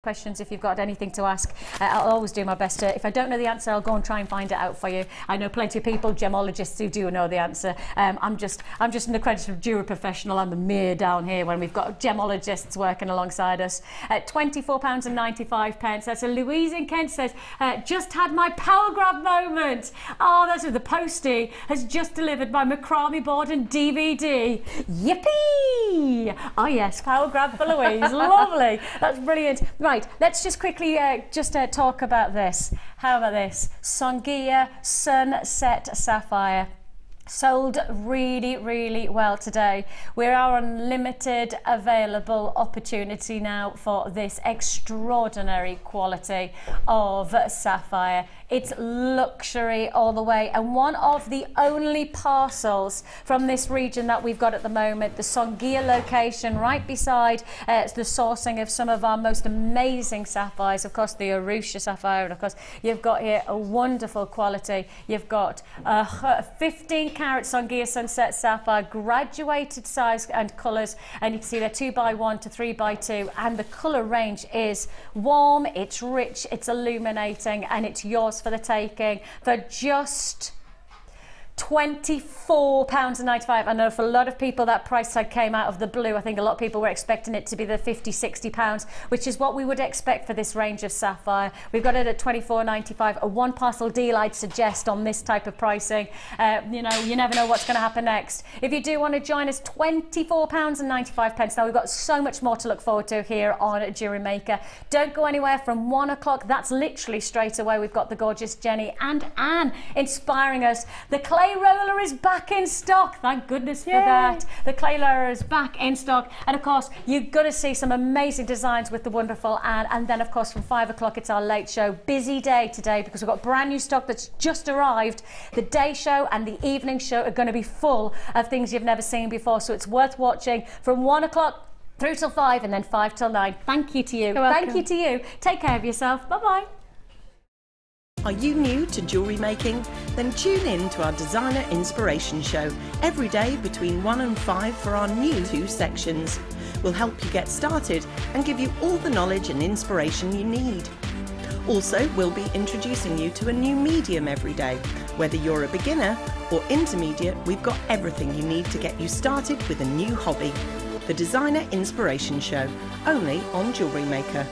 questions if you've got anything to ask. I'll always do my best to, if I don't know the answer, I'll go and try and find it out for you. I know plenty of people, gemologists, who do know the answer. I'm just an accredited jewellery professional. I'm the mere down here when we've got gemologists working alongside us. £24.95. That's a Louise in Kent says, just had my power grab moment. Oh, that's what the postie has just delivered my macrame board and DVD. Yippee! Oh yes, power grab for Louise. Lovely. That's brilliant. Right, let's just quickly talk about this. How about this? Songia Sunset Sapphire. Sold really, really well today. We are on limited available opportunity now for this extraordinary quality of sapphire. It's luxury all the way, and one of the only parcels from this region that we've got at the moment, the Songia location right beside the sourcing of some of our most amazing sapphires, of course the Arusha sapphire, and of course you've got here a wonderful quality. You've got 15 carat Songia Sunset Sapphire, graduated size and colours, and you can see they're 2x1 to 3x2, and the colour range is warm, it's rich, it's illuminating, and it's yours for the taking for just £24.95. I know for a lot of people that price tag came out of the blue. I think a lot of people were expecting it to be the £50–60, which is what we would expect for this range of sapphire. We've got it at £24.95, a one parcel deal I'd suggest on this type of pricing. You know, you never know what's going to happen next. If you do want to join us, £24.95. Now we've got so much more to look forward to here on JewelleryMaker. Don't go anywhere from 1 o'clock. That's literally straight away. We've got the gorgeous Jenny and Anne inspiring us. The clay roller is back in stock. Thank goodness for that. The clay roller is back in stock, and of course you're going to see some amazing designs with the wonderful Anne. And then of course from 5 o'clock it's our late show. Busy day today because we've got brand new stock that's just arrived. The day show and the evening show are going to be full of things you've never seen before, so it's worth watching from 1 o'clock through till 5 and then 5 till 9. Thank you to you. Thank you to you. Take care of yourself. Bye bye. Are you new to jewellery making? Then tune in to our Designer Inspiration Show every day between 1 and 5 for our new 2 sections. We'll help you get started and give you all the knowledge and inspiration you need. Also, we'll be introducing you to a new medium every day. Whether you're a beginner or intermediate, we've got everything you need to get you started with a new hobby. The Designer Inspiration Show, only on JewelleryMaker.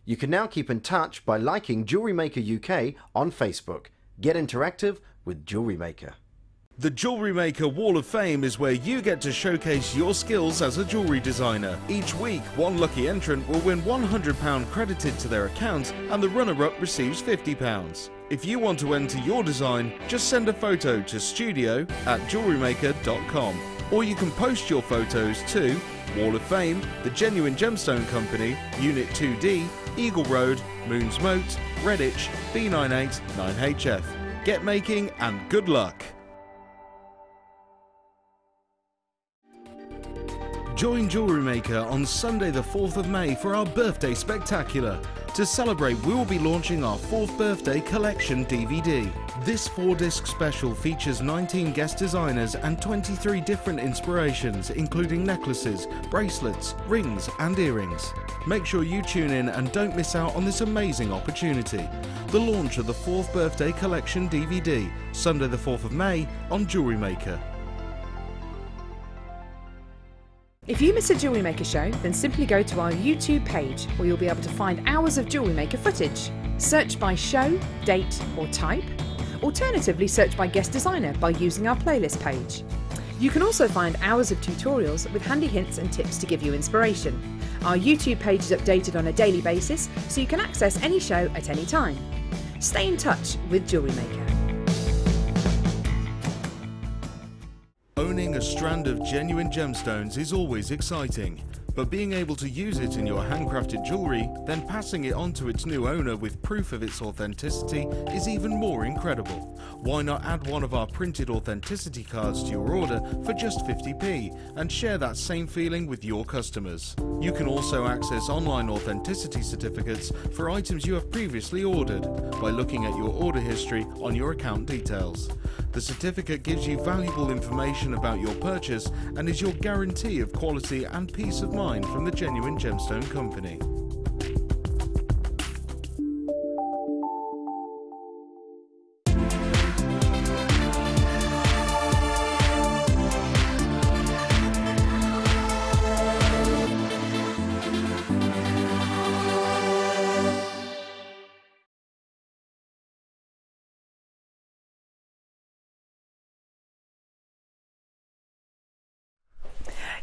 You can now keep in touch by liking JewelleryMaker UK on Facebook. Get interactive with JewelleryMaker. The JewelleryMaker Wall of Fame is where you get to showcase your skills as a jewellery designer. Each week, one lucky entrant will win £100 credited to their account, and the runner-up receives £50. If you want to enter your design, just send a photo to studio@jewellerymaker.com, or you can post your photos to Wall of Fame, The Genuine Gemstone Company, Unit 2D, Eagle Road, Moons Moat, Redditch, B98 9HF. Get making and good luck! Join JewelleryMaker on Sunday the 4th of May for our birthday spectacular. To celebrate, we will be launching our 4th birthday collection DVD. This 4-disc special features 19 guest designers and 23 different inspirations, including necklaces, bracelets, rings and earrings. Make sure you tune in and don't miss out on this amazing opportunity. The launch of the 4th birthday collection DVD, Sunday the 4th of May on JewelleryMaker. If you miss a JewelleryMaker show, then simply go to our YouTube page where you'll be able to find hours of JewelleryMaker footage. Search by show, date or type. Alternatively, search by guest designer by using our playlist page. You can also find hours of tutorials with handy hints and tips to give you inspiration. Our YouTube page is updated on a daily basis, so you can access any show at any time. Stay in touch with JewelleryMaker. Owning a strand of genuine gemstones is always exciting, but being able to use it in your handcrafted jewellery, then passing it on to its new owner with proof of its authenticity is even more incredible. Why not add one of our printed authenticity cards to your order for just 50p and share that same feeling with your customers? You can also access online authenticity certificates for items you have previously ordered by looking at your order history on your account details. The certificate gives you valuable information about your purchase and is your guarantee of quality and peace of mind from the genuine Gemstone company.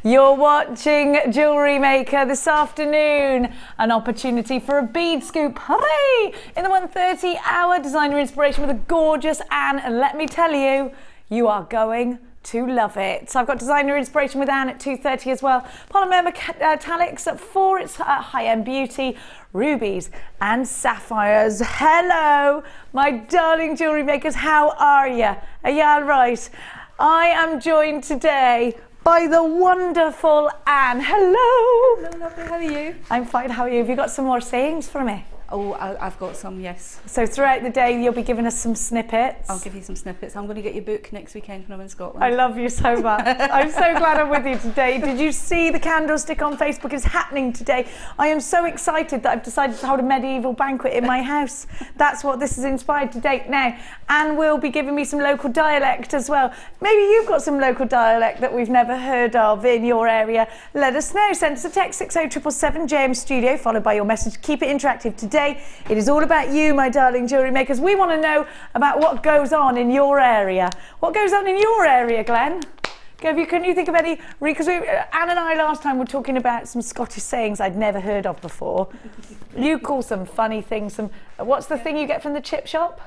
You're watching Jewellery Maker this afternoon. An opportunity for a bead scoop. Hooray! In the 1:30 hour designer inspiration with a gorgeous Anne. And let me tell you, you are going to love it. So I've got designer inspiration with Anne at 2:30 as well. Polymer metallics at 4. It's high-end beauty, rubies and sapphires. Hello, my darling jewellery makers. How are you? Are you all right? I am joined today by the wonderful Anne. Hello. Hello, lovely. How are you? I'm fine. How are you? Have you got some more sayings for me? Oh, I've got some, yes. So throughout the day, you'll be giving us some snippets. I'll give you some snippets. I'm going to get your book next weekend when I'm in Scotland. I love you so much. I'm so glad I'm with you today. Did you see the Candlestick on Facebook? It's happening today. I am so excited that I've decided to hold a medieval banquet in my house. That's what this is inspired to date now. Anne will be giving me some local dialect as well. Maybe you've got some local dialect that we've never heard of in your area. Let us know. Send us a text 60777 JM Studio, followed by your message. Keep it interactive. Today, it is all about you, my darling jewellery makers. We want to know about what goes on in your area. What goes on in your area, Glenn? Can you think of any? Because Anne and I last time were talking about some Scottish sayings I'd never heard of before. You call some funny things. What's the thing you get from the chip shop?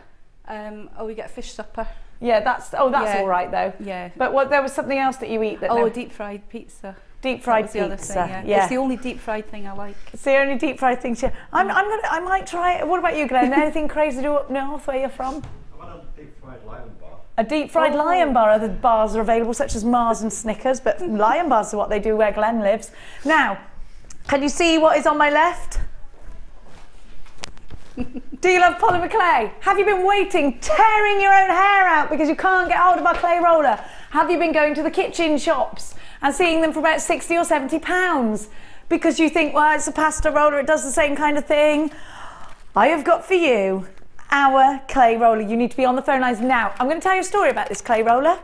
We get a fish supper. Yeah, that's all right though. Yeah. But there was something else that you eat that. Oh, deep fried pizza. Deep fried pizza. Other thing, yeah. It's the only deep fried thing I like. It's the only deep fried thing. I might try it. What about you, Glenn? Anything crazy to do up north where you're from? I want a deep fried lion bar. A deep fried lion bar. Other bars are available, such as Mars and Snickers, but lion bars are what they do where Glenn lives. Now, can you see what is on my left? Do you love polymer clay? Have you been waiting, tearing your own hair out because you can't get hold of our clay roller? Have you been going to the kitchen shops and seeing them for about 60 or 70 pounds because you think, well, it's a pasta roller, it does the same kind of thing? I have got for you our clay roller. You need to be on the phone lines now. I'm going to tell you a story about this clay roller.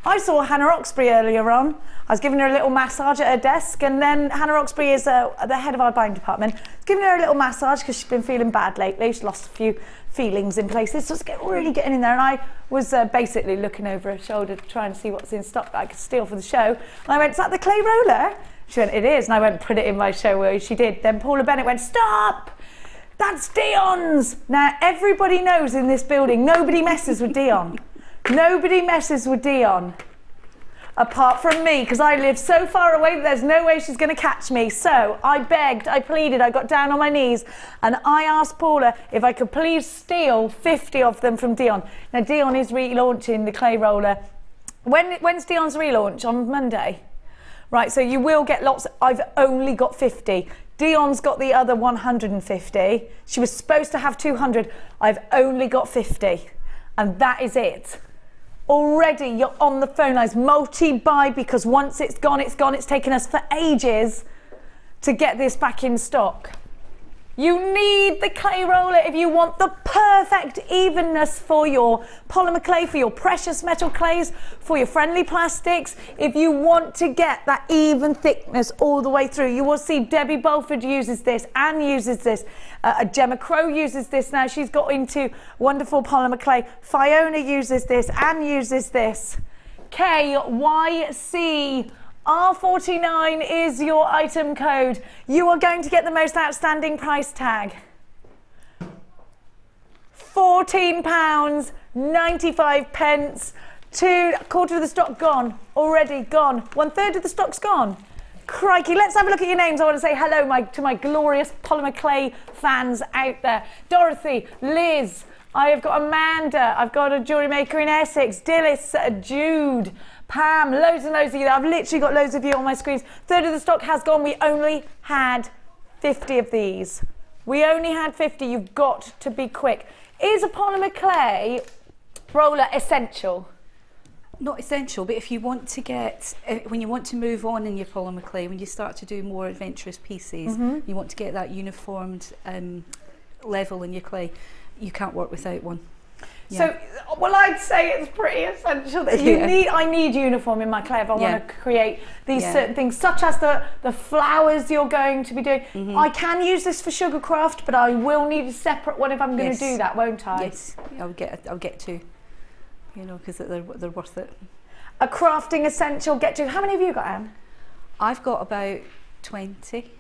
I saw Hannah Oxbury earlier on. I was giving her a little massage at her desk, and then Hannah Oxbury is the head of our buying department. I was giving her a little massage because she's been feeling bad lately. She's lost a few feelings in places, so it's really getting in there. And I was basically looking over her shoulder to try and see what's in stock that I could steal for the show. And I went, "Is that the clay roller?" She went, "It is." And I went, "Put it in my show." She did. Then Paula Bennett went, "Stop! That's Dion's." Now, everybody knows in this building, nobody messes with Dion. Nobody messes with Dion. Apart from me, because I live so far away that there's no way she's going to catch me. So I begged, I pleaded, I got down on my knees, and I asked Paula if I could please steal 50 of them from Dion. Now, Dion is relaunching the clay roller. When's Dion's relaunch? On Monday? Right, so you will get lots. I've only got 50. Dion's got the other 150. She was supposed to have 200. I've only got 50. And that is it. Already you're on the phone lines, multi-buy, because once it's gone, it's gone. It's taken us for ages to get this back in stock. You need the clay roller if you want the perfect evenness for your polymer clay, for your precious metal clays, for your friendly plastics. If you want to get that even thickness all the way through, you will see Debbie Bolford uses this, Anne uses this, Gemma Crow uses this now. She's got into wonderful polymer clay. Fiona uses this, Anne uses this. KYC. R49 is your item code. You are going to get the most outstanding price tag. £14.95. A quarter of the stock gone. Already gone. 1/3 of the stock's gone. Crikey, let's have a look at your names. I want to say hello to my glorious polymer clay fans out there. Dorothy, Liz, I have got Amanda, I've got a jewellery maker in Essex, Dillis, Jude, Pam, loads and loads of you. I've literally got loads of you on my screens. 1/3 of the stock has gone. We only had 50 of these. We only had 50. You've got to be quick. Is a polymer clay roller essential? Not essential, but if you want to get, when you want to move on in your polymer clay, when you start to do more adventurous pieces, you want to get that uniformed level in your clay, you can't work without one. So, well, I'd say it's pretty essential that I need uniform in my clay if I want to create these certain things, such as the flowers you're going to be doing. I can use this for sugarcraft, but I will need a separate one if I'm going to do that, won't I? Yes, I'll get two, you know, because they're worth it. A crafting essential, get to. How many have you got, Anne? I've got about 20.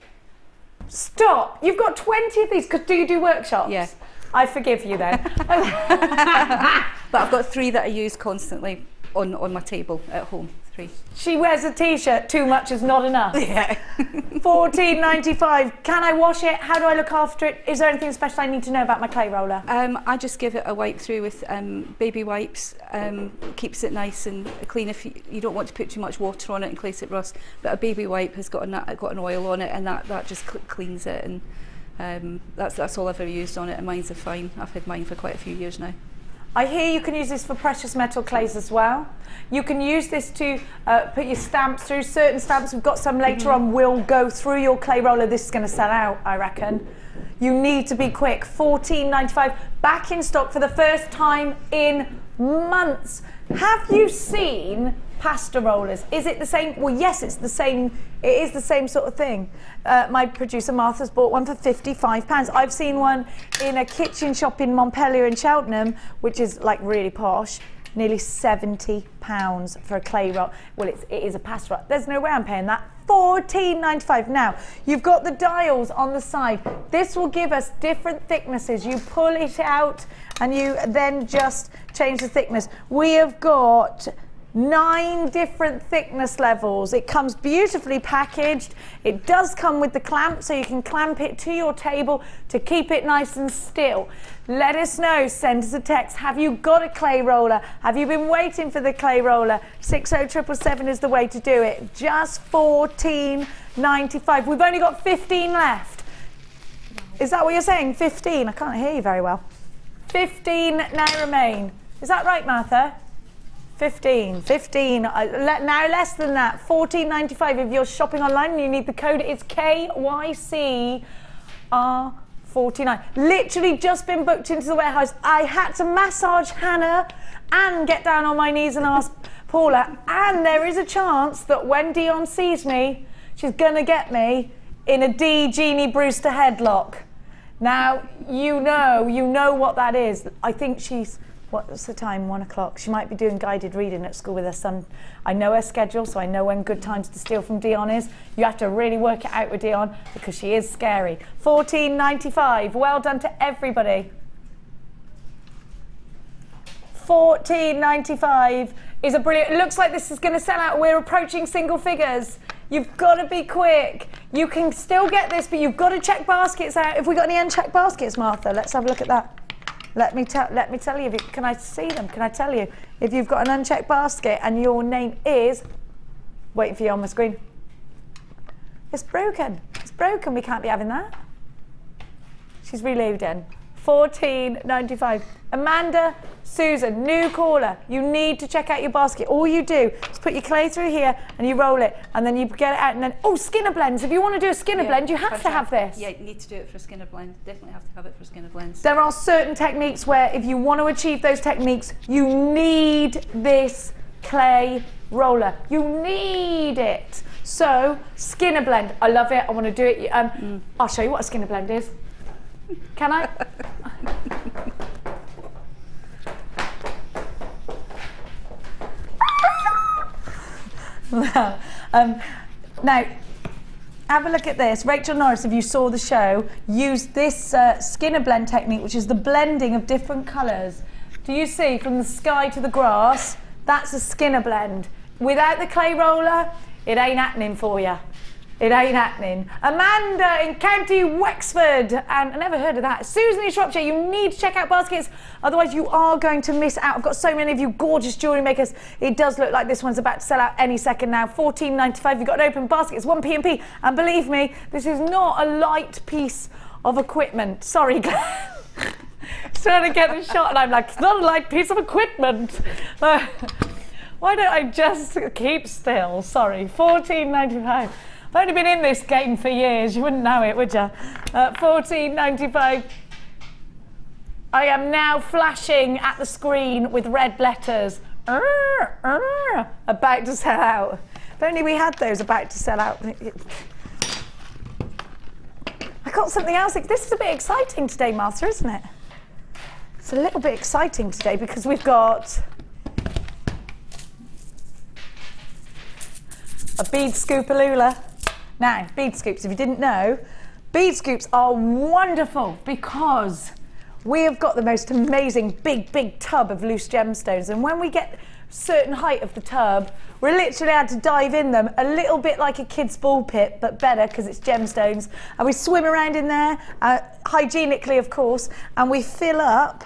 Stop! You've got 20 of these, because do you do workshops? Yeah. I forgive you then. But I've got 3 that I use constantly on my table at home. 3. She wears a t-shirt, too much is not enough. Yeah. $14.95. Can I wash it? How do I look after it? Is there anything special I need to know about my clay roller? I just give it a wipe through with baby wipes. Keeps it nice and clean. If you don't want to put too much water on it in case it rusts, but a baby wipe has got an oil on it, and that just cleans it. And that's all I've ever used on it, and mine's are fine. I've had mine for quite a few years now. I hear you can use this for precious metal clays as well. You can use this to put your stamps through. Certain stamps, we've got some later on, will go through your clay roller. This is going to sell out, I reckon. You need to be quick. $14.95, back in stock for the first time in months. Have you seen pasta rollers? Is it the same? Well, yes, it's the same. It is the same sort of thing. My producer Martha's bought one for £55. I've seen one in a kitchen shop in Montpellier in Cheltenham, which is like really posh. Nearly £70 for a clay roll. Well, it is a pasta roll. There's no way I'm paying that. $14.95. Now, you've got the dials on the side. This will give us different thicknesses. You pull it out and you then just change the thickness. We have got 9 different thickness levels. It comes beautifully packaged. It does come with the clamp, so you can clamp it to your table to keep it nice and still. Let us know, send us a text. Have you got a clay roller? Have you been waiting for the clay roller? 60777 is the way to do it. Just $14.95. We've only got 15 left. Is that what you're saying? 15? I can't hear you very well. 15 now remain. Is that right, Martha? 15, now less than that, $14.95 if you're shopping online and you need the code. It's KYCR49. Literally just been booked into the warehouse. I had to massage Hannah and get down on my knees and ask Paula, and there is a chance that when Dion sees me, she's gonna get me in a D Jeannie Brewster headlock. Now, you know what that is. I think she's, what's the time? 1 o'clock. She might be doing guided reading at school with her son. I know her schedule, so I know when good times to steal from Dion is. You have to really work it out with Dion because she is scary. $14.95. Well done to everybody. $14.95 is a brilliant. It looks like this is going to sell out. We're approaching single figures. You've got to be quick. You can still get this, but you've got to check baskets out. Have we got any unchecked baskets, Martha? Let's have a look at that. Let me tell you, can I see them? Can I tell you? If you've got an unchecked basket and your name is, waiting for you on my screen. It's broken. It's broken. We can't be having that. She's reloading. $14.95. Amanda, Susan, new caller. You need to check out your basket. All you do is put your clay through here and you roll it and then you get it out and then, oh, skinner blends. If you want to do a skinner blend, you have to have this. Yeah, you need to do it for a skinner blend. Definitely have to have it for skinner blends. There are certain techniques where if you want to achieve those techniques, you need this clay roller. You need it. So, skinner blend. I love it. I want to do it. I'll show you what a skinner blend is. Can I? Now, have a look at this. Rachel Norris, if you saw the show, used this skinner blend technique, which is the blending of different colours. Do you see from the sky to the grass? That's a skinner blend. Without the clay roller, it ain't happening for you. It ain't happening. Amanda in County Wexford, and I never heard of that. Susan in Shropshire, you need to check out baskets, otherwise you are going to miss out. I've got so many of you gorgeous jewellery makers. It does look like this one's about to sell out any second now. $14.95, you've got an open basket, it's 1p&p, and believe me, this is not a light piece of equipment. Sorry, Glenn. Trying to get the shot, and I'm like, it's not a light piece of equipment. Why don't I just keep still? Sorry, £14.95. I've only been in this game for years. You wouldn't know it, would you? £14.95. I am now flashing at the screen with red letters. About to sell out. If only we had those about to sell out. I got something else. This is a bit exciting today, Martha, isn't it? It's a little bit exciting today because we've got a bead scoop-a-loola. Now, bead scoops, if you didn't know, bead scoops are wonderful because we have got the most amazing big tub of loose gemstones, and when we get a certain height of the tub, we're literally had to dive in them a little bit like a kid's ball pit, but better because it's gemstones, and we swim around in there, hygienically of course, and we fill up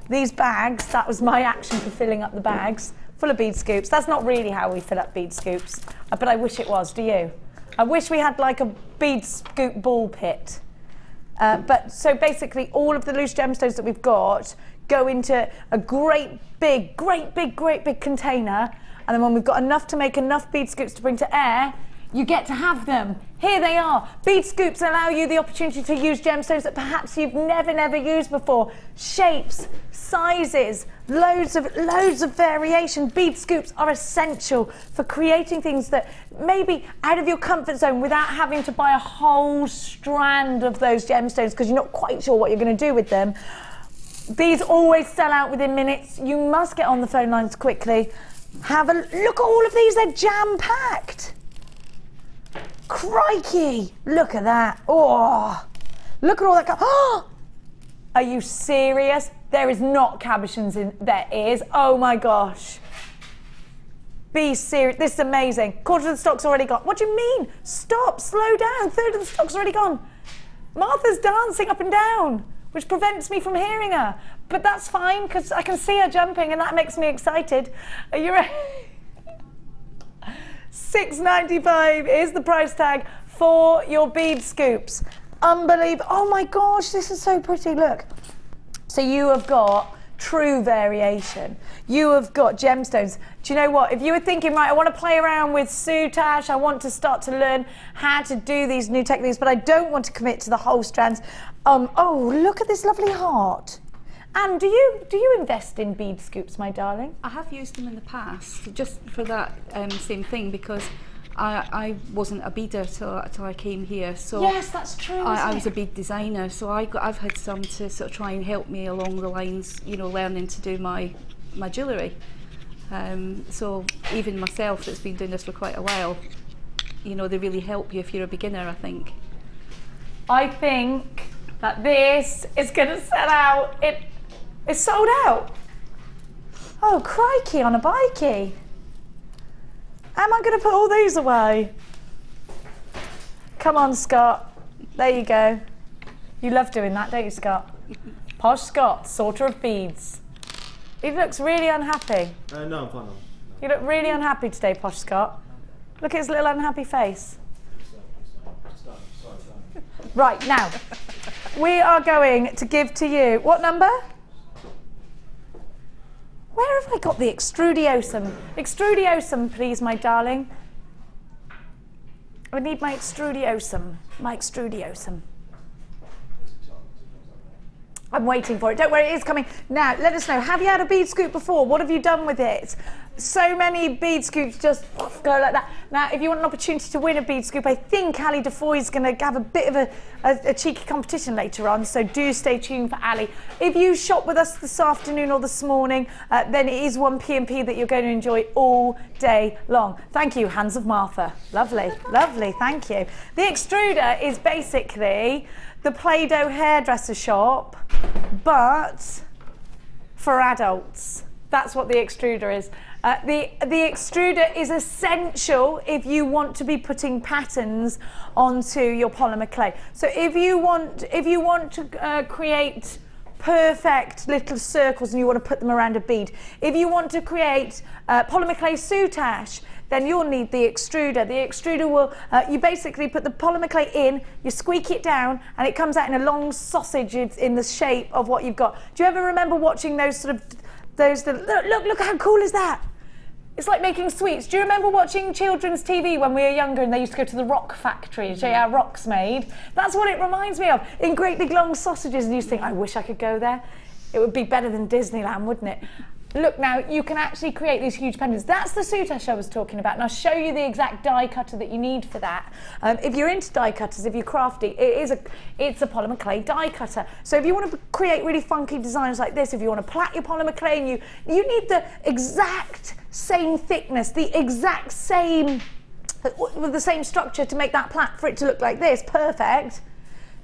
these bags. That was my action for filling up the bags, full of bead scoops. That's not really how we fill up bead scoops, but I wish it was, do you? I wish we had like a bead scoop ball pit. But so basically all of the loose gemstones that we've got go into a great big container, and then when we've got enough to make enough bead scoops to bring to air, you get to have them. Here they are. Bead scoops allow you the opportunity to use gemstones that perhaps you've never used before. Shapes, sizes, loads of variation. Bead scoops are essential for creating things that maybe out of your comfort zone without having to buy a whole strand of those gemstones because you're not quite sure what you're going to do with them. These always sell out within minutes. You must get on the phone lines quickly. Have a look at all of these. They're jam-packed. Crikey! Look at that. Oh, look at all that. Oh, are you serious? There is not cabochons in there. Is. Oh my gosh. Be serious. This is amazing. Quarter of the stock's already gone. What do you mean? Stop. Slow down. Third of the stock's already gone. Martha's dancing up and down, which prevents me from hearing her. But that's fine because I can see her jumping, and that makes me excited. Are you ready? $6.95 is the price tag for your bead scoops. Unbelievable. Oh my gosh, this is so pretty. Look. So you have got true variation. You have got gemstones. Do you know what? If you were thinking, right, I want to play around with soutache, I want to start to learn how to do these new techniques, but I don't want to commit to the whole strands. Oh, look at this lovely heart. And do you invest in bead scoops, my darling? I have used them in the past, just for that same thing, because I wasn't a beader till I came here. So yes, that's true. I was a bead designer, so I've had some to sort of try and help me along the lines, you know, learning to do my jewellery. So even myself, that's been doing this for quite a while, you know, they really help you if you're a beginner, I think. I think that this is going to sell out. It's sold out. Oh, crikey on a bikey. How am I going to put all these away? Come on, Scott. There you go. You love doing that, don't you, Scott? Posh Scott, sorter of beads. He looks really unhappy. No, I'm fine. No. You look really unhappy today, Posh Scott. Look at his little unhappy face. Right, now, we are going to give to you, what number? Where have I got the extrudiosum? Extrudiosum, please, my darling. I need my extrudiosum. My extrudiosum. I'm waiting for it. Don't worry, it is coming. Now, let us know. Have you had a bead scoop before? What have you done with it? So many bead scoops just go like that. Now, if you want an opportunity to win a bead scoop, I think Ali Defoy is going to have a bit of a cheeky competition later on, so do stay tuned for Ali. If you shop with us this afternoon or this morning, then it is one P&P that you're going to enjoy all day long. Thank you, Hands of Martha. Lovely, lovely, thank you. The Extruder is basically the Play-Doh hairdresser shop, but for adults. That's what the Extruder is. The Extruder is essential if you want to be putting patterns onto your polymer clay. So if you want to create perfect little circles and you want to put them around a bead, if you want to create polymer clay soutache, then you'll need the Extruder. The Extruder will, you basically put the polymer clay in, you squeak it down, and it comes out in a long sausage in the shape of what you've got. Do you ever remember watching those sort of, look how cool is that? It's like making sweets. Do you remember watching children's TV when we were younger and they used to go to the rock factory to show you how rocks made? That's what it reminds me of. In great big long sausages, and you think, I wish I could go there. It would be better than Disneyland, wouldn't it? Look now, you can actually create these huge pendants. That's the soutache I was talking about, and I'll show you the exact die cutter that you need for that. If you're into die cutters, if you're crafty, it's a polymer clay die cutter. So if you want to create really funky designs like this, if you want to plait your polymer clay, and you need the exact same thickness, the exact same, with the same structure to make that plait for it to look like this, perfect,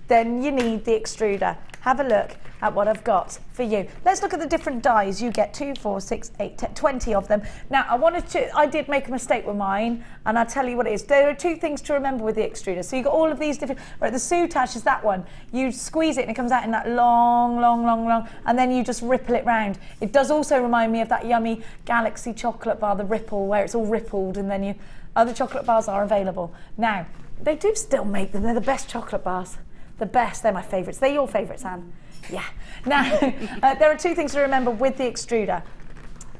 then you need the extruder. Have a look at what I've got for you. Let's look at the different dies. You get 2, 4, 6, 8, 10, 20 of them. Now, I did make a mistake with mine, and I'll tell you what it is. There are 2 things to remember with the extruder. So you've got all of these different, right, the soutache is that one. You squeeze it and it comes out in that long, and then you just ripple it round. It does also remind me of that yummy Galaxy chocolate bar, the ripple, where it's all rippled, and then other chocolate bars are available. Now, they do still make them. They're the best chocolate bars. The best, they're my favourites. They're your favourites, Anne? Yeah. Now, there are 2 things to remember with the extruder.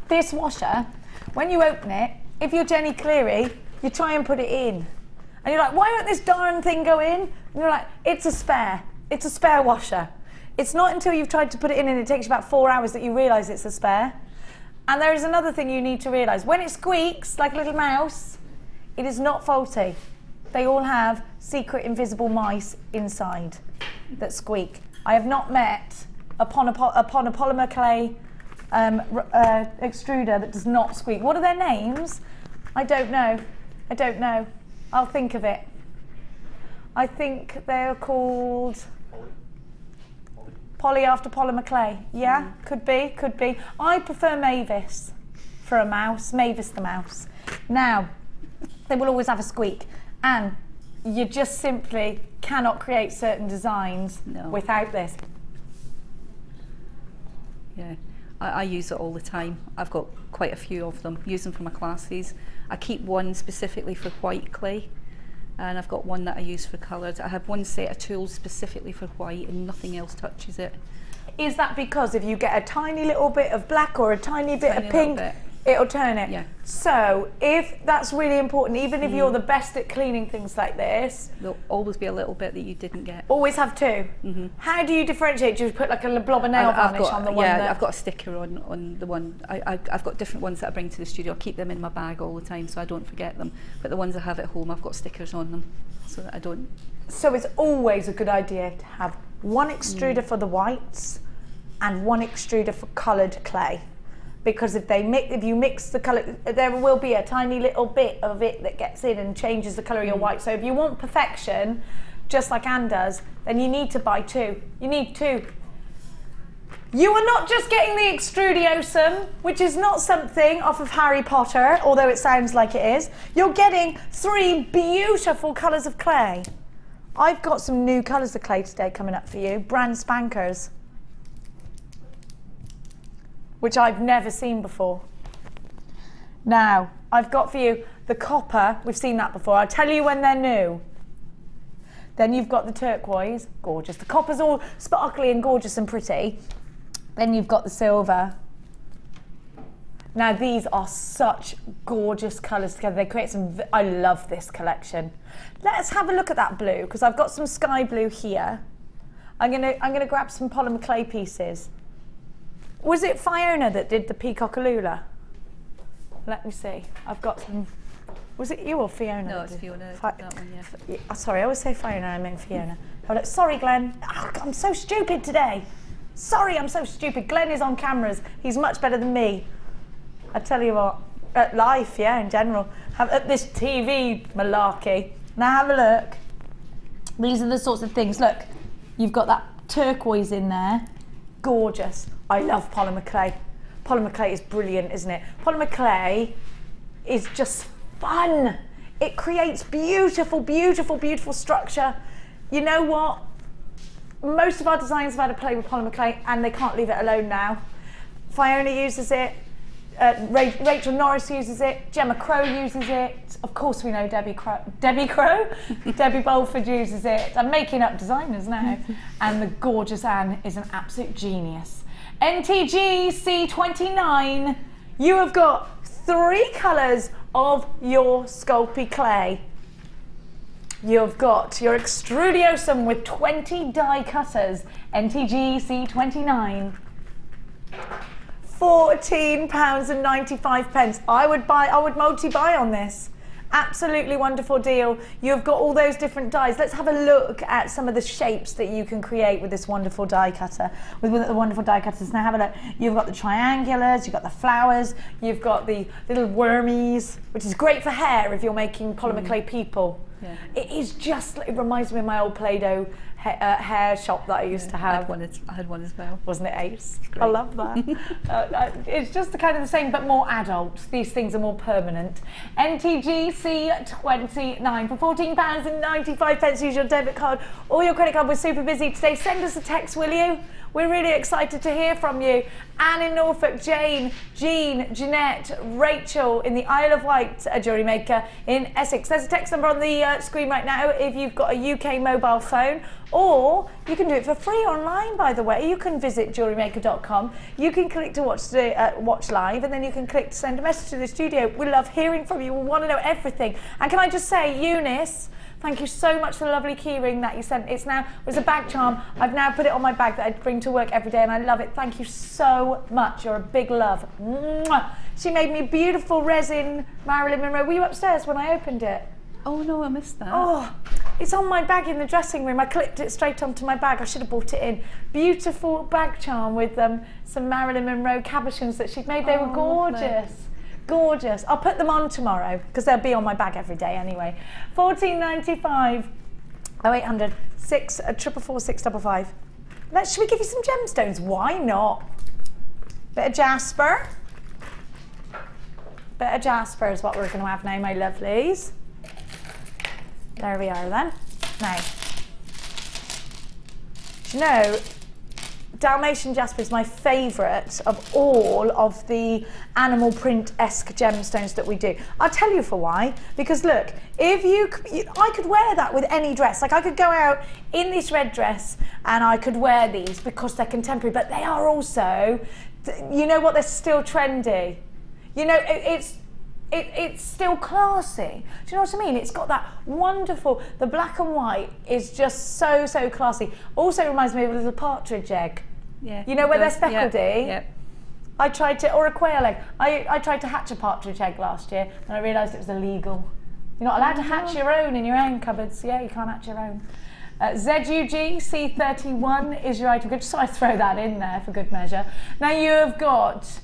This washer, when you open it, if you're Jenny Cleary, you try and put it in. And you're like, why won't this darn thing go in? And you're like, it's a spare. It's a spare washer. It's not until you've tried to put it in and it takes you about 4 hours that you realise it's a spare. And there is another thing you need to realise. When it squeaks like a little mouse, it is not faulty. They all have secret invisible mice inside that squeak. I have not met upon a polymer clay extruder that does not squeak. What are their names? I don't know. I don't know. I'll think of it. I think they're called Poly after polymer clay. Yeah, could be, could be. I prefer Mavis for a mouse. Mavis the mouse. Now, they will always have a squeak. And you just simply cannot create certain designs without this. Yeah, I use it all the time. I've got quite a few of them. Use them for my classes. I keep one specifically for white clay, and I've got one that I use for coloured. I have one set of tools specifically for white, and nothing else touches it. Is that because if you get a tiny little bit of black or a tiny bit of pink, it'll turn it? Yeah. So if that's really important, even if you're the best at cleaning things like this, there'll always be a little bit that you didn't get. Always have 2. How do you differentiate? Do you put like a blob of nail varnish on the one? Yeah, I've got a sticker on the one. I've got different ones that I bring to the studio. I keep them in my bag all the time so I don't forget them. But the ones I have at home, I've got stickers on them so that I don't. So it's always a good idea to have one extruder for the whites and one extruder for coloured clay. Because if you mix the colour, there will be a tiny little bit of it that gets in and changes the colour of your white. So if you want perfection, just like Anne does, then you need to buy 2. You need 2. You are not just getting the Extrudiosum, which is not something off of Harry Potter, although it sounds like it is. You're getting 3 beautiful colours of clay. I've got some new colours of clay today coming up for you, brand spankers, which I've never seen before. Now, I've got for you the copper. We've seen that before. I'll tell you when they're new. Then you've got the turquoise, gorgeous. The copper's all sparkly and gorgeous and pretty. Then you've got the silver. Now, these are such gorgeous colours together. They create some, I love this collection. Let's have a look at that blue, because I've got some sky blue here. I'm gonna grab some polymer clay pieces. Was it Fiona that did the Peacockalula? Let me see. I've got some. Was it you or Fiona? No, it's Fiona. That one, yeah. Sorry, I always say Fiona, I mean Fiona. Oh, look, sorry, Glenn. Oh, I'm so stupid today. Sorry, I'm so stupid. Glenn is on cameras. He's much better than me. I tell you what, at life, yeah, in general. At this TV malarkey. Now have a look. These are the sorts of things. Look, you've got that turquoise in there. Gorgeous. I love polymer clay. Polymer clay is brilliant, isn't it? Polymer clay is just fun. It creates beautiful, beautiful, beautiful structure. You know what? Most of our designers have had to play with polymer clay and they can't leave it alone now. Fiona uses it. Rachel Norris uses it. Gemma Crow uses it. Of course we know Debbie Crow. Debbie Bolford uses it. I'm making up designers now. And the gorgeous Anne is an absolute genius. NTG C29, you have got 3 colours of your Sculpey clay. You've got your Extrudiosum with 20 die cutters, NTG C29. £14.95. I would multi-buy on this. Absolutely wonderful deal. You've got all those different dies. Let's have a look at some of the shapes that you can create with this wonderful die cutter. With the wonderful die cutters. Now have a look. You've got the triangulars, you've got the flowers, you've got the little wormies, which is great for hair if you're making polymer clay people. Yeah. It is just, it reminds me of my old Play-Doh hair shop that I used to have. I had one as well. Wasn't it ace? I love that. It's just the kind of the same, but more adult. These things are more permanent. NTGC29 for £14.95. Use your debit card or your credit card. We're super busy today. Send us a text, will you? We're really excited to hear from you. Anne in Norfolk, Jane, Jean, Jeanette, Rachel in the Isle of Wight, a jewellery maker in Essex. There's a text number on the screen right now if you've got a UK mobile phone, or you can do it for free online, by the way. You can visit JewelleryMaker.com. You can click to watch live, and then you can click to send a message to the studio. We love hearing from you. We want to know everything. And can I just say, Eunice, thank you so much for the lovely keyring that you sent. It was a bag charm. I've now put it on my bag that I bring to work every day, and I love it. Thank you so much. You're a big love. Mwah. She made me a beautiful resin Marilyn Monroe. Were you upstairs when I opened it? Oh no, I missed that. Oh, it's on my bag in the dressing room. I clipped it straight onto my bag. I should have brought it in. Beautiful bag charm with some Marilyn Monroe cabochons that she'd made. They were gorgeous. Lovely. Gorgeous. I'll put them on tomorrow because they'll be on my bag every day anyway. £14.95. 0800 644 655. Should we give you some gemstones? Why not? Bit of Jasper. Bit of Jasper is what we're going to have now, my lovelies. There we are then. Now, do you know, Dalmatian Jasper is my favourite of all of the animal print-esque gemstones that we do. I'll tell you for why. Because look, I could wear that with any dress. Like I could go out in this red dress and I could wear these because they're contemporary, but they are also, you know what, they're still trendy. You know, it's still classy. Do you know what I mean? It's got that wonderful, the black and white is just so classy. Also reminds me of a little partridge egg. Yeah. You know where they're speckledy? Yeah. I tried to, or a quail egg. I tried to hatch a partridge egg last year and I realised it was illegal. You're not allowed to hatch your own in your own cupboards. Yeah, you can't hatch your own. ZUG C31 is your item. Good, so I throw that in there for good measure. Now you've got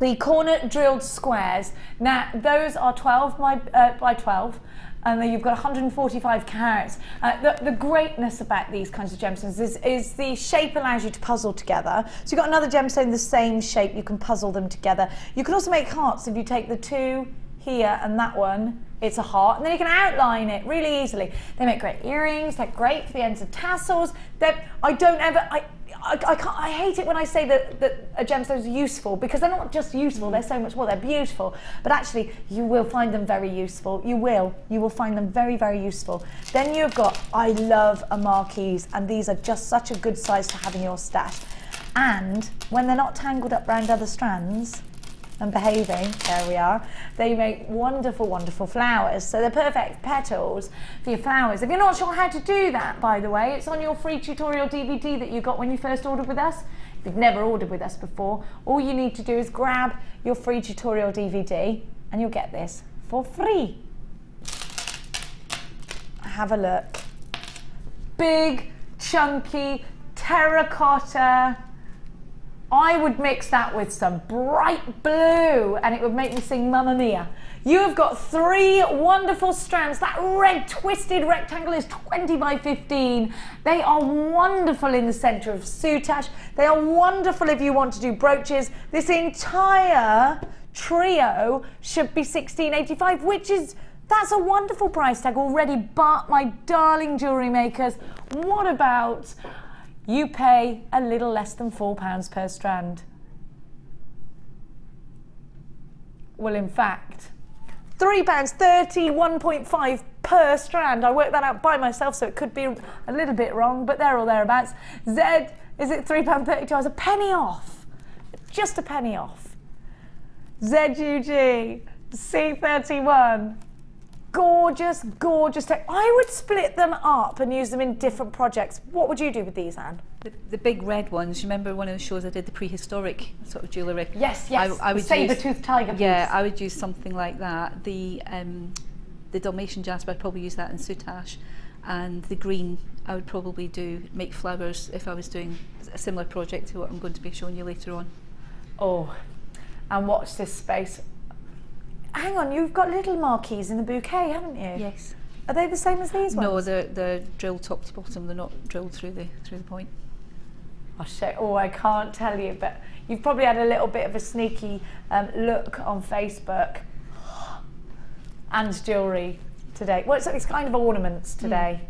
the corner drilled squares. Now those are 12 by 12, and then you've got 145 carats. The greatness about these kinds of gemstones is the shape allows you to puzzle together. So you've got another gemstone the same shape, you can puzzle them together. You can also make hearts if you take the two here and that one, it's a heart, and then you can outline it really easily. They make great earrings, they're great for the ends of tassels. I hate it when I say that a gemstone is useful, because they're not just useful, they're so much more, they're beautiful. But actually, you will find them very useful. You will find them very, very useful. Then you've got, I love a marquise, and these are just such a good size to have in your stash. And when they're not tangled up around other strands and behaving, there we are, they make wonderful, wonderful flowers. So they're perfect petals for your flowers. If you're not sure how to do that, by the way, it's on your free tutorial DVD that you got when you first ordered with us. If you've never ordered with us before, all you need to do is grab your free tutorial DVD and you'll get this for free. Have a look. Big, chunky, terracotta. I would mix that with some bright blue and it would make me sing Mamma Mia. You have got 3 wonderful strands. That red twisted rectangle is 20 by 15. They are wonderful in the center of soutache. They are wonderful if you want to do brooches. This entire trio should be £16.85, which is, that's a wonderful price tag already. But my darling jewellery makers, what about you pay a little less than £4 per strand? Well, in fact, £3, 31.5 per strand. I worked that out by myself, so it could be a little bit wrong, but there or thereabouts. Z, is it £3.32? A penny off, just a penny off. ZUG C31. Gorgeous, gorgeous tech. I would split them up and use them in different projects. What would you do with these, Anne? The big red ones. You remember one of the shows I did, the prehistoric sort of jewellery? Yes, yes. I would saber-toothed tiger piece. Yeah, I would use something like that. The Dalmatian Jasper, I'd probably use that in soutache. And the green, I would probably make flowers if I was doing a similar project to what I'm going to be showing you later on. Oh, and watch this space. Hang on, you've got little marquees in the bouquet, haven't you? Yes. Are they the same as these ones? No, they're drilled top to bottom. They're not drilled through the point. I'll show. Oh, I can't tell you, but you've probably had a little bit of a sneaky look on Facebook. Anne's jewellery today. Well, it's kind of ornaments today.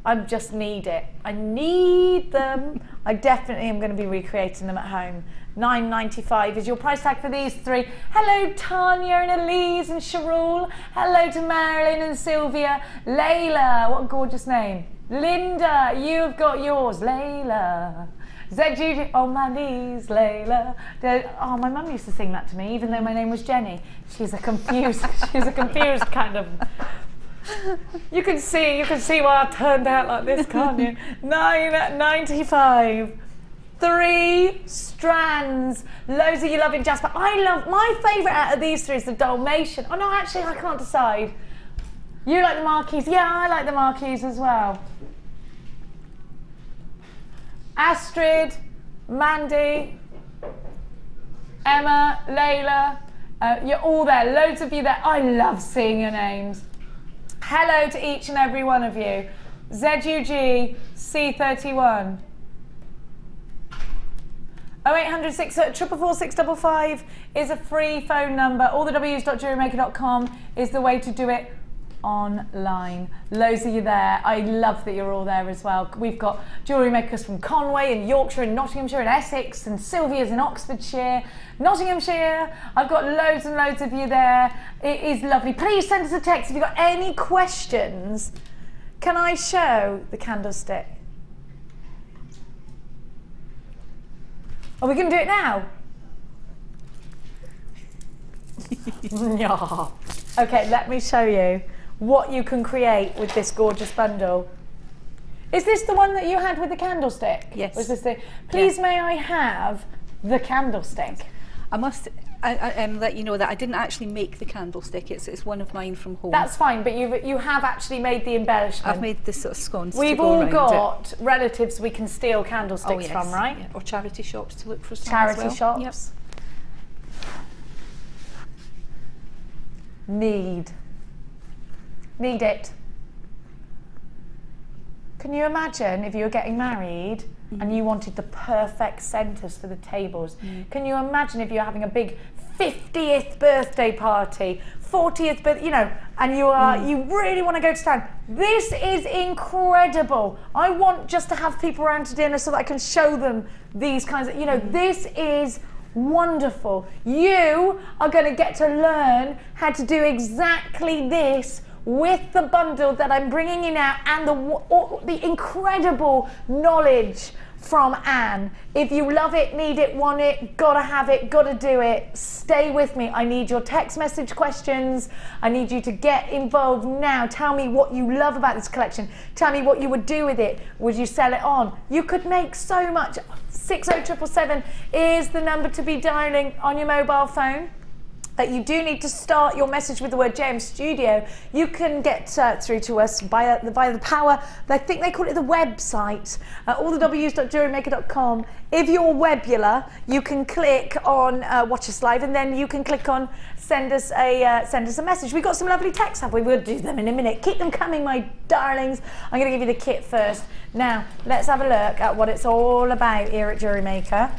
I just need it. I need them. I definitely am going to be recreating them at home. $9.95 is your price tag for these three. Hello Tanya and Elise and Sharul. Hello to Marilyn and Sylvia. Layla, what a gorgeous name. Linda, you've got yours. Layla. ZG, on my knees, Layla. Oh, my mum used to sing that to me, even though my name was Jenny. She's a confused kind of. You can see why I turned out like this, can't you? $9.95. 3 strands. Loads of you loving Jasper. My favourite out of these three is the Dalmatian. Oh no, actually I can't decide. You like the marquees? Yeah, I like the marquees as well. Astrid, Mandy, Emma, Layla, you're all there. Loads of you there. I love seeing your names. Hello to each and every one of you. ZUG C31. 0800 444 655 is a free phone number. All the W's.JewelleryMaker.com is the way to do it online. Loads of you there. I love that you're all there as well. We've got jewellery makers from Conway and Yorkshire and Nottinghamshire and Essex, and Sylvia's in Oxfordshire, Nottinghamshire. I've got loads and loads of you there. It is lovely. Please send us a text if you've got any questions. Can I show the candlestick? Are we going to do it now? Yeah. Okay, let me show you what you can create with this gorgeous bundle. Is this the one that you had with the candlestick? Yes. Was this the? Please, may I have the candlestick? I must let you know that I didn't actually make the candlestick. It's one of mine from home. That's fine, but you have actually made the embellishment. I've made this sort of scones. We've to go all around got it. relatives we can steal candlesticks from, right? Yeah. Or charity shops to look for some Charity as well. shops. Yep. Need it. Can you imagine if you were getting married and you wanted the perfect centres for the tables? Can you imagine if you're having a big 50th birthday party, 40th birthday, you know, and you really want to go to town? This is incredible. I want just to have people around to dinner so that I can show them these kinds of, you know, this is wonderful. You are going to get to learn how to do exactly this with the bundle that I'm bringing you now, and the incredible knowledge from Anne. If you love it, need it, want it, gotta have it, gotta do it, stay with me. I need your text message questions. I need you to get involved now. Tell me what you love about this collection. Tell me what you would do with it. Would you sell it on? You could make so much. 60777 is the number to be dialing on your mobile phone. You do need to start your message with the word JM Studio. You can get through to us via the power, I think they call it the website, all the W's.JewelleryMaker.com. If you're webular, you can click on watch us live, and then you can click on send us a message. We've got some lovely texts, have we? We'll do them in a minute. Keep them coming, my darlings. I'm going to give you the kit first. Now, let's have a look at what it's all about here at Jewellery Maker.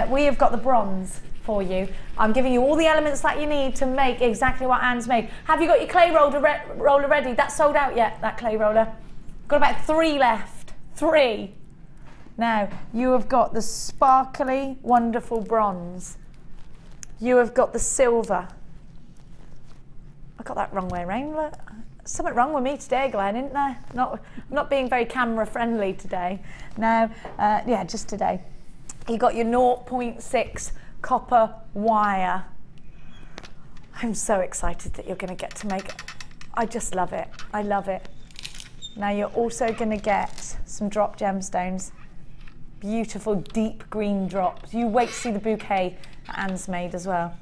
We have got the bronze for you. I'm giving you all the elements that you need to make exactly what Anne's made. Have you got your clay roller ready? That's sold out yet, that clay roller. Got about 3 left. 3. Now, you have got the sparkly, wonderful bronze. You have got the silver. I got that wrong way around, look. Something wrong with me today, Glenn, isn't there? Not being very camera friendly today. Now, yeah, just today. You got your 0.6 copper wire. I'm so excited that you're going to get to make it. I just love it. I love it. Now you're also going to get some drop gemstones. Beautiful deep green drops. You wait to see the bouquet that Anne's made as well.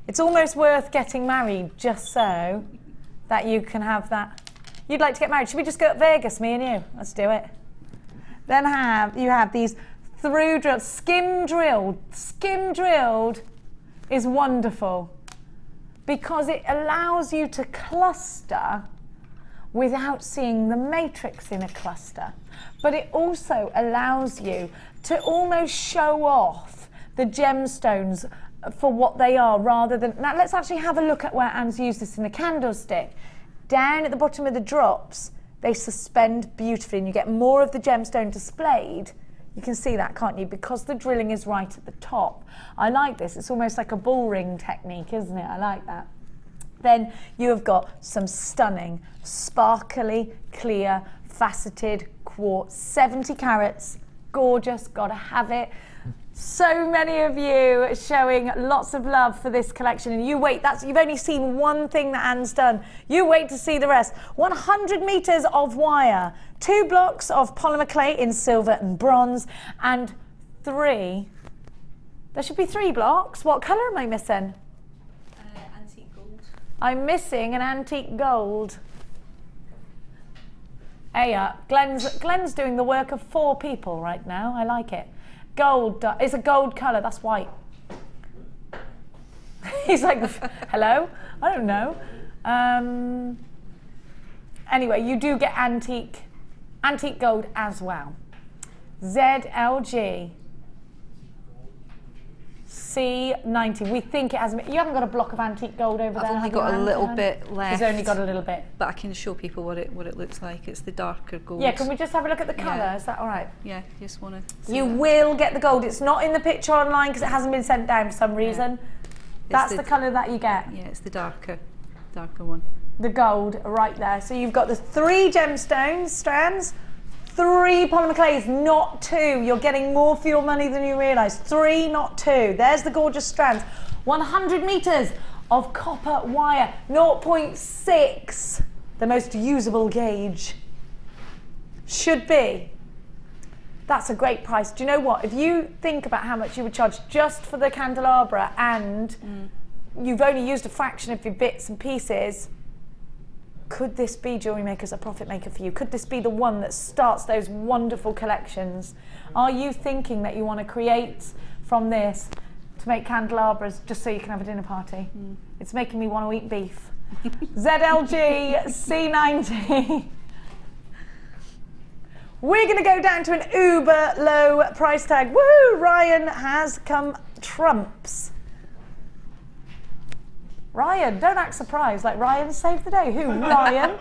It's almost worth getting married just so that you can have that. You'd like to get married. Should we just go to Vegas, me and you? Let's do it. Then you have these through drilled, skim drilled. Skim drilled is wonderful because it allows you to cluster without seeing the matrix in a cluster. But it also allows you to almost show off the gemstones for what they are rather than... Now let's actually have a look at where Anne's used this in the candlestick. Down at the bottom of the drops, they suspend beautifully and you get more of the gemstone displayed. You can see that, can't you? Because the drilling is right at the top. I like this. It's almost like a bull ring technique, isn't it? I like that. Then you have got some stunning, sparkly, clear, faceted quartz, 70 carats, gorgeous, gotta have it. So many of you showing lots of love for this collection, and you wait, you've only seen one thing that Anne's done. You wait to see the rest. 100 meters of wire, 2 blocks of polymer clay in silver and bronze, and there should be 3 blocks. What color am I missing? Antique gold. I'm missing an antique gold. Hey, Glenn's doing the work of 4 people right now. I like it. Gold, it's a gold colour, that's white. He's like, hello? I don't know. Anyway, you do get antique gold as well. ZLG C90. We think it has. You haven't got a block of antique gold over there. I've only got a little bit left. He's only got a little bit. But I can show people what it looks like. It's the darker gold. Yeah, can we just have a look at the colour? Yeah. Is that all right? Yeah, just want to. You will get the gold. It's not in the picture online because it hasn't been sent down for some reason. Yeah. That's the colour that you get. Yeah, it's the darker one. The gold right there. So you've got the 3 gemstones, strands, 3 polymer clays, not 2. You're getting more for your money than you realise. 3, not 2. There's the gorgeous strands. 100 metres of copper wire, 0.6, the most usable gauge. Should be. That's a great price. Do you know what? If you think about how much you would charge just for the candelabra and you've only used a fraction of your bits and pieces, could this be Jewellery Maker's a profit maker for you? Could this be the one that starts those wonderful collections? Are you thinking that you want to create from this to make candelabras just so you can have a dinner party? It's making me want to eat beef. ZLG C90. We're going to go down to an uber low price tag. Woo! Ryan has come trumps. Ryan, don't act surprised, like Ryan saved the day. Who? Ryan?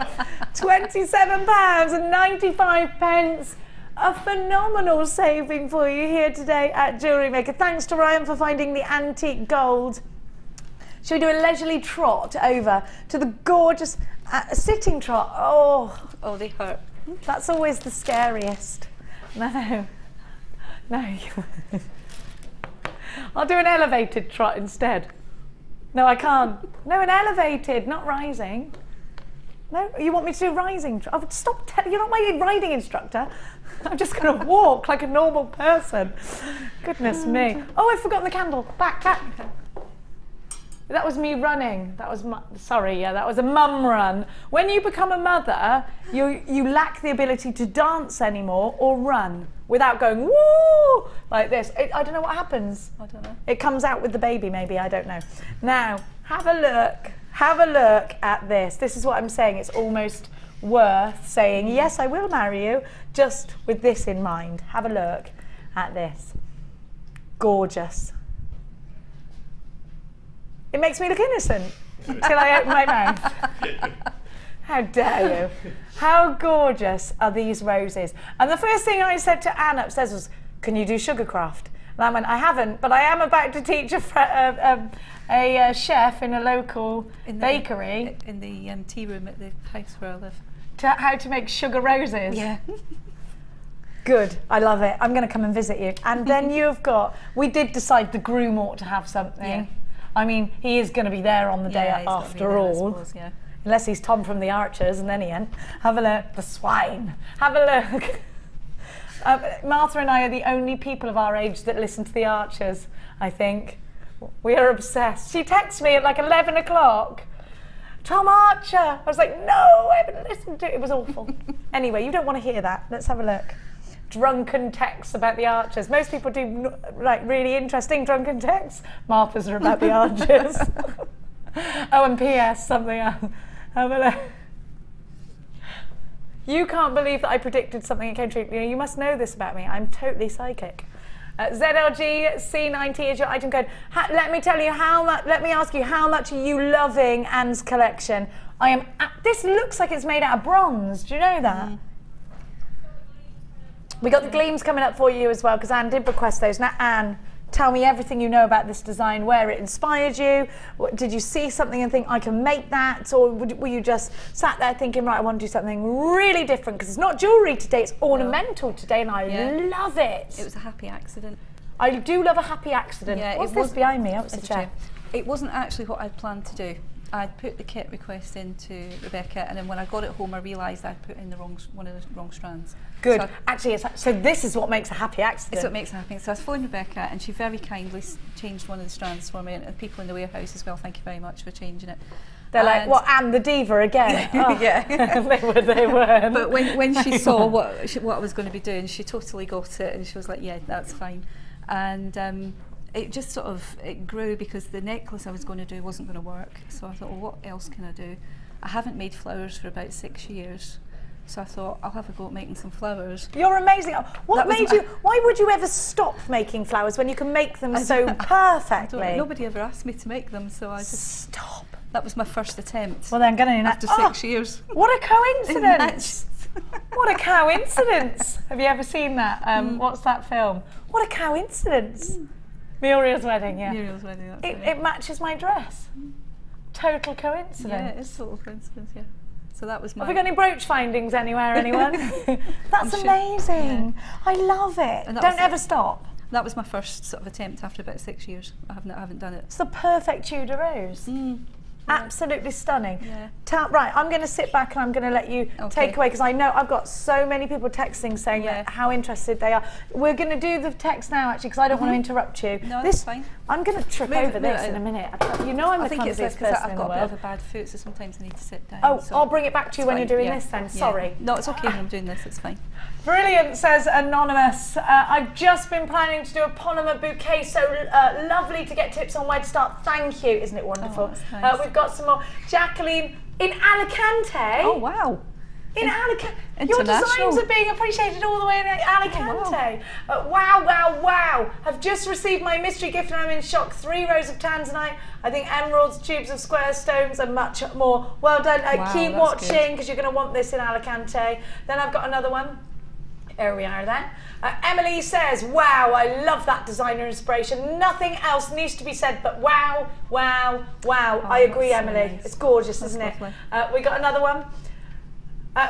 £27.95. A phenomenal saving for you here today at Jewellery Maker. Thanks to Ryan for finding the antique gold. Should we do a leisurely trot over to the gorgeous sitting trot? Oh, they hurt. That's always the scariest. No. I'll do an elevated trot instead. No, I can't. No, an elevated, not rising. No, you want me to do rising? Oh, stop, you're not my riding instructor. I'm just going to walk like a normal person. Goodness me. Oh, I've forgotten the candle. Back. That was me running. That was, that was a mum run. When you become a mother, you lack the ability to dance anymore or run without going, woo, like this. I don't know what happens. I don't know. It comes out with the baby, maybe, I don't know. Now, have a look at this. This is what I'm saying. It's almost worth saying, yes, I will marry you, just with this in mind. Have a look at this. Gorgeous. It makes me look innocent until I open my mouth. How dare you? How gorgeous are these roses? And the first thing I said to Anne upstairs was, can you do sugarcraft? And I went, I haven't, but I am about to teach a chef in a local bakery. In the tea room at the house where I live. How to make sugar roses. Yeah. Good, I love it. I'm going to come and visit you. And then you've got, we did decide the groom ought to have something. Yeah. I mean, he is going to be there on the day he's gotta be after there, I all. suppose, yeah. Unless he's Tom from the Archers, and then he ain't. Have a look. The swine. Have a look. Martha and I are the only people of our age that listen to the Archers, I think. We are obsessed. She texted me at like 11 o'clock. Tom Archer. I was like, no, I haven't listened to it. It was awful. Anyway, you don't want to hear that. Let's have a look. Drunken texts about the Archers. Most people do like really interesting drunken texts. Martha's are about the Archers. Oh, and P.S. something else. Have a look. You can't believe that I predicted something that came true. You know, you must know this about me. I'm totally psychic. ZLG C90 is your item code. Let me tell you how much. Let me ask you, how much are you loving Anne's collection? I am. This looks like it's made out of bronze. Do you know that? We got the gleams coming up for you as well because Anne did request those. Now, Anne, tell me everything you know about this design, where it inspired you. Did you see something and think, I can make that? Or were you just sat there thinking, right, I want to do something really different? Because it's not jewellery today, it's ornamental today, and I love it. It was a happy accident. I do love a happy accident. Yeah, What's this behind me? Oh, it's a chair. It wasn't actually what I'd planned to do. I'd put the kit request into Rebecca, and then when I got it home, I realised I'd put in one of the wrong strands. Good. So actually, so this is what makes a happy accident. It's what makes it happy. So I phoned Rebecca, and she very kindly changed one of the strands for me, and the people in the warehouse as well. Thank you very much for changing it. They're like, what, Anne the diva again? Oh. Yeah, they were. But when she saw what I was going to be doing, she totally got it, and she was like, yeah, that's fine. And it just sort of, it grew because the necklace I was going to do wasn't going to work. So I thought, well, what else can I do? I haven't made flowers for about 6 years. So I thought, I'll have a go at making some flowers. You're amazing. What made you, why would you ever stop making flowers when you can make them so perfectly? Nobody ever asked me to make them, so I just... Stop. That was my first attempt. Well, then, after 6 years. What a coincidence. What a coincidence. Have you ever seen that? What's that film? What a coincidence. Muriel's wedding, yeah. Muriel's wedding, that's it. It matches my dress. Total coincidence. Yeah, it's total coincidence, yeah. So that was my... Have we got any brooch findings anywhere, anyone? That's amazing. Yeah. I love it. Don't ever stop. That was my first sort of attempt after about 6 years. I haven't done it. It's the perfect Tudor rose. Absolutely stunning. Yeah. Right, I'm going to sit back and I'm going to let you take away, because I know I've got so many people texting saying how interested they are. We're going to do the text now, actually, because I don't want to interrupt you. No, that's fine. I'm going to trip over this in a minute. You know I'm the clumsiest person I've in got the a bit world. of a bad foot, so sometimes I need to sit down. Oh, so I'll bring it back to you when you're doing this then. Yeah. Sorry. No, it's okay when I'm doing this, it's fine. Brilliant, says Anonymous. I've just been planning to do a polymer bouquet, so lovely to get tips on where to start. Thank you. Isn't it wonderful? Oh, that's nice. We've got some more. Jacqueline in Alicante. Oh, wow. In Alicante. Your designs are being appreciated all the way in Alicante. Oh, wow. Wow. I've just received my mystery gift and I'm in shock. 3 rows of tanzanite, I think emeralds, tubes of square stones and much more. Well done. Keep watching because you're going to want this in Alicante. Then I've got another one. Here we are then. Emily says, wow, I love that designer inspiration. Nothing else needs to be said but wow. Oh, I agree, Emily. Nice. It's gorgeous, isn't it? We got another one.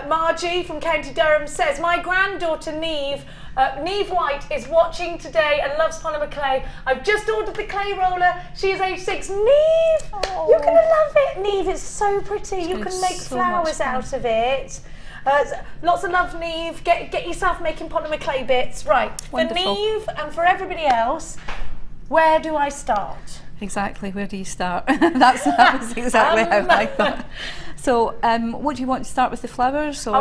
Margie from County Durham says, my granddaughter Neve White is watching today and loves polymer clay. I've just ordered the clay roller. She is age 6. Neve, you're going to love it. Neve, it's so pretty. You can make flowers out of it. Lots of love, Neve. Get yourself making polymer clay bits. Right, wonderful. For Neve and for everybody else, where do I start? Exactly, where do you start? That was exactly how I thought. So, what do you want to start with, the flowers? Or?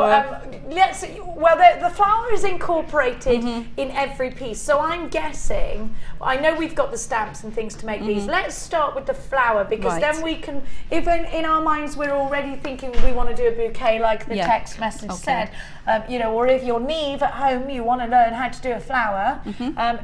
The flower is incorporated in every piece. So I'm guessing, I know we've got the stamps and things to make these. Let's start with the flower, because then we can, if in our minds we're already thinking we want to do a bouquet like the text message said, or if you're Neve at home, you want to learn how to do a flower,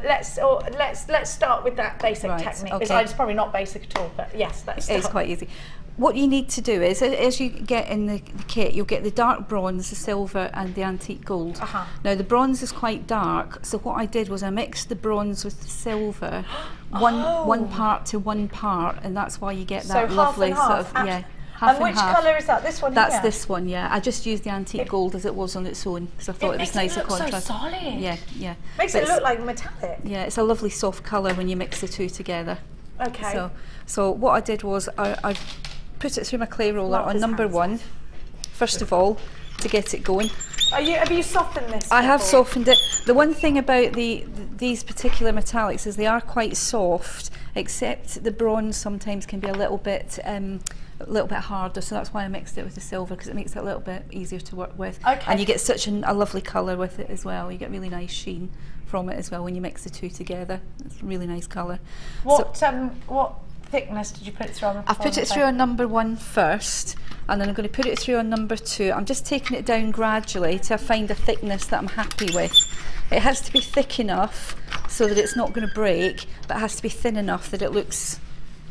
let's start with that basic technique. It's probably not basic at all, but yes, it's quite easy. What you need to do is, as you get in the kit, you'll get the dark bronze, the silver and the antique gold. Now the bronze is quite dark, so what I did was I mixed the bronze with the silver, one part to one part, and that's why you get that lovely sort of, half and which half. colour is that? This one That's here? this one, yeah. I just used the antique gold as it was on its own because I thought it was nicer contrast. So solid. Yeah, yeah. Makes it look like metallic. Yeah, it's a lovely soft colour when you mix the two together. Okay. So what I did was I put it through my clay roller on number 1, first of all, to get it going. Have you softened this? I have softened it. The one thing about these particular metallics is they are quite soft, except the bronze sometimes can be a little bit harder, so that's why I mixed it with the silver, because it makes it a little bit easier to work with. Okay. And you get such a lovely colour with it as well. You get really nice sheen from it as well when you mix the two together. It's a really nice colour. What thickness did you put it through on? I've put it through on number 1 first, and then I'm going to put it through on number 2. I'm just taking it down gradually till I find a thickness that I'm happy with. It has to be thick enough so that it's not going to break, but it has to be thin enough that it looks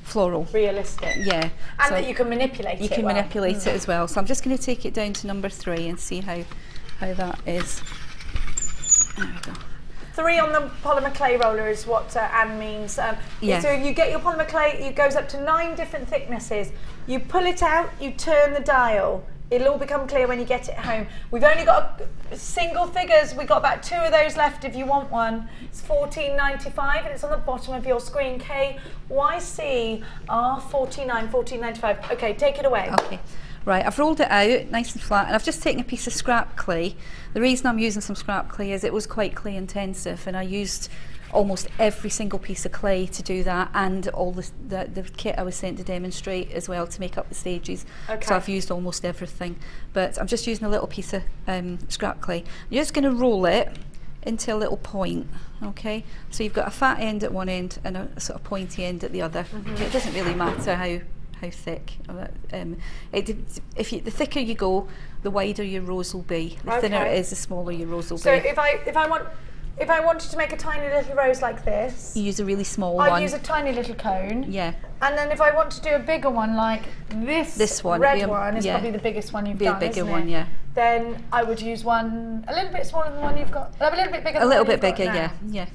floral. Realistic. Yeah. And that you can manipulate it. You can manipulate it as well. So I'm just going to take it down to number 3 and see how that is. There we go. 3 on the polymer clay roller is what Anne means. Yeah. So you get your polymer clay, it goes up to 9 different thicknesses. You pull it out, you turn the dial. It'll all become clear when you get it home. We've only got single figures. We've got about 2 of those left if you want one. It's $14.95 and it's on the bottom of your screen. KYC R49, $14.95. Okay, take it away. Okay. Right, I've rolled it out nice and flat, and I've just taken a piece of scrap clay. The reason I'm using some scrap clay is it was quite clay intensive, and I used almost every single piece of clay to do that, and all the kit I was sent to demonstrate as well to make up the stages. Okay. So I've used almost everything, but I'm just using a little piece of scrap clay. You're just going to roll it into a little point, okay? So you've got a fat end at one end and a sort of pointy end at the other. It doesn't really matter how thick. The thicker you go, the wider your rows will be. The thinner it is, the smaller your rows will be. So if I wanted to make a tiny little rose like this, you use a really small one. I'd use a tiny little cone. Yeah. And then if I want to do a bigger one like this one, red one is probably the biggest one you've done, a bigger isn't one, it? yeah. Then I would use one a little bit smaller than the one you've got. A little bit bigger. A little bit bigger, yeah.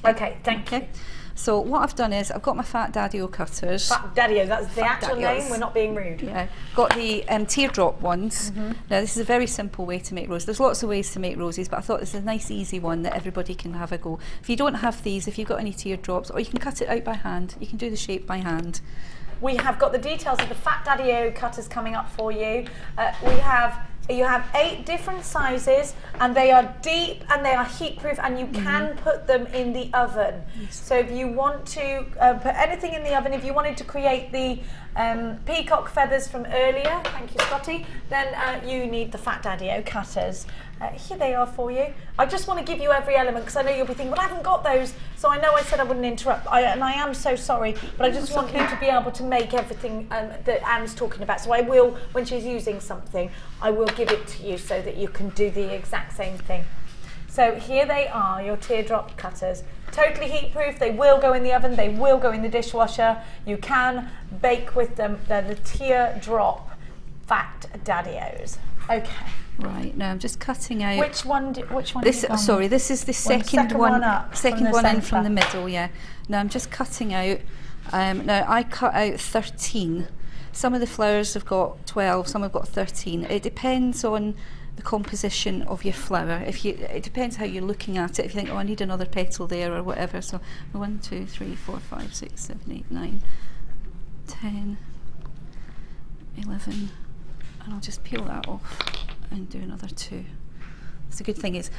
Okay, thank you. So what I've done is I've got my Fat Daddy-O cutters. Fat Daddy-O, that's the actual Daddy-Os. name, we're not being rude. Yeah, got the teardrop ones. Now this is a very simple way to make roses. There's lots of ways to make roses, but I thought this is a nice easy one that everybody can have a go. If you don't have these, if you've got any teardrops, or you can cut it out by hand, you can do the shape by hand. We have got the details of the Fat Daddy-O cutters coming up for you. You have 8 different sizes, and they are deep and they are heat proof, and you can put them in the oven. So if you want to put anything in the oven, if you wanted to create the peacock feathers from earlier, thank you Scotty, then you need the Fat Daddy-O cutters. Here they are for you. I just want to give you every element because I know you'll be thinking, well, I haven't got those, so I know I said I wouldn't interrupt, and I am so sorry, but I just want you to be able to make everything that Anne's talking about. So I will, when she's using something, I will give it to you so that you can do the exact same thing. So here they are, your teardrop cutters. Totally heat proof, they will go in the oven, they will go in the dishwasher. You can bake with them. They're the teardrop Fat Daddy-Os. Okay. Right, now I'm just cutting out. Which one? This is the second one in from the middle. Yeah. Now I'm just cutting out. Now I cut out 13. Some of the flowers have got 12. Some have got 13. It depends on the composition of your flower. It depends how you're looking at it. If you think, oh, I need another petal there or whatever. So 1, 2, 3, 4, 5, 6, 7, 8, 9, 10, 11, and I'll just peel that off and do another 2. So the good thing is,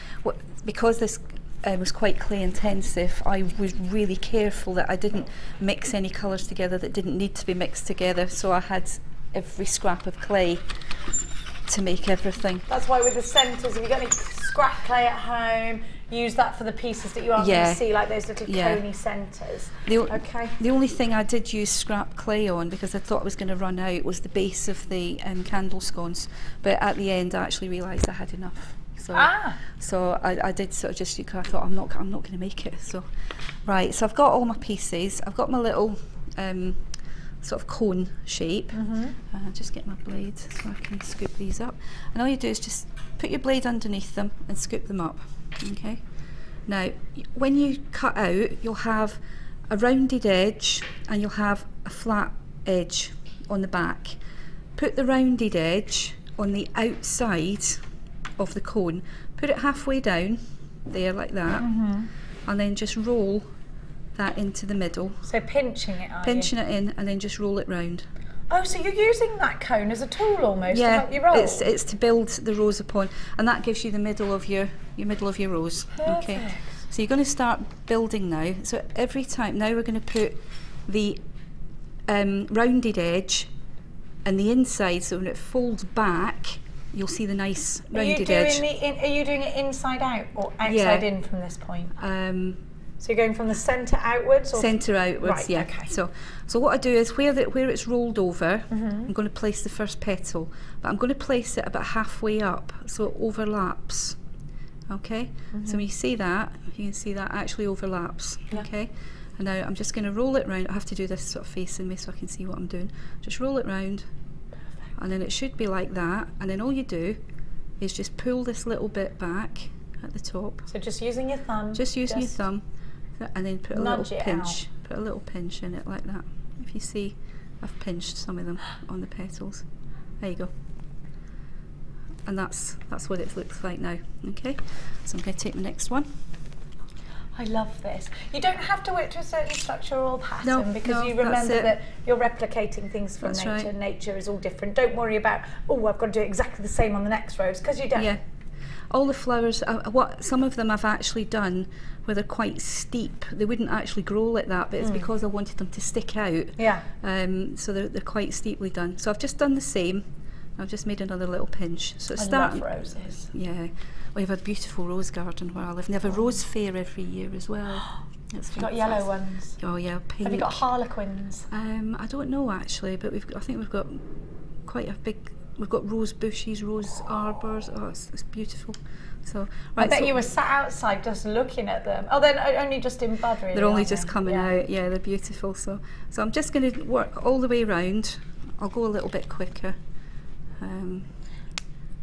because this was quite clay intensive, I was really careful that I didn't mix any colours together that didn't need to be mixed together, so I had every scrap of clay to make everything. That's why with the centres, if you've got any scrap clay at home, use that for the pieces that you aren't going to see, like those little coney centres. The only thing I did use scrap clay on, because I thought I was going to run out, was the base of the candle scones. But at the end, I actually realised I had enough. So I did sort of just, I thought I'm not going to make it. So right, so I've got all my pieces. I've got my little sort of cone shape. I'll just get my blade so I can scoop these up. And all you do is just put your blade underneath them and scoop them up. Okay. Now, when you cut out, you'll have a rounded edge and you'll have a flat edge on the back. put the rounded edge on the outside of the cone, put it halfway down there like that, and then just roll that into the middle. So pinching it, pinching it in, and then just roll it round. Oh, so you're using that cone as a tool almost to help you roll? It's to build the rose upon, and that gives you the middle of your rose. Perfect. Okay. So you're going to start building now. So every time, now we're going to put the rounded edge and the inside, so when it folds back, you'll see the nice rounded edge. Are you doing it inside out or outside in from this point? So you're going from the centre outwards? Or centre outwards, right, yeah. Okay. So what I do is where it's rolled over, I'm going to place the first petal, but I'm going to place it about halfway up so it overlaps. Okay, so when you see that, you can see that actually overlaps. Yeah. Okay, and now I'm just going to roll it round. I have to do this sort of facing me so I can see what I'm doing. Just roll it round, and then it should be like that. And then all you do is just pull this little bit back at the top. So just using your thumb. Just using your thumb, and then put a little pinch. Out. Put a little pinch in it like that. If you see, I've pinched some of them on the petals. There you go. And that's what it looks like now. Okay, so I'm going to take the next one. I love this. You don't have to work to a certain structure or pattern because you remember that you're replicating things from nature. Right. Nature is all different. Don't worry about, oh, I've got to do exactly the same on the next rose, because you don't. Yeah. All the flowers, some of them I've actually done where they're quite steep. They wouldn't actually grow like that, but it's because I wanted them to stick out. Yeah. So they're quite steeply done. So I've just done the same. I've just made another little pinch. So it's love roses. Yeah. We have a beautiful rose garden where I live. And they have a rose fair every year as well. You've got yellow ones. Oh yeah, pink. Have you got harlequins? I don't know actually, but I think we've got quite a big. We've got rose bushes, rose arbours. Oh, it's beautiful. So right, I bet you were sat outside just looking at them. Oh, they're only just in bud, really. They're only just coming out. Yeah, they're beautiful. So I'm just going to work all the way around. I'll go a little bit quicker.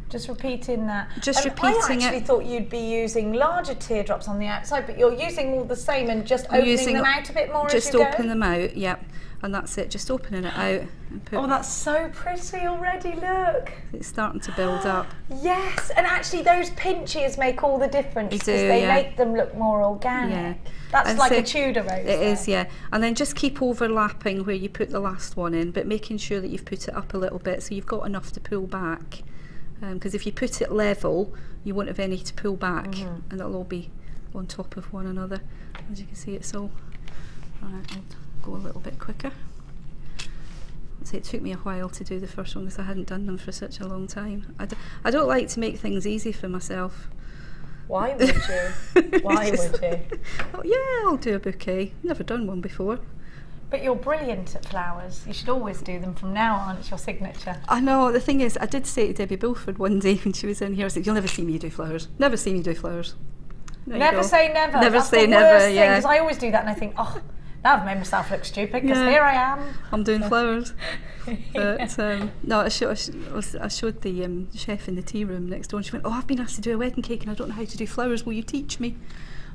Just repeating that. Just repeating it. I actually thought you'd be using larger teardrops on the outside, but you're using all the same and just opening them out a bit more just as you go? Just open them out, yep. And that's it, just opening it out. And oh, that's so pretty already, look. It's starting to build up. Yes, and actually those pinches make all the difference because they make them look more organic. Yeah. That's and like a Tudor rose. It is, yeah. And then just keep overlapping where you put the last one in, but making sure that you've put it up a little bit so you've got enough to pull back. Because if you put it level, you won't have any to pull back, and it'll all be on top of one another. As you can see, it's all. Right, I'll go a little bit quicker. So it took me a while to do the first one because I hadn't done them for such a long time. I don't like to make things easy for myself. Why would you? Why would you? Oh, yeah, I'll do a bouquet. Never done one before. But you're brilliant at flowers. You should always do them from now on. It's your signature. I know. The thing is, I did say to Debbie Bulford one day when she was in here, I said, "You'll never see me do flowers. Never see me do flowers." Never say never. Never That's say the never. Worst yeah. Because I always do that, and I think, oh, now I've made myself look stupid because here I am. I'm doing flowers. But no, I showed the chef in the tea room next door, and she went, "Oh, I've been asked to do a wedding cake, and I don't know how to do flowers. Will you teach me?"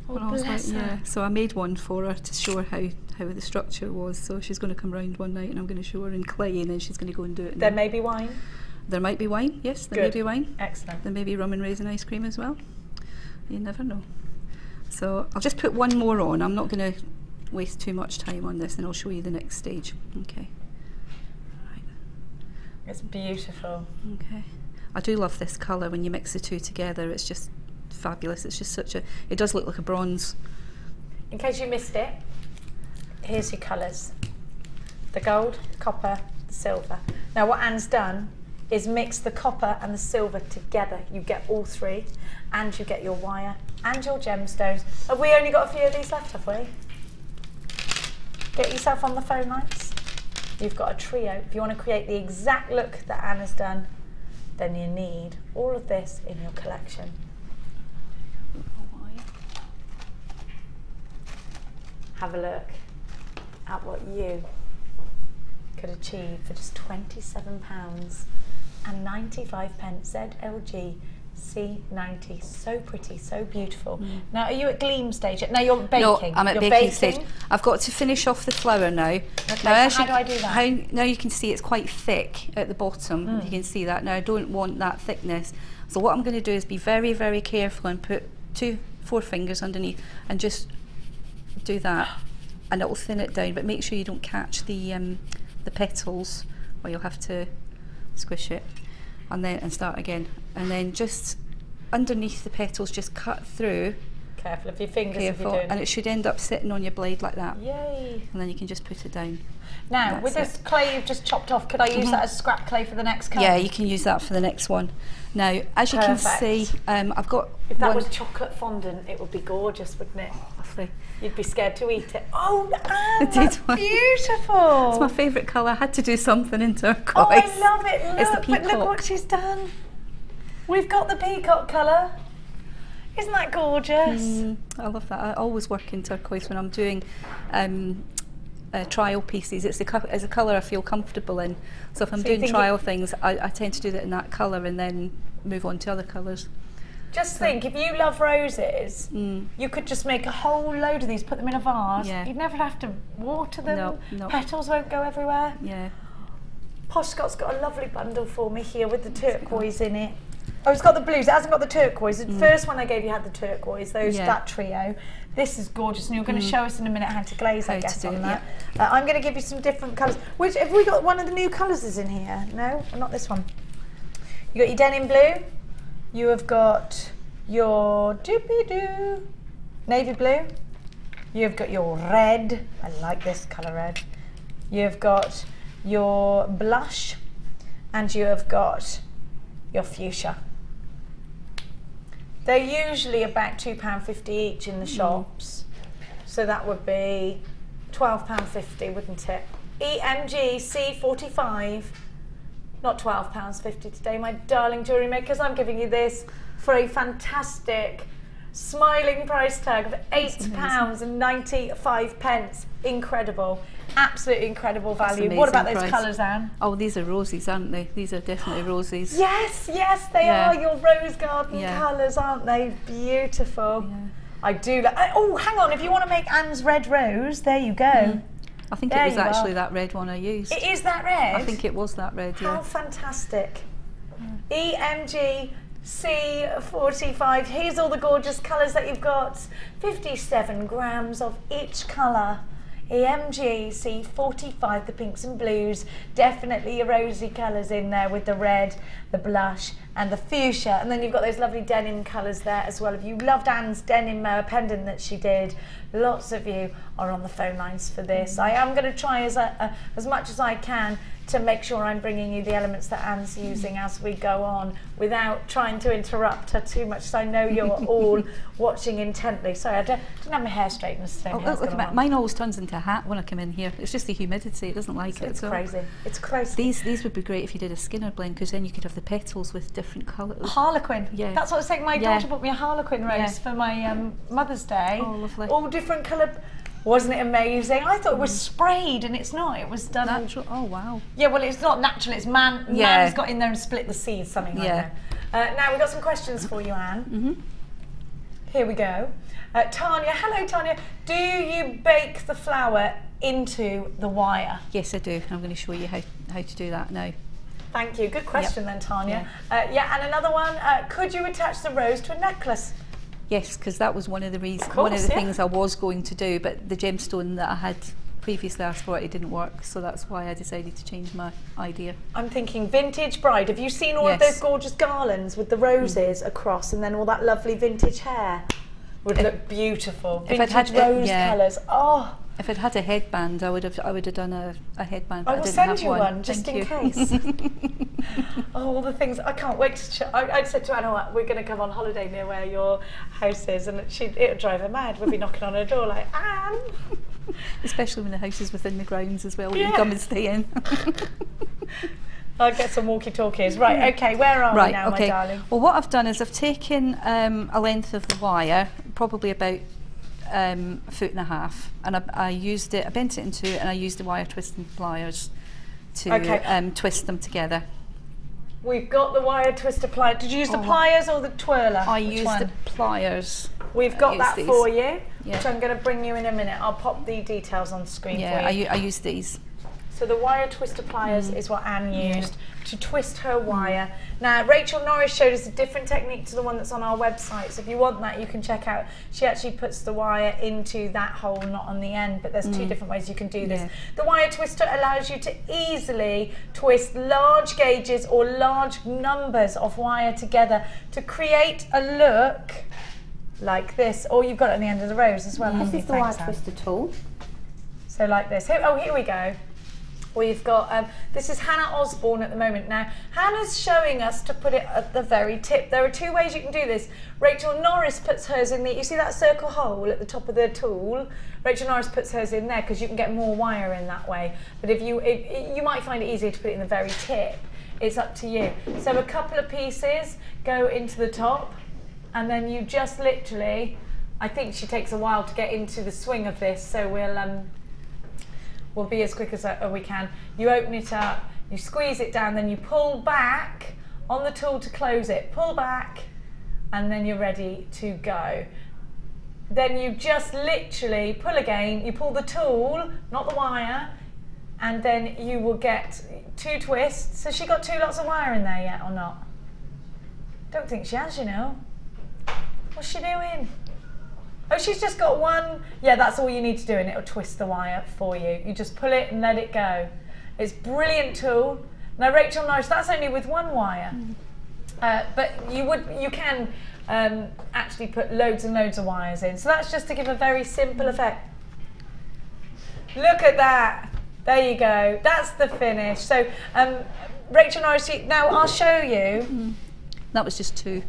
Oh, and I was like, yeah. So I made one for her to show her how the structure was. So she's going to come round one night and I'm going to show her in clay, and then she's going to go and do it. There may be wine? There might be wine, yes, there may be wine. Excellent. There may be rum and raisin ice cream as well. You never know. So I'll just put one more on. I'm not going to waste too much time on this, and I'll show you the next stage. Okay. Right. It's beautiful. Okay. I do love this colour when you mix the two together. It's just fabulous. It's just such a, it does look like a bronze. In case you missed it, here's your colours. The gold, copper, the silver. Now what Anne's done is mix the copper and the silver together. You get all three, and you get your wire and your gemstones. Have we only got a few of these left, have we? Get yourself on the phone lines. You've got a trio. If you want to create the exact look that Anne has done, then you need all of this in your collection. Have a look at what you could achieve for just £27.95 ZLG C90, so pretty, so beautiful. Now, are you at Gleam stage? No, you're baking. No, I'm at you're baking stage. I've got to finish off the flower now. Okay, Now, so how do I do that? Now you can see it's quite thick at the bottom. You can see that. Now I don't want that thickness. So what I'm going to do is be very, very careful and put 4 fingers underneath and just do that, and it will thin it down. But make sure you don't catch the petals, or you'll have to squish it, and start again. And then just underneath the petals, just cut through. Careful of your fingers if Careful, you're doing and it should end up sitting on your blade like that. Yay! And then you can just put it down. Now, with this clay you've just chopped off, could I use that as scrap clay for the next colour? Yeah, you can use that for the next one. Now, as you can see, I've got If that was chocolate fondant, it would be gorgeous, wouldn't it? Lovely. You'd be scared to eat it. Oh, Anne, It that's is. beautiful! It's my favourite colour. I had to do something in turquoise. Oh, I love it. Look, It's the but peacock. look what she's done. We've got the peacock colour. Isn't that gorgeous? I love that. I always work in turquoise when I'm doing trial pieces. It's a colour I feel comfortable in. So if I'm doing trial things, I tend to do that in that colour and then move on to other colours. Just think, if you love roses, you could just make a whole load of these, put them in a vase. Yeah. You'd never have to water them. No. Petals won't go everywhere. Yeah. Posh Scott's got a lovely bundle for me here with the turquoise in it. Oh, it's got the blues. It hasn't got the turquoise. The first one I gave you had the turquoise. That trio. This is gorgeous, and you're going to show us in a minute how to glaze, I guess, on that. I'm going to give you some different colours. Which have we got? One of the new colours is in here. No, not this one. You got your denim blue. You have got your doopy-doo navy blue. You've got your red. I like this colour red. You've got your blush, and you have got your fuchsia. They're usually about £2.50 each in the shops, so that would be £12.50, wouldn't it? EMG C45, not £12.50 today, my darling jewellery makers. I'm giving you this for a fantastic smiling price tag of £8.95. Incredible. Absolutely incredible value. What about those colours, Anne? Oh, these are roses, aren't they? These are definitely roses. Yes, yes, they are your rose garden colours, aren't they? Beautiful. Yeah. I do. Oh, hang on. If you want to make Anne's red rose, there you go. I think it was actually that red one I used. It is that red? I think it was that red, yeah. How fantastic. EMG C45. Here's all the gorgeous colours that you've got. 57 grams of each colour. EMG C45, the pinks and blues. Definitely your rosy colours in there with the red, the blush and the fuchsia. And then you've got those lovely denim colours there as well. If you loved Anne's denim pendant that she did, lots of you are on the phone lines for this. I am going to try as much as I can to make sure I'm bringing you the elements that Anne's using as we go on without trying to interrupt her too much, so I know you're all watching intently. Sorry, I didn't have my hair straightened today. Look at that. Mine always turns into a hat when I come in here. It's just the humidity, it doesn't like it. It's crazy. It's crazy. These would be great if you did a Skinner blend, because then you could have the petals with different colours. Harlequin. Yeah. That's what I was saying. My daughter bought me a Harlequin rose for my Mother's Day. Oh, lovely. All different coloured. Wasn't it amazing? I thought it was sprayed, and it's not. It was done natural. Oh wow. Yeah, well, it's not natural. It's man's got in there and split the seeds, something like that. Now we've got some questions for you, Anne. Here we go. Tanya, hello Tanya. Do you bake the flower into the wire? Yes, I do. I'm going to show you how to do that now. Thank you. Good question then, Tanya. And another one. Could you attach the rose to a necklace? Yes, because that was one of the reasons, one of the things I was going to do, but the gemstone that I had previously asked for, it didn't work, so that's why I decided to change my idea. I'm thinking vintage bride. Have you seen all of those gorgeous garlands with the roses across, and then all that lovely vintage hair? Would look beautiful. Vintage rose colours. Oh. If I'd had a headband, I would have done a headband. I will send you one just in case. Oh, all the things. I can't wait to. I said to Anna, we're going to come on holiday near where your house is, and it'll drive her mad. We'll be knocking on her door like, Anne. Especially when the house is within the grounds as well. You can come and stay in. I'll get some walkie-talkies. Right, okay, where are we now, my darling? Well, what I've done is I've taken a length of the wire, probably about a foot and a half, and I used it, I bent it in two, and I used the wire twisting pliers to twist them together. We've got the wire twister pliers. Did you use the pliers or the twirler? I used the pliers. We've got that these. for you, Yeah. which I'm going to bring you in a minute. I'll pop the details on screen for you. I use these. So the wire twister pliers is what Anne used to twist her wire. Now, Rachel Norris showed us a different technique to the one that's on our website. So if you want that, you can check out. She actually puts the wire into that hole, not on the end, but there's two different ways you can do this. The wire twister allows you to easily twist large gauges or large numbers of wire together to create a look like this. Or you've got it on the end of the rose as well. This is the wire twister tool. So like this. Here we go. We've got, this is Hannah Osborne at the moment. Now, Hannah's showing us to put it at the very tip. There are two ways you can do this. Rachel Norris puts hers in the, you see that circle hole at the top of the tool? Rachel Norris puts hers in there because you can get more wire in that way. But if you might find it easier to put it in the very tip. It's up to you. So a couple of pieces go into the top, and then you just literally, I think she takes a while to get into the swing of this, so we'll be as quick as we can. You open it up, you squeeze it down, then you pull back on the tool to close it. Pull back, and then you're ready to go. Then you just literally pull again, you pull the tool, not the wire, and then you will get 2 twists. Has she got 2 lots of wire in there yet or not? Don't think she has, you know. What's she doing? Oh, she's just got 1. Yeah, that's all you need to do, and it'll twist the wire for you. You just pull it and let it go. It's a brilliant tool. Now, Rachel Norris, that's only with 1 wire. But you can actually put loads and loads of wires in. So that's just to give a very simple effect. Look at that. There you go. That's the finish. So, Rachel Norris, now I'll show you. That was just 2.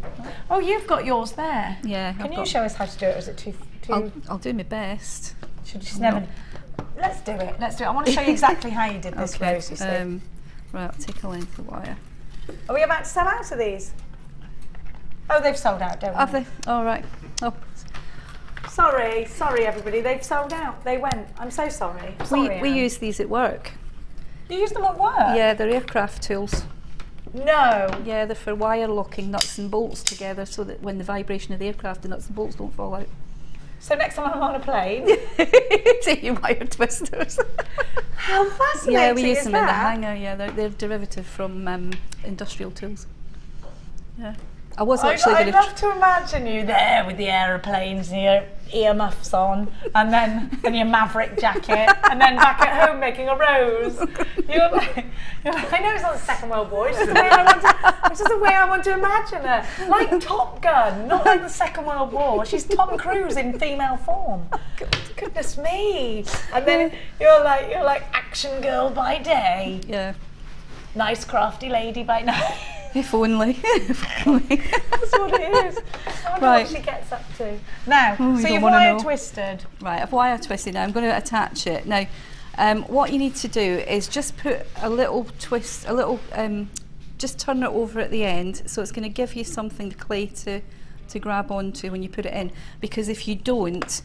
Oh, you've got yours there. Yeah. Can you show us how to do it, or is it too? I'll do my best. Let's do it. Let's do it. I want to show you exactly how you did this, Okay. Rose. You see. Right, I'll take a length of wire. Are we about to sell out of these? Oh, they've sold out, don't Have they? they? All right. Oh. Sorry, everybody. They've sold out. They went. I'm so sorry. We use these at work. You use them at work? Yeah, they're aircraft tools. No. Yeah, they're for wire locking nuts and bolts together so that when the vibration of the aircraft, the nuts and bolts don't fall out. So next time I'm on a plane, take your wire twisters. How fascinating! Yeah, we use is them in the that? hangar. Yeah, they're derivative from industrial tools. Yeah, I was actually. I'd love to imagine you there with the aeroplanes and your earmuffs on, and your Maverick jacket, and then back at home making a rose. You're like, I know it's not the Second World War. It's just the way I want to imagine her, like Top Gun, not like the Second World War. She's Tom Cruise in female form. Goodness me! And then you're like action girl by day. Yeah. Nice crafty lady by night. If only. That's what it is. I wonder Right. what she gets up to. Now, Oh, so you you've don't wanna wire know. twisted. Right, I've wire twisted now. I'm going to attach it. Now, what you need to do is just put a little twist, just turn it over at the end, so it's going to give you something, the clay, to grab onto when you put it in. Because if you don't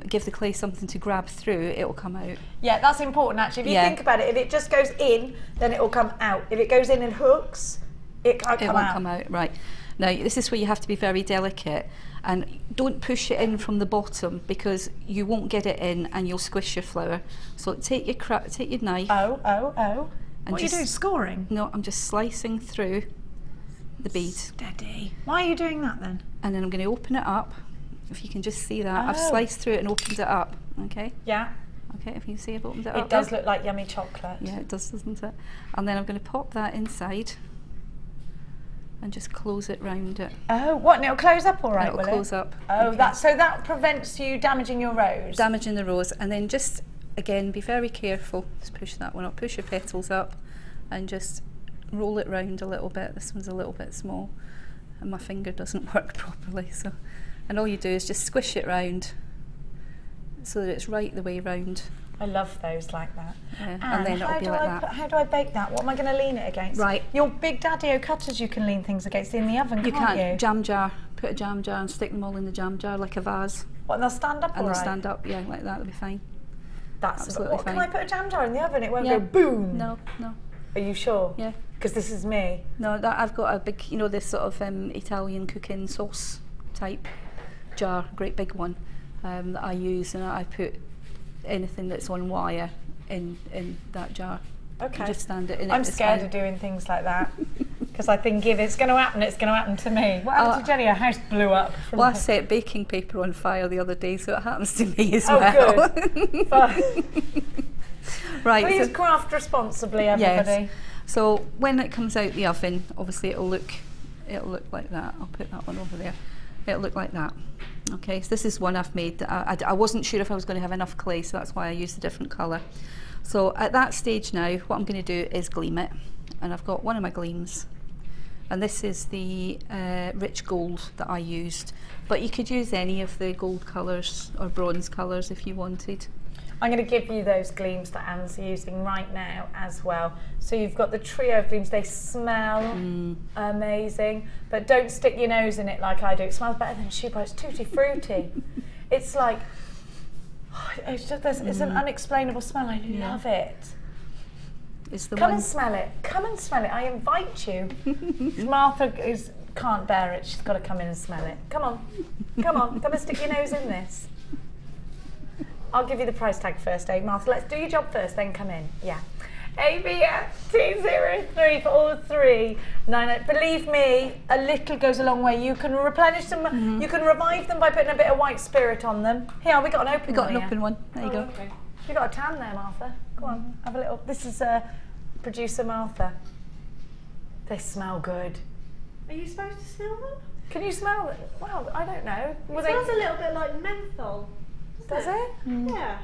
give the clay something to grab through, it will come out. Yeah, that's important actually. If you think about it, if it just goes in, then it will come out. If it goes in and hooks, it can't come won't out. come out, right. Now, this is where you have to be very delicate, and don't push it in from the bottom because you won't get it in and you'll squish your flower. So take your knife. Oh. And What are you doing, scoring? No, I'm just slicing through the bead. Steady. Why are you doing that then? And then I'm going to open it up. If you can just see that. I've Oh. sliced through it and opened it up. Okay? Yeah. Okay, if you can see I've opened it up. It does look like yummy chocolate. Yeah, it does, doesn't it? And then I'm going to pop that inside and just close it round it. Oh, what? And it'll close up all right, It'll will close it? up. Oh, okay. so that prevents you damaging your rose? Damaging the rose. And then just, again, be very careful. Just push that one up. Push your petals up and just roll it round a little bit. This one's a little bit small and my finger doesn't work properly. So, and all you do is just squish it round so that it's right the way round. I love those like that. Yeah, and then it'll be like that. How do I bake that? What am I going to lean it against? Right. Your big daddy-o cutters you can lean things against in the oven, You can't can't. you? Jam jar. Put a jam jar and stick them all in the jam jar like a vase. What, and they'll stand up And all they'll right? stand up, yeah, like that. It'll be fine. That's absolutely what, fine. Can I put a jam jar in the oven? It won't Yeah. go boom. No, no. Are you sure? Yeah. Because this is me. No, that I've got a big, you know, this sort of Italian cooking sauce type jar, great big one that I use, and I put anything that's on wire in that jar. Okay. You just stand it in. I'm scared of doing things like that because I think if it's going to happen, it's going to happen to me. What happened to Jenny? Her house blew up. Well, I set baking paper on fire the other day, so it happens to me as well. Oh, good. Right. Please craft responsibly, everybody. Yes. So when it comes out the oven, obviously it'll look like that. I'll put that one over there. It'll look like that. Okay, so this is one I've made. I wasn't sure if I was going to have enough clay, so that's why I used a different colour. So at that stage now, what I'm going to do is gleam it, and I've got one of my gleams, and this is the rich gold that I used, but you could use any of the gold colours or bronze colours if you wanted. I'm going to give you those gleams that Anne's using right now as well. So you've got the trio of gleams. They smell amazing, but don't stick your nose in it like I do. It smells better than shoe polish. It's tutti frutti. It's like, it's just it's an unexplainable smell. I love it. It's the Come one. and smell it. Come and smell it. I invite you. Martha can't bear it. She's got to come in and smell it. Come on. Come on. Come and stick your nose in this. I'll give you the price tag first, Martha. Let's do your job first, then come in. Yeah. ABF203 for all three. Believe me, a little goes a long way. You can replenish them. You can revive them by putting a bit of white spirit on them. Here, we got an open one. We got an open one. There you go. Okay. You got a tan there, Martha. Go on, have a little. This is producer Martha. They smell good. Are you supposed to smell them? Can you smell them? Well, I don't know. It smells a little bit like menthol. Does it? Yeah.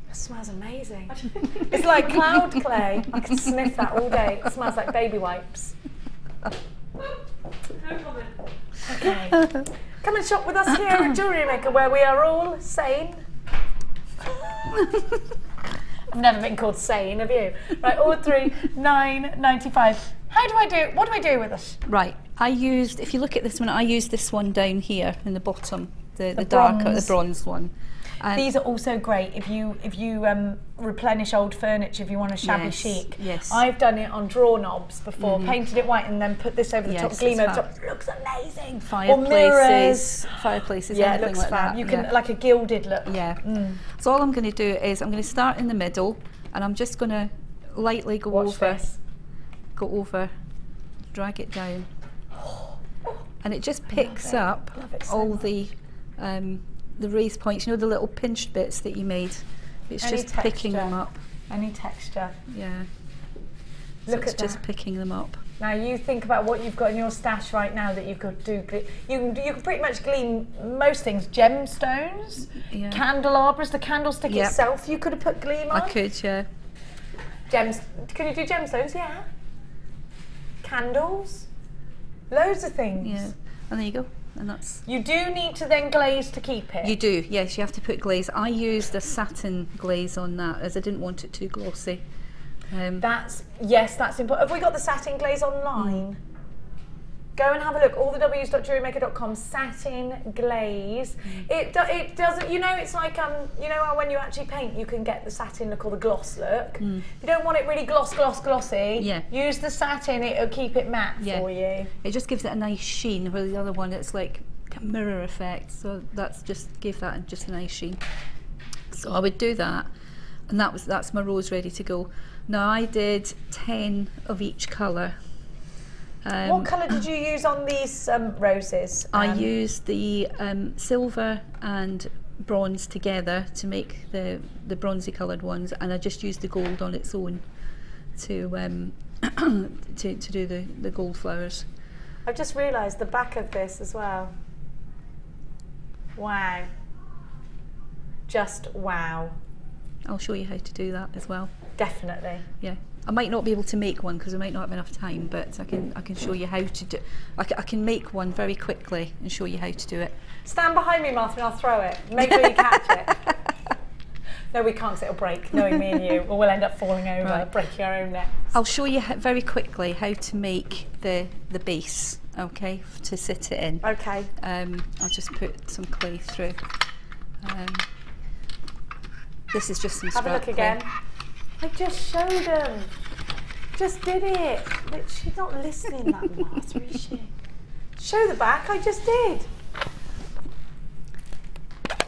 It smells amazing. It's like cloud clay. I can sniff that all day. It smells like baby wipes. No comment. Okay. Come and shop with us here at JewelleryMaker, where we are all sane. I've never been called sane, have you? Right, all three, £9.95. What do I do with it? Right, I used, if you look at this one, I used this one down here in the bottom, the darker, the bronze one. These are also great if you replenish old furniture, if you want a shabby chic. Yes. I've done it on drawer knobs before, painted it white and then put this over the top, gleam over the top. It looks amazing. Fireplaces, yeah, anything it looks like fab. that. You can, like a gilded look. Yeah. So all I'm going to do is I'm going to start in the middle, and I'm just going to lightly go over, drag it down, and it just picks up all the raised points, you know, the little pinched bits that you made. It's Any just texture. picking them up. Any texture. Yeah. Look So it's at just that. picking them up. Now you think about what you've got in your stash right now that you could do. You can pretty much gleam most things. Gemstones, candelabras, the candlestick itself. You could have put gleam on. I could, yeah. Could you do gemstones? Yeah. Candles, loads of things. Yeah. And there you go. And that's. You do need to then glaze to keep it. You do, yes. You have to put glaze. I used a satin glaze on that as I didn't want it too glossy. That's important. Have we got the satin glaze online? Go and have a look. allthews.jewellerymaker.com. Satin glaze. It doesn't. You know, it's like you know how when you actually paint, you can get the satin look or the gloss look. You don't want it really glossy. Yeah. Use the satin. It'll keep it matte for you. It just gives it a nice sheen. Where the other one, it's like a mirror effect. So that's just give that just a nice sheen. So I would do that, and that's my rose ready to go. Now I did 10 of each colour. What colour did you use on these roses? I used the silver and bronze together to make the bronzy coloured ones, and I just used the gold on its own to do the gold flowers. I've just realised the back of this as well. Wow. Just wow. I'll show you how to do that as well. Definitely. Yeah. I might not be able to make one because I might not have enough time, but I can show you how to do. I can make one very quickly and show you how to do it. Stand behind me, Martha, and I'll throw it. Make sure you catch it. No, we can't, because it'll break, knowing me and you, or we'll end up falling over, breaking our own necks. I'll show you very quickly how to make the base, okay, to sit it in. Okay. I'll just put some clay through. This is just some Have a look scrap again. clay. I just showed them. just did it. But she's not listening that much, is she? Show the back, I just did.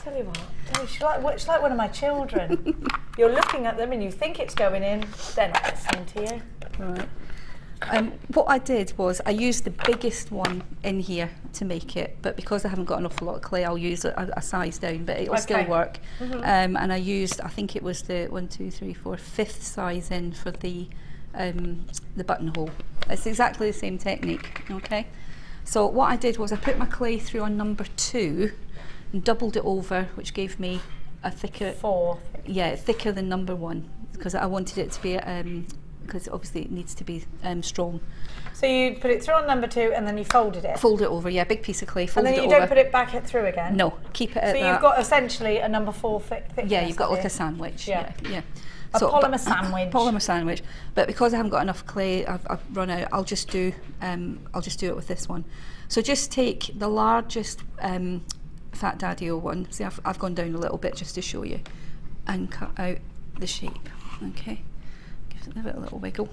Tell you what, she's like one of my children. You're looking at them and you think it's going in, they're not listening to you. Right. What I did was I used the biggest one in here to make it, but because I haven't got an awful lot of clay, I'll use a size down, but it'll still work. And I used, I think it was the 5th size in for the buttonhole. It's exactly the same technique, okay? So what I did was I put my clay through on number 2 and doubled it over, which gave me a thicker... 4. Yeah, thicker than number 1, because I wanted it to be... because obviously it needs to be strong. So you put it through on number 2 and then you folded it? Fold it over, yeah, big piece of clay, fold it over. And then you don't put it back through again? No, keep it at that. So you've got essentially a number 4 thickness. Yeah, you've got like a sandwich. Yeah. A polymer sandwich. Polymer sandwich. But because I haven't got enough clay, I've run out, I'll just do it with this one. So just take the largest Fat Daddy-O one. See, I've gone down a little bit just to show you, and cut out the shape, okay? Give it a little wiggle,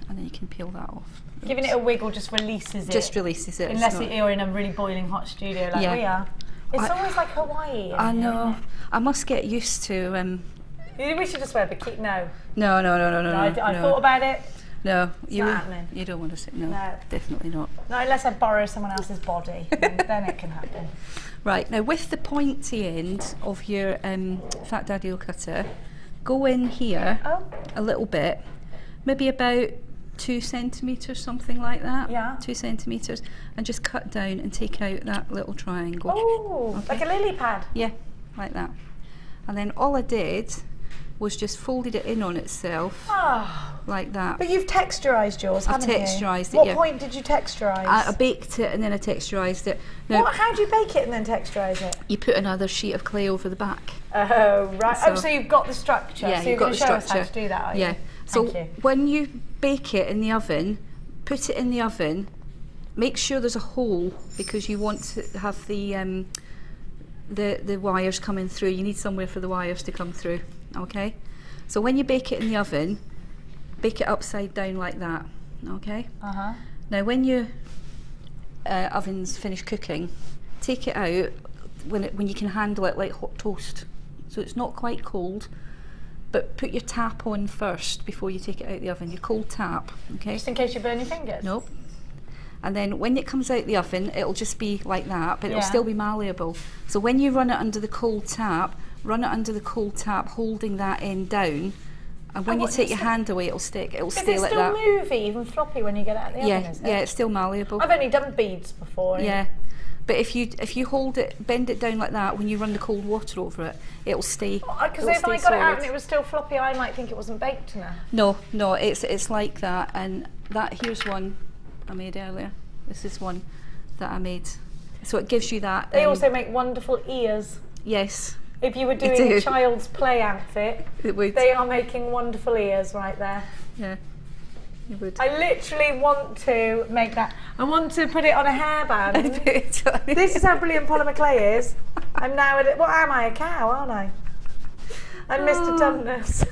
and then you can peel that off. Giving it a wiggle just releases it. Just releases it. Unless you're in a really boiling hot studio like we are. It's always like Hawaii. I know. I must get used to. We should just wear a bikini. No. No. I thought about it. No, you don't want to sit. No, definitely not. Not unless I borrow someone else's body. Then it can happen. Right, now with the pointy end of your Fat Daddy-O cutter, go in here a little bit, maybe about 2 centimetres, something like that. Yeah. 2 centimetres, and just cut down and take out that little triangle. Oh, like a lily pad. Yeah, like that. And then all I did was just folded it in on itself, like that. But you've texturised yours, haven't you? I've texturised it, What point did you texturise? I baked it and then I texturised it. Now, how do you bake it and then texturise it? You put another sheet of clay over the back. Oh, right. So you've got the structure. Yeah, so you're going to show us how to do that, are you? Yeah. So when you bake it in the oven, put it in the oven, make sure there's a hole, because you want to have the wires coming through. You need somewhere for the wires to come through. Okay, so when you bake it in the oven, bake it upside down like that. Okay. Now when your oven's finished cooking, take it out when you can handle it like hot toast. So it's not quite cold, but put your tap on first before you take it out the oven. Your cold tap. Okay. Just in case you burn your fingers. Nope. And then when it comes out the oven, it'll just be like that, but it'll still be malleable. So when you run it under the cold tap, run it under the cold tap, holding that end down, and when you take your hand away, it'll stick. It'll stay like that. Is it still movey, even floppy when you get it out of the oven? Is it? Yeah, it's still malleable. I've only done beads before. Yeah, but if you hold it, bend it down like that, when you run the cold water over it, it'll stay. Because if I got it out and it was still floppy, I might think it wasn't baked enough. No, it's like that. And here's one I made earlier. This is one that I made. So it gives you that. They also make wonderful ears. Yes. If you were doing a child's play outfit, they are making wonderful ears right there. Yeah, you would. I literally want to make that. I want to put it on a hairband. This is how brilliant polymer clay is. I'm now at it. What am I? A cow, aren't I? I'm Mr. Dumbness.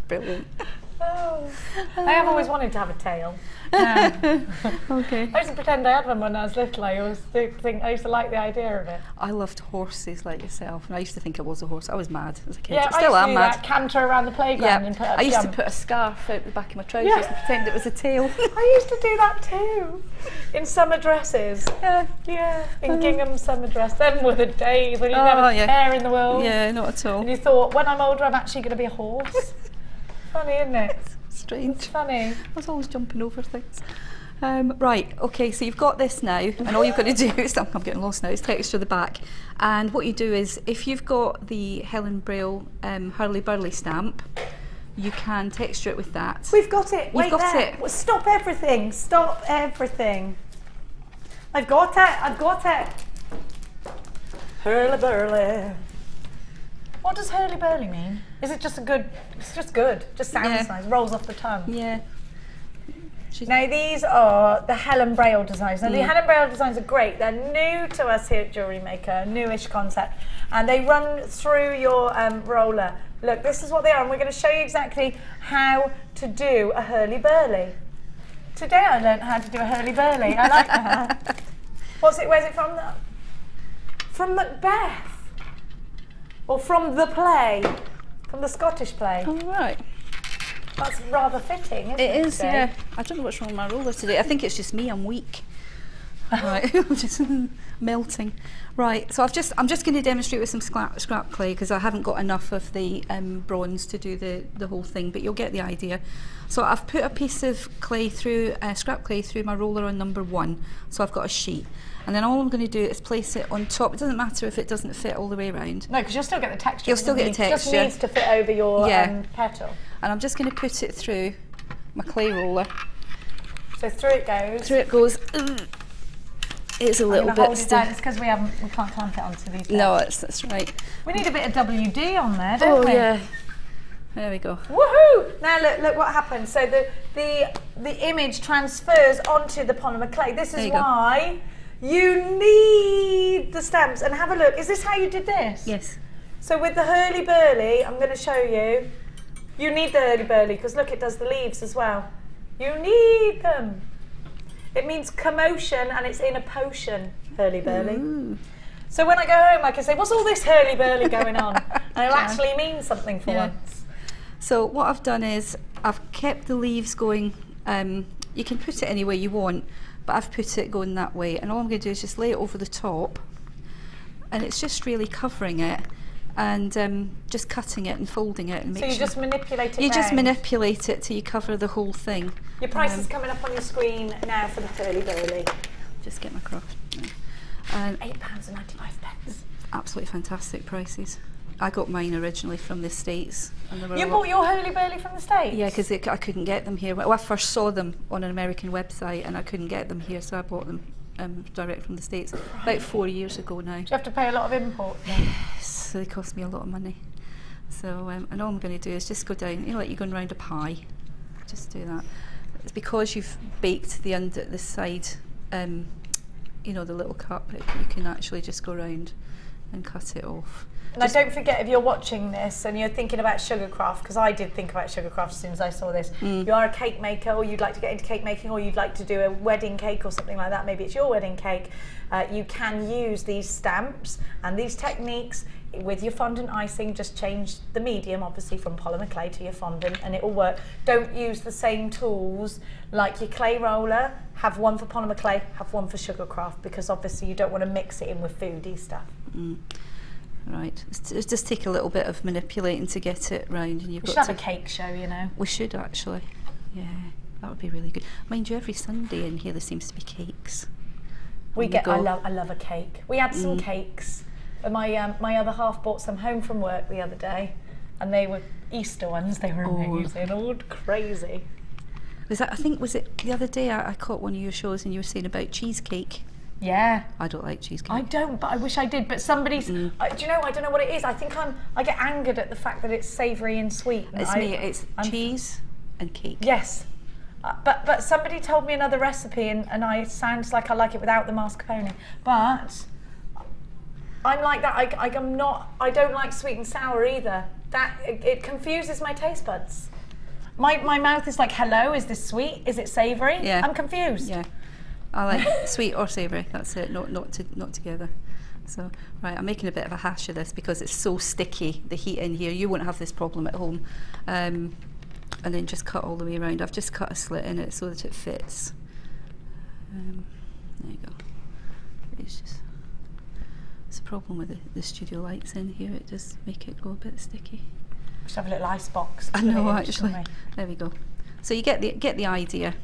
Brilliant. I have always wanted to have a tail. Okay. I used to pretend I had one when I was little. I used to like the idea of it. I loved horses like yourself, and I used to think it was a horse. I was mad as a kid. Yeah, Still am mad. That, canter around the playground and put I used to put a scarf out the back of my trousers and pretend it was a tail. I used to do that too, in summer dresses. Yeah. In gingham summer dress. Them were the days when you didn't have a care in the world. Yeah, not at all. And you thought, when I'm older, I'm actually going to be a horse. Funny, isn't it? Strange. It's funny. I was always jumping over things. Right, okay, so you've got this now, and all you've got to do is, I'm getting lost now, is texture the back. And what you do is, if you've got the Helen Braille Hurly Burly stamp, you can texture it with that. We've got it. You've got it. Well, stop everything. Stop everything. I've got it. Hurly Burly. What does hurly burly mean? Is it just it's just good, just sounds nice, rolls off the tongue. Yeah. Now these are the Helen Braille designs. Now the Helen Braille designs are great. They're new to us here at JewelleryMaker, newish concept. And they run through your roller Look, this is what they are, and we're going to show you exactly how to do a hurly-burly. Today I learned how to do a hurly-burly. I like that. Where's it from? From Macbeth. Or from the play. From the Scottish play. All right. That's rather fitting, isn't it? It is, yeah. I don't know what's wrong with my roller today. I think it's just me, I'm weak. Right, I'm just melting. Right, so I'm just going to demonstrate with some scrap clay because I haven't got enough of the bronze to do the whole thing, but you'll get the idea. So I've put a piece of clay through, scrap clay through my roller on number 1, so I've got a sheet. And then all I'm going to do is place it on top. It doesn't matter if it doesn't fit all the way around. No, because you'll still get the texture. You'll still get the texture. It just needs to fit over your petal. And I'm just going to put it through my clay roller. So through it goes. Through it goes. It's a little bit stiff. It's because we can't clamp it onto these. No, that's right. We need a bit of WD on there, don't we? Oh yeah. There we go. Woohoo! Now look what happens. So the image transfers onto the polymer clay. This is why you need the stamps. And have a look. Is this how you did this? Yes. So with the hurly-burly, I'm going to show you. You need the hurly-burly because look, it does the leaves as well. You need them. It means commotion and it's in a potion, hurly-burly. So when I go home, I can say, what's all this hurly-burly going on? And it'll actually mean something for once. So what I've done is I've kept the leaves going. You can put it any way you want, but I've put it going that way. And all I'm going to do is just lay it over the top. And it's just really covering it and just cutting it and folding it. And so you just manipulate it You just manipulate it till you cover the whole thing. Your price is coming up on your screen now for the hurly-burly. Just get my craft. £8.95. Absolutely fantastic prices. I got mine originally from the States. And you bought your hurly-burly from the States? Yeah, because I couldn't get them here. Well, I first saw them on an American website and I couldn't get them here, so I bought them direct from the States about 4 years ago now. Do you have to pay a lot of import? Yes, so they cost me a lot of money. So, and all I'm going to do is just go down, you know, like you're going round a pie. Just do that. It's because you've baked the side, you know, the little cup, you can actually just go round and cut it off. Now don't forget, if you're watching this and you're thinking about sugarcraft, because I did think about sugarcraft as soon as I saw this, you are a cake maker or you'd like to get into cake making or you'd like to do a wedding cake or something like that, maybe it's your wedding cake, you can use these stamps and these techniques with your fondant icing. Just change the medium obviously from polymer clay to your fondant and it will work. Don't use the same tools like your clay roller. Have one for polymer clay, have one for sugarcraft, because obviously you don't want to mix it in with foodie stuff. Right, it's just take a little bit of manipulating to get it round, and you've got to have a cake show, you know. We should actually, yeah, that would be really good. Mind you, every Sunday in here there seems to be cakes. I love a cake. We had some cakes. My other half brought some home from work the other day, and they were Easter ones. They were amazing, all crazy. I think was it the other day I caught one of your shows and you were saying about cheesecake. Yeah. I don't like cheesecake. I don't, but I wish I did. But somebody's, do you know, I don't know what it is. I think I get angered at the fact that it's savoury and sweet. And it's cheese and cake. Yes. But somebody told me another recipe and it sounds like I like it without the mascarpone. But I'm like that. I don't like sweet and sour either. It confuses my taste buds. My mouth is like, hello, is this sweet? Is it savoury? Yeah. I'm confused. Yeah. I like sweet or savoury, that's it, not together. So, right, I'm making a bit of a hash of this because it's so sticky, the heat in here. You won't have this problem at home. And then just cut all the way around. I've just cut a slit in it so that it fits. There you go. It's a problem with the studio lights in here, it does make it go a bit sticky. We should have a little ice box. I know, actually. There we go. So you get the idea.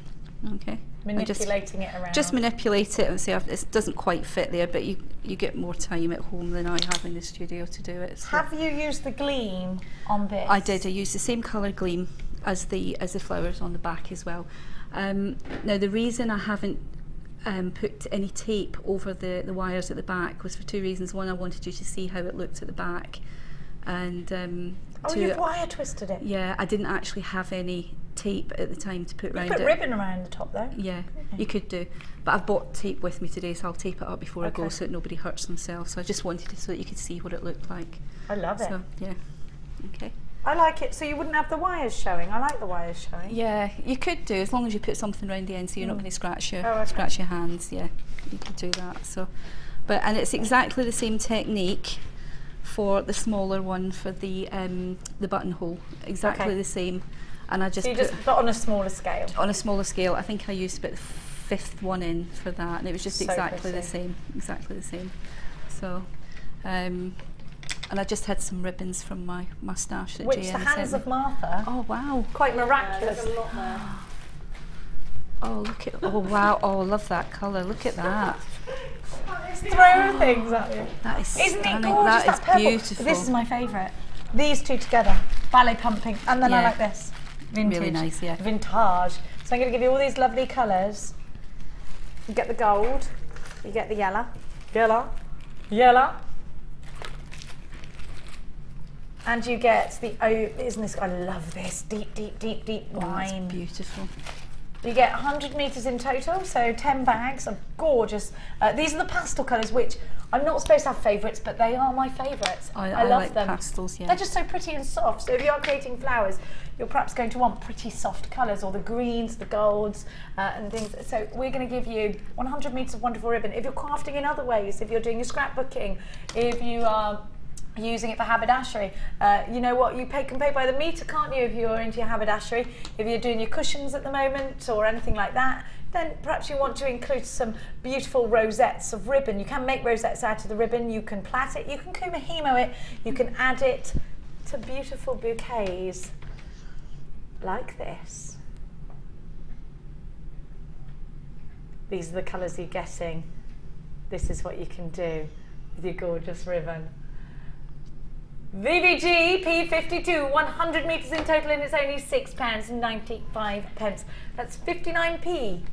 Okay. Manipulating it around. Just manipulate it and see if it doesn't quite fit there, but you get more time at home than I have in the studio to do it. So. Have you used the Gleam on this? I did. I used the same colour Gleam as the flowers on the back as well. Now the reason I haven't put any tape over the wires at the back was for two reasons. One, I wanted you to see how it looked at the back, and you've wire twisted it. Yeah, I didn't actually have any tape at the time to put around it. You put ribbon around the top though. Yeah, you could do, but I've bought tape with me today, so I'll tape it up before I go so that nobody hurts themselves. So I just wanted it so that you could see what it looked like. I love it. So yeah, okay. I like it, so you wouldn't have the wires showing. I like the wires showing. Yeah, you could do, as long as you put something around the end so you're not going to scratch your okay. scratch your hands. Yeah, you could do that. So, and it's exactly the same technique for the smaller one for the buttonhole. Exactly the same. And I just so you just put on a smaller scale. On a smaller scale, I think I used about the 5th one in for that, and it was just exactly the same. Exactly the same. So. And I just had some ribbons from my stash that Which JM the hands sent of Martha. Oh wow! Quite miraculous. There's a lot there. Oh look at! Oh wow! Oh, I love that colour. Look at that. Throw things at you. That is Isn't stunning. it gorgeous? That is purple. beautiful. This is my favourite. These two together, ballet pumping, and then I Yeah. like this. Vintage. Really nice, yeah. Vintage. So I'm going to give you all these lovely colours. You get the gold. You get the yellow. Yellow. Yellow. And you get the, oh, isn't this, I love this, deep, deep, deep, deep wine. That's beautiful. You get 100 metres in total, so 10 bags of gorgeous, these are the pastel colours, which I'm not supposed to have favourites, but they are my favourites. I love like them. pastels, yeah. They're just so pretty and soft, so if you're creating flowers, you're perhaps going to want pretty soft colours, or the greens, the golds, and things. So we're going to give you 100 metres of wonderful ribbon. If you're crafting in other ways, if you're doing your scrapbooking, if you are using it for haberdashery, you know what, you can pay by the metre, can't you, if you're into your haberdashery. If you're doing your cushions at the moment or anything like that, then perhaps you want to include some beautiful rosettes of ribbon. You can make rosettes out of the ribbon, you can plait it, you can kumahimo it, you can add it to beautiful bouquets like this. These are the colours you're getting. This is what you can do with your gorgeous ribbon. VVG P52, 100 metres in total, and it's only £6.95. That's 59p.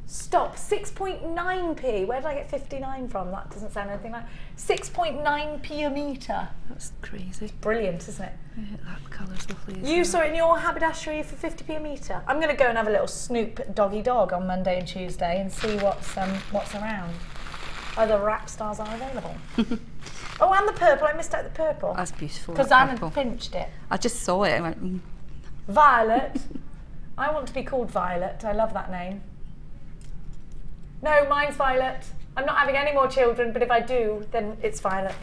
Stop, 6.9p. Where did I get 59 from? That doesn't sound anything like 6.9p a metre. That's crazy. Brilliant, isn't it? Yeah, that colour's lovely. You saw it in your haberdashery for 50p a metre. I'm going to go and have a little snoop doggy dog on Monday and Tuesday and see what's around. Other rap stars are available. Oh, and the purple. I missed out the purple. That's beautiful. Because Anne had pinched it. I just saw it and went, Violet. I want to be called Violet. I love that name. No, mine's Violet. I'm not having any more children, but if I do, then it's Violet.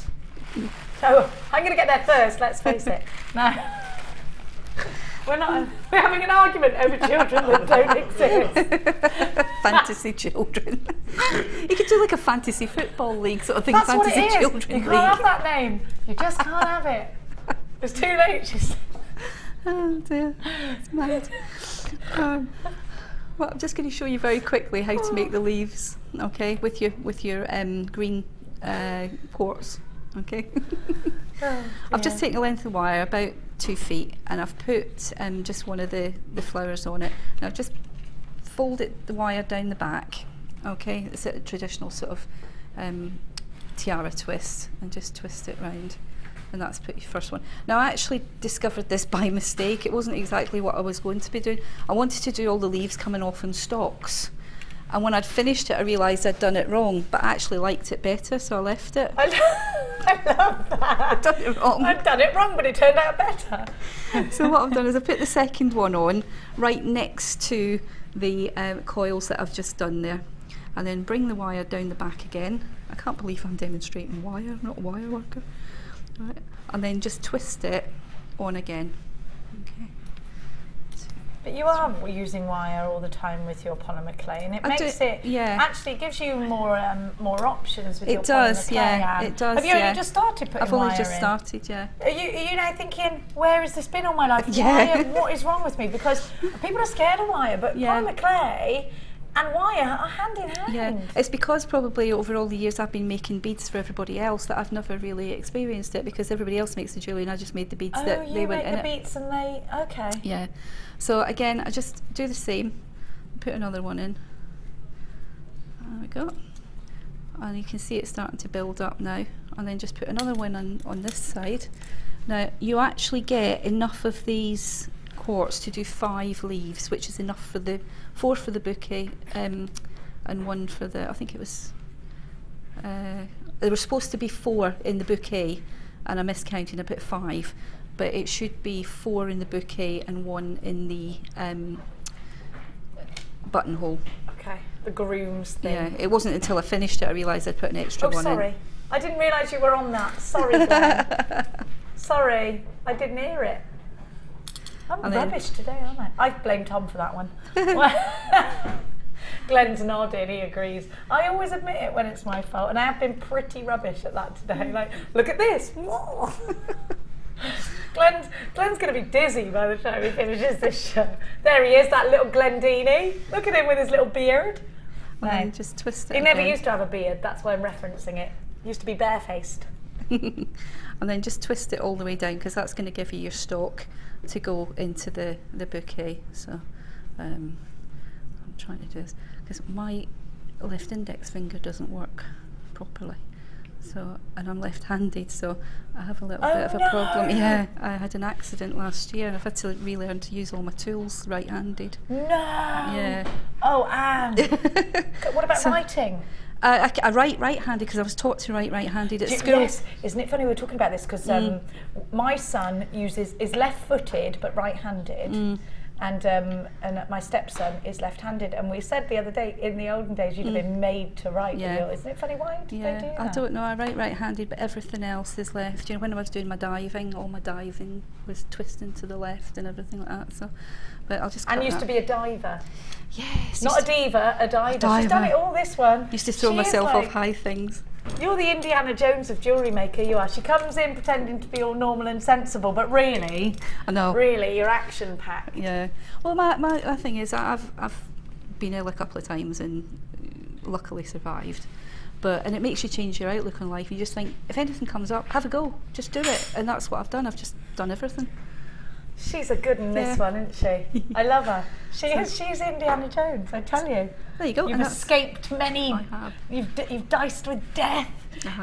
So I'm going to get there first, let's face it. No. We're having an argument over children that don't exist. Fantasy children. You could do like a fantasy football league sort of thing. That's Fantasy what it is. children You league. can't have that name. You just can't have it. It's too late. Oh dear, it's mad. Well, I'm just going to show you very quickly how to make the leaves. Okay, with your green quartz. Okay. I've just taken a length of wire about 2 feet, and I've put just one of the flowers on it. Now just fold the wire down the back. Okay, it's a traditional sort of tiara twist, and just twist it round, and that's put your first one. Now I actually discovered this by mistake. It wasn't exactly what I was going to be doing. I wanted to do all the leaves coming off in stalks, and when I'd finished it I realised I'd done it wrong, but I actually liked it better, so I left it. I love that. I'd done it wrong. I'd done it wrong, but it turned out better. So what I've done is I put the second one on right next to the coils that I've just done there, and then bring the wire down the back again. I can't believe I'm demonstrating wire, I'm not a wire worker. Right. And then just twist it on again. Okay. But you are using wire all the time with your polymer clay, and it makes it, actually gives you more options with your polymer clay. It does. Have you only just started putting wire in? I've only just started, yeah. Are you now thinking, where has this been all my life? Yeah. What is wrong with me? Because people are scared of wire, but polymer clay and wire are hand in hand. Yeah, it's because probably over all the years I've been making beads for everybody else that I've never really experienced it, because everybody else makes the jewellery and I just made the beads that they went in it. Oh, you make the beads and they, okay. Yeah, so again I just do the same, put another one in. There we go. And you can see it starting to build up now, and then just put another one on this side. Now you actually get enough of these quartz to do 5 leaves, which is enough for the 4 for the bouquet, and 1 for the, I think it was there were supposed to be 4 in the bouquet, and I miscounted, I put 5, but it should be 4 in the bouquet and 1 in the buttonhole. Okay, the groom's thing. Yeah, it wasn't until I finished it I realised I'd put an extra one sorry. in. I didn't realise you were on that. Sorry, Glenn. Sorry, I didn't hear it. I'm rubbish today, aren't I? I blame Tom for that one. Glenn's nodding, he agrees. I always admit it when it's my fault, and I have been pretty rubbish at that today. Like, look at this. Glenn's going to be dizzy by the time he finishes this show. There he is, that little Glendini. Look at him with his little beard. No, just twist it. He never used to have a beard, that's why I'm referencing it. He used to be barefaced. And then just twist it all the way down, because that's going to give you your stalk to go into the bouquet. So I'm trying to do this because my left index finger doesn't work properly. So, and I'm left-handed, so I have a little bit of a problem. Yeah, I had an accident last year and I've had to relearn to use all my tools right-handed. No! Yeah. Oh, Anne. What about writing? I write right-handed because I was taught to write right-handed at school. Yes, isn't it funny we're talking about this because my son is left-footed but right-handed. And my stepson is left-handed, and we said the other day, in the olden days, you'd have been made to write. Yeah. Isn't it funny? Why did they do that? I don't know. I write right-handed, but everything else is left. You know, when I was doing my diving, all my diving was twisting to the left and everything like that. So, but I'll just. And used to be a diver. Yes. Not a diva, a diver. She's done it all. This one. Used to throw myself off high things. You're the Indiana Jones of Jewellery Maker, you are. She comes in pretending to be all normal and sensible, but really, I know. Really, you're action-packed. Yeah. Well, my thing is, I've been ill a couple of times and luckily survived. And it makes you change your outlook on life. You just think, if anything comes up, have a go. Just do it. And that's what I've done. I've just done everything. She's a good one, this one, isn't she? I love her. She's Indiana Jones, I tell you. There you go. You've escaped many. I have. You've diced with death.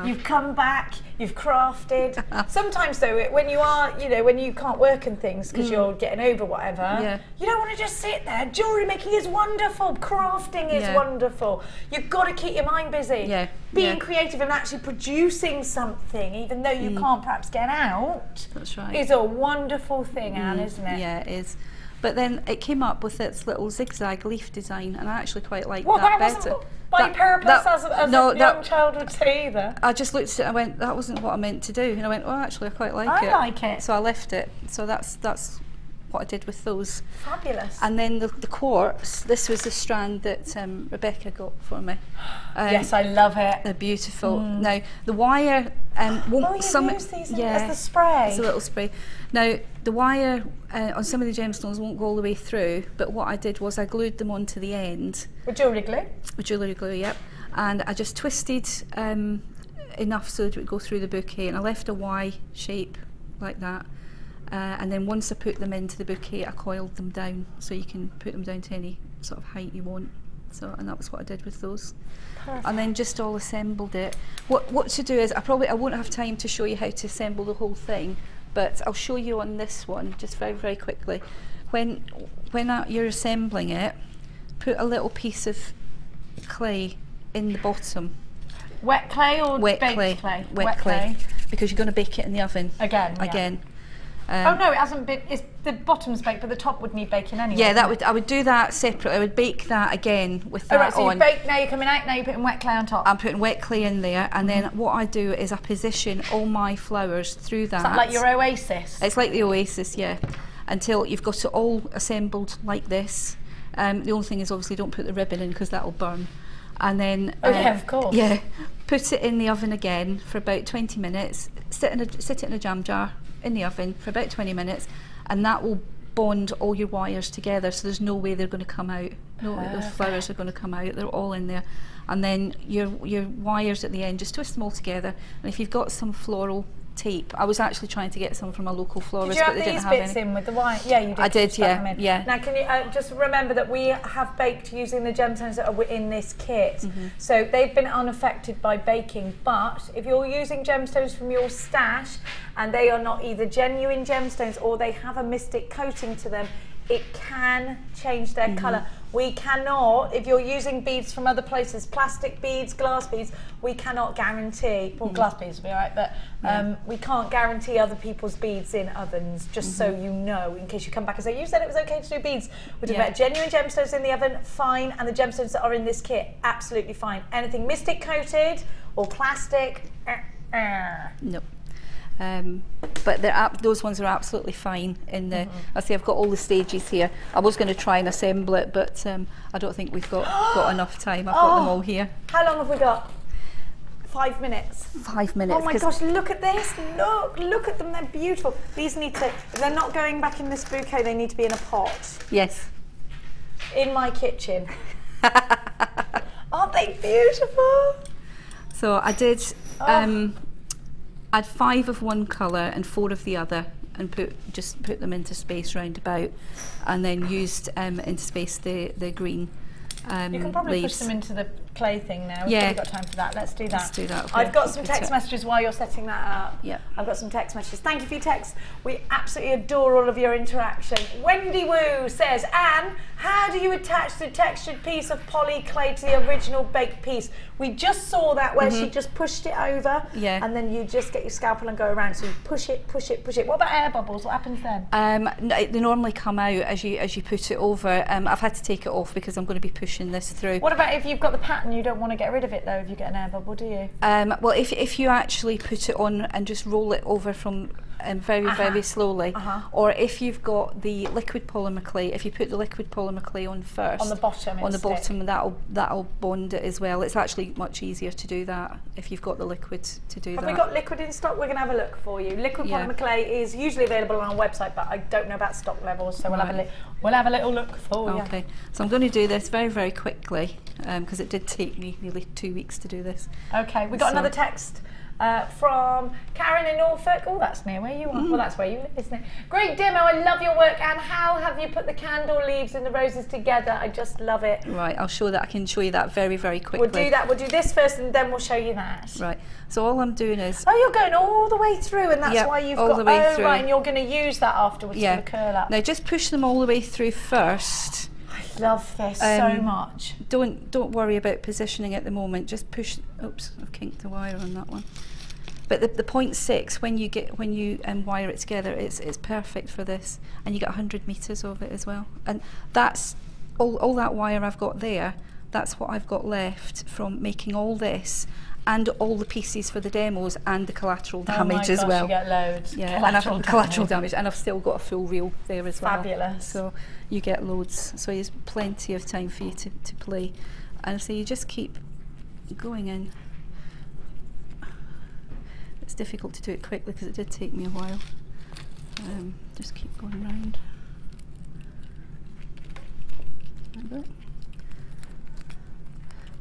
You've come back. You've crafted. Sometimes though, when you are, when you can't work and things because you're getting over whatever, you don't want to just sit there. Jewellery making is wonderful. Crafting is wonderful. You've got to keep your mind busy. Yeah. Being creative and actually producing something, even though you can't perhaps get out. That's right. Is a wonderful thing, Anne, isn't it? Yeah, it is. But then it came up with its little zigzag leaf design, and I actually quite liked that better. Wasn't by purpose as a young child would say either. I just looked at it and I went, that wasn't what I meant to do. And I went, well, actually, I quite like it. I like it. So I left it. So that's what I did with those. Fabulous. And then the quartz, this was the strand that Rebecca got for me. Yes, I love it. They're beautiful. Now, the wire won't... use these as the spray? It's a little spray. Now, the wire on some of the gemstones won't go all the way through, but what I did was I glued them onto the end. With jewellery glue? With jewellery glue, yep. And I just twisted enough so that it would go through the bouquet, and I left a Y shape like that. And then once I put them into the bouquet, I coiled them down, so you can put them down to any sort of height you want. So, and that was what I did with those. Perfect. And then just all assembled it. What to do is, I won't have time to show you how to assemble the whole thing, but I'll show you on this one just very, very quickly. When you're assembling it, put a little piece of clay in the bottom. Wet clay or baked clay? Wet clay. Because you're going to bake it in the oven. Again. Oh no, it hasn't been. The bottom's baked, but the top would need baking anyway. Yeah, I would do that separately. I would bake that again with that right, so on. You bake now. You're coming out now. You're putting wet clay on top. I'm putting wet clay in there, and then what I do is I position all my flowers through that. Is that like your oasis? It's like the oasis, yeah. Until you've got it all assembled like this. The only thing is, obviously, don't put the ribbon in because that'll burn. And then yeah, of course. Yeah, put it in the oven again for about 20 minutes. Sit it in a jam jar in the oven for about 20 minutes, and that will bond all your wires together, so there's no way they're going to come out. No way those flowers are going to come out. They're all in there. And then your wires at the end, just twist them all together. And if you've got some floral tape, I was actually trying to get some from a local florist, but they didn't have any. Did you have these bits in with the wire? Yeah, you did. I did, yeah. Now, can you just remember that we have baked using the gemstones that are in this kit. So they've been unaffected by baking, but if you're using gemstones from your stash and they are not either genuine gemstones or they have a mystic coating to them, it can change their colour. We cannot, if you're using beads from other places, plastic beads, glass beads, we cannot guarantee, well, glass beads will be alright, but we can't guarantee other people's beads in ovens, just so you know, in case you come back and say, you said it was okay to do beads. We're talking about genuine gemstones in the oven, fine, and the gemstones that are in this kit, absolutely fine. Anything mystic coated or plastic, Nope. But those ones are absolutely fine in the, I see I've got all the stages here. I was going to try and assemble it, but I don't think we've got enough time. I've got them all here. How long have we got? 5 minutes. 5 minutes. Oh my gosh, look at this. Look at them, they're beautiful. These need to, if they're not going back in this bouquet, they need to be in a pot. Yes. In my kitchen. Aren't they beautiful? So I did, add 5 of one colour and 4 of the other, and just put them into space round about, and then used into space the green you can probably leaves. push them into the clay thing now. We've Yeah. probably got time for that. Let's do that. Let's do that. I've got some text messages while you're setting that up. Yeah. I've got some text messages. Thank you for your text. We absolutely adore all of your interaction. Wendy Woo says, Anne, how do you attach the textured piece of poly clay to the original baked piece? We just saw that where she just pushed it over, and then you just get your scalpel and go around. So you push it, push it, push it. What about air bubbles? What happens then? They normally come out as you put it over. I've had to take it off because I'm going to be pushing this through. What about if you've got the pattern, you don't want to get rid of it though if you get an air bubble, do you? Well, if you actually put it on and just roll it over from very slowly, or if you've got the liquid polymer clay, if you put the liquid polymer clay on first, on the bottom, that'll bond it as well. It's actually much easier to do that if you've got the liquid to do that. Have we got liquid in stock? We're going to have a look for you. Liquid polymer clay is usually available on our website, but I don't know about stock levels, so we'll have a little look for you. Okay, so I'm going to do this very quickly because it did take me nearly 2 weeks to do this. Okay, we got another text from Karen in Norfolk. Oh, that's near where you are. Well, that's where you live, isn't it? Great demo. I love your work. And how have you put the candle leaves and the roses together? I just love it. Right, I'll show that. I can show you that very quickly. We'll do that. We'll do this first, and then we'll show you that. Right. So all I'm doing is. Oh, you're going all the way through, and that's why you've got the way through. Right, and you're going to use that afterwards for the curl up. Now just push them all the way through first. I love this so much. Don't worry about positioning at the moment. Just push. Oops, I've kinked the wire on that one. But the 0.6, when you wire it together, it's perfect for this, and you get 100 meters of it as well. And that's all that wire I've got there. That's what I've got left from making all this, and all the pieces for the demos and the collateral damage as well. You get loads. Yeah, and I've got collateral damage, and I've still got a full reel there as well. Fabulous. So you get loads. So there's plenty of time for you to play, and so you just keep going in. It's difficult to do it quickly because it did take me a while. Just keep going round. Like that.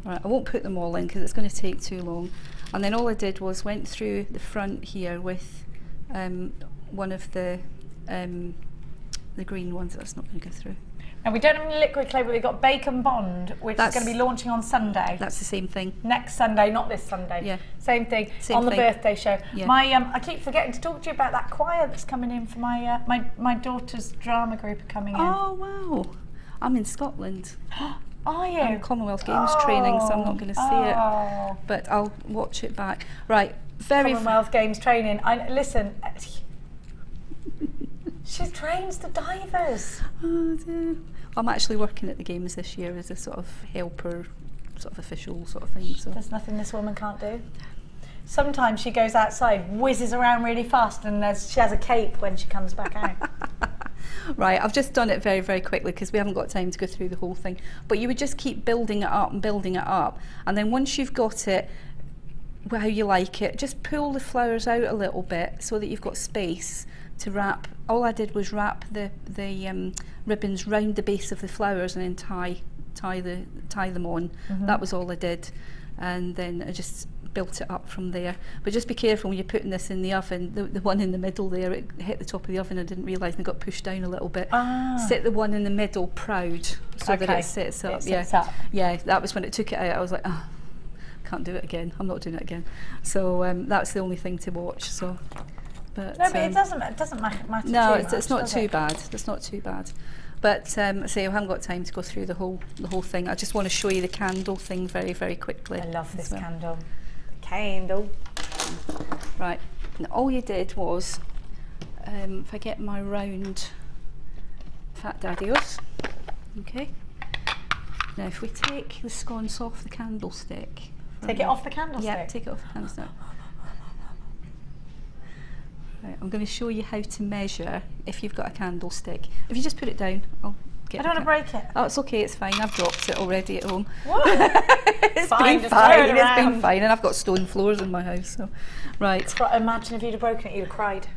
Right, I won't put them all in because it's going to take too long. And then all I did was went through the front here with one of the green ones. That's not going to go through. Now we don't have any liquid clay, but we've got Bacon Bond, which is going to be launching on Sunday. That's the same thing. Next Sunday, not this Sunday. Yeah. Same thing. On the birthday show. Yeah. I keep forgetting to talk to you about that choir that's coming in for my daughter's drama group are coming in. Oh wow! I'm in Scotland. Are you? I'm Commonwealth Games training, so I'm not going to see it, but I'll watch it back. Right, Commonwealth Games training. Listen, she trains the divers. Oh dear. I'm actually working at the games this year as a sort of helper, sort of official sort of thing. So there's nothing this woman can't do. Sometimes she goes outside, whizzes around really fast, and she has a cape when she comes back out. Right, I've just done it very quickly because we haven't got time to go through the whole thing. But you would just keep building it up and building it up, and then once you've got it how you like it, just pull the flowers out a little bit so that you've got space to wrap. All I did was wrap the ribbons round the base of the flowers and then tie them on. That was all I did, and then I just built it up from there. But just be careful when you're putting this in the oven. The one in the middle there, it hit the top of the oven. I didn't realise, and it got pushed down a little bit. Sit the one in the middle proud so that it sits up. Yeah, that was when it took it out. I was like, oh, can't do it again. I'm not doing it again. So that's the only thing to watch. So. But, no, but it doesn't matter. No, it's not too bad. It's not too bad. But say I haven't got time to go through the whole thing. I just want to show you the candle thing very, very quickly. I love this well. candle. Candle. Right. And all you did was, if I get my round fat daddios, okay. Now if we take the sconce off the candlestick. Take it off the candlestick? Yeah, take it off the candlestick. Right, I'm going to show you how to measure if you've got a candlestick. If you just put it down, I'll get I don't want to break it. Oh, it's okay, it's fine. I've dropped it already at home. What? It's fine, been fine, it's been fine. And I've got stone floors in my house, so. Right. But imagine if you'd have broken it, you'd have cried.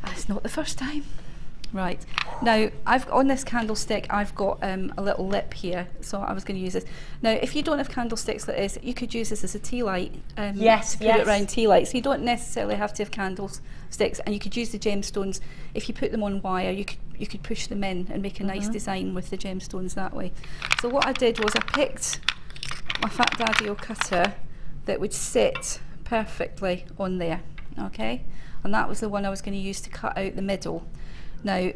It's not the first time. Right, now on this candlestick I've got a little lip here, so I was going to use this. Now if you don't have candlesticks like this, you could use this as a tea light. Yes, put it around tea lights. So you don't necessarily have to have candlesticks, and you could use the gemstones. If you put them on wire, you could push them in and make a nice design with the gemstones that way. So what I did was I picked my fat daddio cutter that would sit perfectly on there, okay? And that was the one I was going to use to cut out the middle. Now,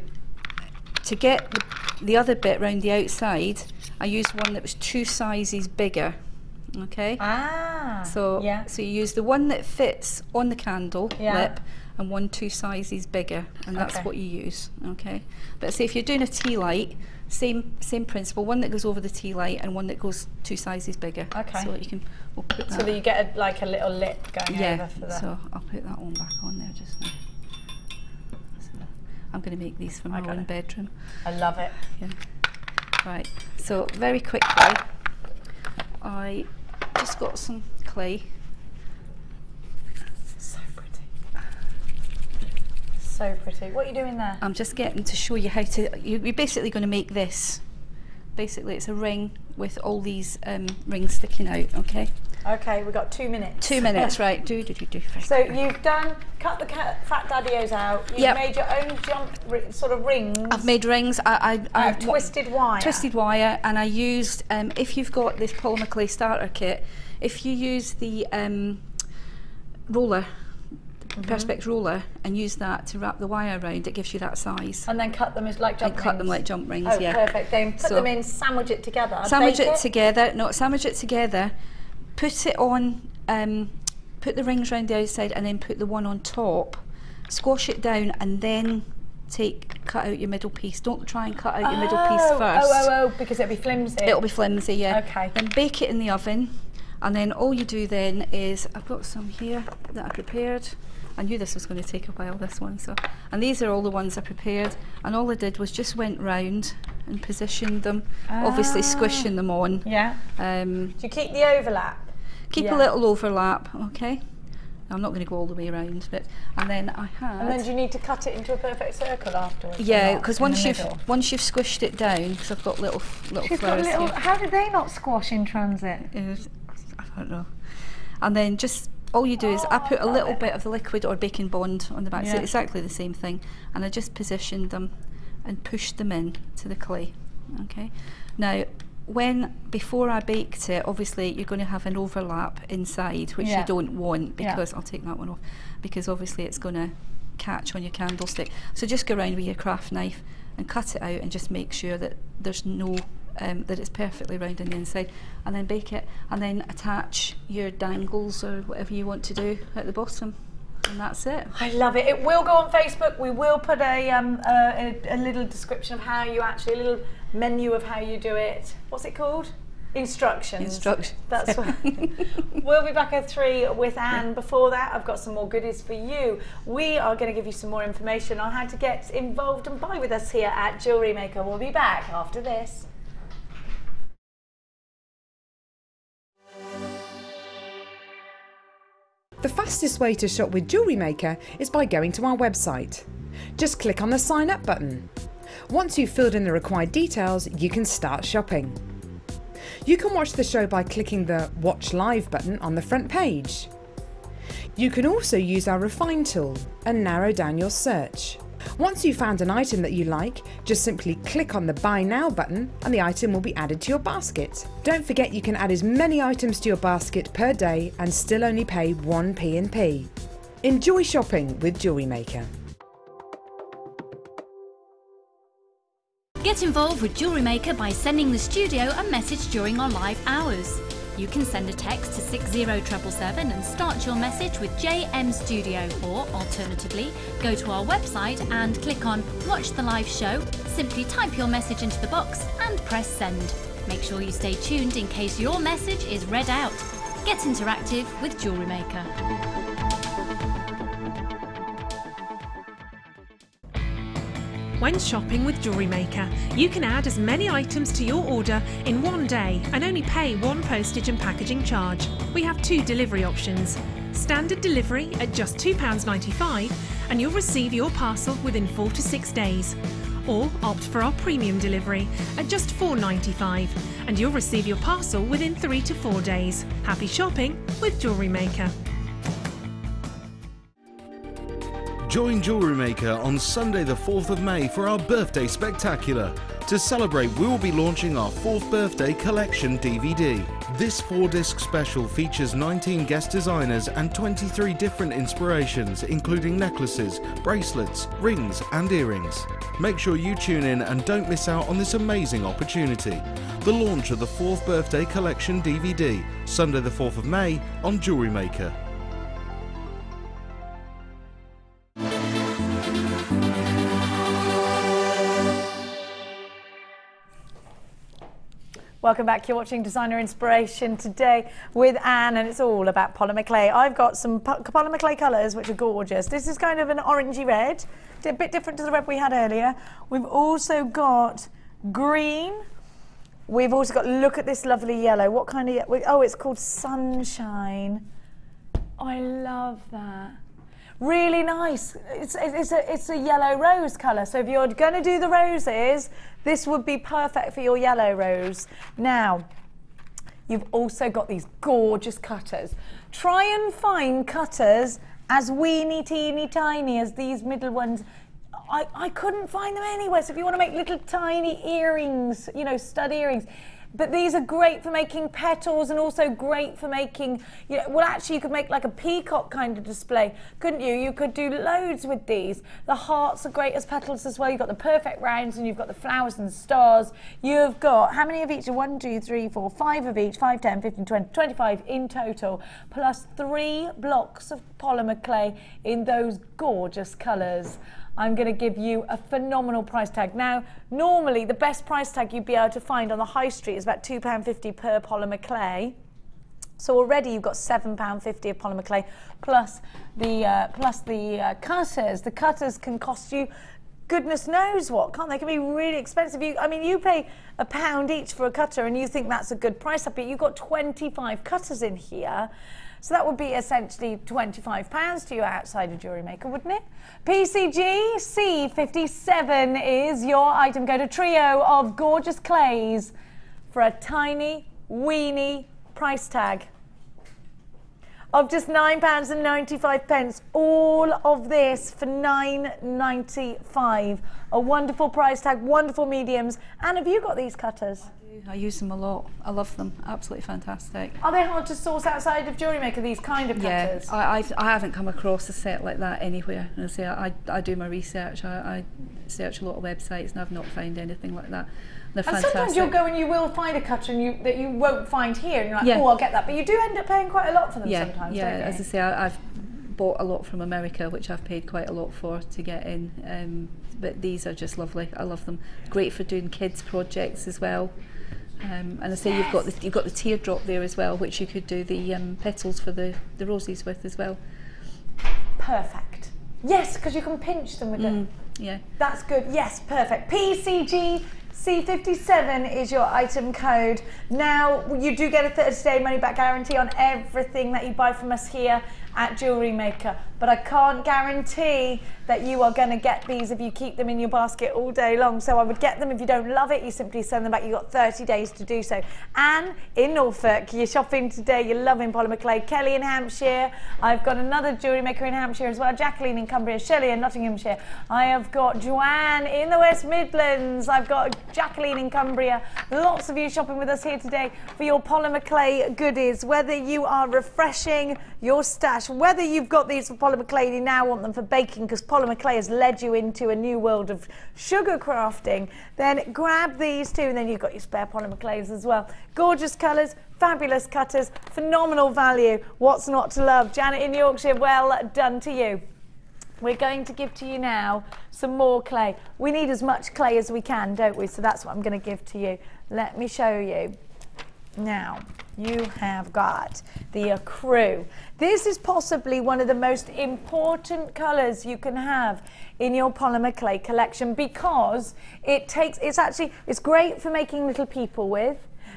to get the other bit round the outside, I used one that was 2 sizes bigger, okay? So you use the one that fits on the candle lip and 1 2 sizes bigger, and that's what you use, okay? But say if you're doing a tea light, same principle, one that goes over the tea light and one that goes 2 sizes bigger. Okay. So you can, we'll put that. So that you get like a little lip going over for that. So I'll put that one back on there just now. I'm going to make these for my own bedroom. I love it. Yeah. Right, so very quickly, I just got some clay. So pretty. So pretty. What are you doing there? I'm just getting to show you how to, you're basically going to make this. Basically it's a ring with all these rings sticking out, okay? Okay, we've got 2 minutes. 2 minutes, right. Do. So you've cut the fat daddios out, you've made your own sort of rings. I've made rings. I've twisted wire. Twisted wire, and I used, if you've got this polymer clay starter kit, if you use the roller, perspex roller, and use that to wrap the wire around, it gives you that size. And then cut them as like jump rings? Cut them like jump rings, yeah. Perfect. Then put them in, sandwich it together. Sandwich it together, sandwich it together, put it on, put the rings around the outside and then put the one on top, squash it down and then cut out your middle piece. Don't try and cut out your middle piece first. Because it'll be flimsy. It'll be flimsy, yeah. Okay. Then bake it in the oven, and then all you do then is, I've got some here that I prepared. I knew this was going to take a while, this one. And these are all the ones I prepared, and all I did was just went round and positioned them, obviously squishing them on. Yeah. Do you keep the overlap? Keep a little overlap, okay? I'm not going to go all the way around, but and then I had. And then do you need to cut it into a perfect circle afterwards? Yeah, because once you've squished it down, because I've got little flowers here. How did they not squash in transit? I don't know. And then just all you do is I put a little bit of the liquid or baking bond on the back, so it's exactly the same thing, and I just positioned them and pushed them in to the clay. Okay. Now, before I baked it, obviously you're going to have an overlap inside, which you don't want, because I'll take that one off, because obviously it's going to catch on your candlestick. So just go around with your craft knife and cut it out and just make sure that there's no that it's perfectly round on the inside, and then bake it, and then attach your dangles or whatever you want to do at the bottom, and that's it. I love it. It will go on Facebook. We will put a little description of how you actually, a little menu of how you do it. What's it called? Instructions. That's what. We'll be back at 3 with Anne. Before that, I've got some more goodies for you. We are going to give you some more information on how to get involved and buy with us here at Jewellery Maker. We'll be back after this. The fastest way to shop with Jewellery Maker is by going to our website. Just click on the sign up button. Once you've filled in the required details, you can start shopping. You can watch the show by clicking the Watch Live button on the front page. You can also use our Refine tool and narrow down your search. Once you've found an item that you like, just simply click on the Buy Now button and the item will be added to your basket. Don't forget you can add as many items to your basket per day and still only pay 1 P&P. Enjoy shopping with Jewellery Maker. Get involved with Jewellery Maker by sending the studio a message during our live hours. You can send a text to 60777 and start your message with JM Studio, or alternatively, go to our website and click on Watch the Live Show, simply type your message into the box and press send. Make sure you stay tuned in case your message is read out. Get interactive with Jewellery Maker. When shopping with Jewellery Maker, you can add as many items to your order in one day and only pay one postage and packaging charge. We have 2 delivery options. Standard delivery at just £2.95 and you'll receive your parcel within 4 to 6 days. Or opt for our premium delivery at just £4.95 and you'll receive your parcel within 3 to 4 days. Happy shopping with Jewellery Maker. Join Jewellery Maker on Sunday the 4th of May for our birthday spectacular. To celebrate, we will be launching our 4th birthday collection DVD. This 4-disc special features 19 guest designers and 23 different inspirations, including necklaces, bracelets, rings and earrings. Make sure you tune in and don't miss out on this amazing opportunity. The launch of the 4th birthday collection DVD, Sunday the 4th of May on Jewellery Maker. Welcome back. You're watching Designer Inspiration today with Anne, and it's all about polymer clay. I've got some polymer clay colours which are gorgeous. This is kind of an orangey red, a bit different to the red we had earlier. We've also got green. We've also got, look at this lovely yellow. What kind of, oh, it's called Sunshine. I love that. Really nice. It's a yellow rose colour. So if you're going to do the roses, this would be perfect for your yellow rose. Now, you've also got these gorgeous cutters. Try and find cutters as weeny, teeny, tiny as these middle ones. I couldn't find them anywhere. So if you want to make little tiny earrings, you know, stud earrings. But these are great for making petals and also great for making, you know, well, actually you could make like a peacock kind of display, couldn't you? You could do loads with these. The hearts are great as petals as well. You've got the perfect rounds and you've got the flowers and stars. You've got, how many of each? 1, 2, 3, 4, 5 of each, 5, 10, 15, 20, 25 in total, plus 3 blocks of polymer clay in those gorgeous colours. I'm going to give you a phenomenal price tag. Now, normally the best price tag you'd be able to find on the high street is about £2.50 per polymer clay. So already you've got £7.50 of polymer clay plus the cutters. The cutters can cost you goodness knows what, can't they? They can be really expensive. I mean, you pay £1 each for a cutter and you think that's a good price, but you've got 25 cutters in here. So that would be essentially £25 to you outside of Jewellery Maker, wouldn't it? PCG C57 is your item. Go to trio of gorgeous clays for a tiny, weeny price tag of just £9.95. All of this for £9.95. A wonderful price tag, wonderful mediums. And have you got these cutters? I use them a lot. I love them. Absolutely fantastic. Are they hard to source outside of Jewellery Maker, these kind of cutters? Yeah, I haven't come across a set like that anywhere. And I do my research. I search a lot of websites and I've not found anything like that. They're fantastic. Sometimes you'll go and you will find a cutter and that you won't find here, and you're like, oh, I'll get that. But you do end up paying quite a lot for them sometimes, don't you? As I say, I've bought a lot from America, which I've paid quite a lot for to get in. But these are just lovely. I love them. Great for doing kids' projects as well. And I say you've got the teardrop there as well, which you could do the petals for the roses with as well. Perfect. Yes, because you can pinch them with them. Yeah. That's good. Yes, perfect. PCG C57 is your item code. Now, you do get a 30-day money-back guarantee on everything that you buy from us here at Jewellery Maker, but I can't guarantee that you are going to get these if you keep them in your basket all day long. So I would get them. If you don't love it, you simply send them back. You've got 30 days to do so. Anne in Norfolk, you're shopping today, you're loving polymer clay. Kelly in Hampshire, I've got another Jewellery Maker in Hampshire as well. Jacqueline in Cumbria, Shelley in Nottinghamshire. I have got Joanne in the West Midlands. I've got Jacqueline in Cumbria. Lots of you shopping with us here today for your polymer clay goodies. Whether you are refreshing your stash, much. Whether you've got these for polymer clay and you now want them for baking because polymer clay has led you into a new world of sugar crafting, then grab these too, and then you've got your spare polymer clays as well. Gorgeous colours, fabulous cutters, phenomenal value. What's not to love? Janet in Yorkshire, well done to you. We're going to give to you now some more clay. We need as much clay as we can, don't we? So that's what I'm going to give to you. Let me show you. Now, you have got the ecru. This is possibly one of the most important colours you can have in your polymer clay collection because it's great for making little people with,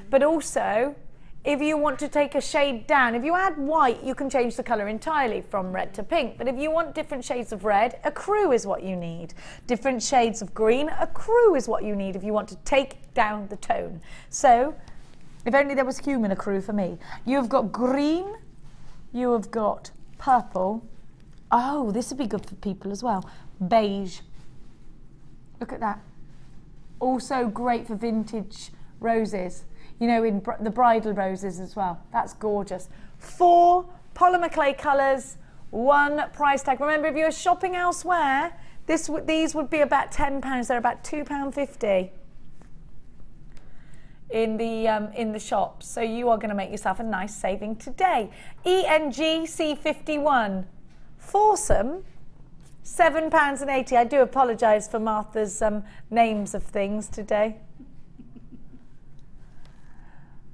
but also if you want to take a shade down, if you add white, you can change the colour entirely from red to pink. But if you want different shades of red, ecru is what you need. Different shades of green, ecru is what you need if you want to take down the tone. So, if only there was human ecru for me. You've got green, you have got purple. Oh, this would be good for people as well. Beige. Look at that. Also great for vintage roses. You know, in the bridal roses as well. That's gorgeous. 4 polymer clay colours, 1 price tag. Remember, if you were shopping elsewhere, these would be about £10. They're about £2.50 in the shops. So you are going to make yourself a nice saving today. ENGC51, foursome, £7.80. I do apologise for Martha's names of things today.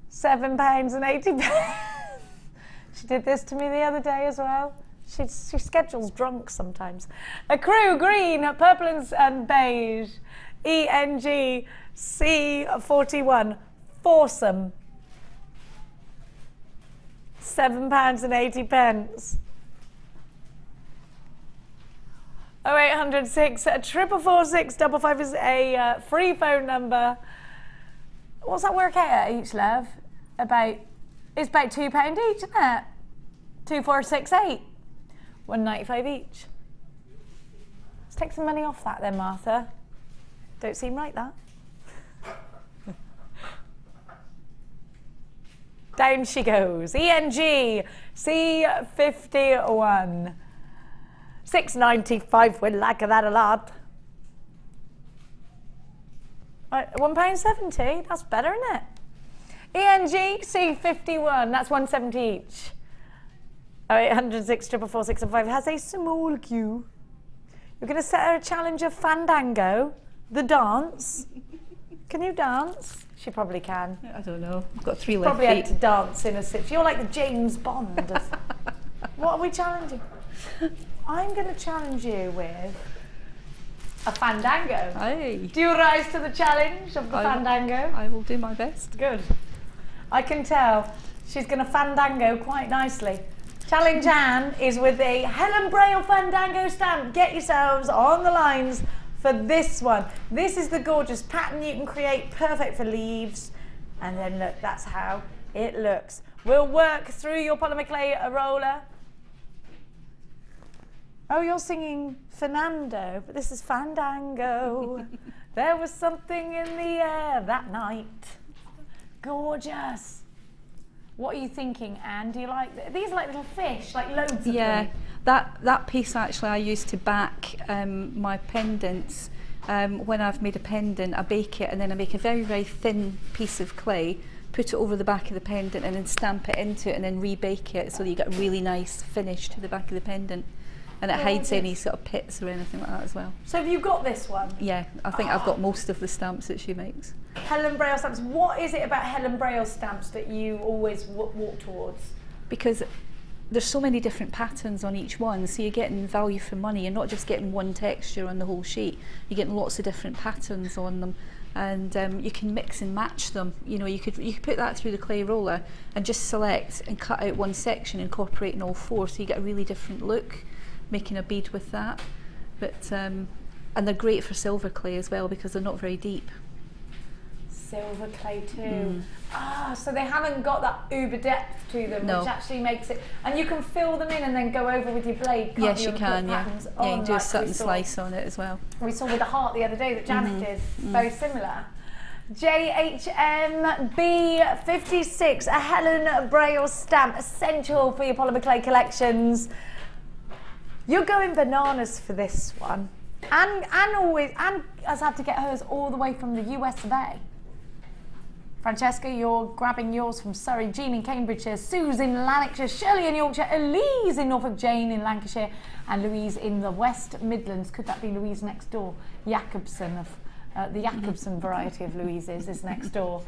£7.80. She did this to me the other day as well. She schedules drunk sometimes. Ecru, green, purple and beige. ENGC41, foursome. £7.80. 0800 6 446 555 is a free phone number. What's that work out at each, love? It's about £2 each, isn't it? 2468, £1.95 each. Let's take some money off that then, Martha. Don't seem right, that. Down she goes. ENG C51, £6.95. We'll like that a lot. £1.70. That's better, isn't it? ENG C51, that's £1.70 each. 0800 6 446 5 has a small queue. You're going to set her a challenge of Fandango, the dance. Can you dance? She probably can. I don't know. I've got 3 left feet. Probably had to dance in a sit. You're like the James Bond of... What are we challenging? I'm going to challenge you with a Fandango. Aye. Do you rise to the challenge of the Fandango? I will do my best. Good. I can tell she's going to Fandango quite nicely. Challenge Anne is with a Helen Braille Fandango stamp. Get yourselves on the lines for this one. This is the gorgeous pattern you can create, perfect for leaves. And then look, that's how it looks. We'll work through your polymer clay roller. Oh, you're singing Fernando, but this is Fandango. There was something in the air that night. Gorgeous. What are you thinking, Anne? Do you like these? Are like little fish, like loads of them. Yeah, that piece actually I used to back my pendants. When I've made a pendant, I bake it and then I make a very, very thin piece of clay, put it over the back of the pendant and then stamp it into it and then rebake it so that you get a really nice finish to the back of the pendant. And it hides any sort of pits or anything like that as well. So have you got this one? Yeah, I think I've got most of the stamps that she makes. Helen Braille stamps. What is it about Helen Braille stamps that you always walk towards? Because there's so many different patterns on each one, so you're getting value for money. You're not just getting one texture on the whole sheet. You're getting lots of different patterns on them, and you can mix and match them. You know, you could put that through the clay roller and just select and cut out one section, incorporating all 4, so you get a really different look. Making a bead with that, but and they're great for silver clay as well because they're not very deep. Silver clay too. So they haven't got that uber depth to them, which actually makes it. And you can fill them in and then go over with your blade. Can't Yes, you can. Yeah, you can do a like certain slice on it as well. We saw with the heart the other day that Janet did. Very similar. JHM B56, a Helen Braille stamp, essential for your polymer clay collections. You're going bananas for this one. Anne has had to get hers all the way from the US of A. Francesca, you're grabbing yours from Surrey, Jean in Cambridgeshire, Suze in Lanarkshire, Shirley in Yorkshire, Elise in Norfolk, Jane in Lancashire, and Louise in the West Midlands. Could that be Louise next door? Jacobson of the Jacobson variety of Louises is next door.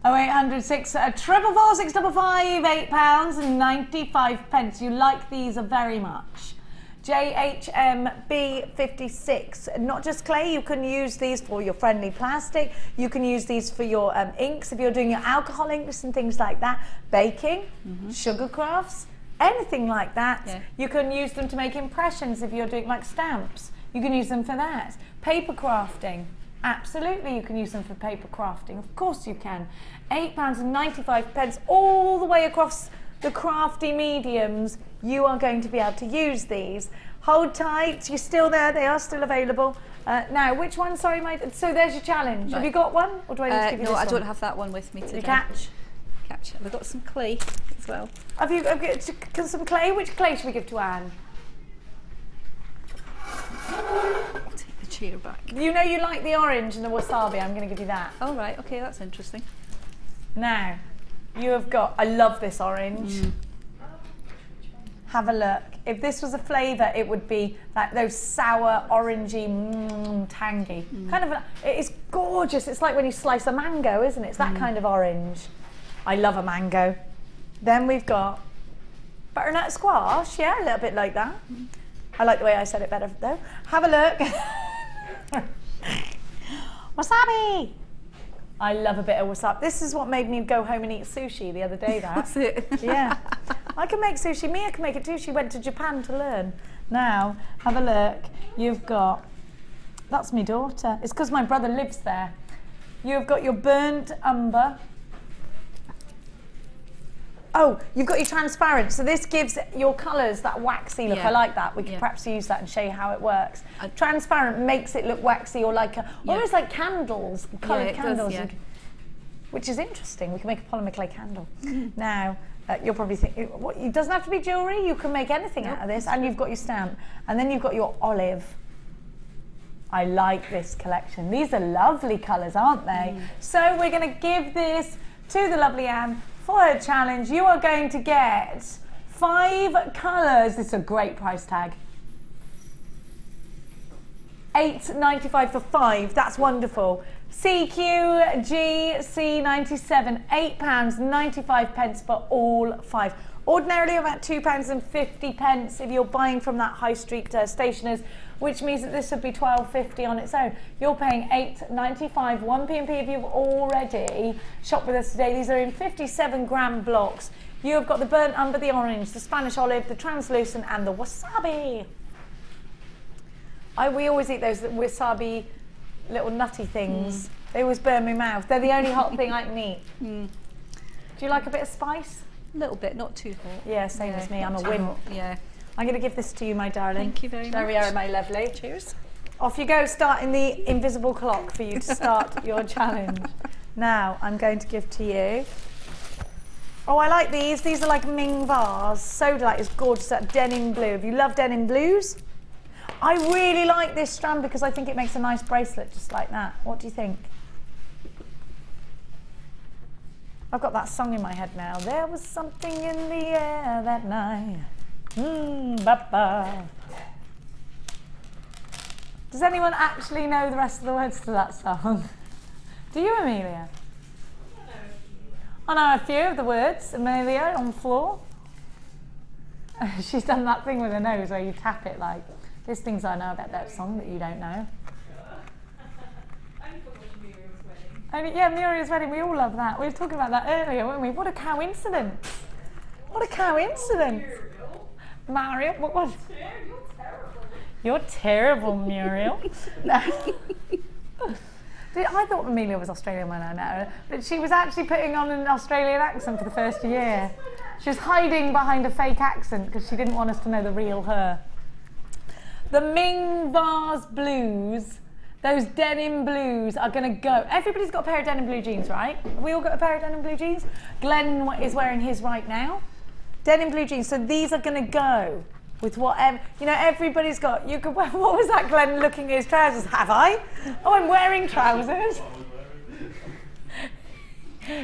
0800 644 655 £8.95. You like these very much. JHM B56, not just clay, you can use these for your friendly plastic, you can use these for your inks, if you're doing your alcohol inks and things like that, baking, sugar crafts, anything like that. Yeah. You can use them to make impressions if you're doing like stamps, you can use them for that. Paper crafting, absolutely you can use them for paper crafting, of course you can. £8.95 all the way across the crafty mediums. You are going to be able to use these. Hold tight, you're still there, they are still available. Now, which one, sorry, so there's your challenge. Right. Have you got one? Or do I need to give you this one? No, I don't have that one with me today. You catch? Catch. Have we got some clay as well? Have you got some clay? Which clay should we give to Anne? I'll take the chair back. You know you like the orange and the wasabi, I'm going to give you that. Oh, right, okay, that's interesting. Now, you have got, I love this orange. Have a look. If this was a flavour, it would be like those sour, orangey, tangy. Kind of, it is gorgeous. It's like when you slice a mango, isn't it? It's that kind of orange. I love a mango. Then we've got butternut squash. Yeah, a little bit like that. I like the way I said it better though. Have a look. Wasabi. I love a bit of wasabi. This is what made me go home and eat sushi the other day. That's it. Yeah. I can make sushi. Mia can make it too. She went to Japan to learn. Now, have a look. You've got, that's my daughter. It's because my brother lives there. You've got your burnt umber. Oh, you've got your transparent. So this gives your colours that waxy look. I like that. We could perhaps use that and show you how it works. Transparent makes it look waxy or like almost like candles, coloured candles. Does, which is interesting. We can make a polymer clay candle. Now, you'll probably think, it doesn't have to be jewellery. You can make anything out of this. And you've got your stamp. And then you've got your olive. I like this collection. These are lovely colours, aren't they? So we're going to give this to the lovely Anne for her challenge. You are going to get 5 colours. This is a great price tag. £8.95 for 5. That's wonderful. CQGC97, £8.95 for all 5. Ordinarily about £2.50 if you're buying from that high street stationers, which means that this would be £12.50 on its own. You're paying £8.95, 1p&p if you've already shopped with us today. These are in 57-gram blocks. You have got the burnt umber, the orange, the Spanish olive, the translucent, and the wasabi. We always eat those wasabi little nutty things. They always burn my mouth. They're the only hot thing I can eat. Do you like a bit of spice? A little bit, not too hot. Yeah, same as me. I'm a wimp. Yeah. I'm going to give this to you, my darling. Thank you very much. There we are, my lovely. Cheers. Off you go, starting the invisible clock for you to start your challenge. Now, I'm going to give to you. Oh, I like these. These are like Ming vase. So it's gorgeous, that denim blue. If you love denim blues, I really like this strand because I think it makes a nice bracelet just like that. What do you think? I've got that song in my head now. There was something in the air that night. Ba-ba. Does anyone actually know the rest of the words to that song? Do you, Amelia? I know a few of the words. Amelia, on the floor. She's done that thing with her nose where you tap it like, there's things I know about that song that you don't know. Yeah, Muriel's wedding, we all love that. We were talking about that earlier, weren't we? What a coincidence. What a coincidence. Mario, what was it? You're terrible, Muriel. I thought Amelia was Australian when I met her, but she was actually putting on an Australian accent for the first year. She was hiding behind a fake accent because she didn't want us to know the real her. The Ming Vase Blues. Those denim blues are going to go. Everybody's got a pair of denim blue jeans, right? Have we all got a pair of denim blue jeans? Glenn is wearing his right now. Denim blue jeans. So these are going to go with whatever. You know, everybody's got. You could wear. What was that, Glenn? Looking at his trousers. Have I? Oh, I'm wearing trousers.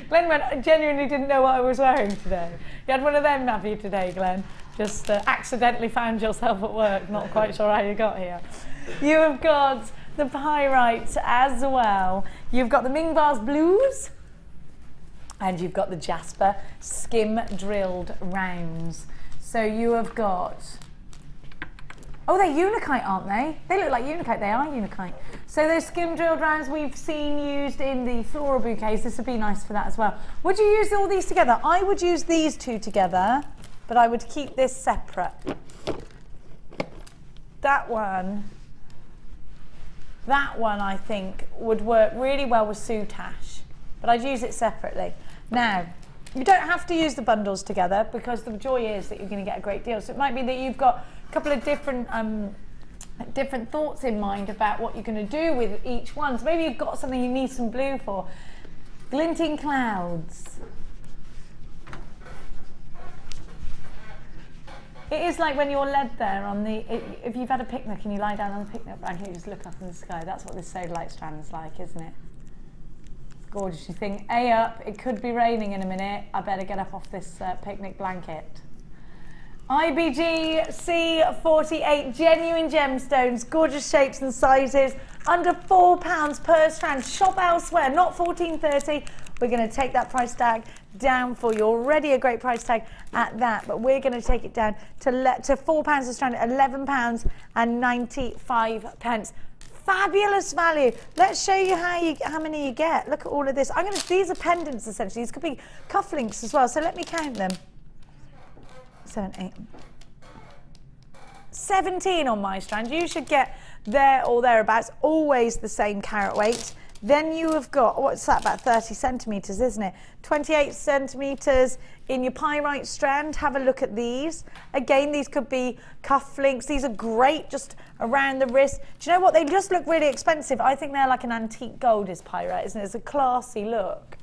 Glenn went. Genuinely didn't know what I was wearing today. You had one of them, have you, today, Glenn? Just accidentally found yourself at work. Not quite sure how you got here. You have got the pyrite as well. You've got the Ming Vase blues, and you've got the Jasper skim drilled rounds. So you have got, oh, they're unakite, aren't they? They look like unakite. They are unakite. So those skim drilled rounds we've seen used in the floral bouquets. This would be nice for that as well. Would you use all these together? I would use these two together, but I would keep this separate. That one I think would work really well with soutache, but I'd use it separately. Now, you don't have to use the bundles together because the joy is that you're going to get a great deal. So it might be that you've got a couple of different thoughts in mind about what you're going to do with each one. So maybe you've got something you need some blue for. Glinting clouds. It is like when you're led there on the, if you've had a picnic and you lie down on the picnic blanket, you just look up in the sky. That's what this sodalite strand's like, isn't it? It's gorgeous. You think, A up, it could be raining in a minute. I better get up off this picnic blanket. IBG C48, genuine gemstones, gorgeous shapes and sizes, under £4 per strand. Shop elsewhere, not £14.30. We're going to take that price tag down for you. Already a great price tag at that, but we're going to take it down to £4 a strand, £11.95. Fabulous value. Let's show you how many you get. Look at all of this. These are pendants essentially. These could be cufflinks as well. So let me count them. 7, 8, 17 on my strand. You should get there or thereabouts. Always the same carat weight. Then you have got, what's that, about 30 centimetres, isn't it? 28 centimetres in your pyrite strand. Have a look at these. Again, these could be cufflinks. These are great just around the wrist. Do you know what? They just look really expensive. I think they're like an antique gold is pyrite, isn't it? It's a classy look.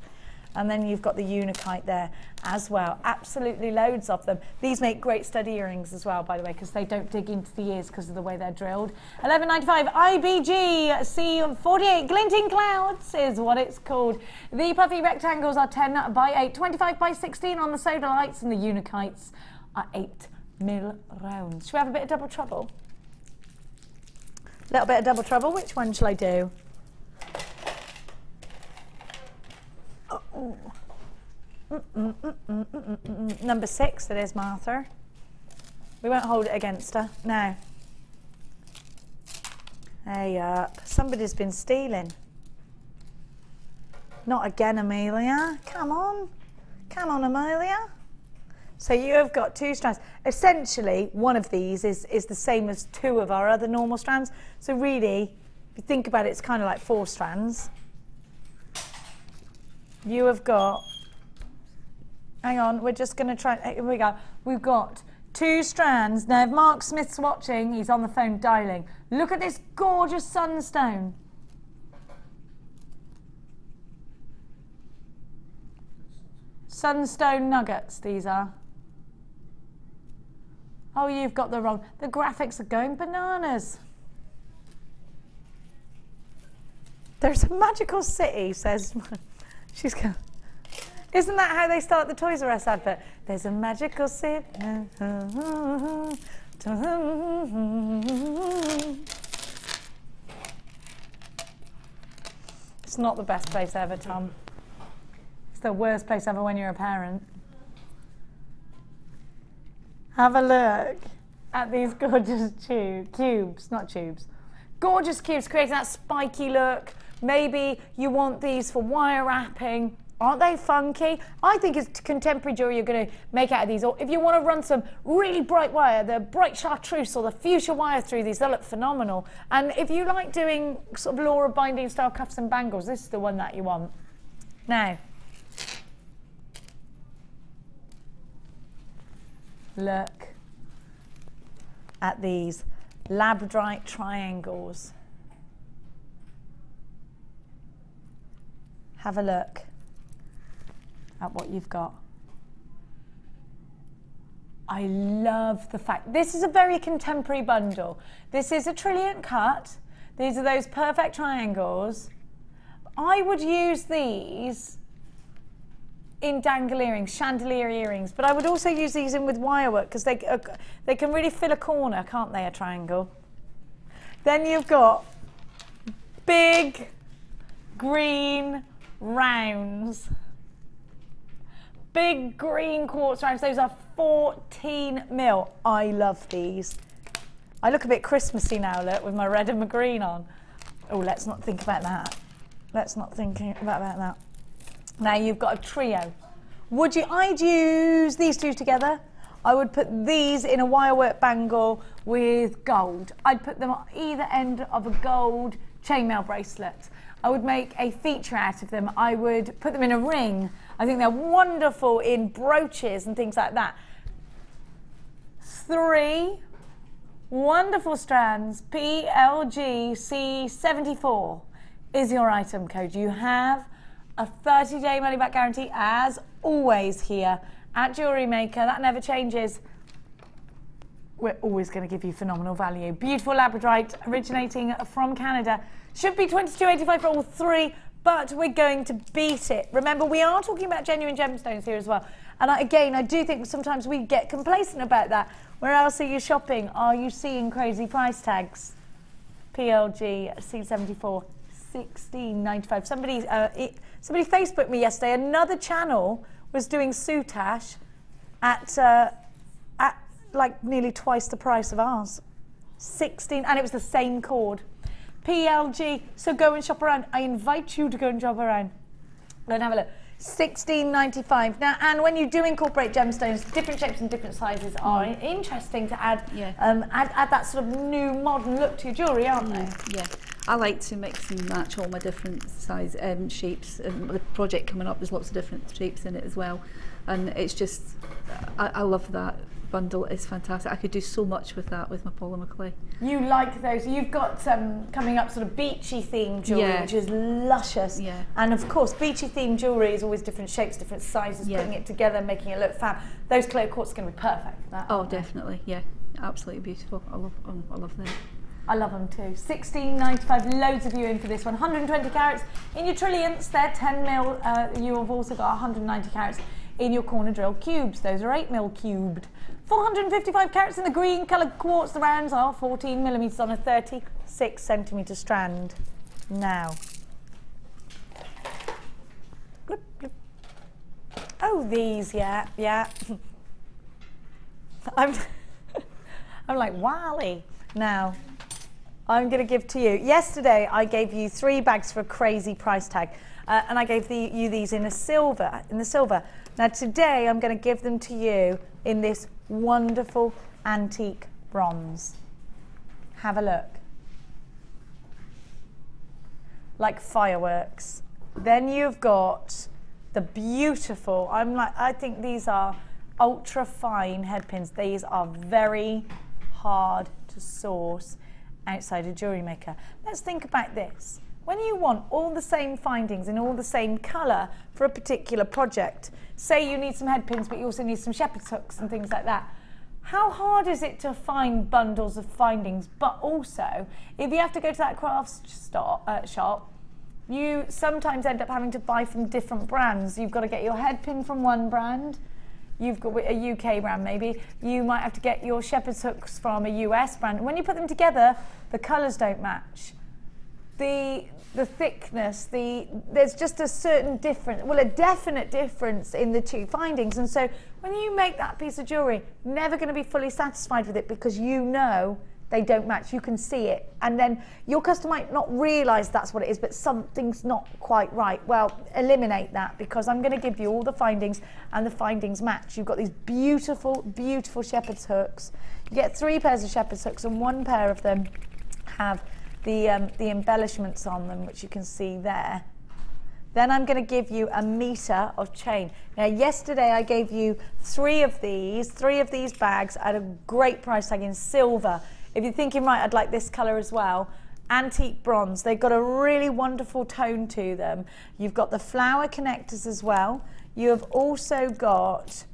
And then you've got the unakite there as well. Absolutely loads of them. These make great stud earrings as well, by the way, because they don't dig into the ears because of the way they're drilled. £11.95 IBG C48 Glinting Clouds is what it's called. The puffy rectangles are 10 by 8, 25 by 16 on the sodalites, and the unakites are 8mm rounds. Should we have a bit of double trouble? A little bit of double trouble. Which one shall I do? Number 6, that is Martha. We won't hold it against her. Now. Hey up. Somebody's been stealing. Not again, Amelia. Come on. Come on, Amelia. So you have got 2 strands. Essentially, one of these is the same as 2 of our other normal strands. So really, if you think about it, it's kind of like 4 strands. You have got, hang on, we're just going to try, here we go. We've got 2 strands. Now, if Mark Smith's watching, he's on the phone dialing. Look at this gorgeous sunstone. Sunstone nuggets, these are. Oh, you've got the wrong, the graphics are going bananas. There's a magical city, says... She's going, isn't that how they start the Toys R Us advert? There's a magical city. It's not the best place ever, Tom. It's the worst place ever when you're a parent. Have a look at these gorgeous cubes, not tubes. Gorgeous cubes creating that spiky look. Maybe you want these for wire wrapping. Aren't they funky? I think it's contemporary jewelry you're going to make out of these. Or if you want to run some really bright wire, the bright chartreuse or the fuchsia wire through these, they'll look phenomenal. And if you like doing sort of Laura binding style cuffs and bangles, this is the one that you want. Now, look at these Labradorite triangles. Have a look at what you've got. I love the fact, this is a very contemporary bundle. This is a trilliant cut. These are those perfect triangles. I would use these in dangle earrings, chandelier earrings, but I would also use these in with wire work because they can really fill a corner, can't they, a triangle? Then you've got big green rounds. Big green quartz rounds. Those are 14 mil. I love these. I look a bit Christmassy now, look, with my red and my green on. Oh, let's not think about that. Let's not think about that. Now you've got a trio. I'd use these two together. I would put these in a wirework bangle with gold. I'd put them on either end of a gold chainmail bracelet. I would make a feature out of them. I would put them in a ring. I think they're wonderful in brooches and things like that. 3 wonderful strands, PLGC74 is your item code. You have a 30-day money-back guarantee, as always here at Jewellery Maker. That never changes. We're always going to give you phenomenal value. Beautiful Labradorite originating from Canada. Should be $22.85 for all 3, but we're going to beat it. Remember, we are talking about genuine gemstones here as well. And again, I do think sometimes we get complacent about that. Where else are you shopping? Are you seeing crazy price tags? PLG C74, $16.95. Somebody Facebooked me yesterday. Another channel was doing soutache at like nearly twice the price of ours. 16, and it was the same cord. PLG, so go and shop around. I invite you to go and shop around. Go and have a look. $16.95. Now, and when you do incorporate gemstones, different shapes and different sizes are interesting to add, add that sort of new modern look to your jewellery, aren't they? Yeah. I like to mix and match all my different size shapes. The project coming up, there's lots of different shapes in it as well, and it's just, I love that bundle. It's fantastic. I could do so much with that with my polymer clay. You like those. You've got coming up sort of beachy themed jewellery, which is luscious. Yeah. And of course, beachy themed jewellery is always different shapes, different sizes, putting it together, making it look fab. Those clear quartz are going to be perfect for that. Oh, definitely. Yeah, absolutely beautiful. I love them. I love them too. $16.95, loads of you in for this one. 120 carats in your trilliants, they're 10 mil. You have also got 190 carats in your corner drill cubes. Those are 8 mil cubed. 455 carats in the green coloured quartz. The rounds are 14 millimetres on a 36 centimetre strand. Now. Bloop, bloop. Oh, these, yeah. I'm like, Wally. Now, I'm going to give to you. Yesterday, I gave you 3 bags for a crazy price tag, and I gave you these in the silver. Now today, I'm going to give them to you in this wonderful antique bronze. Have a look. Like fireworks. Then you've got the beautiful. I think these are ultra fine head pins. These are very hard to source outside a Jewellery Maker. Let's think about this. When you want all the same findings in all the same colour for a particular project, say you need some head pins but you also need some shepherd's hooks and things like that, how hard is it to find bundles of findings? But also, if you have to go to that crafts shop, you sometimes end up having to buy from different brands. You've got to get your head pin from one brand, you've got a UK brand maybe, you might have to get your shepherd's hooks from a US brand. When you put them together, the colours don't match. The thickness, there's just a certain difference, well, a definite difference in the 2 findings. And so when you make that piece of jewellery, never going to be fully satisfied with it because you know they don't match. You can see it. And then your customer might not realise that's what it is, but something's not quite right. Well, eliminate that because I'm going to give you all the findings and the findings match. You've got these beautiful, beautiful shepherd's hooks. You get 3 pairs of shepherd's hooks and 1 pair of them have the embellishments on them, which you can see there. Then I'm going to give you a metre of chain. Now, yesterday I gave you 3 of these bags at a great price tag in silver. If you're thinking, right, I'd like this colour as well, antique bronze. They've got a really wonderful tone to them. You've got the flower connectors as well. You have also got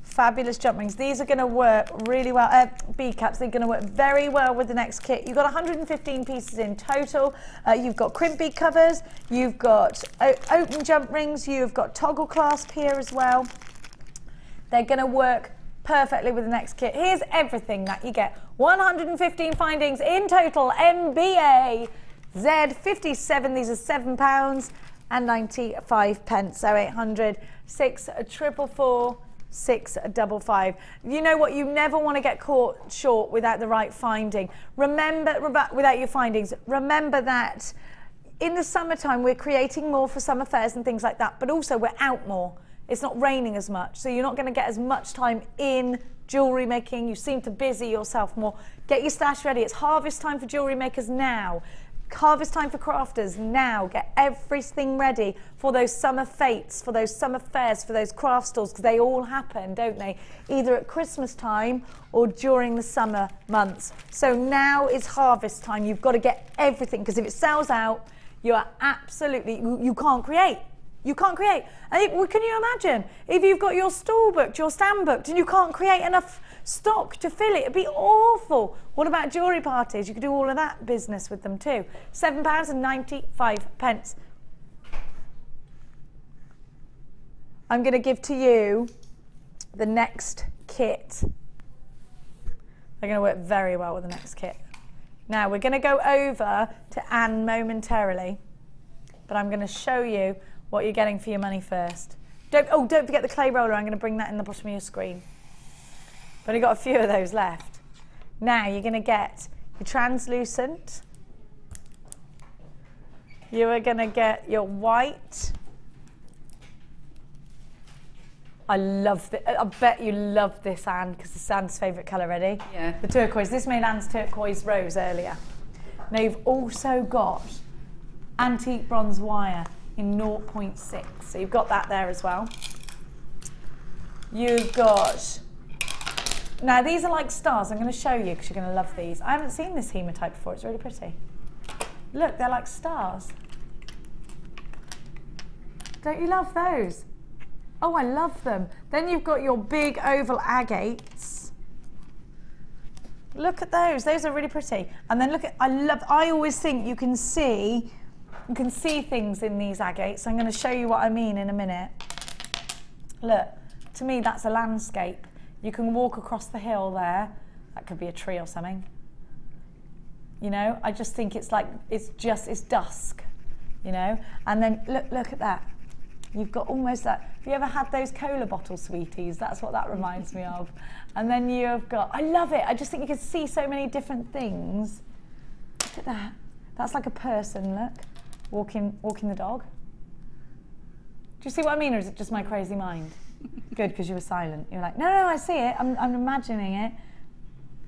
fabulous jump rings. These are going to work really well. Bead caps, they're going to work very well with the next kit. You've got 115 pieces in total. You've got crimp bead covers. You've got open jump rings. You've got toggle clasp here as well. They're going to work perfectly with the next kit. Here's everything that you get. 115 findings in total. MBA Z57. These are £7 and 95 pence. So 800 644 655. You know what? You never want to get caught short without the right finding. Remember, without your findings, remember that in the summertime we're creating more for summer fairs and things like that, but also we're out more. It's not raining as much, so you're not going to get as much time in jewellery making. You seem to busy yourself more. Get your stash ready. It's harvest time for jewellery makers now. Harvest time for crafters now. Get everything ready for those summer fetes, for those summer fairs, for those craft stalls, because they all happen, don't they? Either at Christmas time or during the summer months. So now is harvest time. You've got to get everything, because if it sells out, you are absolutely, you can't create. You can't create. And can you imagine if you've got your stall booked, your stand booked, and you can't create enough stock to fill it? It'd be awful. What about jewellery parties? You could do all of that business with them too. £7 and 95 pence. I'm going to give to you the next kit. They're going to work very well with the next kit. Now we're going to go over to Anne momentarily, but I'm going to show you what you're getting for your money first. Don't forget the clay roller. I'm going to bring that in the bottom of your screen. I've only got a few of those left. Now you're going to get your translucent. You are going to get your white. I love this. I bet you love this, Anne, because it's Anne's favourite colour. Ready? Yeah. The turquoise. This made Anne's turquoise rose earlier. Now you've also got antique bronze wire in 0.6. So you've got that there as well. You've got, now these are like stars. I'm going to show you because you're going to love these. I haven't seen this hematite before. It's really pretty. Look, they're like stars. Don't you love those? Oh, I love them. Then you've got your big oval agates. Look at those. Those are really pretty. And then look at, I always think you can see things in these agates. I'm going to show you what I mean in a minute. Look, to me that's a landscape. You can walk across the hill there. That could be a tree or something. You know, I just think it's like, it's dusk, you know. And then look at that. You've got almost that. Have you ever had those cola bottle sweeties? That's what that reminds me of. And then you've got, I love it. I just think you can see so many different things. Look at that. That's like a person, look. Walking the dog. Do you see what I mean, or is it just my crazy mind? Good, because you were silent. You're like, no, I see it. I'm imagining it.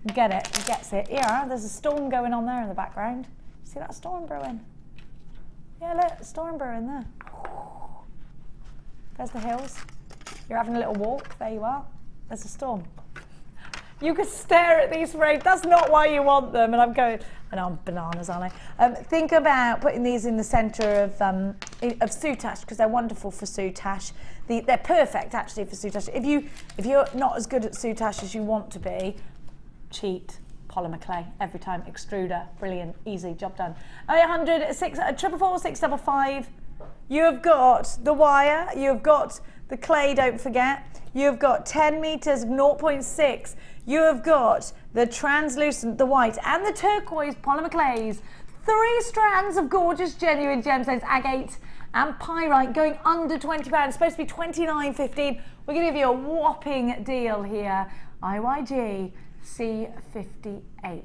You get it. He gets it. Yeah, there's a storm going on there in the background. See that storm brewing? Yeah, look, storm brewing there. There's the hills. You're having a little walk. There you are. There's a storm. You could stare at these frames. That's not why you want them. And I'm going, and I'm bananas, aren't I? Think about putting these in the centre of soutache, because they're wonderful for soutache. They're perfect actually for soutache. If you're not as good at soutache as you want to be, cheat. Polymer clay every time. Extruder, brilliant, easy, job done. 800 644 655. You have got the wire. You have got the clay. Don't forget. You have got 10 meters of 0.6. You have got the translucent, the white, and the turquoise polymer clays. 3 strands of gorgeous, genuine gemstones, agate and pyrite, going under £20. It's supposed to be £29.15. We're going to give you a whopping deal here. IYG C58.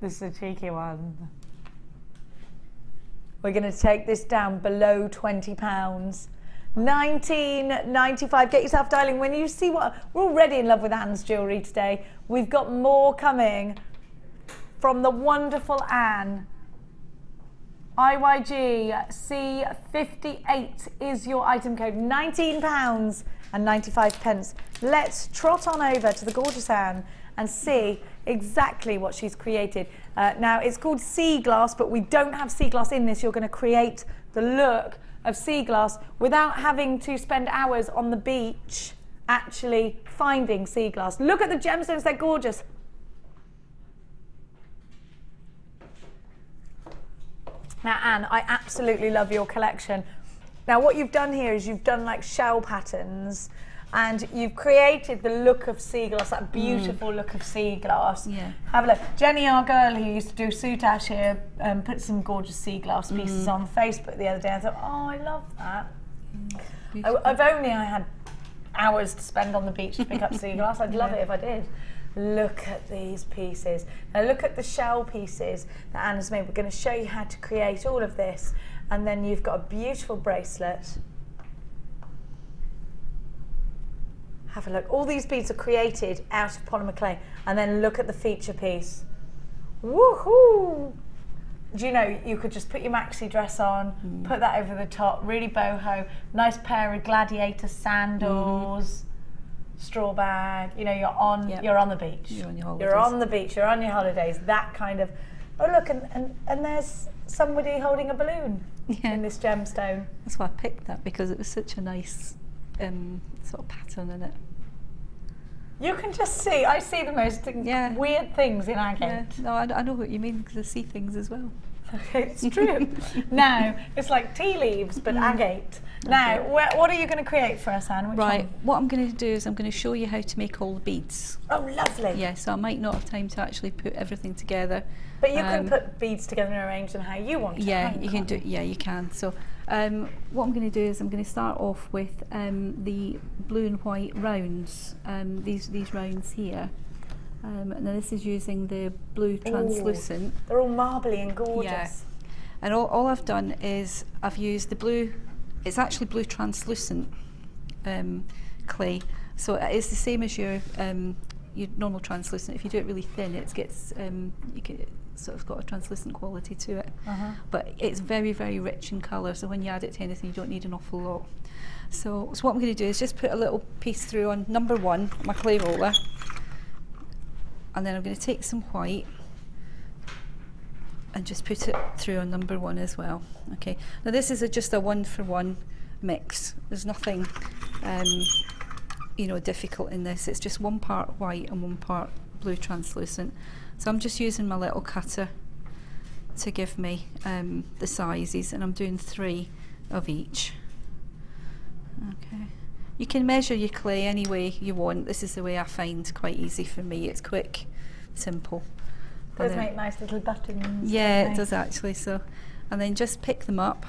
This is a cheeky one. We're going to take this down below £20. $19.95. Get yourself dialing. When you see what, we're already in love with Anne's jewellery today. We've got more coming from the wonderful Anne. IYG C58 is your item code. £19 and 95 pence. Let's trot on over to the gorgeous Anne and see exactly what she's created. Now it's called sea glass, but we don't have sea glass in this. You're going to create the look of sea glass without having to spend hours on the beach actually finding sea glass. Look at the gemstones, they're gorgeous. Now Anne, I absolutely love your collection. Now what you've done here is you've done like shell patterns and you've created the look of sea glass, that beautiful look of sea glass. Yeah. Have a look. Jenny, our girl who used to do soutache here, put some gorgeous sea glass pieces on Facebook the other day. I thought, oh, I love that. If only I had hours to spend on the beach to pick up sea glass. I'd love it if I did. Look at these pieces. Now look at the shell pieces that Anna's made. We're going to show you how to create all of this. And then you've got a beautiful bracelet. Have a look. All these beads are created out of polymer clay. And then look at the feature piece. Woohoo! Do you know, you could just put your maxi dress on, put that over the top, really boho, nice pair of gladiator sandals, straw bag, you know, you're on the beach. You're on your holidays. You're on the beach, you're on your holidays, that kind of, oh look, and there's somebody holding a balloon in this gemstone. That's why I picked that, because it was such a nice sort of pattern in it. You can just see, I see the most weird things in agate. Yeah. No, I know what you mean, because I see things as well. It's true. Now, it's like tea leaves, but agate. Now, what are you going to create for us, Anne? Which one? What I'm going to do is I'm going to show you how to make all the beads. Oh, lovely. Yeah, so I might not have time to actually put everything together. But you can put beads together and arrange them how you want to. Yeah, you can do. Yeah, you can. So, what I'm going to do is I'm going to start off with the blue and white rounds. These rounds here. Now this is using the blue translucent. Ooh, they're all marbly and gorgeous. Yeah. And all I've done is I've used the blue. It's actually blue translucent clay. So it's the same as your normal translucent. If you do it really thin, it gets sort of got a translucent quality to it. But it's very, very rich in colour. So when you add it to anything, you don't need an awful lot. So what I'm going to do is just put a little piece through on number 1, my clay roller. And then I'm going to take some white and just put it through on number 1 as well. Okay. Now this is just a 1-for-1 mix. There's nothing, difficult in this. It's just 1 part white and 1 part blue translucent. So I'm just using my little cutter to give me the sizes, and I'm doing 3 of each. Okay. You can measure your clay any way you want. This is the way I find quite easy for me. It's quick, simple. It does make nice little buttons. Yeah, it does actually. So, and then just pick them up,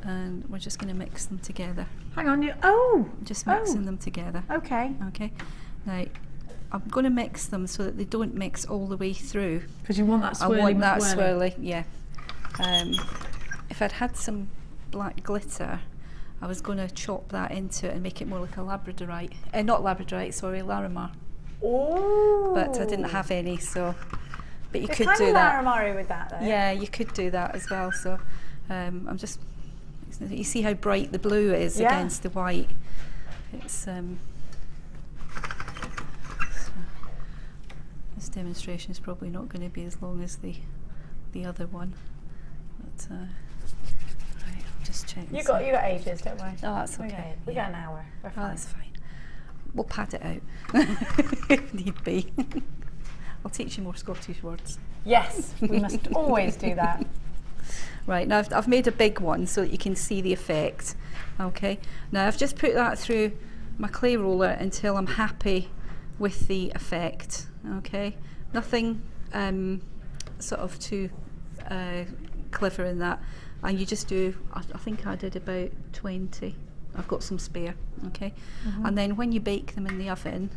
and we're just going to mix them together. Hang on, just mixing them together. Okay. Okay. Now, I'm going to mix them so that they don't mix all the way through. Because you want that swirly. I want that swirly. Yeah. If I'd had some black glitter, I was going to chop that into it and make it more like a Labradorite. Not Labradorite, sorry, Larimar. Oh. But I didn't have any, so. But you it's could kind do of that. Larimar with that, though. Yeah, you could do that as well. So, I'm just. You see how bright the blue is against the white. It's. So this demonstration is probably not going to be as long as the other one, but. Right, I'll just check. You got ages, don't worry. Oh, that's okay. We got an hour. We're fine. Oh, that's fine. We'll pad it out if need be. I'll teach you more Scottish words. Yes, we must always do that. Right, now I've made a big one so that you can see the effect. Okay, now I've just put that through my clay roller until I'm happy with the effect. Okay, nothing sort of too clever in that. And you just do, I think I did about 20. I've got some spare, okay? And then when you bake them in the oven,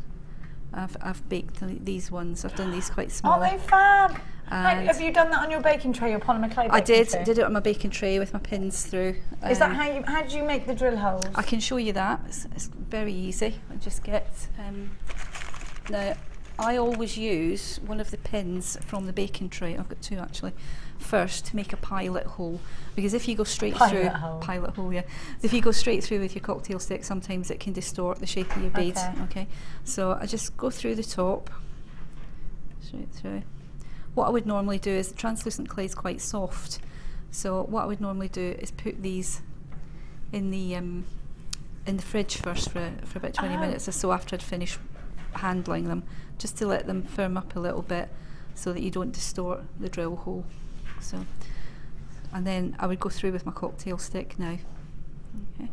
I've baked these ones. I've done these quite small. Oh, they fab! Have you done that on your baking tray, your polymer clay baking tray? I did it on my baking tray with my pins through. Is that how do you make the drill holes? I can show you that. It's very easy. I just get now I always use one of the pins from the baking tray, I've got two actually, first to make a pilot hole, because if you go straight through, pilot hole, yeah. If you go straight through with your cocktail stick, sometimes it can distort the shape of your bead. Okay. So I just go through the top, straight through. What I would normally do is, translucent clay is quite soft, so what I would normally do is put these in the fridge first for about 20 minutes or so after I'd finished handling them, just to let them firm up a little bit so that you don't distort the drill hole. So, and then I would go through with my cocktail stick now. Okay.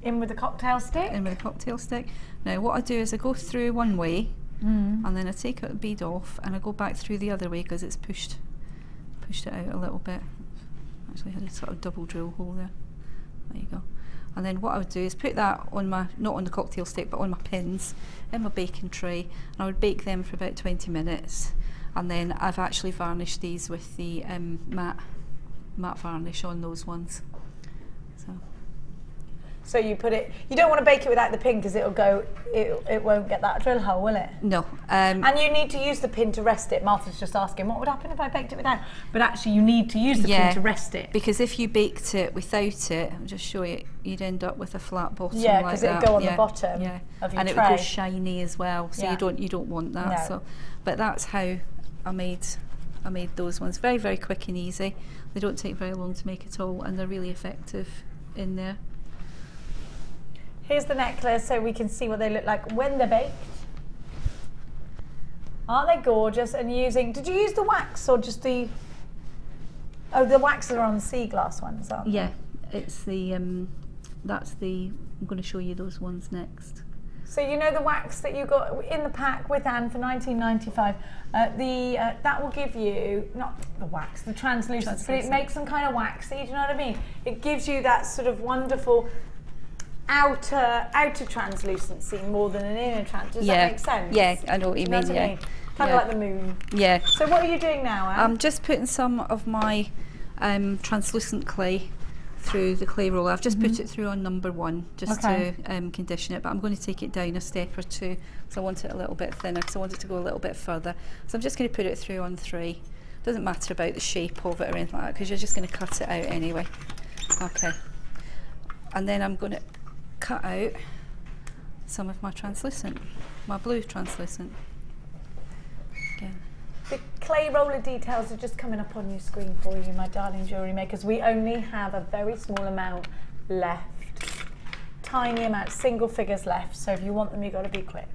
In with the cocktail stick? In with the cocktail stick. Now what I do is I go through one way, and then I take out the bead off and I go back through the other way because it's pushed it out a little bit. Actually had a sort of double drill hole there. There you go. And then what I would do is put that on my, not on the cocktail stick, but on my pins in my baking tray, and I would bake them for about 20 minutes. And then I've actually varnished these with the matte varnish on those ones. So you put it, you don't want to bake it without the pin because it'll go, it won't get that drill hole, will it? No. And you need to use the pin to rest it. Martha's just asking, what would happen if I baked it without? But actually you need to use the pin to rest it. Because if you baked it without it, I'll just show you, you'd end up with a flat bottom like that. Yeah, because it'd go on the bottom of your and tray. It would go shiny as well, so you don't want that. No. So, but that's how I made those ones. Very, very quick and easy. They don't take very long to make at all, and they're really effective in there. Here's the necklace so we can see what they look like when they're baked. Aren't they gorgeous? And using, did you use the wax or just the, oh, the wax are on the sea glass ones, aren't they? Yeah, it's the, that's the, I'm going to show you those ones next. So you know the wax that you got in the pack with Anne for £19.95, that will give you, not the wax, the translucent, but it makes them kind of waxy, do you know what I mean? It gives you that sort of wonderful outer translucency more than an inner trans. Does that make sense? Yeah, I know what you mean. Yeah, kind of like the moon. Yeah. So what are you doing now, Anne? I'm just putting some of my translucent clay through the clay roller. I've just put it through on number 1 just to condition it, but I'm going to take it down a step or two because I want it a little bit thinner, because I want it to go a little bit further. So I'm just going to put it through on 3. Doesn't matter about the shape of it or anything like that because you're just going to cut it out anyway. Okay. And then I'm going to cut out some of my translucent, my blue translucent. Again. The clay roller details are just coming up on your screen for you, my darling jewellery makers. We only have a very small amount left, tiny amount, single figures left. So if you want them, you've got to be quick.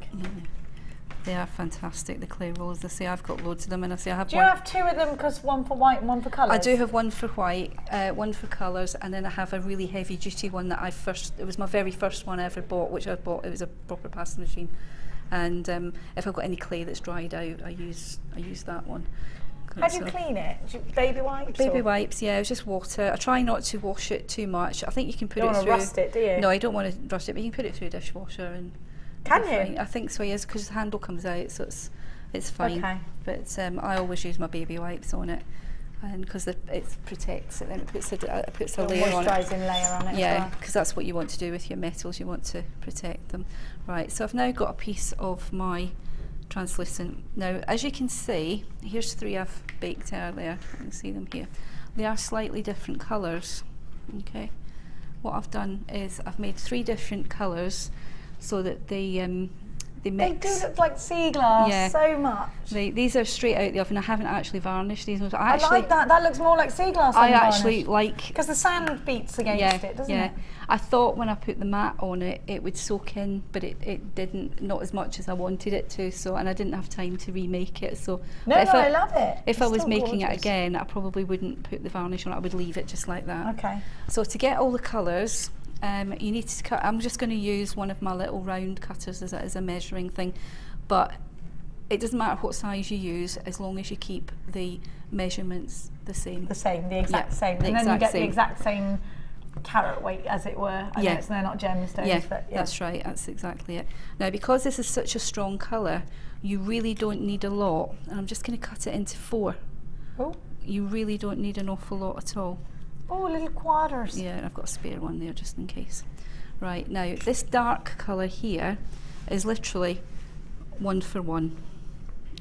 They are fantastic, the clay rollers. I say I've got loads of them, and I say I have. Do you have 2 of them? Because one for white and one for colours. I do have one for white, one for colours, and then I have a really heavy duty one that it was my very first one I ever bought, which I bought. It was a proper pasta machine, and if I've got any clay that's dried out, I use that one. How do you clean it? Baby wipes? Baby wipes, yeah. It's just water. I try not to wash it too much. I think you can put it through. You don't want to rust it, do you? No, I don't want to rust it, but you can put it through a dishwasher and. Can you? I think so, yes, because the handle comes out, so it's fine. Okay. But I always use my baby wipes on it, and because it protects it, then it puts a layer on it. Moisturising layer on it. Yeah, because that's what you want to do with your metals. You want to protect them. Right. So I've now got a piece of my translucent. Now, as you can see, here's 3 I've baked earlier. You can see them here. They are slightly different colours. Okay. What I've done is I've made 3 different colours, so that they mix. They do look like sea glass so much. These are straight out the oven. I haven't actually varnished these ones. I like that. That looks more like sea glass. I actually like, because the sand beats against it, doesn't it? I thought when I put the matte on it, it would soak in, but it didn't. Not as much as I wanted it to. So, and I didn't have time to remake it. So, I love it. If I was making it again, I probably wouldn't put the varnish on it. I would leave it just like that. Okay. So to get all the colours. You need to cut. I'm just going to use one of my little round cutters as a measuring thing, but it doesn't matter what size you use as long as you keep the measurements the same. The exact same. And then you get the exact same carat weight, as it were. I know they're not gemstones, but that's right. That's exactly it. Now, because this is such a strong colour, you really don't need a lot. And I'm just going to cut it into 4. Oh. You really don't need an awful lot at all. Oh, little quarters. Yeah, I've got a spare one there just in case. Right, now this dark colour here is literally 1 for 1,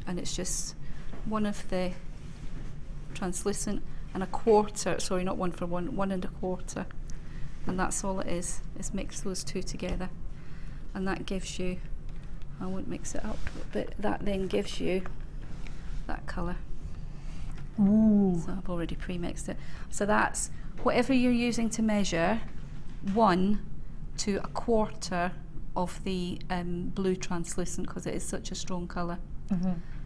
and it's just one of the translucent and a quarter, sorry, not 1 for 1, 1 1/4, and that's all it is mix those two together, and that gives you, I won't mix it up, but that then gives you that colour. Ooh. So I've already pre-mixed it. So that's whatever you're using to measure, 1 to 1/4 of the blue translucent, because it is such a strong colour.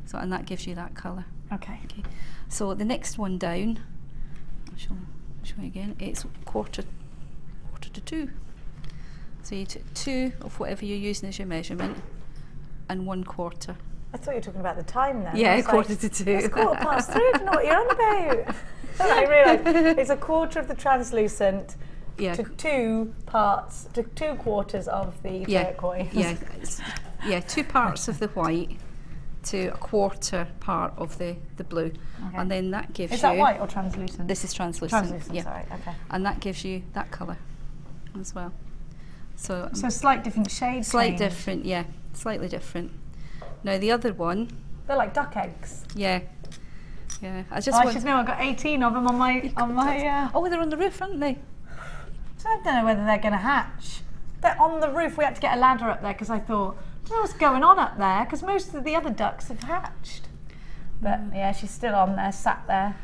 So, and that gives you that colour. Okay. So the next one down, I'll show you again, it's quarter to 2. So you take 2 of whatever you're using as your measurement and 1/4. I thought you were talking about the time then. Yeah, I was quarter like, to 2. It's 3:15. I don't know what you're on about. I realised it's 1/4 of the translucent to 2 parts, to 2/4 of the turquoise. Yeah, 2 parts of the white to 1/4 part of the blue. And then that gives you... Is that white or translucent? This is translucent. Translucent, sorry, okay. And that gives you that colour as well. So slight different shades. Slight different, yeah, slightly different. Now the other one... They're like duck eggs. Yeah. I should know I've got 18 of them on my... Oh, they're on the roof, aren't they? So I don't know whether they're going to hatch. They're on the roof. We had to get a ladder up there because I thought, I don't know what's going on up there, because most of the other ducks have hatched. But yeah, she's still on there, sat there.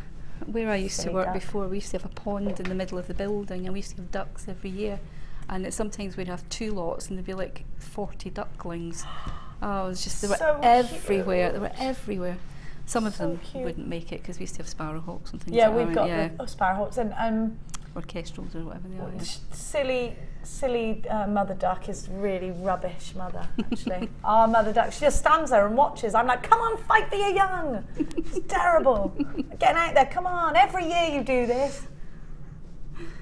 Where I used to work before, we used to have a pond in the middle of the building, and we used to have ducks every year. And sometimes we'd have 2 lots, and there'd be like 40 ducklings. Oh, it was just, they were everywhere. They were everywhere. Some of them wouldn't make it because we used to have sparrowhawks and things like that. Yeah, we've got the sparrowhawks and or kestrels or whatever they are. Silly mother duck is really rubbish mother, actually. Our mother duck, she just stands there and watches. I'm like, come on, fight for your young. She's terrible. Getting out there, come on, every year you do this.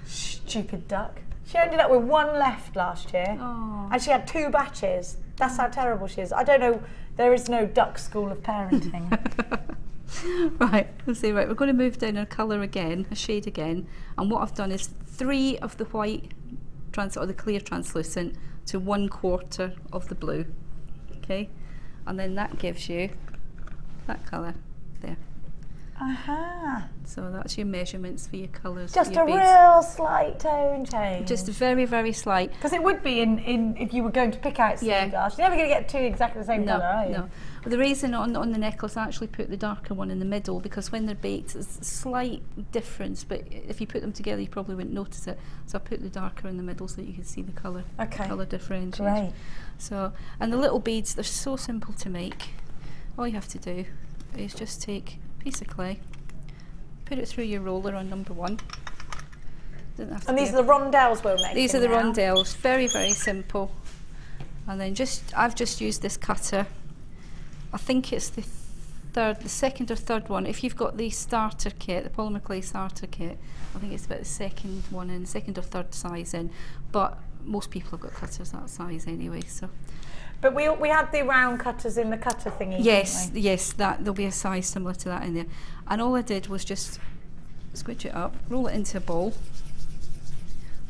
Stupid duck. She ended up with 1 left last year. Oh. And she had 2 batches. That's how terrible she is. I don't know, there is no duck school of parenting. Right, let's see, right, we're going to move down a colour again, a shade again, and what I've done is 3 of the white or the clear translucent to 1/4 of the blue, okay, and then that gives you that colour there. So that's your measurements for your colours. Just a real slight tone change. Just very, very slight. Because it would be in if you were going to pick out sea glass. You're never going to get 2 exactly the same colour, are you? No. Well, the reason on the necklace I actually put the darker one in the middle, because when they're baked, there's a slight difference, but if you put them together you probably wouldn't notice it. So I put the darker in the middle so that you can see the colour. Okay. Colour differentiation. Great. So, and the little beads, they're so simple to make. All you have to do is just take a piece of clay, put it through your roller on number 1. And these are the rondelles we're making. These are the rondelles, very, very simple. And then I've just used this cutter. I think it's the 2nd or 3rd one. If you've got the starter kit, the polymer clay starter kit, I think it's about the 2nd one in, 2nd or 3rd size in. But most people have got cutters that size anyway, so. But we had the round cutters in the cutter thingy. Yes, yes, there'll be a size similar to that in there. And all I did was just squidge it up, roll it into a ball.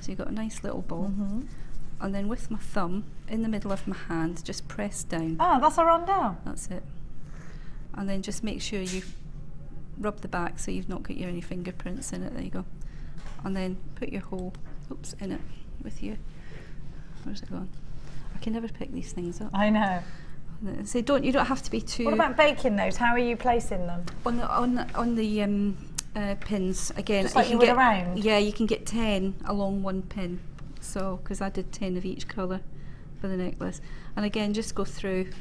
So you've got a nice little ball. And then with my thumb in the middle of my hand, just press down. Ah, that's a rondelle. That's it. And then just make sure you rub the back so you've not got any fingerprints in it. There you go. And then put your hole, in it with you. Where's it gone? I can never pick these things up. I know. So you don't have to be too. What about baking those? How are you placing them? On the pins again. Just like you would around. Yeah, you can get 10 along 1 pin. So because I did 10 of each colour for the necklace, and again just go through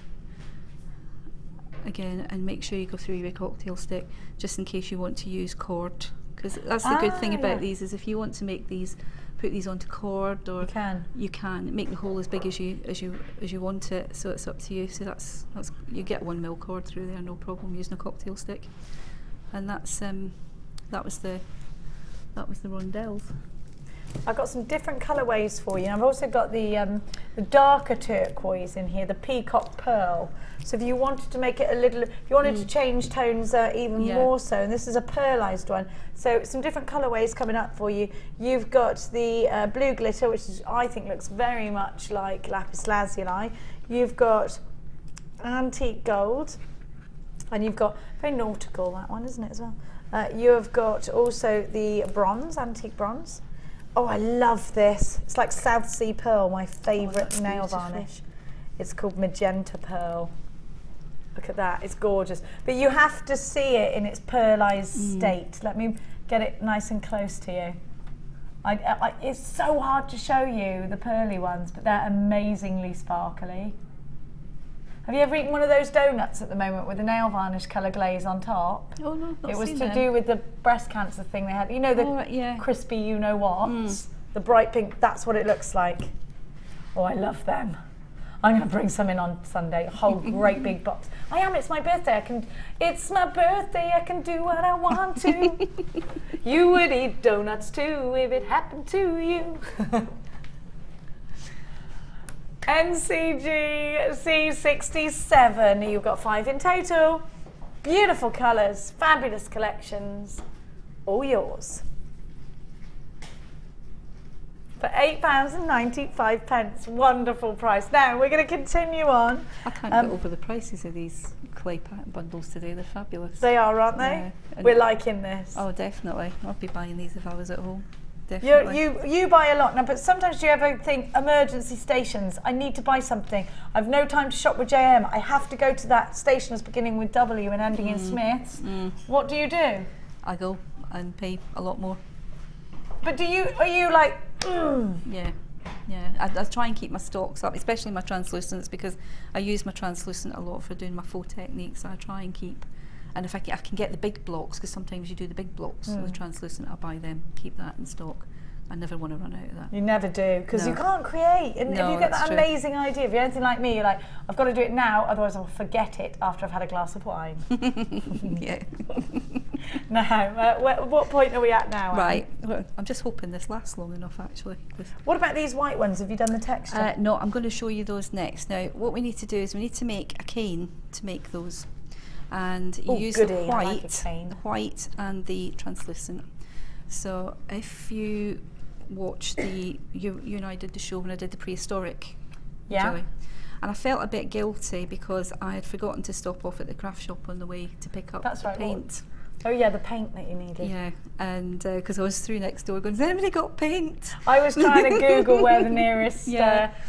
again and make sure you go through your cocktail stick just in case you want to use cord, because that's the good thing about these is if you want to make these, put these onto cord, or you can make the hole as big as you want it, so it's up to you. So that's you get 1 mil cord through there, no problem, using a cocktail stick. And that was the rondelles. I've got some different colourways for you. I've also got the darker turquoise in here, the peacock pearl. So if you wanted to make it a little, if you wanted to change tones even more so, and this is a pearlised one. So some different colourways coming up for you. You've got the blue glitter, which is, I think looks very much like lapis lazuli. You've got antique gold, and you've got, very nautical that one, isn't it, as well? You've got also the bronze, antique bronze. Oh, I love this. It's like South Sea Pearl, my favourite nail varnish. It's called Magenta Pearl. Look at that, it's gorgeous. But you have to see it in its pearlised state. Let me get it nice and close to you. It's so hard to show you the pearly ones, but they're amazingly sparkly. Have you ever eaten one of those donuts at the moment with the nail varnish colour glaze on top? Oh no, it was to do with the breast cancer thing they had. You know, the crispy you-know-what? The bright pink, that's what it looks like. Oh, I love them. I'm going to bring some in on Sunday, a whole great big box. It's my birthday. It's my birthday, I can do what I want to. You would eat donuts too if it happened to you. NCG C67, you've got 5 in total. Beautiful colours, fabulous collections, all yours. For £8.95, wonderful price. Now we're going to continue on. I can't get over the prices of these clay bundles today. They're fabulous. They are, aren't they? Yeah. We're liking this. Oh, definitely. I'd be buying these if I was at home. Definitely. You buy a lot now, but sometimes do you ever think emergency stations? I need to buy something. I've no time to shop with JM. I have to go to that station that's beginning with W and ending in Smiths. What do you do? I go and pay a lot more. But are you like? Yeah. I try and keep my stocks up, especially my translucents, because I use my translucent a lot for doing my faux techniques. So I try and keep, and if I can get the big blocks, because sometimes you do the big blocks of the translucent, I'll buy them, keep that in stock. I never want to run out of that. You never do, because you can't create. And if you get that amazing idea, if you're anything like me, you're like, I've got to do it now, otherwise I'll forget it after I've had a glass of wine. Yeah. Now, what point are we at now? Right, well, I'm just hoping this lasts long enough actually. What about these white ones? Have you done the texture? No, I'm going to show you those next. Now, what we need to do is we need to make a cane to make those. And you use the white and the translucent. So if you watch you and I did the show when I did the prehistoric jewellery, and I felt a bit guilty because I had forgotten to stop off at the craft shop on the way to pick up the paint. Oh yeah, the paint that you needed. Yeah, and because I was through next door going, has anybody got paint? I was trying to Google where the nearest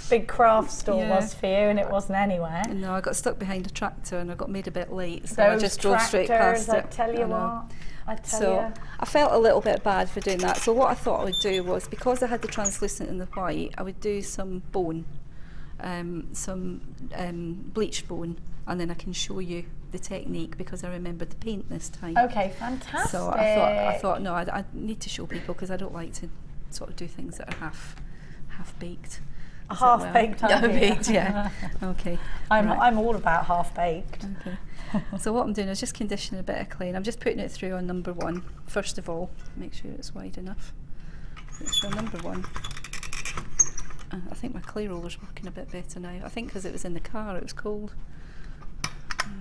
big craft store was for you, and it wasn't anywhere. No, I got stuck behind a tractor and I got made a bit late, so I just drove straight past it. I tell you what. So I felt a little bit bad for doing that. So what I thought I would do was, because I had the translucent and the white, I would do some bone, some bleached bone, and then I can show you the technique because I remembered the paint this time. Okay, fantastic. So I thought no, I need to show people because I don't like to sort of do things that are half baked. Half baked, yeah. Okay. I'm all about half baked. Okay. So what I'm doing is just conditioning a bit of clay, and I'm just putting it through on number 1 first of all. Make sure it's wide enough. It's on number 1. I think my clay roller's working a bit better now. I think because it was in the car, it was cold.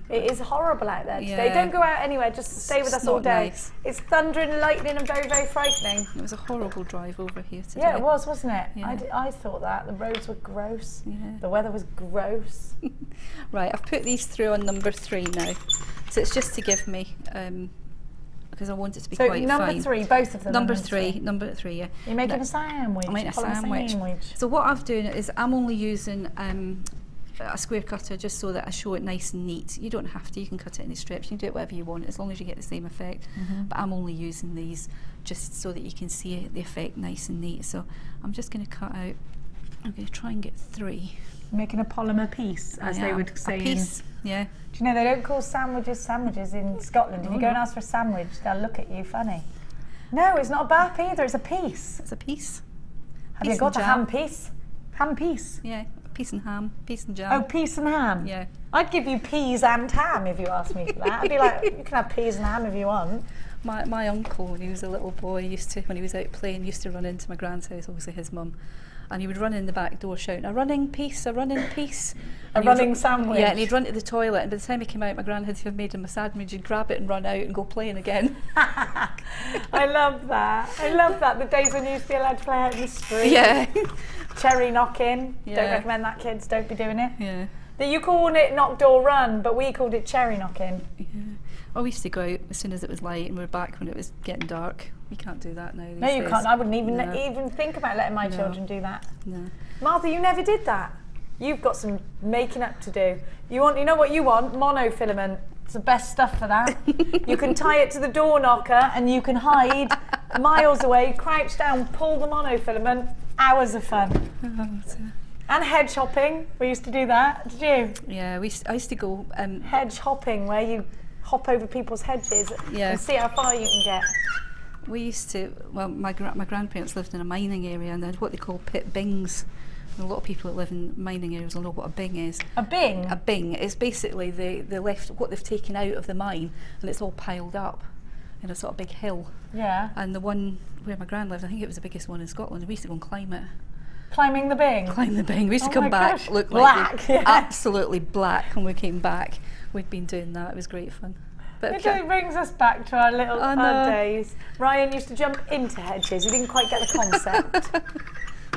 It is horrible out there today. Don't go out anywhere, just stay with us all day. Nice. It's thundering and lightning and very, very frightening. It was a horrible drive over here today. Yeah, it was, wasn't it? Yeah. I thought that. The roads were gross. Yeah. The weather was gross. Right, I've put these through on number 3 now. So it's just to give me, because I want it to be quite fine. So number 3, both of them? Number 3, yeah. You're making a sandwich. I'm making a sandwich. So what I'm doing is I'm only using a square cutter just so that I show it nice and neat. You don't have to, you can cut it in strips, you can do it whatever you want as long as you get the same effect. But I'm only using these just so that you can see the effect nice and neat. So I'm just going to cut out, I'm going to try and get 3. Making a polymer piece, as they would say. A piece, yeah. Do you know they don't call sandwiches in Scotland? If you go and ask for a sandwich, they'll look at you funny. No, it's not a bap either, it's a piece. It's a piece. Have you got a ham piece? Ham piece? Yeah. peas and ham, peas and jam. Oh, peas and ham? Yeah. I'd give you peas and ham if you asked me for that. I'd be like, you can have peas and ham if you want. My uncle, when he was a little boy, when he was out playing, used to run into my grand's house, obviously his mum, and he would run in the back door shouting, a running piece, a running piece. A running sandwich. Yeah, and he'd run to the toilet, and by the time he came out, my gran had to have made him a sandwich. He'd grab it and run out and go playing again. I love that. I love that. The days when you used to be allowed to play out in the street. Yeah. Cherry knocking. Yeah. Don't recommend that, kids. Don't be doing it. Yeah. You called it knock door run, but we called it cherry knocking. Yeah. Well, we used to go out as soon as it was light, and we were back when it was getting dark. We can't do that now. No, you days. can't. I wouldn't even think about letting my children do that. No. Martha, you never did that. You've got some making up to do. You know what you want? Monofilament. It's the best stuff for that. You can tie it to the door knocker, and you can hide miles away, crouch down, pull the monofilament. Hours of fun. And hedge hopping. We used to do that. Did you? Yeah, I used to go hedge hopping, where you hop over people's hedges and see how far you can get. We used to, well, my grandparents lived in a mining area, and they had what they call pit bings. And a lot of people that live in mining areas will know what a bing is. A bing? A bing is basically they left what they've taken out of the mine, and it's all piled up in a sort of big hill. Yeah. And the one where my gran lived, I think it was the biggest one in Scotland. We used to go and climb it. Climbing the bing? Climb the bing. We used to come back, look black, like absolutely black when we came back. We'd been doing that. It was great fun. It brings us back to our little days. Ryan used to jump into hedges. He didn't quite get the concept.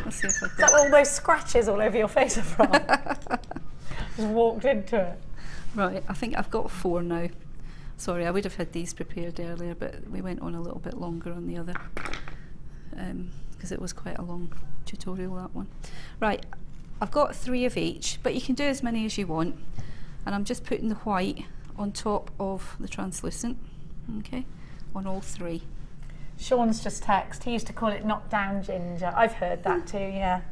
Let's see if I can. Is that what all those scratches all over your face are from? Just walked into it. Right, I think I've got 4 now. Sorry, I would have had these prepared earlier, but we went on a little bit longer on the other, because it was quite a long tutorial, that one. Right, I've got 3 of each, but you can do as many as you want. And I'm just putting the white on top of the translucent, okay, on all 3. Sean's just text. He used to call it knockdown ginger. I've heard that too, yeah.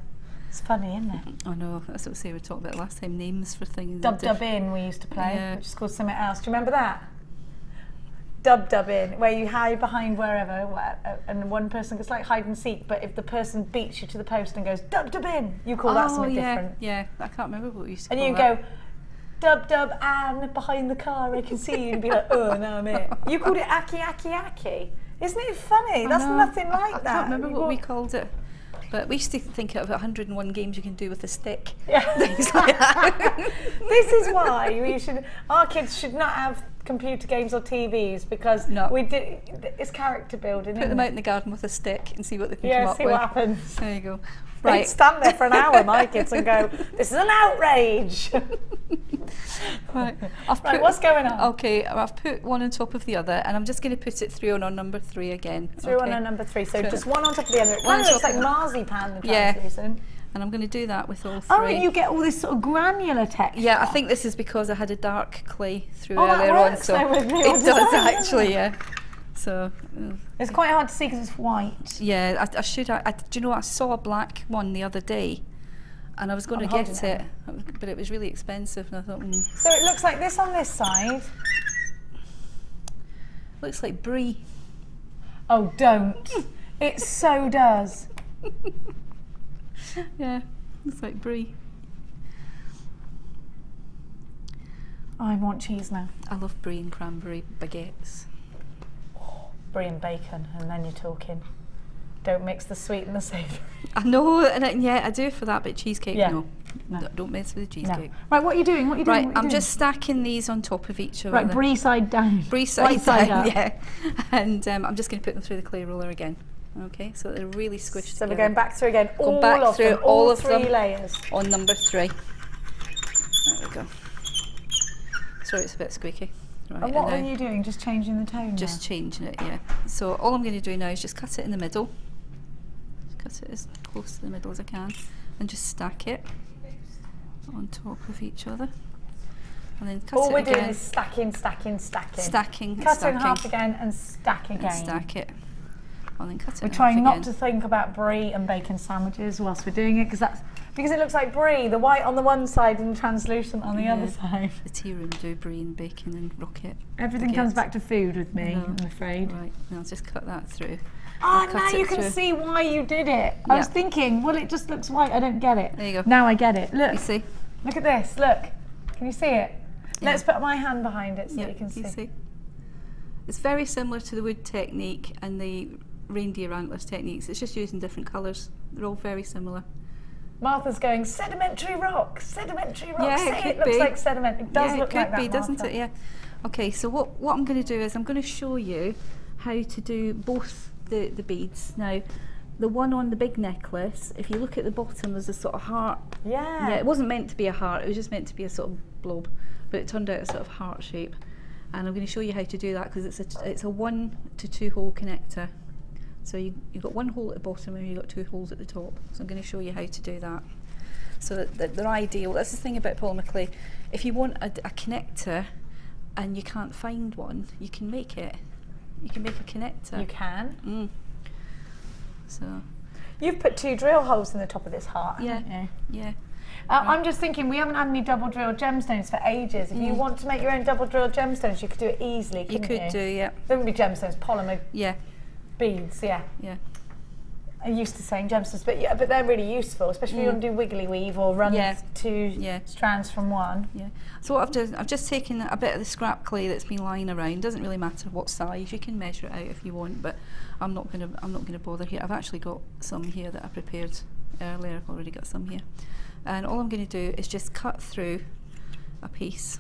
It's funny, isn't it? I know, that's what we were talking about last time, names for things. Dub in we used to play, which is called something else. Do you remember that? Dub in, where you hide behind wherever, and one person gets like hide and seek, but if the person beats you to the post and goes dub in, you call that something different. Yeah, I can't remember what we used to call that. And you go, dub and behind the car I can see you, and be like, oh, now I'm it. You called it aki. Isn't it funny? That's nothing like that. I can't remember what we called it. But we used to think of 101 games you can do with a stick. Yeah. Things like that. This is why our kids should not have computer games or TVs, because it's character building. Put them out in the garden with a stick and see what they can come up with. Yeah, see what happens. There you go. Right. They'd stand there for an hour, my kids, and go, this is an outrage. Right. What's going on? Okay, I've put one on top of the other, and I'm just going to put it through on our number 3 again. Through on our number 3, so just one on top of the other. It kind of looks like marzipan, the translucent. And I'm going to do that with all 3. Oh, and you get all this sort of granular texture. Yeah, I think this is because I had a dark clay through earlier on, so it does actually, yeah. So it's quite hard to see because it's white. Yeah, do you know what? I saw a black one the other day, and I was going to get it, but it was really expensive, and I thought. So it looks like this on this side. Looks like brie. Oh, don't! It so does. Yeah, looks like brie. I want cheese now. I love brie and cranberry baguettes. Brie and bacon, and then you're talking. Don't mix the sweet and the savoury. I know, and I do for that, but cheesecake, no. Don't mess with the cheesecake. No. Right, what are you doing? Right, I'm just stacking these on top of each other. Right, brie side down. Brie side down, yeah. And I'm just going to put them through the clay roller again. Okay, so they're really squished together. So we're going back through again, all of 3 layers. On number 3. There we go. Sorry, it's a bit squeaky. Right, and what are you doing? Just changing the tone? Just changing it, yeah. So all I'm going to do now is just cut it in the middle. Just cut it as close to the middle as I can, and just stack it on top of each other. And then cut it again. All we're doing is stacking. Cut it in half again and stack again. And stack it. And then cut it. We're trying not to think about brie and bacon sandwiches whilst we're doing it, because Because it looks like brie, the white on the one side and translucent on the other side. The tea room do brie and bacon and rocket. Everything comes back to food with me, I'm afraid. Right, now I'll just cut that through. Oh, now you can see why you did it. I was thinking, well, it just looks white. I don't get it. There you go. Now I get it. Look. You see? Look at this. Look. Can you see it? Yeah. Let's put my hand behind it so you can see. It's very similar to the wood technique and the reindeer antlers techniques. It's just using different colours. They're all very similar. Martha's going, sedimentary rock, sedimentary rock. Yeah, it looks like sediment. It does look like that, it could be, doesn't it? Yeah. Okay, so what I'm going to do is I'm going to show you how to do both the beads. Now, the one on the big necklace, if you look at the bottom, there's a sort of heart. Yeah. Yeah, it wasn't meant to be a heart, it was just meant to be a sort of blob, but it turned out a sort of heart shape. And I'm going to show you how to do that because it's a 1 to 2 hole connector. So you've got 1 hole at the bottom and you've got 2 holes at the top. So I'm going to show you how to do that. So that they're ideal. That's the thing about polymer clay. If you want a connector and you can't find one, you can make it. You can make a connector. You can. So you've put 2 drill holes in the top of this heart, haven't you? Yeah. I'm just thinking, we haven't had any double drilled gemstones for ages. If you want to make your own double drilled gemstones, you could do it easily, couldn't you? You could do, yeah. There wouldn't be gemstones, polymer. Yeah. Beads, yeah. Yeah. I'm used to saying gemstones, but they're really useful, especially if you want to do wiggly weave or run 2 strands from one. Yeah. So what I've done, I've just taken a bit of the scrap clay that's been lying around. Doesn't really matter what size. You can measure it out if you want, but I'm not gonna bother here. I've actually got some here that I prepared earlier. I've already got some here, and all I'm going to do is just cut through a piece.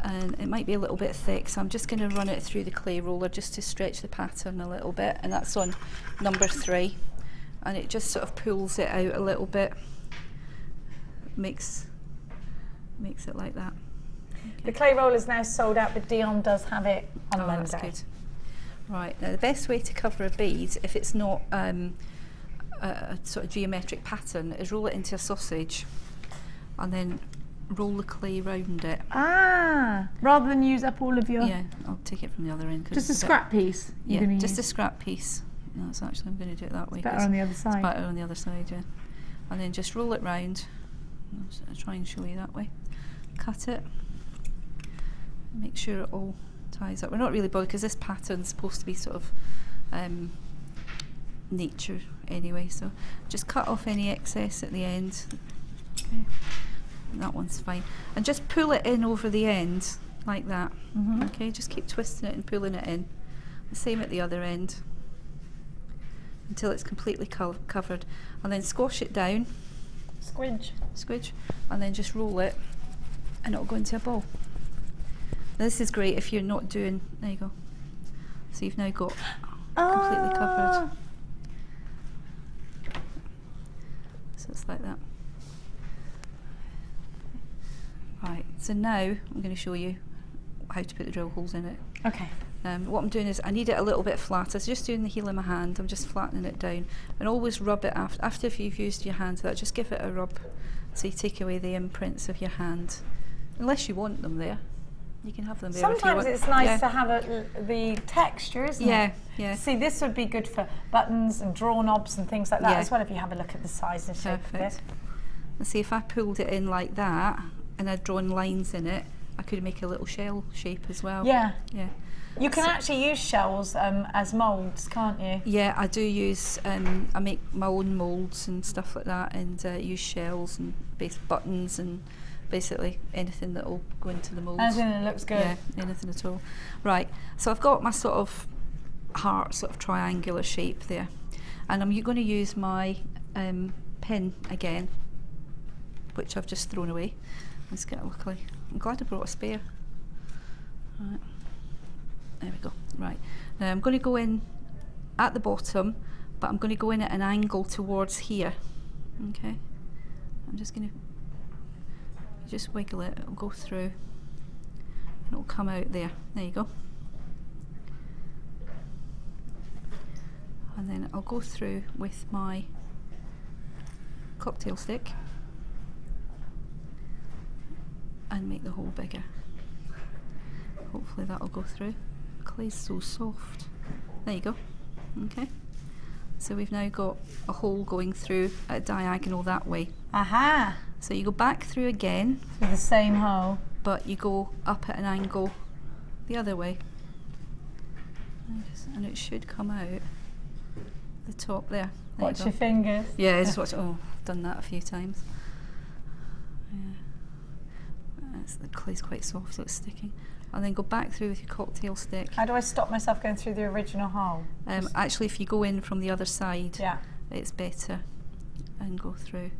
And it might be a little bit thick, so I'm just going to run it through the clay roller just to stretch the pattern a little bit, and that's on number 3, and it just sort of pulls it out a little bit, makes it like that. Okay. The clay roller is now sold out, but Dion does have it on Monday. That's good. Right, now the best way to cover a bead, if it's not a sort of geometric pattern, is roll it into a sausage and then roll the clay round it. Rather than use up all of your... Yeah, I'll take it from the other end. Just a scrap piece? Yeah, just a scrap piece. No, it's actually, I'm going to do it that way. It's better on the other side. It's better on the other side, yeah. And then just roll it round. I'll try and show you that way. Cut it. Make sure it all ties up. We're not really bothered because this pattern's supposed to be sort of nature anyway, so just cut off any excess at the end. Okay. That one's fine, and just pull it in over the end like that. Okay, just keep twisting it and pulling it in. The same at the other end until it's completely covered, and then squash it down. Squidge, and then just roll it, and it'll go into a ball. Now this is great if you're not doing. There you go. So you've now got completely covered. So it's like that. Right, so now I'm going to show you how to put the drill holes in it. Okay. What I'm doing is I need it a little bit flatter, so just doing the heel of my hand, I'm just flattening it down, and always rub it after if you've used your hand, that just give it a rub so you take away the imprints of your hand, unless you want them there. You can have them there. Sometimes it's nice to have the texture, isn't it? Yeah. See, this would be good for buttons and draw knobs and things like that as well, if you have a look at the size and shape of it. And see, if I pulled it in like that and I'd drawn lines in it, I could make a little shell shape as well. Yeah. Yeah. You can actually use shells as moulds, can't you? Yeah, I do use, I make my own moulds and stuff like that, and use shells and base buttons and basically anything that will go into the mould. Anything that looks good. Yeah, anything at all. Right, so I've got my sort of heart, sort of triangular shape there, and I'm going to use my pin again, which I've just thrown away. Let's get it luckily. I'm glad I brought a spare. Right. There we go. Right. Now I'm going to go in at the bottom, but I'm going to go in at an angle towards here. Okay. I'm just going to just wiggle it. It'll go through, and it'll come out there. There you go. And then I'll go through with my cocktail stick and make the hole bigger. Hopefully that'll go through. Clay's so soft. There you go. Okay. So we've now got a hole going through at a diagonal that way. Aha! So you go back through again. With the same hole. But you go up at an angle the other way. And it should come out the top there. Watch your fingers. Yeah, just watch. Oh, I've done that a few times. Yeah. The clay's quite soft, so it's sticking. And then go back through with your cocktail stick. How do I stop myself going through the original hole? Actually, if you go in from the other side, yeah, it's better. And go through.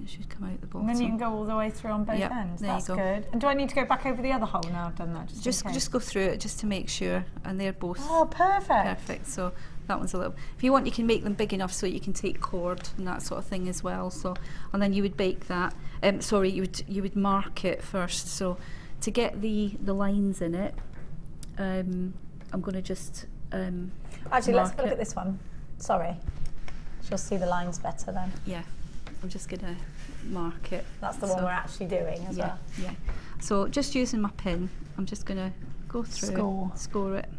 It should come out the bottom. And then you can go all the way through on both ends. That's good. And do I need to go back over the other hole now I've done that? Just go through it just to make sure. And they're both perfect. So that one's a little. If you want, you can make them big enough so you can take cord and that sort of thing as well. So, and then you would bake that. Sorry, you would mark it first. So to get the lines in it, I'm going to just actually let's have a look at this one. Sorry, you'll see the lines better then. Yeah. I'm just going to mark it. That's the one we're actually doing as well. Yeah. So just using my pin, I'm just going to go through, score it.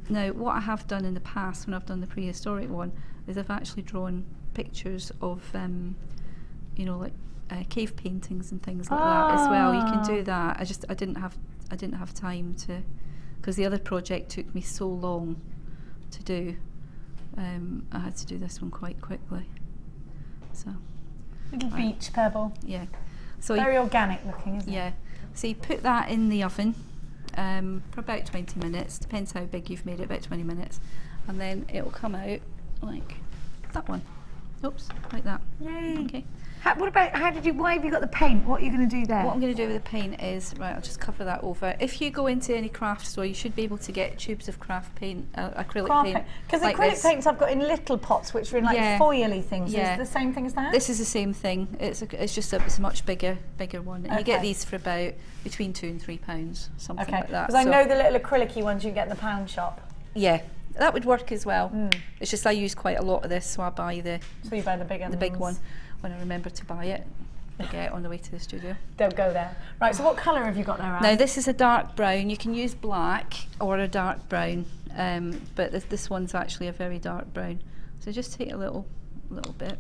Now, what I have done in the past when I've done the prehistoric one is I've actually drawn pictures of, you know, like cave paintings and things like that as well. You can do that. I didn't have time to, because the other project took me so long to do. I had to do this one quite quickly. So, little beach pebble. Yeah. So very organic looking, isn't it? Yeah. So you put that in the oven for about 20 minutes. Depends how big you've made it. About 20 minutes, and then it will come out like that one. Oops, like that. Yay. Okay. Why have you got the paint? What are you going to do there? What I'm going to do with the paint is, right, I'll just cover that over. If you go into any craft store, you should be able to get tubes of craft paint, acrylic paint. Because like acrylic paints I've got in little pots, which are in like foily things. Is it the same thing as that? This is the same thing. It's just it's a much bigger one. And you get these for about between £2 and £3, something like that. Because I know the little acrylic-y ones you get in the pound shop. Yeah. That would work as well. It's just I use quite a lot of this, so I buy the. So you buy the big one when I remember to buy it. Get on the way to the studio. Don't go there. Right. So what colour have you got there, Anne? Now this is a dark brown. You can use black or a dark brown, but this one's actually a very dark brown. So just take a little bit.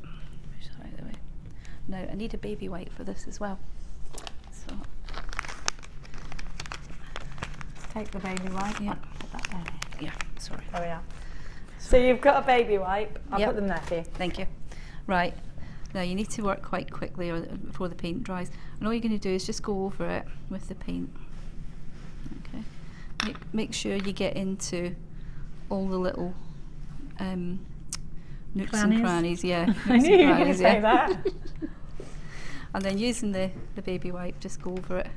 Out of the way. Now I need a baby white for this as well. So take the baby white. Yeah. Put that there. Yeah. Sorry. There we are. So you've got a baby wipe. I'll put them there for you. Thank you. Right. Now you need to work quite quickly before the paint dries. And all you're going to do is just go over it with the paint. Okay. Make sure you get into all the little nooks and crannies. Yeah. I knew you were going to say that. And then using the baby wipe, just go over it.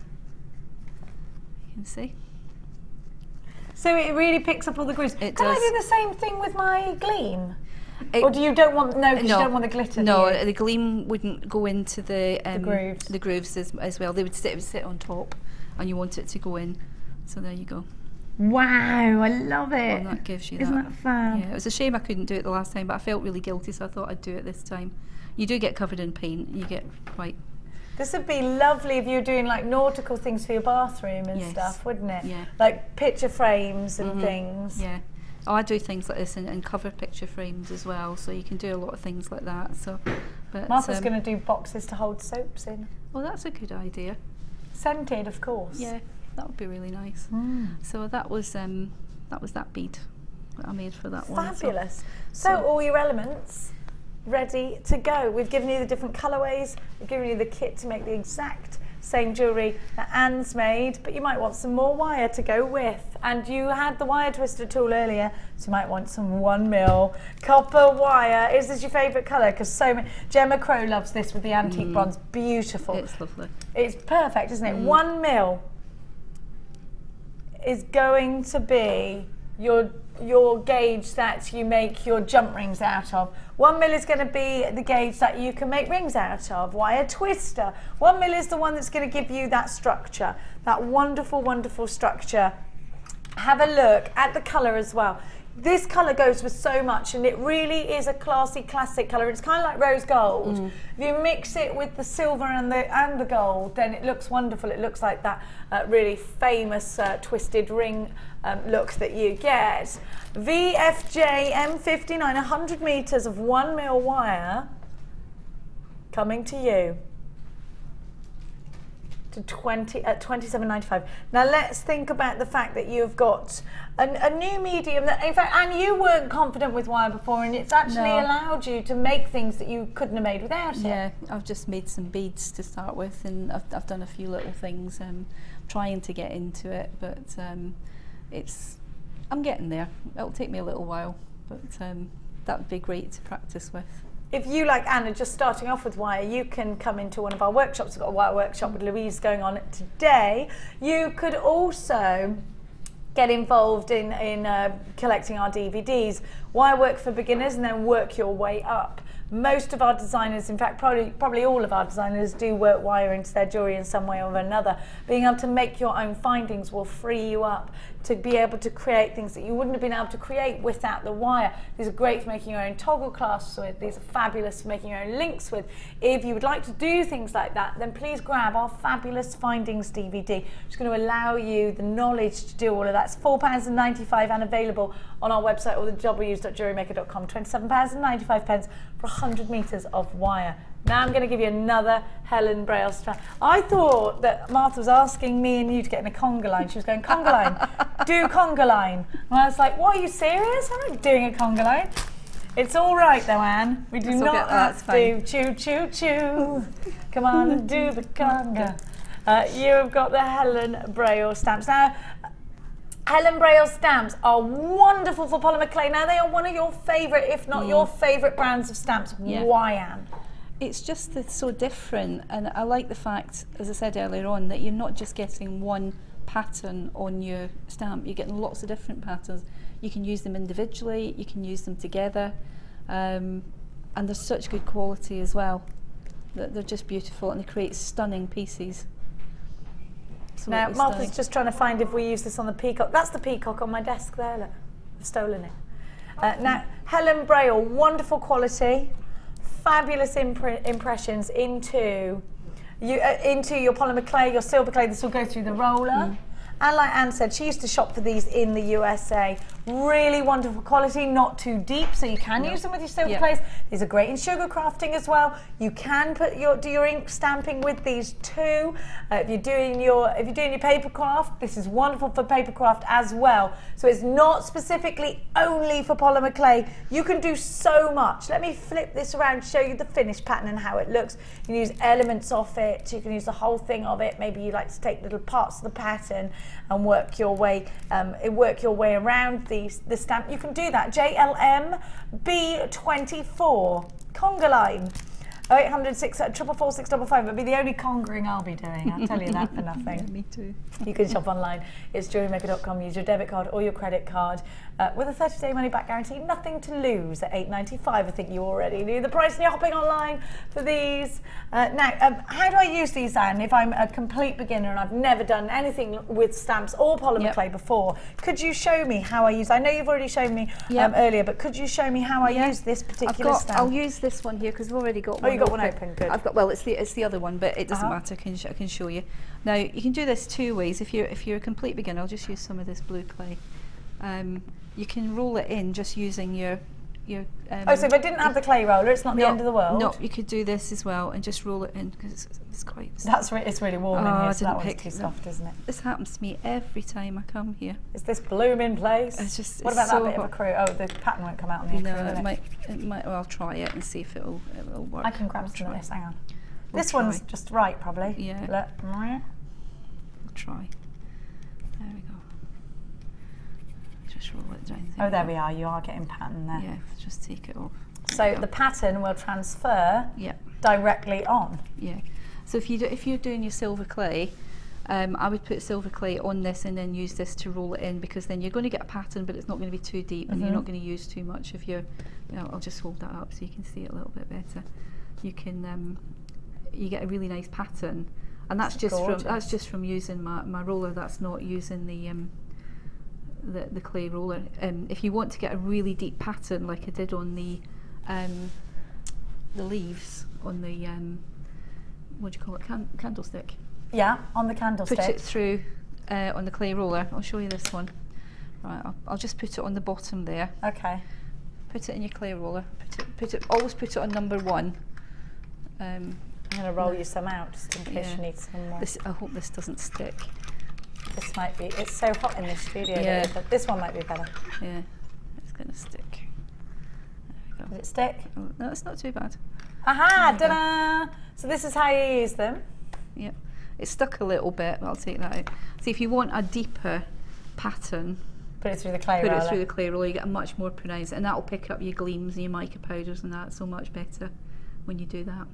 You can see. So it really picks up all the grooves. Can I do the same thing with my Gleam? Or do you don't want you don't want the glitter? No, the Gleam wouldn't go into the grooves. The grooves as well. They would sit on top, and you want it to go in. So there you go. Wow, I love it. And that gives you Isn't that fab? Yeah, it was a shame I couldn't do it the last time, but I felt really guilty, so I thought I'd do it this time. You do get covered in paint. You get quite. This would be lovely if you were doing like nautical things for your bathroom and stuff, wouldn't it? Yeah. Like picture frames and things. Yeah. Oh, I do things like this and cover picture frames as well, so you can do a lot of things like that. So, but Martha's going to do boxes to hold soaps in. Well, that's a good idea. Scented, of course. Yeah, that would be really nice. So that was that bead that I made for that one. Fabulous. So all your elements ready to go. We've given you the different colourways. We've given you the kit to make the exact same jewellery that Anne's made, but you might want some more wire to go with. And you had the wire twister tool earlier, so you might want some 1mm copper wire. Is this your favourite colour? Because so many. Gemma Crow loves this with the antique bronze. Beautiful. It's lovely. It's perfect, isn't it? 1mm is going to be your gauge that you make your jump rings out of. 1mm is going to be the gauge that you can make rings out of. Wire twister. 1mm is the one that's going to give you that structure, that wonderful, wonderful structure. Have a look at the colour as well. This colour goes with so much, and it really is a classy, classic colour. It's kind of like rose gold. If you mix it with the silver and the gold, then it looks wonderful. It looks like that really famous twisted ring look that you get. VFJ M59, 100 metres of 1mm wire, coming to you to $27.95. Now let's think about the fact that you've got a new medium that, in fact, and you weren't confident with wire before, and it's actually allowed you to make things that you couldn't have made without it. Yeah, I've just made some beads to start with, and I've done a few little things, trying to get into it, but I'm getting there. It'll take me a little while, but that would be great to practice with. If you, like Anna, just starting off with wire, you can come into one of our workshops. We've got a wire workshop with Louise going on today. You could also get involved in collecting our DVDs. Wire work for beginners, and then work your way up. Most of our designers, in fact probably all of our designers, do work wire into their jewellery in some way or another. Being able to make your own findings will free you up to be able to create things that you wouldn't have been able to create without the wire. These are great for making your own toggle clasps with. These are fabulous for making your own links with. If you would like to do things like that, then please grab our fabulous Findings DVD, which is going to allow you the knowledge to do all of that. It's £4.95 and available on our website or the www.jewellerymaker.com. £27.95 for 100 metres of wire. Now I'm going to give you another Helen Braille strand. I thought that Martha was asking me and you to get in a conga line. She was going, conga line, do conga line. And I was like, what, are you serious? I'm not doing a conga line. It's all right though, Anne. We do not have to choo choo choo. Come on and do the conga. You've got the Helen Braille stamps. Now, Helen Braille stamps are wonderful for polymer clay. Now, they are one of your favourite, if not your favourite brands of stamps. Yeah. Why, Anne? It's just it's so different, and I like the fact, as I said earlier on, that you're not just getting one pattern on your stamp, you're getting lots of different patterns. You can use them individually, you can use them together, and they're such good quality as well. They're just beautiful, and they create stunning pieces. Now, Martha's just trying to find if we use this on the peacock. That's the peacock on my desk there, look. I've stolen it. Now, Helen Braille, wonderful quality, fabulous impressions into your polymer clay, your silver clay. This will go through the roller. And like Anne said, she used to shop for these in the USA. Really wonderful quality, not too deep, so you can use them with your silver clays. These are great in sugar crafting as well. You can do your ink stamping with these too. If you're doing your paper craft, this is wonderful for paper craft as well. So it's not specifically only for polymer clay. You can do so much. Let me flip this around to show you the finished pattern and how it looks. You can use elements of it. You can use the whole thing of it. Maybe you like to take little parts of the pattern and work your way around the stamp. You can do that. JLM B24 conga line. 0800 644 655. It'll be the only congering I'll be doing. I'll tell you that for nothing. Yeah, me too. You can shop online. It's jewellerymaker.com. Use your debit card or your credit card with a 30-day money-back guarantee. Nothing to lose at $8.95. I think you already knew the price, and you're hopping online for these. Now, how do I use these, Anne? If I'm a complete beginner and I've never done anything with stamps or polymer clay before, could you show me how I use? I know you've already shown me earlier, but could you show me how I use this particular stamp? I'll use this one here because we've already got one. Oh, you got one open. Good. I've got, well, it's the other one, but it doesn't matter. I can show you. Now, you can do this two ways. If you're a complete beginner, I'll just use some of this blue clay. You can roll it in just using your so if I didn't have the clay roller, it's not the end of the world? No, you could do this as well and just roll it in because it's quite... It's really warm in here, so that one's too soft, isn't it? This happens to me every time I come here. Is this bloom in place? It's just... What about that bit of acrylic? Oh, the pattern won't come out on the acrylic. No, it might. Well, I'll try it and see if it'll work. I can grab some of this, hang on. This one's just right, probably. Yeah. Look. I'll try. There we go. Just roll it down. Oh, there we are. You are getting pattern there. Yeah, just take it off. So the pattern will transfer directly on. Yeah. So if you're doing your silver clay, I would put silver clay on this and then use this to roll it in, because then you're going to get a pattern, but it's not going to be too deep, and you're not going to use too much of your... I'll just hold that up so you can see it a little bit better. You can you get a really nice pattern, and that's just from using my roller. That's not using the clay roller. If you want to get a really deep pattern, like I did on the leaves on the what do you call it, candlestick. Yeah, on the candlestick. Put it through on the clay roller. I'll show you this one. Right, I'll just put it on the bottom there. Okay. Put it in your clay roller. Always put it on number 1. I'm going to roll you some out just in case you need some more. I hope this doesn't stick. This might be, it's so hot in the studio, Yeah. but this one might be better. Yeah, it's going to stick. There we go. Does it stick? Oh, no, it's not too bad. Aha, ta-da! So this is how you use them. Yep. It's stuck a little bit, but I'll take that out. See, if you want a deeper pattern, put it through the clay roller. Put it through the clay roller, you get a much more pronounced, and that'll pick up your gleams and your mica powders and that so much better when you do that.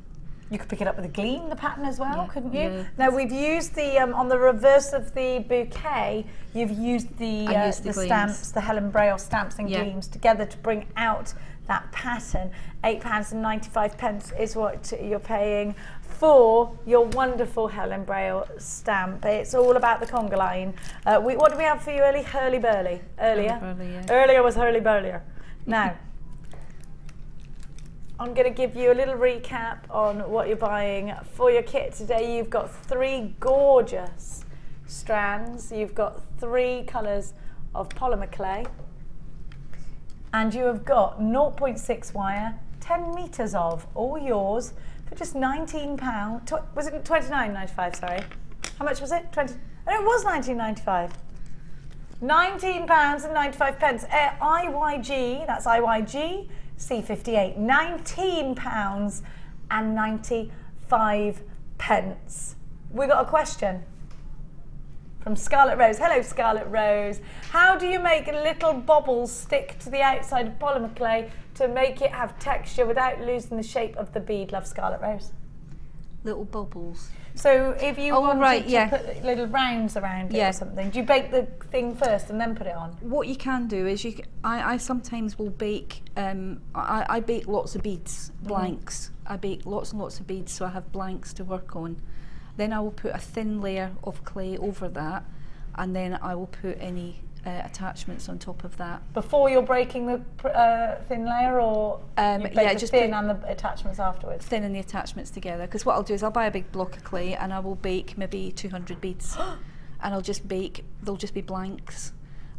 You could pick it up with a Gleam, the pattern as well, couldn't you? Yeah. Now we've used the, on the reverse of the bouquet, you've used the stamps, the Helen Braille stamps and gleams together to bring out that pattern. £8.95 is what you're paying for your wonderful Helen Braille stamp. It's all about the conga line. What do we have for you earlier? Hurly-burly. Earlier? Earlier was hurly-burlier. Now, I'm going to give you a little recap on what you're buying for your kit today. You've got 3 gorgeous strands. You've got 3 colours of polymer clay. And you have got 0.6 wire, 10 metres of, all yours, for just £19. Was it £29.95, sorry? How much was it? Oh, it was £19.95. £19.95. IYG, that's IYG. C58, £19.95. We got a question from Scarlet Rose. Hello, Scarlet Rose. How do you make little bobbles stick to the outside of polymer clay to make it have texture without losing the shape of the bead? Love, Scarlet Rose. Little bubbles. So if you wanted to put little rounds around it or something, do you bake the thing first and then put it on? What you can do is I sometimes will bake, I bake lots of beads, blanks. I bake lots and lots of beads, so I have blanks to work on. Then I will put a thin layer of clay over that, and then I will put any attachments on top of that. Before you're breaking the thin layer, or you bake the thin and the attachments afterwards? Thin and the attachments together, because what I'll do is I'll buy a big block of clay and I will bake maybe 200 beads and I'll just bake, they'll just be blanks,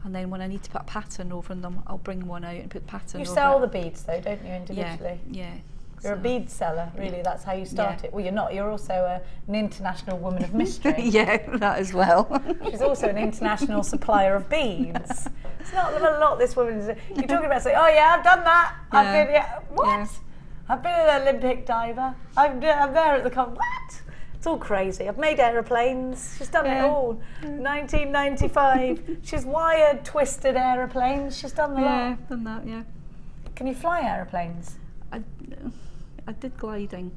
and then when I need to put a pattern over them, I'll bring one out and put pattern over it. You sell the beads though, don't you, individually? Yeah. You're a bead seller, really. That's how you started. Well, you're not. You're also an international woman of mystery. Yeah, that as well. She's also an international supplier of beads. It's not a lot this woman is. You're talking about saying, oh yeah, I've done that. I've been, what? Yeah. I've been an Olympic diver. I'm there at the what? It's all crazy. I've made aeroplanes. She's done it all. 1995. She's wired, twisted aeroplanes. She's done the lot. Yeah, done that. Yeah. Can you fly aeroplanes? I did gliding.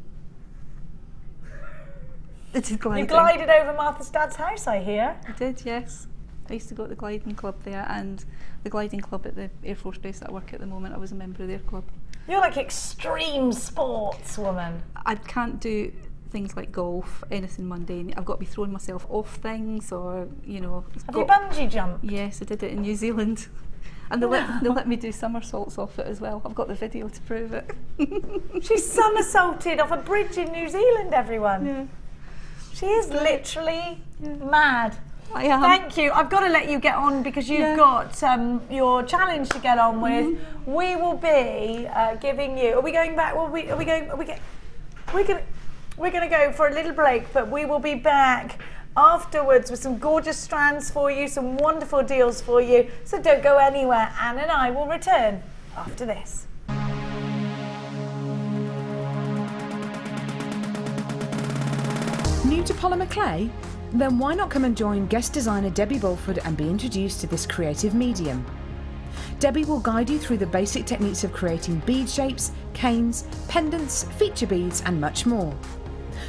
I did gliding. You glided over Martha's dad's house, I hear. I did, yes. I used to go to the gliding club there, and the gliding club at the Air Force Base that I work at the moment, I was a member of their club. You're like extreme sports woman. I can't do things like golf, anything mundane. I've got to be throwing myself off things, or, you know. Have you bungee jumped? Yes, I did it in New Zealand. And they let me do somersaults off it as well. I've got the video to prove it. She somersaulted off a bridge in New Zealand, everyone. Yeah. She is literally mad. I am. Thank you. I've got to let you get on because you've got your challenge to get on with. We will be giving you. Are we going back? We're going to go for a little break, but we will be back afterwards with some gorgeous strands for you, some wonderful deals for you. So don't go anywhere. Anne and I will return after this. New to polymer clay? Then why not come and join guest designer Debbie Bulford and be introduced to this creative medium? Debbie will guide you through the basic techniques of creating bead shapes, canes, pendants, feature beads and much more.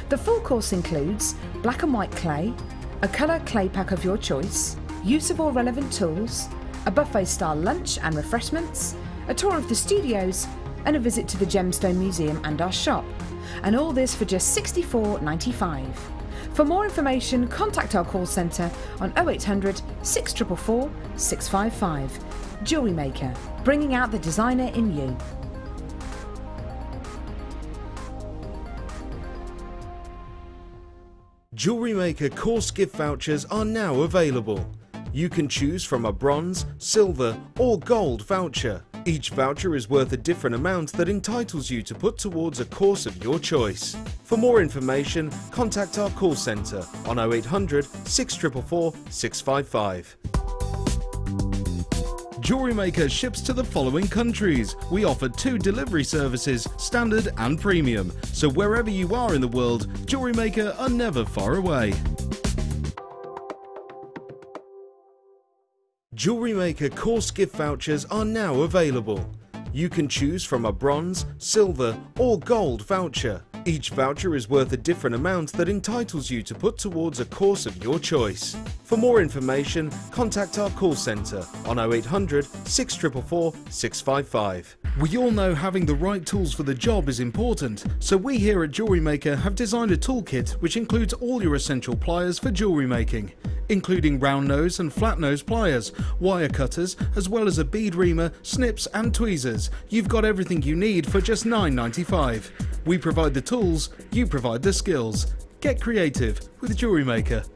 The full course includes black and white clay, a colour clay pack of your choice, use of all relevant tools, a buffet-style lunch and refreshments, a tour of the studios, and a visit to the Gemstone Museum and our shop. And all this for just $64.95. For more information, contact our call centre on 0800 644 655. Jewellery Maker, bringing out the designer in you. JewelleryMaker course gift vouchers are now available. You can choose from a bronze, silver or gold voucher. Each voucher is worth a different amount that entitles you to put towards a course of your choice. For more information, contact our call centre on 0800 644 655. JewelleryMaker ships to the following countries. We offer 2 delivery services, standard and premium. So wherever you are in the world, JewelleryMaker are never far away. JewelleryMaker course gift vouchers are now available. You can choose from a bronze, silver or gold voucher. Each voucher is worth a different amount that entitles you to put towards a course of your choice. For more information, contact our call centre on 0800 644 655. We all know having the right tools for the job is important, so we here at JewelleryMaker have designed a toolkit which includes all your essential pliers for jewellery making, including round nose and flat nose pliers, wire cutters, as well as a bead reamer, snips and tweezers. You've got everything you need for just $9.95. We provide the tools, you provide the skills. Get creative with JewelleryMaker.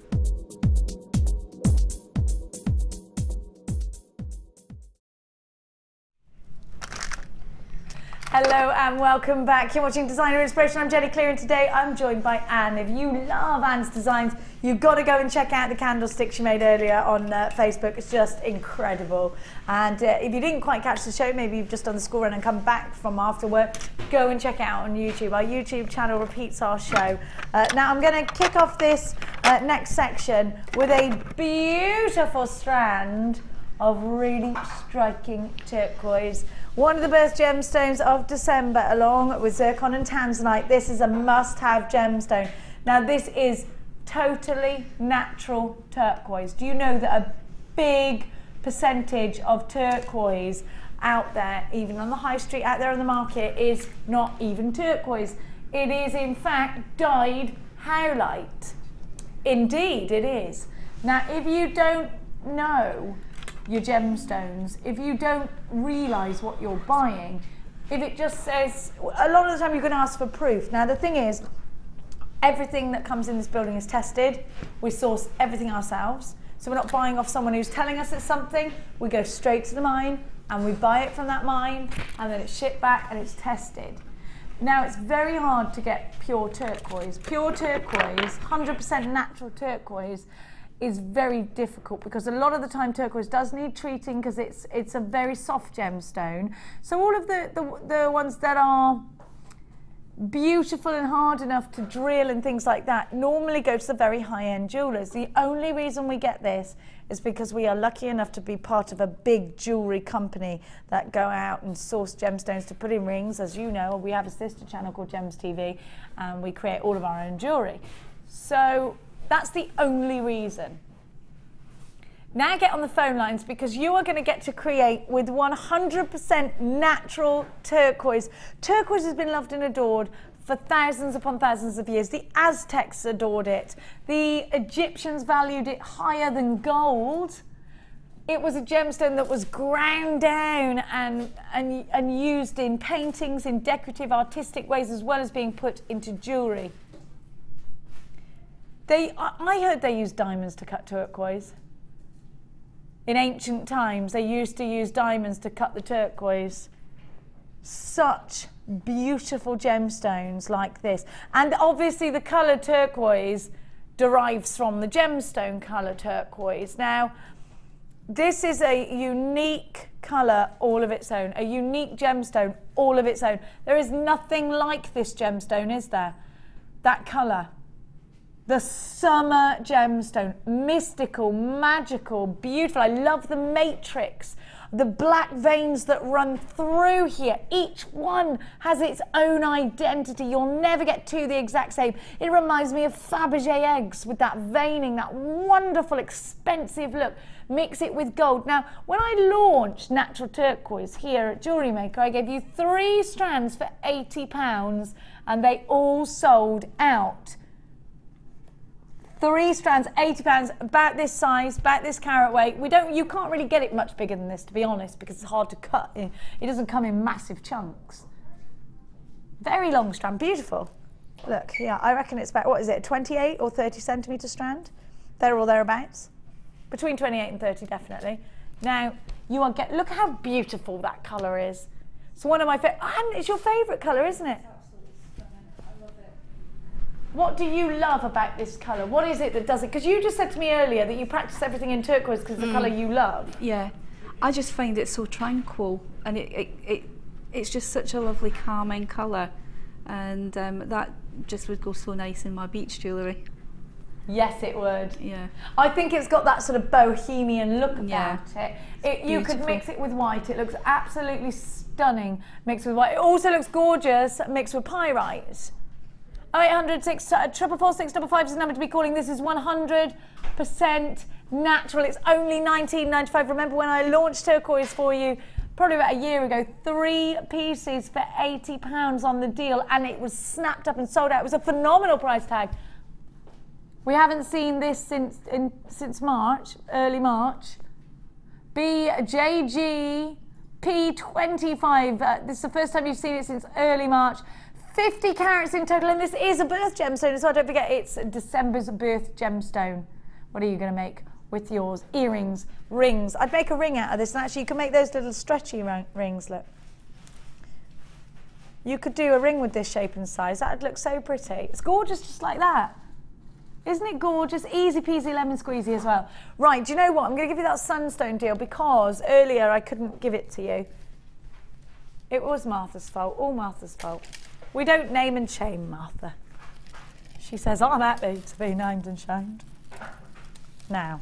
Hello and welcome back. You're watching Designer Inspiration. I'm Jenny Cleary and today I'm joined by Anne. If you love Anne's designs, you've got to go and check out the candlestick she made earlier on Facebook. It's just incredible. And if you didn't quite catch the show, maybe you've just done the school run and come back from after work, go and check it out on YouTube. Our YouTube channel repeats our show. Now I'm going to kick off this next section with a beautiful strand of really striking turquoise. One of the best gemstones of December, along with zircon and tanzanite. This is a must-have gemstone. Now this is totally natural turquoise. Do you know that a big percentage of turquoise out there, even on the high street, out there on the market, is not even turquoise. It is in fact dyed howlite. Indeed it is. Now if you don't know your gemstones, if you don't realise what you're buying, if it just says, a lot of the time you're going to ask for proof. Now the thing is, everything that comes in this building is tested. We source everything ourselves, so we're not buying off someone who's telling us it's something. We go straight to the mine and we buy it from that mine, and then it's shipped back and it's tested. Now it's very hard to get pure turquoise. Pure turquoise, 100% natural turquoise, is very difficult because a lot of the time turquoise does need treating because it's a very soft gemstone. So all of the ones that are beautiful and hard enough to drill and things like that normally go to the very high-end jewelers. The only reason we get this is because we are lucky enough to be part of a big jewelry company that go out and source gemstones to put in rings. As you know, we have a sister channel called Gems TV and we create all of our own jewelry. So that's the only reason. Now get on the phone lines because you are going to get to create with 100% natural turquoise. Turquoise has been loved and adored for thousands upon thousands of years. The Aztecs adored it. The Egyptians valued it higher than gold. It was a gemstone that was ground down and used in paintings, in decorative, artistic ways, as well as being put into jewellery. I heard they used diamonds to cut turquoise. In ancient times, they used to use diamonds to cut the turquoise. Such beautiful gemstones like this. And obviously the colour turquoise derives from the gemstone colour turquoise. Now, this is a unique colour all of its own, a unique gemstone all of its own. There is nothing like this gemstone, is there? That colour. The summer gemstone, mystical, magical, beautiful. I love the matrix, the black veins that run through here. Each one has its own identity. You'll never get two the exact same. It reminds me of Fabergé eggs with that veining, that wonderful, expensive look. Mix it with gold. Now, when I launched Natural Turquoise here at JewelleryMaker, I gave you 3 strands for £80 and they all sold out 3 strands, £80, about this size, about this carat weight. You can't really get it much bigger than this, to be honest, because it's hard to cut. It doesn't come in massive chunks. Very long strand, beautiful. Look, yeah, I reckon it's about, what is it, 28 or 30 centimetre strand? There or thereabouts. Between 28 and 30, definitely. Now, look how beautiful that colour is. It's one of my favourite, and it's your favourite colour, isn't it? What do you love about this colour? What is it that does it? Because you just said to me earlier that you practice everything in turquoise because it's the colour you love. Yeah, I just find it so tranquil, and it's just such a lovely calming colour, and that just would go so nice in my beach jewellery. Yes, it would. Yeah. I think it's got that sort of bohemian look about it. You could mix it with white. It looks absolutely stunning mixed with white. It also looks gorgeous mixed with pyrite. 0800 444 655 is the number to be calling. This is 100% natural. It's only £19.95. Remember when I launched turquoise for you probably about a year ago, 3 pieces for £80 on the deal, and it was snapped up and sold out. It was a phenomenal price tag. We haven't seen this since March, early March. BJG P25. This is the first time you've seen it since early March. 50 carats in total, and this is a birth gemstone, so don't forget it's December's birth gemstone. What are you going to make with yours? Earrings, rings. I'd make a ring out of this, and actually you can make those little stretchy rings, look. You could do a ring with this shape and size. That would look so pretty. It's gorgeous just like that. Isn't it gorgeous? Easy peasy lemon squeezy as well. Right, do you know what? I'm going to give you that sunstone deal because earlier I couldn't give it to you. It was Martha's fault, all Martha's fault. We don't name and shame Martha. She says, I'm happy to be named and shamed. Now.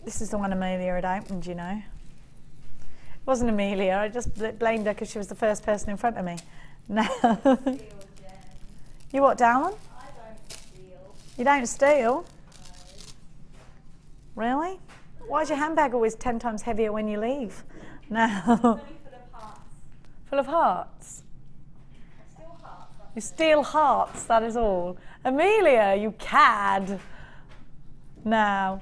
This is the one Amelia had opened, you know. It wasn't Amelia, I just blamed her because she was the first person in front of me. No. You what, darling? I don't steal. You don't steal? No. Really? Why is your handbag always 10 times heavier when you leave? No. It's only full of hearts. Full of hearts? I steal hearts. You steal hearts, that is all. Amelia, you cad. Now.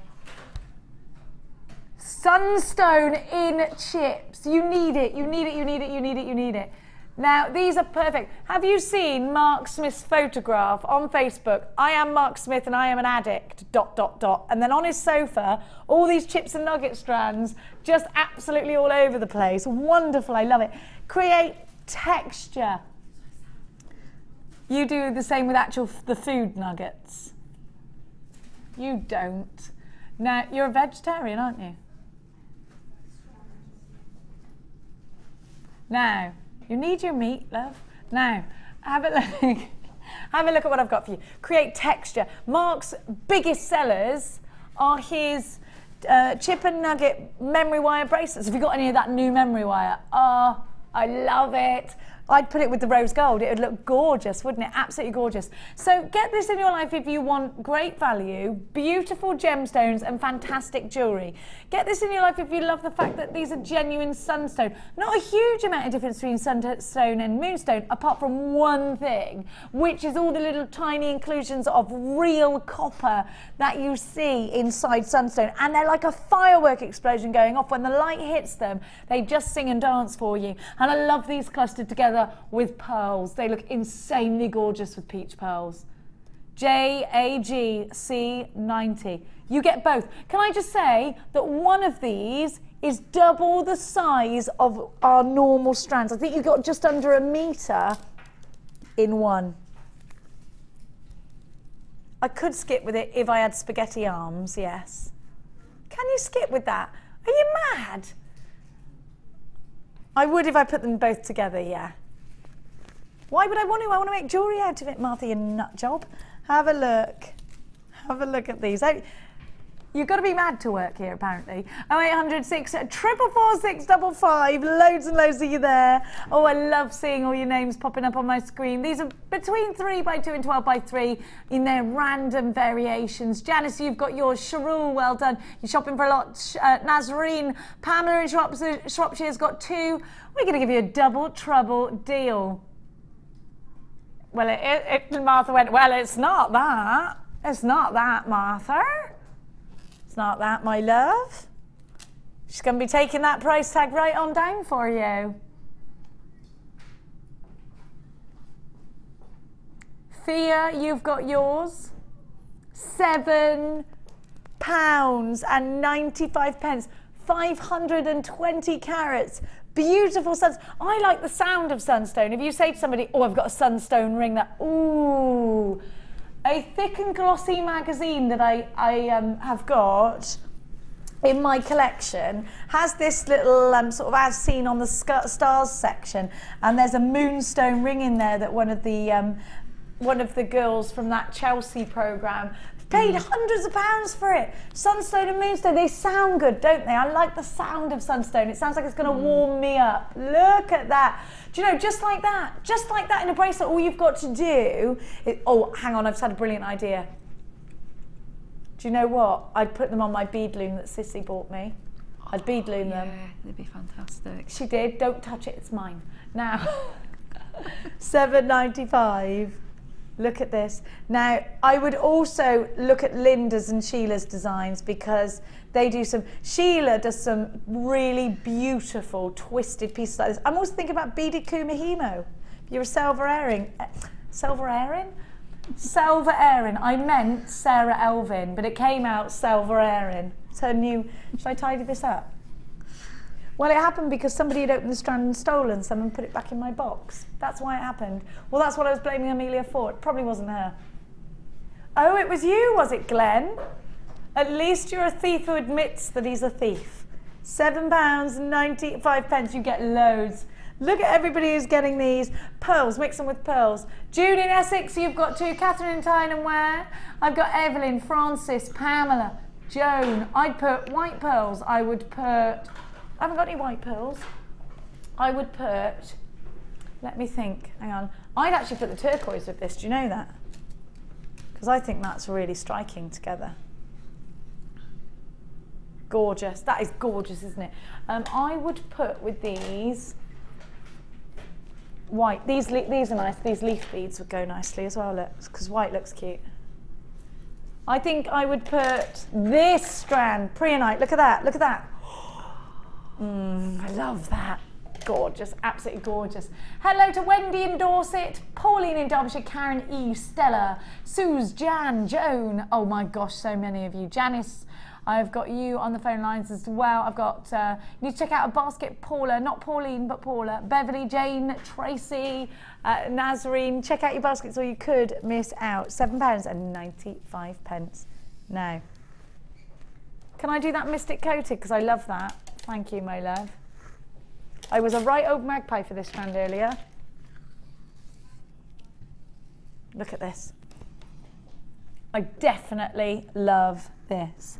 Sunstone in chips. You need it, you need it, you need it, you need it, you need it. Now, these are perfect. Have you seen Mark Smith's photograph on Facebook? I am Mark Smith and I am an addict, ... And then on his sofa, all these chips and nugget strands just absolutely all over the place. Wonderful, I love it. Create texture. You do the same with the food nuggets. You don't. Now, you're a vegetarian, aren't you? Now, you need your meat, love. Now, have a look. Have a look at what I've got for you. Create texture. Mark's biggest sellers are his chip and nugget memory wire bracelets. Have you got any of that new memory wire? Oh, I love it. I'd put it with the rose gold. It would look gorgeous, wouldn't it? Absolutely gorgeous. So get this in your life if you want great value, beautiful gemstones and fantastic jewellery. Get this in your life if you love the fact that these are genuine sunstone. Not a huge amount of difference between sunstone and moonstone, apart from one thing, which is all the little tiny inclusions of real copper that you see inside sunstone. And they're like a firework explosion going off. When the light hits them, they just sing and dance for you. And I love these clustered together with pearls. They look insanely gorgeous with peach pearls. JAGC90. You get both. Can I just say that one of these is double the size of our normal strands. I think you got just under a metre in one. I could skip with it if I had spaghetti arms, yes. Can you skip with that? Are you mad? I would if I put them both together, yeah. Why would I want to? I want to make jewellery out of it, Martha, you nut job. Have a look. Have a look at these. You've got to be mad to work here, apparently. 0800 444 655. Loads and loads of you there. Oh, I love seeing all your names popping up on my screen. These are between 3x2 and 12x3 in their random variations. Janice, you've got yours. Sharul, well done. You're shopping for a lot. Nazarene, Pamela in Shropshire's got 2. We're going to give you a double trouble deal. Well, Martha went, well, it's not that. It's not that, Martha. It's not that, my love. She's going to be taking that price tag right on down for you. Thea, you've got yours. £7.95. 520 carats. Beautiful suns. I like the sound of sunstone. If you say to somebody, oh, I've got a sunstone ring, that, ooh. A thick and glossy magazine that I have got in my collection has this little sort of as seen on the stars section, and there's a moonstone ring in there that one of the girls from that Chelsea programme paid hundreds of pounds for it. Sunstone and moonstone, they sound good, don't they? I like the sound of sunstone. It sounds like it's going to warm me up. Look at that. Do you know, just like that in a bracelet, all you've got to do is, oh, hang on, I've just had a brilliant idea. Do you know what? I'd put them on my bead loom that Sissy bought me. I'd bead loom them. Yeah, they'd be fantastic. She did. Don't touch it, it's mine. Now, £7.95. Look at this. Now, I would also look at Linda's and Sheila's designs because they do some, Sheila does some really beautiful twisted pieces like this. I'm also thinking about beaded kumihimo. You're a silver earring. Silver earring? Silver earring. I meant Sarah Elvin, but it came out silver earring. It's her new, should I tidy this up? Well, it happened because somebody had opened the strand and stolen some and put it back in my box. That's why it happened. Well, that's what I was blaming Amelia for. It probably wasn't her. Oh, it was you, was it, Glenn? At least you're a thief who admits that he's a thief. £7.95. You get loads. Look at everybody who's getting these. Pearls, mix them with pearls. June in Essex, you've got two. Catherine in Tyne and Ware. I've got Evelyn, Francis, Pamela, Joan. I'd put white pearls. I would put... I haven't got any white pearls. I would put, let me think, hang on. I'd actually put the turquoise with this, do you know that? Because I think that's really striking together. Gorgeous, that is gorgeous, isn't it? I would put with these, white, these are nice, these leaf beads would go nicely as well, look, because white looks cute. I think I would put this strand, Preonite, look at that, look at that. I love that. Gorgeous, absolutely gorgeous. Hello to Wendy in Dorset, Pauline in Derbyshire, Karen E, Stella, Suze, Jan, Joan. Oh my gosh, so many of you. Janice, I've got you on the phone lines as well. I've got, you need to check out a basket, Paula, not Pauline, but Paula, Beverly, Jane, Tracy, Nazarene. Check out your baskets or you could miss out. £7.95. Now, can I do that Mystic Coated? Because I love that. Thank you, my love. I was a right old magpie for this strand earlier. Look at this. I definitely love this.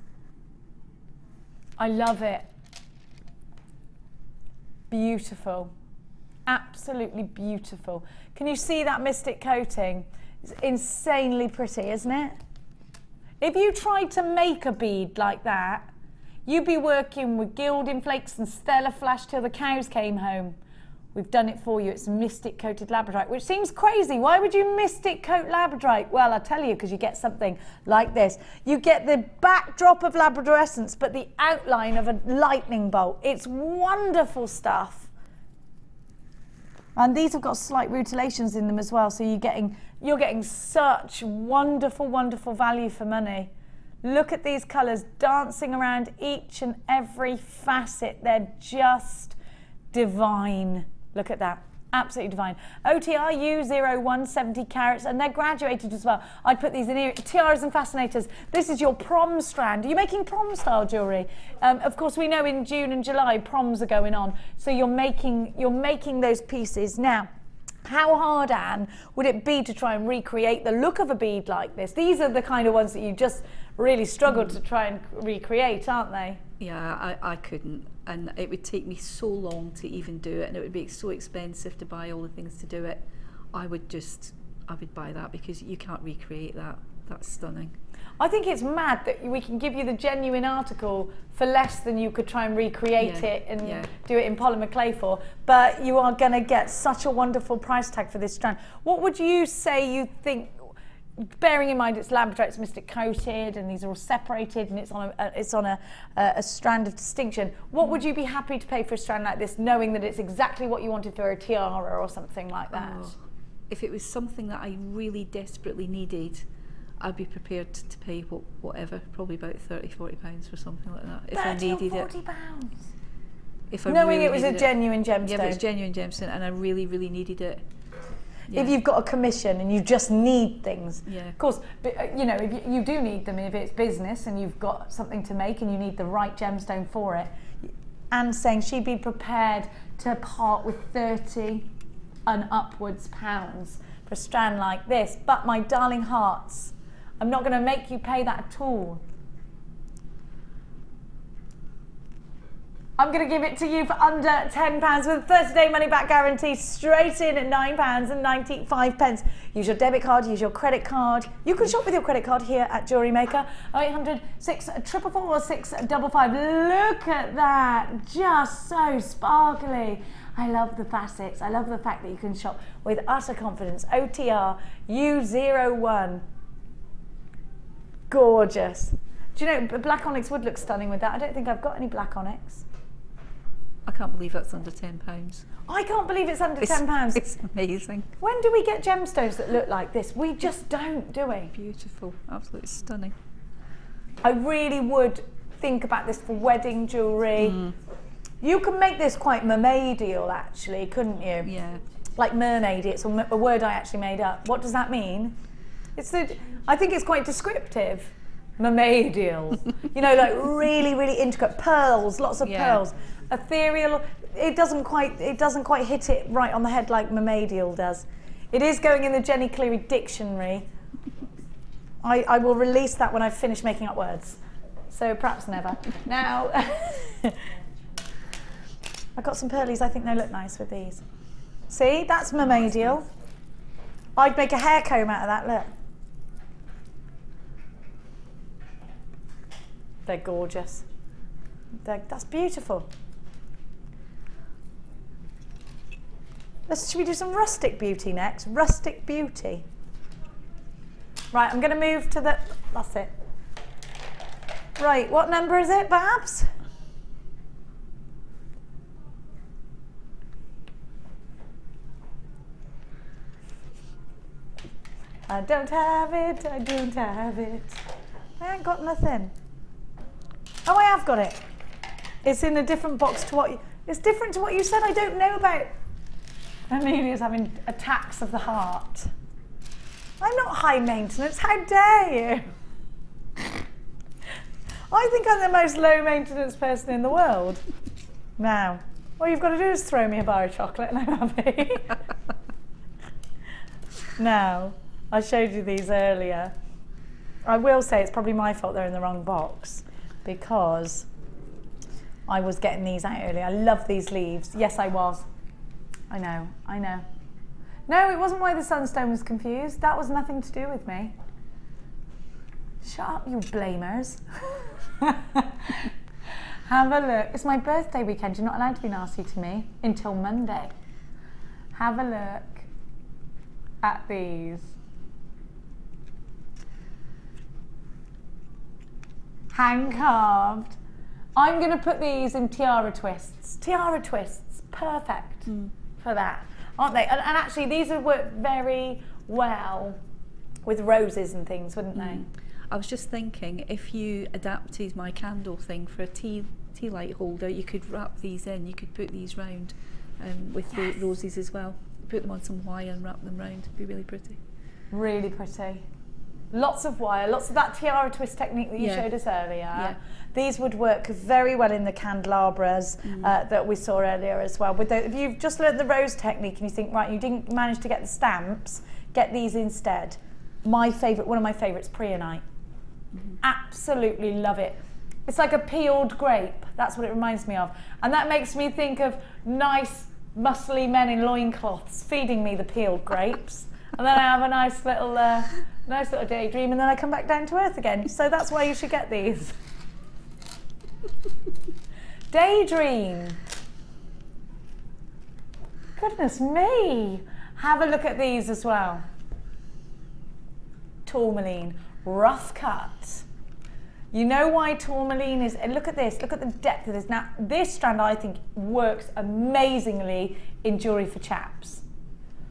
I love it. Beautiful. Absolutely beautiful. Can you see that Mystic coating? It's insanely pretty, isn't it? If you tried to make a bead like that, you'd be working with gilding flakes and Stella Flash till the cows came home. We've done it for you. It's Mystic Coated Labradorite, which seems crazy. Why would you Mystic Coat Labradorite? Well, I'll tell you, because you get something like this. You get the backdrop of Labradorescence, but the outline of a lightning bolt. It's wonderful stuff. And these have got slight rutilations in them as well, so you're getting such wonderful, wonderful value for money. Look at these colours dancing around each and every facet. They're just divine. Look at that. Absolutely divine. OTRU 01 70 carats, and they're graduated as well. I'd put these in here. Tiaras and fascinators. This is your prom strand. Are you making prom style jewellery? Of course, we know in June and July proms are going on, so you're making those pieces now. How hard, Anne, would it be to try and recreate the look of a bead like this? These are the kind of ones that you just really struggled to try and recreate, aren't they? Yeah, I couldn't, and it would take me so long to even do it, and it would be so expensive to buy all the things to do it. I would buy that because you can't recreate that. That's stunning. I think it's mad that we can give you the genuine article for less than you could try and recreate it and do it in polymer clay for, but you are going to get such a wonderful price tag for this strand. What would you say you think, bearing in mind it's Labradorite, it's Mystic coated, and these are all separated, and it's on a strand of distinction, what would you be happy to pay for a strand like this, knowing that it's exactly what you wanted for a tiara or something like that? Oh, if it was something that I really desperately needed, I'd be prepared to pay whatever, probably about £30–40 for something like that. If I needed it. £30 or £40? If I knowing really it was a genuine gemstone. Yeah, if it's genuine gemstone and I really, really needed it. Yeah. If you've got a commission and you just need things. Yeah. Of course, you know, if you do need them, if it's business and you've got something to make and you need the right gemstone for it. Anne's saying she'd be prepared to part with 30 and upwards pounds for a strand like this. But my darling hearts, I'm not going to make you pay that at all. I'm going to give it to you for under £10 with a 30-day money-back guarantee, straight in at £9.95. Use your debit card, use your credit card. You can shop with your credit card here at JewelleryMaker. 0800 644 or 655. Look at that, just so sparkly. I love the facets. I love the fact that you can shop with utter confidence. OTR U01. Gorgeous. Do you know, black onyx would look stunning with that. I don't think I've got any black onyx. I can't believe that's under £10. I can't believe it's under £10. It's amazing. When do we get gemstones that look like this? We just don't, do we? Beautiful, absolutely stunning. I really would think about this for wedding jewellery. You can make this quite mermaidial, actually, couldn't you? Yeah. Like mermaid, it's a word I actually made up. What does that mean? I think it's quite descriptive. Mermaidial. You know, like really, really intricate pearls, lots of pearls. Ethereal. It doesn't quite hit it right on the head like mermaidial does. It is going in the Jenny Cleary dictionary. I will release that when I've finished making up words. So perhaps never. Now, I've got some pearlies. I think they look nice with these. See, that's mermaidial. I'd make a hair comb out of that. Look. They're gorgeous. That's beautiful. Should we do some rustic beauty next? Rustic beauty. Right, I'm going to move to the... That's it. Right, what number is it, Babs? I don't have it, I don't have it. I ain't got nothing. Oh, I have got it. It's in a different box to what it's different to what you said. I don't know about Amelia's having attacks of the heart. I'm not high maintenance, how dare you? I think I'm the most low maintenance person in the world. Now, all you've got to do is throw me a bar of chocolate and I'm happy. Now, I showed you these earlier. I will say it's probably my fault they're in the wrong box, because I was getting these out earlier. I love these leaves. Yes, I was. I know, I know. No, it wasn't why the sunstone was confused. That was nothing to do with me. Shut up, you blamers. Have a look. It's my birthday weekend. You're not allowed to be nasty to me until Monday. Have a look at these. Hand carved. I'm going to put these in tiara twists. Tiara twists, perfect for that, aren't they? And actually, these would work very well with roses and things, wouldn't they? I was just thinking, if you adapted my candle thing for a tea light holder, you could wrap these in. You could put these round with the roses as well. Put them on some wire and wrap them round. It'd be really pretty. Really pretty. Lots of wire, lots of that tiara twist technique that you showed us earlier. Yeah. These would work very well in the candelabras that we saw earlier as well. With if you've just learned the rose technique and you think, right, you didn't manage to get the stamps, get these instead. My favourite, one of my favourites, Preonite. Absolutely love it. It's like a peeled grape. That's what it reminds me of. And that makes me think of nice, muscly men in loincloths feeding me the peeled grapes. And then I have a nice little daydream, and then I come back down to earth again. So that's why you should get these. Daydream. Goodness me. Have a look at these as well. Tourmaline, rough cut. You know why tourmaline is, and look at this, look at the depth of this. Now, this strand I think works amazingly in jewellery for chaps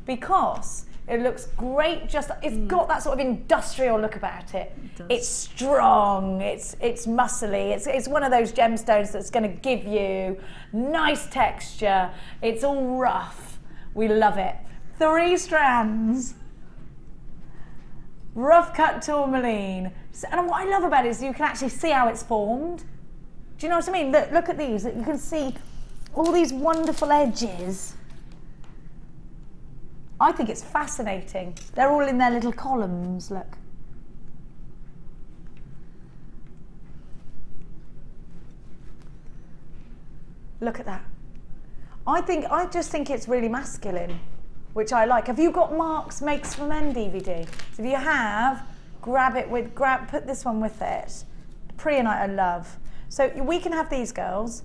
because it looks great, just, it's got that sort of industrial look about it. It's strong, it's muscly, it's one of those gemstones that's going to give you nice texture. It's all rough. We love it. 3 strands. Rough cut tourmaline. And what I love about it is you can actually see how it's formed. Do you know what I mean? Look at these. You can see all these wonderful edges. I think it's fascinating. They're all in their little columns, look. Look at that. I just think it's really masculine, which I like. Have you got Mark's Makes for Men DVD? So if you have, put this one with it. Preonite I love. So we can have these girls,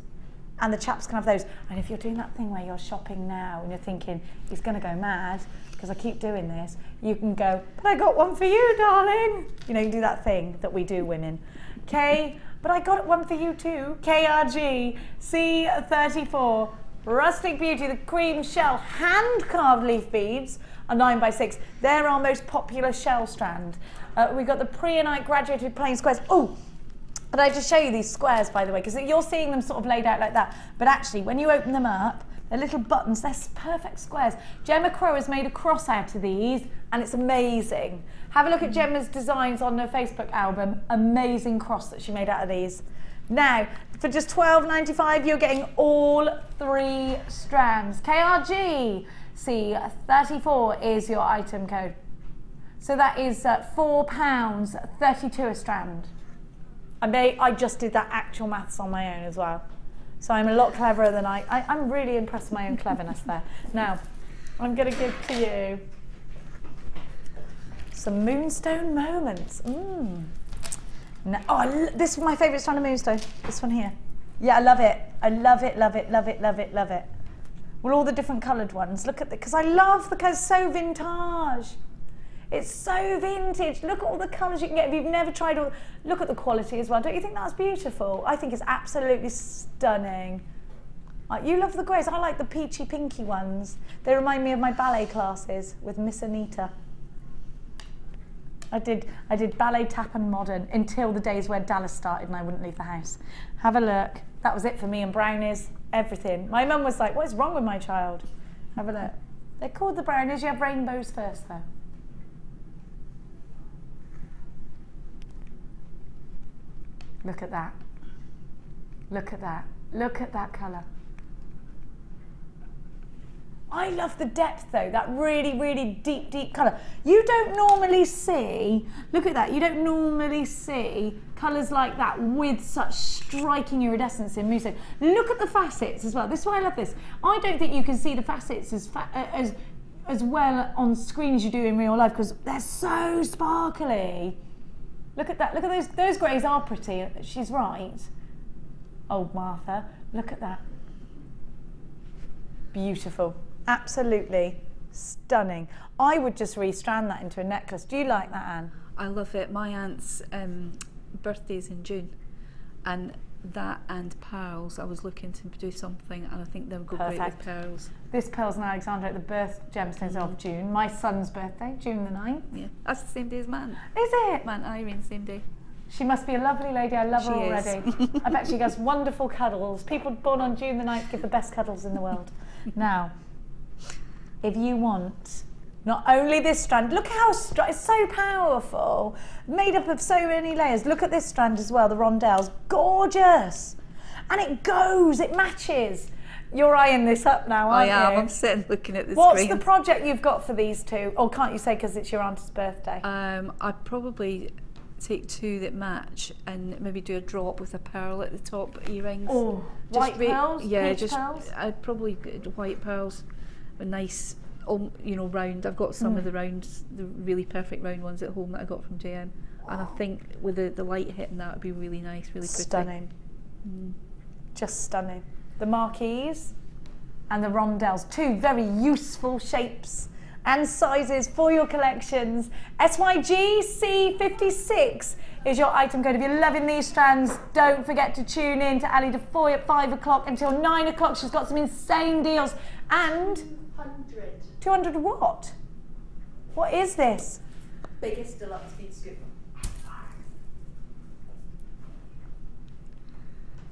and the chaps can have those. And if you're doing that thing where you're shopping now and you're thinking, he's going to go mad because I keep doing this, you can go, but I got one for you, darling. You know, you do that thing that we do, women. Okay, but I got one for you too. KRG C34. Rustic Beauty, the cream shell hand-carved leaf beads are 9x6. They're our most popular shell strand. We've got the Preonite graduated plain squares. Oh, but I just show you these squares, by the way, because you're seeing them sort of laid out like that. But actually, when you open them up, they're little buttons. They're perfect squares. Gemma Crow has made a cross out of these, and it's amazing. Have a look at Gemma's designs on her Facebook album. Amazing cross that she made out of these. Now, for just £12.95, you're getting all 3 strands. KRG C34 is your item code. So that is £4.32 a strand. I just did that actual maths on my own as well. So I'm a lot cleverer than I'm really impressed with my own cleverness there. Now, I'm going to give to you some moonstone moments. No, this is my favourite strand of moonstone. This one here. Yeah, I love it. I love it, love it, love it, love it, love it. Well, all the different coloured ones. Look at the, because I love the colours, so vintage. It's so vintage. Look at all the colours you can get. If you've never tried all, look at the quality as well. Don't you think that's beautiful? I think it's absolutely stunning. You love the greys. I like the peachy pinky ones. They remind me of my ballet classes with Miss Anita. I did ballet, tap and modern until the days where Dallas started and I wouldn't leave the house. Have a look. That was it for me and brownies, everything. My mum was like, what is wrong with my child? Have a look. They're called the brownies. You have rainbows first though. Look at that. Look at that. Look at that colour. I love the depth though, that really, really deep, deep colour. You don't normally see, look at that, you don't normally see colours like that with such striking iridescence in moonstone. Look at the facets as well. This is why I love this. I don't think you can see the facets as well on screen as you do in real life because they're so sparkly. Look at that, look at those greys are pretty, she's right. Old Martha, look at that. Beautiful. Absolutely stunning. I would just restrand that into a necklace. Do you like that, Anne? I love it. My aunt's birthday's in June, and that and pearls, I was looking to do something, and I think they would go great with pearls. This pearls and Alexandra, the birth gemstones of June. My son's birthday, June the 9th. Yeah, that's the same day as mine. Is it? Mine, Irene, same day. She must be a lovely lady. I love her already. I bet she gives wonderful cuddles. People born on June the 9th give the best cuddles in the world. Now, if you want not only this strand, look how it's so powerful, made up of so many layers. Look at this strand as well, the rondelles, gorgeous, and it goes, it matches. You're eyeing this up now, aren't you? I am. I'm sitting looking at the screen. What's the project you've got for these two? Or can't you say because it's your auntie's birthday? I'd probably take 2 that match and maybe do a drop with a pearl at the top earrings. Oh, white pearls? Yeah, pearls? I'd probably get white pearls with nice you know, round. I've got some of the rounds, the really perfect round ones at home that I got from JM, and I think with the light hitting that would be really nice, really pretty. Stunning. Just stunning. The marquees and the rondelles, two very useful shapes and sizes for your collections. SYG C56 is your item code. If you're loving these strands, don't forget to tune in to Ali DeFoy at 5 o'clock until 9 o'clock. She's got some insane deals. And 200 what? What is this? Biggest deluxe bead scoop.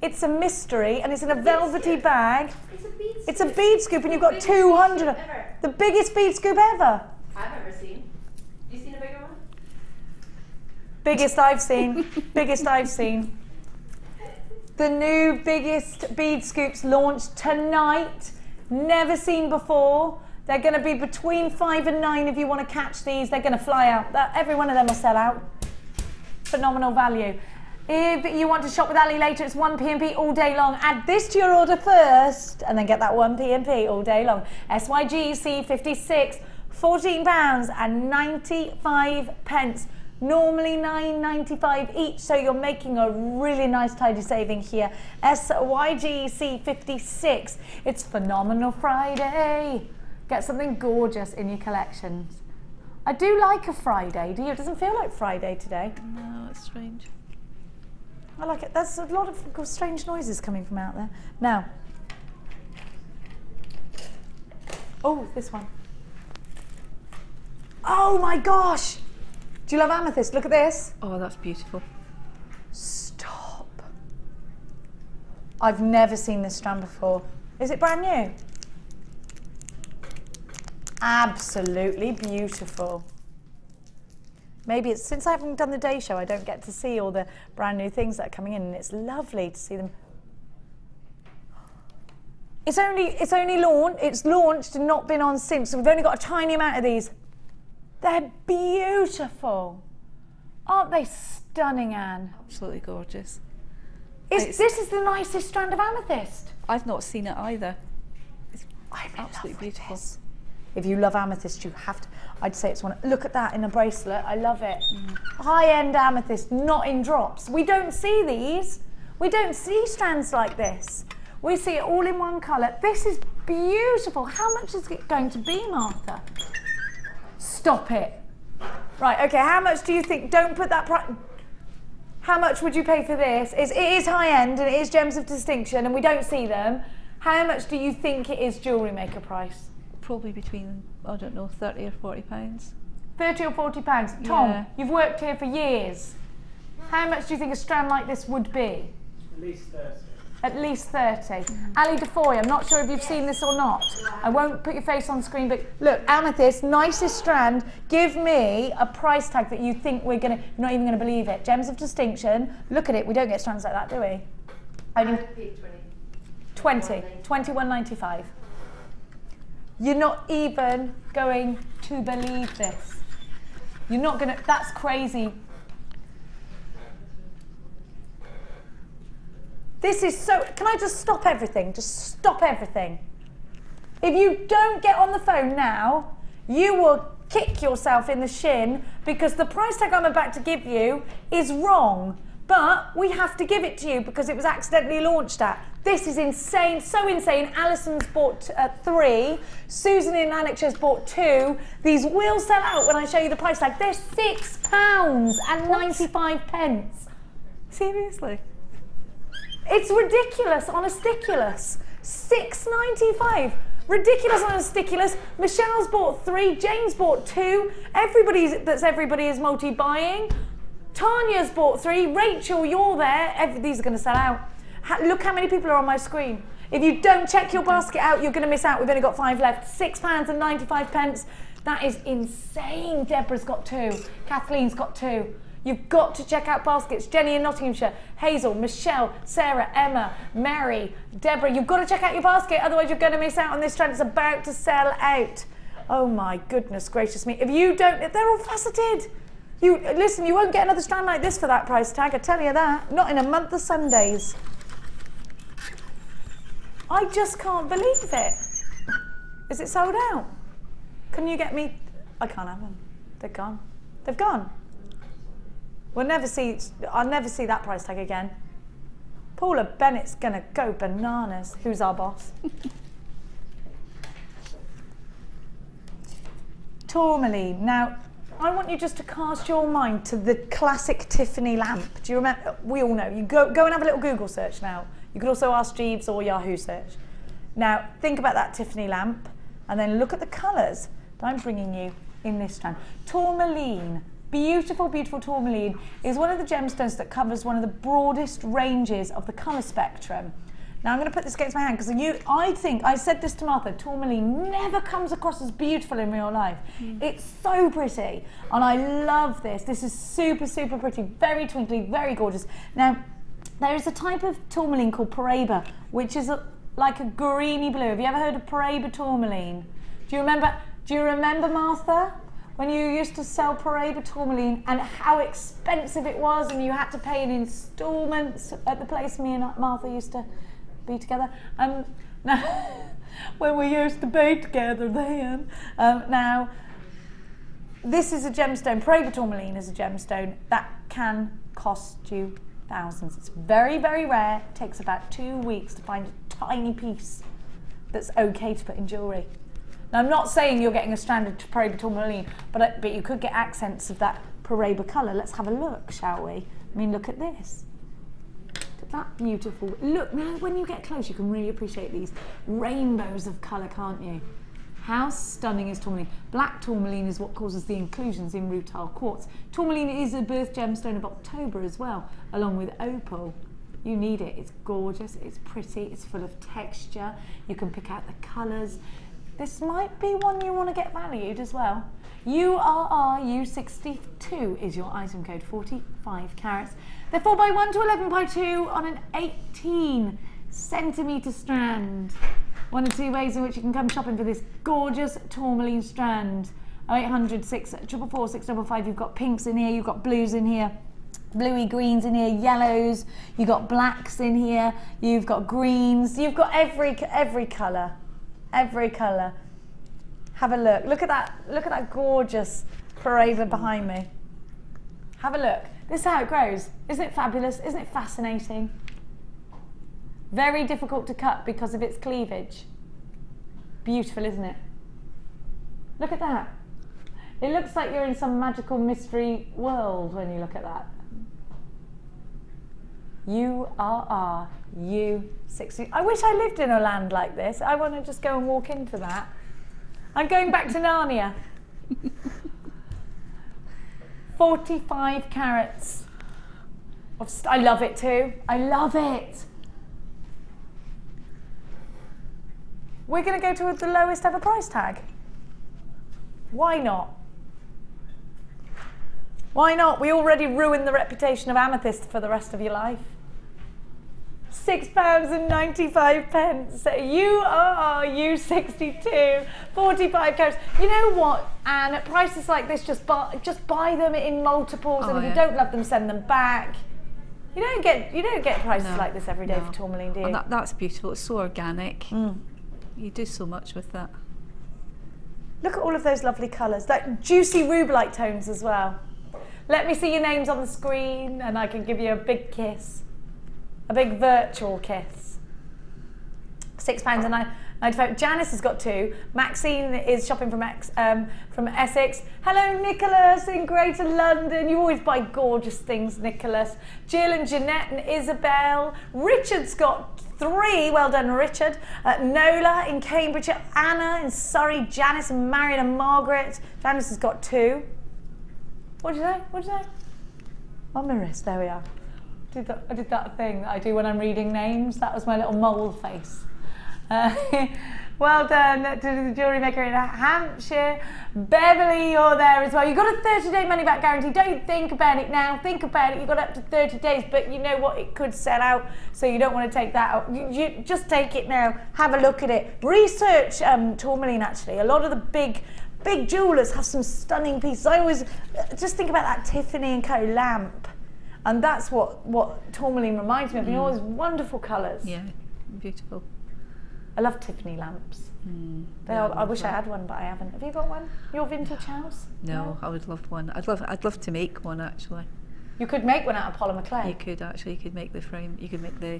It's a mystery and it's in a velvety bag. It's a bead scoop. It's a bead scoop and you've got 200. The biggest bead scoop ever. I've ever seen. You seen a bigger one? Biggest I've seen. Biggest I've seen. The new biggest bead scoops launched tonight. Never seen before. They're going to be between 5 and 9 if you want to catch these. They're going to fly out. Every one of them will sell out. Phenomenal value. If you want to shop with Ali later, it's 1 P&P all day long. Add this to your order first and then get that 1 P&P all day long. SYG C56, £14.95. Normally £9.95 each, so you're making a really nice tidy saving here. SYG C56. It's Phenomenal Friday. Get something gorgeous in your collections. I do like a Friday, do you? It doesn't feel like Friday today. No, it's strange. I like it. There's a lot of strange noises coming from out there. Now, oh, this one. Oh my gosh! Do you love amethyst? Look at this. Oh, that's beautiful. Stop. I've never seen this strand before. Is it brand new? Absolutely beautiful. Maybe it's since I haven't done the day show, I don't get to see all the brand new things that are coming in, and it's lovely to see them. It's launched and not been on since, so we've only got a tiny amount of these. They're beautiful. Aren't they stunning, Anne? Absolutely gorgeous. This is the nicest strand of amethyst. I've not seen it either. It's I'm absolutely beautiful. This. If you love amethyst, you have to. I'd say it's one. Look at that in a bracelet. I love it. High-end amethyst, not in drops. We don't see these. We don't see strands like this. We see it all in one colour. This is beautiful. How much is it going to be, Martha? Stop it. Right, okay, how much do you think? Don't put that price. How much would you pay for this? It is high-end and it is gems of distinction and we don't see them. How much do you think it is Jewellery Maker price? Probably between, I don't know, £30 or £40. £30 or £40. Tom, Yeah. you've worked here for years. How much do you think a strand like this would be? At least 30. At least 30. Ali DeFoy, I'm not sure if you've seen this or not. I won't put your face on screen, but look, amethyst, nicest strand. Give me a price tag that you think we're gonna, you're not even gonna believe it. Gems of distinction. Look at it, we don't get strands like that, do we? Only 20, 21.95. You're not even going to believe this. You're not gonna, that's crazy. This is so, can I just stop everything? Just stop everything. If you don't get on the phone now, you will kick yourself in the shin because the price tag I'm about to give you is wrong. But we have to give it to you because it was accidentally launched at. This is insane, so insane. Alison's bought 3. Susan in Lanarkshire's bought 2. These will sell out when I show you the price tag. They're £6.95. Seriously. It's ridiculous on a sticulus. £6.95. Ridiculous on a sticulus. Michelle's bought 3. Jane's bought 2. Everybody is multi-buying. Tanya's bought 3. Rachel, you're there. These are going to sell out. Look how many people are on my screen. If you don't check your basket out, you're going to miss out. We've only got 5 left. £6.95. That is insane. Deborah's got 2. Kathleen's got 2. You've got to check out baskets. Jenny in Nottinghamshire, Hazel, Michelle, Sarah, Emma, Mary, Deborah. You've got to check out your basket, otherwise you're going to miss out on this trend. It's about to sell out. Oh my goodness gracious me. If you don't, they're all faceted. Listen, you won't get another strand like this for that price tag, I tell you that. Not in a month of Sundays. I just can't believe it. Is it sold out? Can you get me? I can't have them. They're gone. They've gone. I'll never see that price tag again. Paula Bennett's gonna go bananas. Who's our boss? Tourmaline. Now, I want you just to cast your mind to the classic Tiffany lamp. Do you remember? We all know. You go and have a little Google search now. You could also ask Jeeves or Yahoo search. Now, think about that Tiffany lamp and then look at the colours that I'm bringing you in this strand. Tourmaline, beautiful, beautiful tourmaline is one of the gemstones that covers one of the broadest ranges of the colour spectrum. Now I'm going to put this against my hand because I said this to Martha, tourmaline never comes across as beautiful in real life. It's so pretty and I love this. This is super, super pretty, very twinkly, very gorgeous. Now there is a type of tourmaline called Paraiba, which is like a greeny blue. Have you ever heard of Paraiba tourmaline? Do you remember Martha? When you used to sell Paraiba tourmaline and how expensive it was and you had to pay in instalments at the place me and Martha used to be together. Now, when we used to be together then. Now, this is a gemstone. Paraiba tourmaline is a gemstone that can cost you thousands. It's very, very rare. It takes about 2 weeks to find a tiny piece that's okay to put in jewellery. Now, I'm not saying you're getting a strand of Paraiba tourmaline, but you could get accents of that Paraiba colour. Let's have a look, shall we? I mean, look at this. Look at that beautiful. Look, now when you get close, you can really appreciate these rainbows of colour, can't you? How stunning is tourmaline? Black tourmaline is what causes the inclusions in rutile quartz. Tourmaline is a birth gemstone of October as well, along with opal. You need it. It's gorgeous, it's pretty, it's full of texture. You can pick out the colours. This might be one you want to get valued as well. URRU62 is your item code, 45 carats. They're 4x1 to 11x2 on an 18 centimetre strand. One of two ways in which you can come shopping for this gorgeous tourmaline strand. 0800 644 655. You've got pinks in here, you've got blues in here, bluey greens in here, yellows, you've got blacks in here, you've got greens, you've got every colour. Every colour. Have a look. Look at that gorgeous Paraiba behind me. Have a look. This is how it grows. Isn't it fabulous? Isn't it fascinating? Very difficult to cut because of its cleavage. Beautiful, isn't it? Look at that. It looks like you're in some magical mystery world when you look at that. URRU60. I wish I lived in a land like this. I want to just go and walk into that. I'm going back to Narnia. 45 carats. I love it too. I love it. We're going to go to the lowest ever price tag. Why not? Why not? We already ruined the reputation of amethyst for the rest of your life. £6.95. URRU62, 45 carats. You know what, Anne? At prices like this, just buy them in multiples, and if you don't love them, send them back. You don't get prices like this every day for tourmaline, do you? Oh, that's beautiful. It's so organic. You do so much with that. Look at all of those lovely colours, like juicy rubelite tones as well. Let me see your names on the screen, and I can give you a big kiss. A big virtual kiss. £6.95. Janice has got 2. Maxine is shopping from Essex. Hello, Nicholas in Greater London. You always buy gorgeous things, Nicholas. Jill and Jeanette and Isabel. Richard's got 3. Well done, Richard. Nola in Cambridgeshire. Anna in Surrey. Janice and Marion and Margaret. Janice has got 2. What did you say? What did you say? On my wrist. There we are. I did that thing that I do when I'm reading names. That was my little mole face. Well done to the jewellery maker in Hampshire. Beverly, you're there as well. You've got a 30-day money-back guarantee. Don't think about it now. Think about it. You've got up to 30 days, but you know what? It could sell out, so you don't want to take that out. You just take it now. Have a look at it. Research tourmaline, actually. A lot of the big jewellers have some stunning pieces. I always just think about that Tiffany & Co. lamp. And that's what tourmaline reminds me of, you know, all those wonderful colours. Yeah, beautiful. I love Tiffany lamps. I wish I had one, but I haven't. Have you got one? Your vintage house? No, I would love one. I'd love to make one actually. You could make one out of polymer clay. You could actually. You could make the frame. You could make the.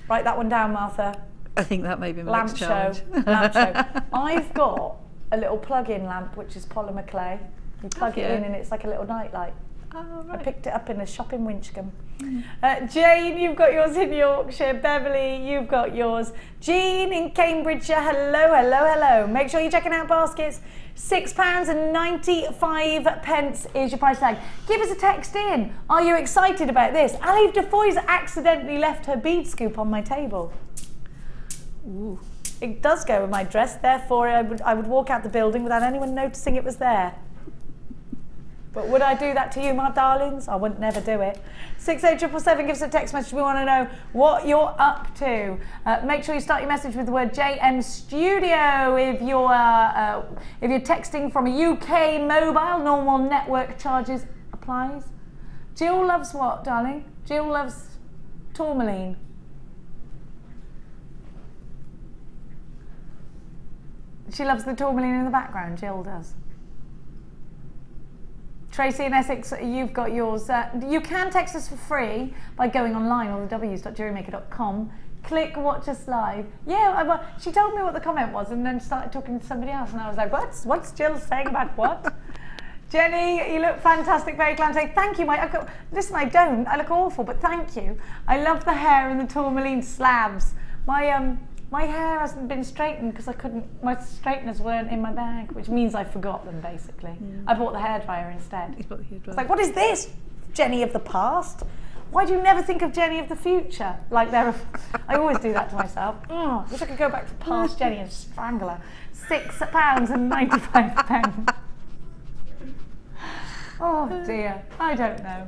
Write that one down, Martha. I think that might be my Lamp next show. challenge. Lamp show. I've got a little plug-in lamp which is polymer clay. You plug it in and it's like a little night light. Oh, right. I picked it up in a shop in Winchcombe. Jane, you've got yours in Yorkshire. Beverly, you've got yours. Jean in Cambridgeshire, hello, hello, hello. Make sure you're checking out baskets. £6.95 is your price tag. Give us a text in. Are you excited about this? Alive Defoy's accidentally left her bead scoop on my table. Ooh. It does go with my dress, therefore I would walk out the building without anyone noticing it was there. But would I do that to you, my darlings? I would never do it. 68777, give us a text message. We want to know what you're up to. Make sure you start your message with the word JM Studio. If you're texting from a UK mobile, normal network charges applies. Jill loves what, darling? Jill loves tourmaline. She loves the tourmaline in the background, Jill does. Tracy in Essex, you've got yours. You can text us for free by going online on www.jewellerymaker.com. Click watch us live. Yeah, she told me what the comment was and then started talking to somebody else and I was like, what's Jill saying about what? Jenny, you look fantastic, very glam. Thank you, listen, I don't. I look awful, but thank you. I love the hair and the tourmaline slabs. My hair hasn't been straightened because my straighteners weren't in my bag, which means I forgot them basically. I bought the hairdryer instead. You bought the hairdryer. It's like, what is this? Jenny of the past? Why do you never think of Jenny of the future? Like I always do that to myself. I wish I could go back to past Jenny and strangle her. £6.95. Oh dear, I don't know.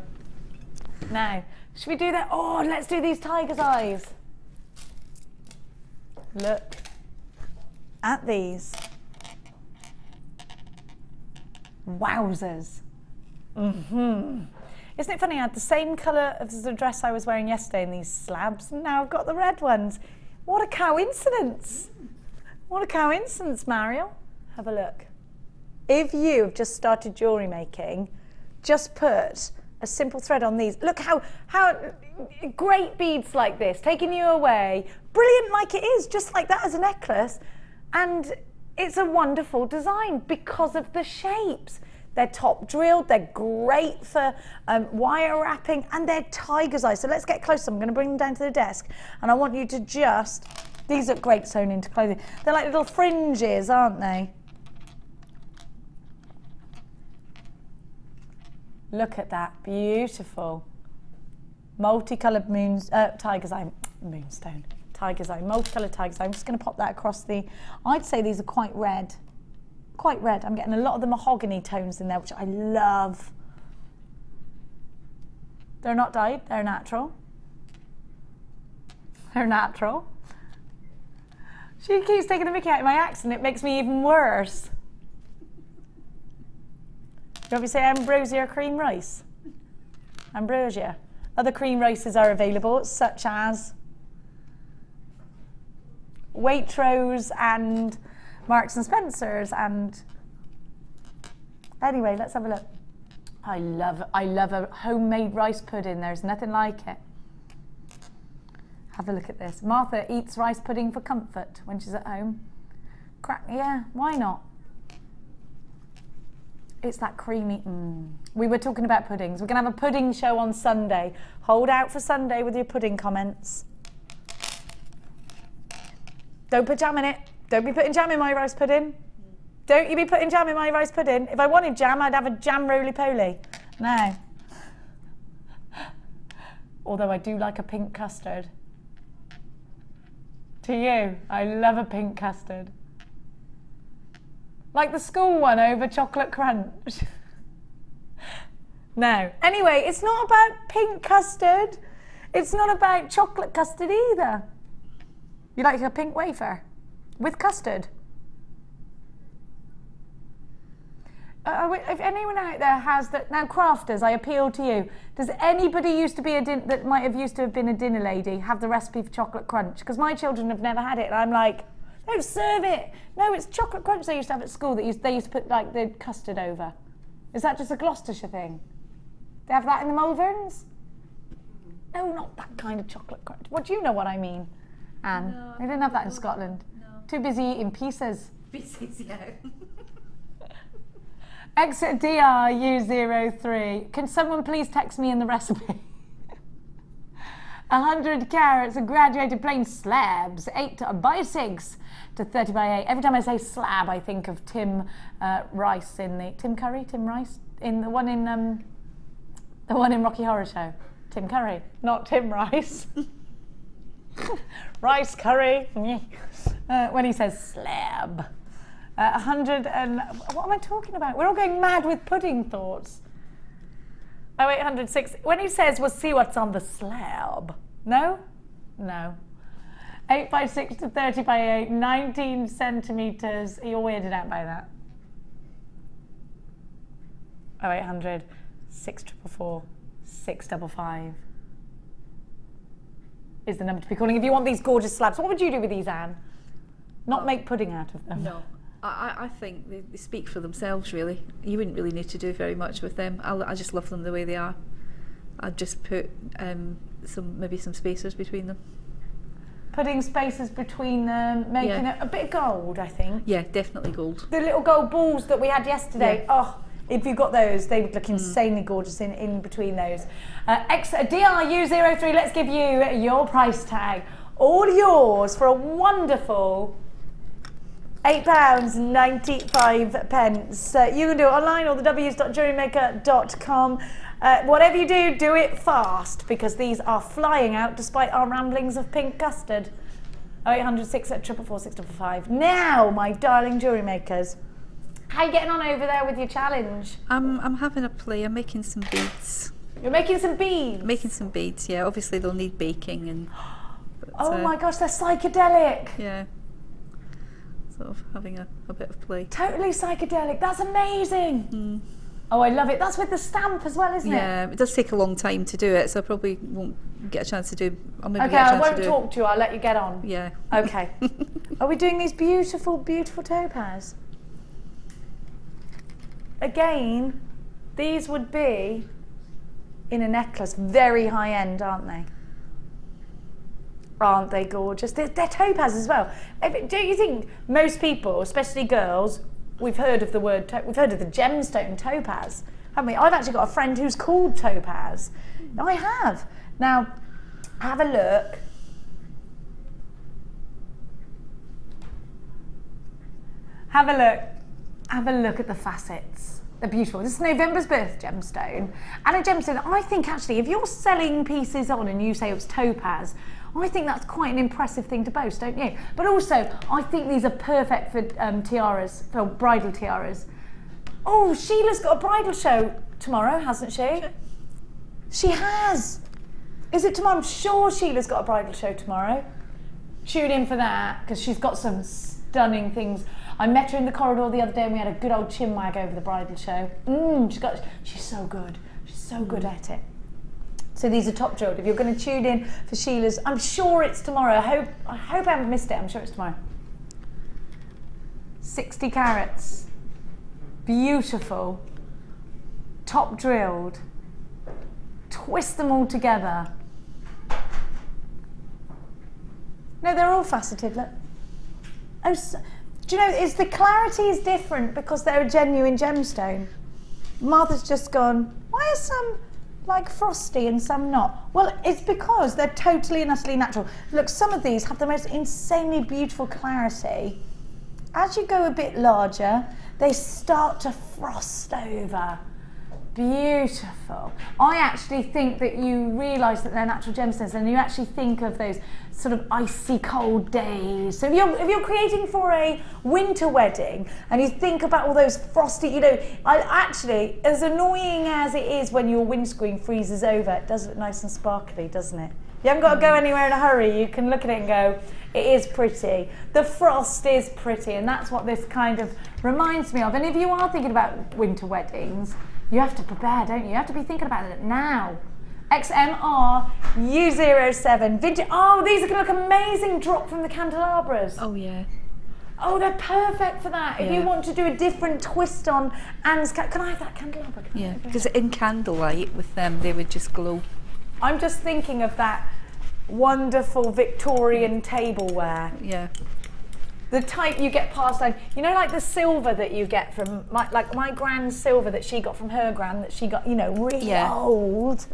Now, should we do that? Oh, let's do these tiger's eyes. Look at these. Wowzers. Isn't it funny? I had the same colour as the dress I was wearing yesterday in these slabs, and now I've got the red ones. What a coincidence. What a coincidence, Mariel. Have a look. If you have just started jewellery making, just put a simple thread on these. Look how great beads like this, taking you away. Brilliant like it is, just like that as a necklace. And it's a wonderful design because of the shapes. They're top drilled, they're great for wire wrapping, and they're tiger's eyes. So let's get close. I'm going to bring them down to the desk, and I want you to these look great sewn into clothing. They're like little fringes, aren't they? Look at that, beautiful. Multicoloured tiger's eye, moonstone. Tiger's eye, multicoloured tiger's eye. I'm just going to pop that across I'd say these are quite red. Quite red. I'm getting a lot of the mahogany tones in there, which I love. They're not dyed, they're natural. They're natural. She keeps taking the mickey out of my accent. It makes me even worse. You want me to say ambrosia or cream rice? Ambrosia. Other cream rices are available, such as Waitrose and Marks and Spencer's, and anyway, let's have a look. I love a homemade rice pudding. There's nothing like it. Have a look at this. Martha eats rice pudding for comfort when she's at home. Yeah, why not? It's that creamy. We were talking about puddings. We're going to have a pudding show on Sunday. Hold out for Sunday with your pudding comments. Don't put jam in it. Don't be putting jam in my rice pudding. Don't you be putting jam in my rice pudding. If I wanted jam, I'd have a jam roly-poly. No. Although I do like a pink custard. To you, I love a pink custard. Like the school one over chocolate crunch. No. Anyway, it's not about pink custard. It's not about chocolate custard either. You like a pink wafer with custard? If anyone out there has that, now crafters, I appeal to you. Does anybody used to be that might have used to have been a dinner lady have the recipe for chocolate crunch? Because my children have never had it, and I'm like, don't serve it. No, it's chocolate crunch they used to have at school that they used to put like the custard over. Is that just a Gloucestershire thing? They have that in the Malverns? No, not that kind of chocolate crunch. What do you know what I mean, Anne? No, they didn't have that in Scotland. No. Too busy eating pieces. Pieces, yeah. Exit DRU03. Can someone please text me in the recipe? 100 carats, a graduated plain slabs, 8x6 to 30x8. Every time I say slab, I think of Tim Rice in the Tim Rice in the one in Rocky Horror Show. Tim Curry, not Tim Rice. Rice curry. When he says slab. 100 and... What am I talking about? We're all going mad with pudding thoughts. 0806. When he says, we'll see what's on the slab. No? No. 8x6 to 30x8, 19 centimetres. You're weirded out by that. 0800 644 655 is the number to be calling if you want these gorgeous slabs. What would you do with these, Anne? Not make pudding out of them. No. I think they speak for themselves, really. You wouldn't really need to do very much with them. I just love them the way they are. I'd just put maybe some spacers between them. Putting spacers between them, making it a bit of gold, I think. Yeah, definitely gold. The little gold balls that we had yesterday. Yeah. Oh, if you got those, they would look insanely gorgeous in between those. DRU03, let's give you your price tag. All yours for a wonderful £8.95. You can do it online or the w's.jewellerymaker.com. Whatever you do, do it fast because these are flying out despite our ramblings of pink custard. 0800 644 655. Now, my darling jewellery makers, how are you getting on over there with your challenge? I'm having a play. I'm making some beads. You're making some beads? Making some beads, yeah. Obviously, they'll need baking and... oh my gosh, they're psychedelic. Yeah. Sort of having a bit of play. Totally psychedelic. That's amazing. Oh, I love it. That's with the stamp as well, isn't it? Yeah, it does take a long time to do it, so I probably won't get a chance to do. Okay, I won't talk to you. I'll let you get on. Yeah. Okay. Are we doing these beautiful, beautiful topaz? Again, these would be in a necklace. Very high end, aren't they? Aren't they gorgeous? They're topaz as well. Don't you think most people, especially girls, we've heard of the word, we've heard of the gemstone topaz, haven't we? I've actually got a friend who's called Topaz. I have. Now, have a look. Have a look. Have a look at the facets. They're beautiful. This is November's birth gemstone. And a gemstone, I think actually, if you're selling pieces on and you say it's topaz, I think that's quite an impressive thing to boast, don't you? But also, I think these are perfect for tiaras, for bridal tiaras. Oh, Sheila's got a bridal show tomorrow, hasn't she? Sure. She has. Is it tomorrow? I'm sure Sheila's got a bridal show tomorrow. Tune in for that, because she's got some stunning things. I met her in the corridor the other day and we had a good old chinwag over the bridal show. She's so good. She's so good at it. So these are top drilled. If you're going to tune in for Sheila's, I'm sure it's tomorrow. I hope I haven't missed it. I'm sure it's tomorrow. 60 carats. Beautiful. Top drilled. Twist them all together. No, they're all faceted, look. Oh, so, do you know, the clarity is different because they're a genuine gemstone. Martha's just gone, why are some like frosty and some not? Well, it's because they're totally and utterly natural. Look, some of these have the most insanely beautiful clarity. As you go a bit larger, they start to frost over. Beautiful. I actually think that you realise that they're natural gemstones and you actually think of those sort of icy cold days. So if you're creating for a winter wedding and you think about all those frosty, you know, actually, as annoying as it is when your windscreen freezes over, it does look nice and sparkly, doesn't it? You haven't got to go anywhere in a hurry. You can look at it and go, it is pretty. The frost is pretty, and that's what this kind of reminds me of. And if you are thinking about winter weddings, you have to prepare, don't you? You have to be thinking about it now. XMR U07 vintage. Oh, these are going to look amazing. Drop from the candelabras. Oh yeah. Oh, they're perfect for that. If you want to do a different twist on Anne's, can I have that candelabra? Yeah, because in candlelight with them, they would just glow. I'm just thinking of that wonderful Victorian tableware. Yeah. The type you get passed down, you know, like the silver that you get from my grand's silver that she got from her gran, that she got, you know, really old,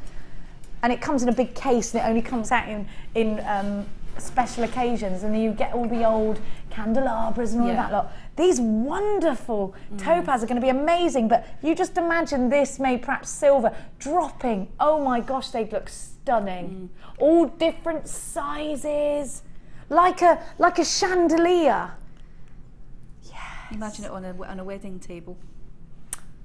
and it comes in a big case and it only comes out in special occasions, and then you get all the old candelabras and all of that lot. These wonderful topaz are going to be amazing, but you just imagine this made perhaps silver dropping. Oh my gosh, they'd look stunning. All different sizes, like a chandelier. Yes. Imagine it on a wedding table.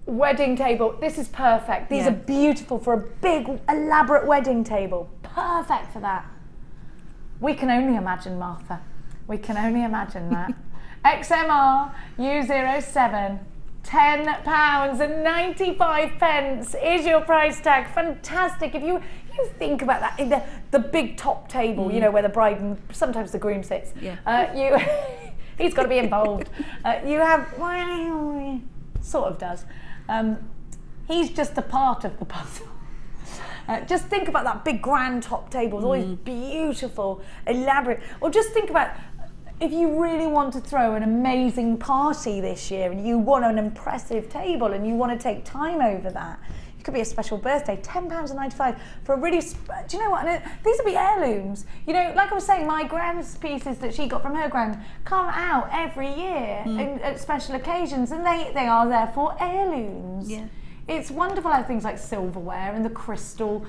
Wedding table. This is perfect. These are beautiful for a big, elaborate wedding table. Perfect for that. We can only imagine, Martha. We can only imagine that. XMR U07, £10.95 is your price tag. Fantastic. If you think about that, in the big top table, you know, where the bride and sometimes the groom sits. Yeah. He's got to be involved. You have, well, sort of does. He's just a part of the puzzle. Just think about that big grand top table, it's always beautiful, elaborate. Or just think about if you really want to throw an amazing party this year and you want an impressive table and you want to take time over that. It could be a special birthday, £10.95 for a really, do you know what, these will be heirlooms. You know, like I was saying, my grand's pieces that she got from her grand come out every year at special occasions, and they are therefore heirlooms. Yeah. It's wonderful how things like silverware and the crystal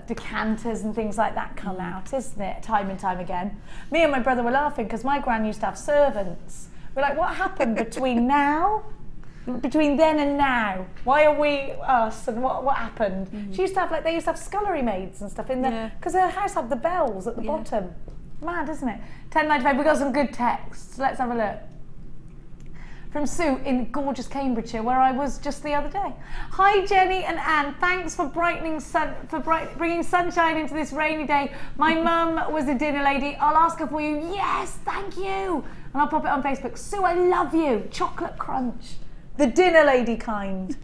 decanters and things like that come out, isn't it? Time and time again. Me and my brother were laughing because my gran used to have servants. We're like, what happened between then and now? Why are we us, and what happened? She used to have, like, they used to have scullery maids and stuff in there because her house had the bells at the bottom. Mad, isn't it? £10.95. We've got some good texts. Let's have a look. From Sue in gorgeous Cambridgeshire, where I was just the other day. Hi Jenny and Anne, thanks for bringing sunshine into this rainy day. My mum was a dinner lady. I'll ask her for you. Yes, thank you. And I'll pop it on Facebook. Sue, I love you. Chocolate crunch, the dinner lady kind.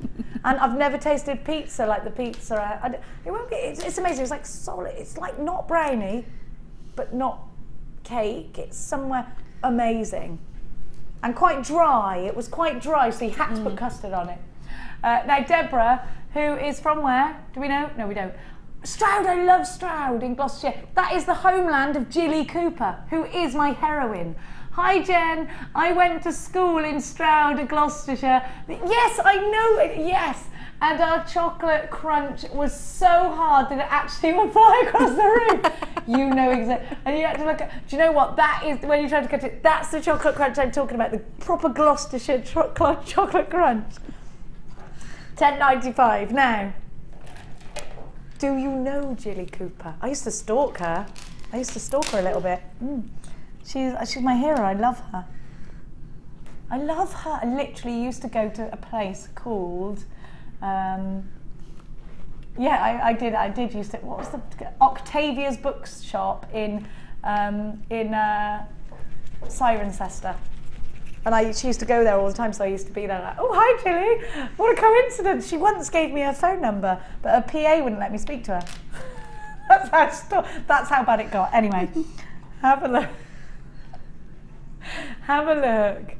And I've never tasted pizza like the pizza. It won't be. It's amazing. It's like solid. It's like not brownie, but not cake. It's somewhere amazing. And quite dry. It was quite dry, so you had to put custard on it. Now Deborah, who is from where? Do we know? No, we don't. Stroud, I love Stroud in Gloucestershire. That is the homeland of Jilly Cooper, who is my heroine. Hi Jen, I went to school in Stroud, Gloucestershire. Yes, I know it, yes. And our chocolate crunch was so hard that it actually would fly across the room. You know exactly. And you had to look at, do you know what? That is, when you try to cut it, that's the chocolate crunch I'm talking about, the proper Gloucestershire chocolate crunch. £10.95. Now, do you know Jilly Cooper? I used to stalk her. a little bit. She's my hero. I love her. I literally used to go to a place called I did used to, what was the Octavia's Bookshop in Cirencester, and she used to go there all the time, so I used to be there like, oh hi Jilly, what a coincidence. She once gave me her phone number, but her PA wouldn't let me speak to her. That's how bad it got. Anyway, have a look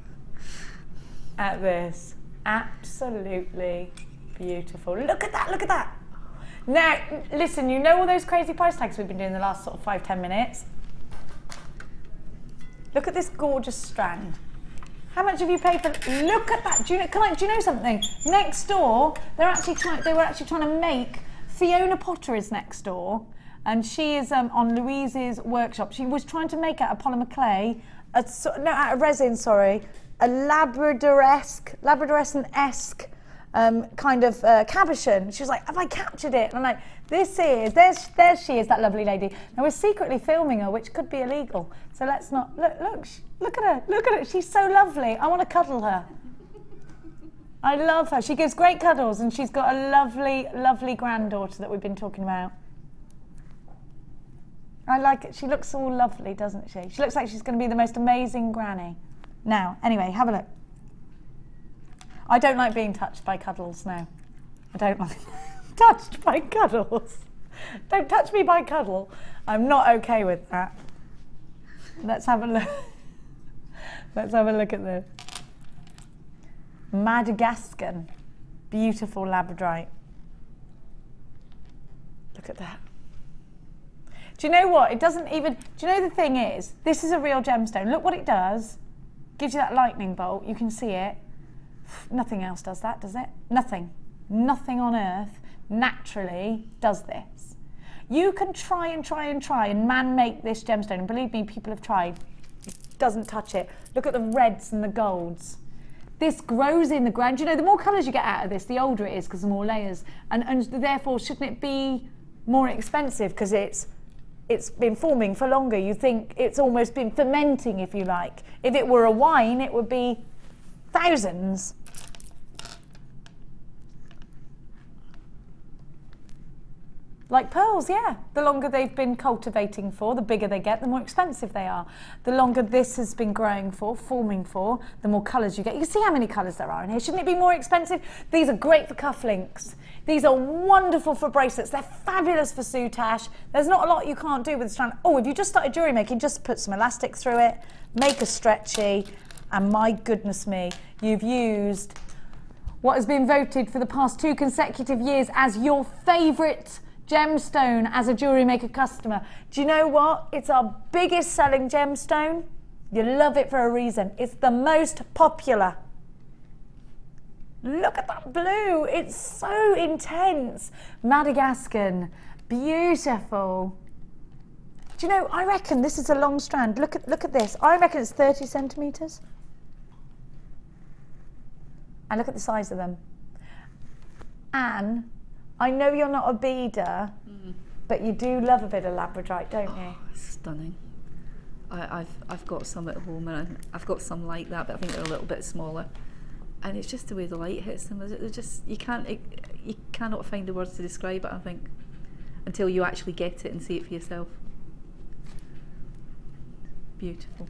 at this. Absolutely beautiful. Look at that. Now, listen, you know all those crazy price tags we've been doing the last sort of 5-10 minutes? Look at this gorgeous strand. How much have you paid for? Look at that. Do you know something? Next door, they were actually trying to make, Fiona Potter is next door, and she is on Louise's workshop. She was trying to make out of polymer clay, out of resin, sorry, a Labradoresque kind of cabochon. She was like, have I captured it? And I'm like, there she is, that lovely lady. Now we're secretly filming her, which could be illegal. So let's not, look at her, she's so lovely. I want to cuddle her. I love her. She gives great cuddles, and she's got a lovely, lovely granddaughter that we've been talking about. I like it. She looks all lovely, doesn't she? She looks like she's going to be the most amazing granny. Now, anyway, have a look. I don't like being touched by cuddles now. I don't like touched by cuddles. Don't touch me by cuddle. I'm not okay with that. Let's have a look. Let's have a look at this. Madagascar. Beautiful Labradorite. Look at that. Do you know what? It doesn't even... Do you know the thing is, this is a real gemstone. Look what it does. Gives you that lightning bolt. You can see it. Nothing else does that, does it? Nothing. Nothing on earth naturally does this. You can try and man-make this gemstone. And believe me, people have tried. It doesn't touch it. Look at the reds and the golds. This grows in the ground. You know, the more colours you get out of this, the older it is because the more layers. And therefore, shouldn't it be more expensive because it's been forming for longer? You think it's almost been fermenting, if you like. If it were a wine, it would be thousands. Like pearls, yeah. The longer they've been cultivating for, the bigger they get, the more expensive they are. The longer this has been growing for, forming for, the more colours you get. You can see how many colours there are in here. Shouldn't it be more expensive? These are great for cufflinks. These are wonderful for bracelets. They're fabulous for soutache. There's not a lot you can't do with the strand. Oh, if you just started jewellery making, just put some elastic through it, make a stretchy, and my goodness me, you've used what has been voted for the past 2 consecutive years as your favourite gemstone as a Jewellery Maker customer. Do you know what? It's our biggest selling gemstone. You love it for a reason. It's the most popular. Look at that blue. It's so intense. Madagascar. Beautiful. Do you know, I reckon this is a long strand. Look at this. I reckon it's 30 centimetres. And look at the size of them. And I know you're not a beader, but you do love a bit of Labradorite, don't you? It's stunning. I've got some at home, and I've got some like that, but I think they're a little bit smaller. And it's just the way the light hits them. They're just, you cannot find the words to describe it, I think, until you actually get it and see it for yourself. Beautiful.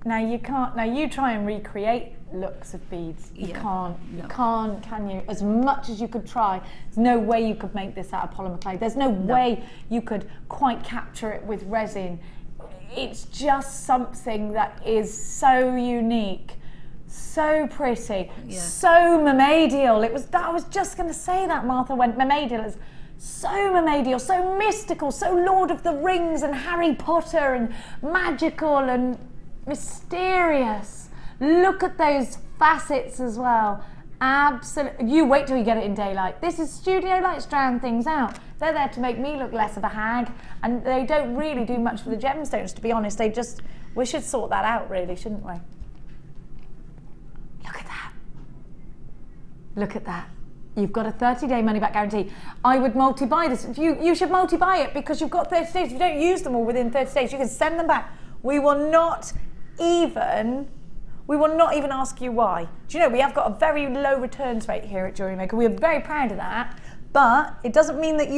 Now you can't. Now you try and recreate looks of beads. You can't. You can't. Can you? As much as you could try, there's no way you could make this out of polymer clay. There's no way you could quite capture it with resin. It's just something that is so unique, so pretty, so memadial. It was. I was just going to say that, Martha. Went memadial. It's so memadial, so mystical, so Lord of the Rings and Harry Potter and magical and mysterious. Look at those facets as well. Absolutely. You wait till you get it in daylight. This is studio light strand things out. They're there to make me look less of a hag, and they don't really do much for the gemstones, to be honest. They just, we should sort that out really, shouldn't we? Look at that. Look at that. You've got a 30-day money-back guarantee. I would multi-buy this. You should multi-buy it because you've got 30 days. If you don't use them all within 30 days, you can send them back. We will not even ask you why. Do you know, we have got a very low returns rate here at Jewellery Maker. We are very proud of that, but it doesn't mean that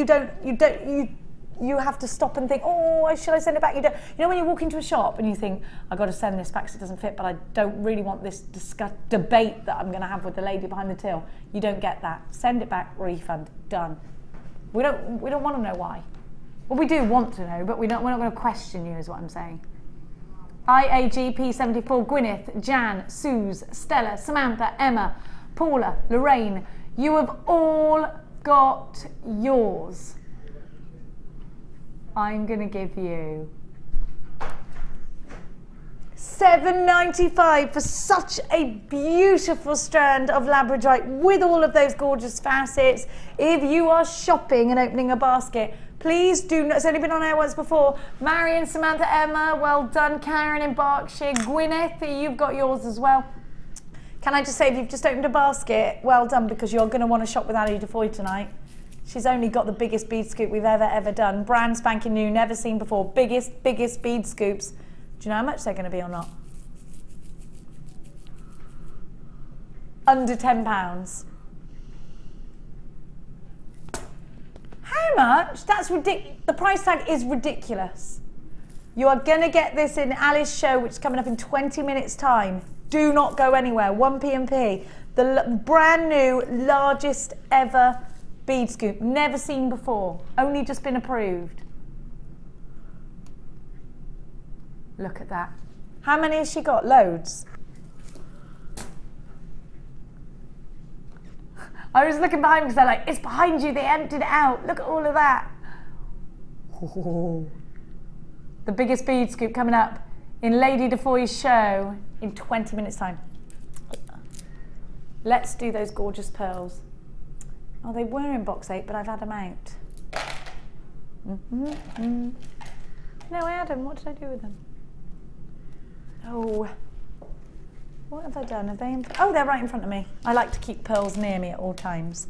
you have to stop and think, oh, should I send it back? You know, when you walk into a shop and you think, I've got to send this back because it doesn't fit, but I don't really want this debate that I'm going to have with the lady behind the till. You don't get that. Send it back, refund, done. We don't want to know why. Well, we do want to know, but we're not going to question you, is what I'm saying. IAGP74, Gwyneth, Jan, Suze, Stella, Samantha, Emma, Paula, Lorraine, you have all got yours. I'm going to give you $7.95 for such a beautiful strand of Labradorite with all of those gorgeous facets. If you are shopping and opening a basket, please do not, it's only been on air once before. Marion, Samantha, Emma, well done. Karen in Berkshire, Gwyneth, you've got yours as well. Can I just say, if you've just opened a basket, well done, because you're going to want to shop with Ali DeFoy tonight. She's only got the biggest bead scoop we've ever done. Brand spanking new, never seen before. Biggest bead scoops. Do you know how much they're going to be or not? Under £10. How much? That's ridiculous. The price tag is ridiculous. You are going to get this in Ali's show, which is coming up in 20 minutes time. Do not go anywhere. 1p&p. The brand new, largest ever bead scoop. Never seen before. Only just been approved. Look at that. How many has she got? Loads. I was looking behind me because they're like, it's behind you, they emptied it out. Look at all of that. Ooh. The biggest bead scoop coming up in Lady DeFoy's show in 20 minutes time. Let's do those gorgeous pearls. Oh, they were in box 8, but I've had them out. No, I had them. What did I do with them? Oh. What have I done? Are they in? Oh, they're right in front of me. I like to keep pearls near me at all times.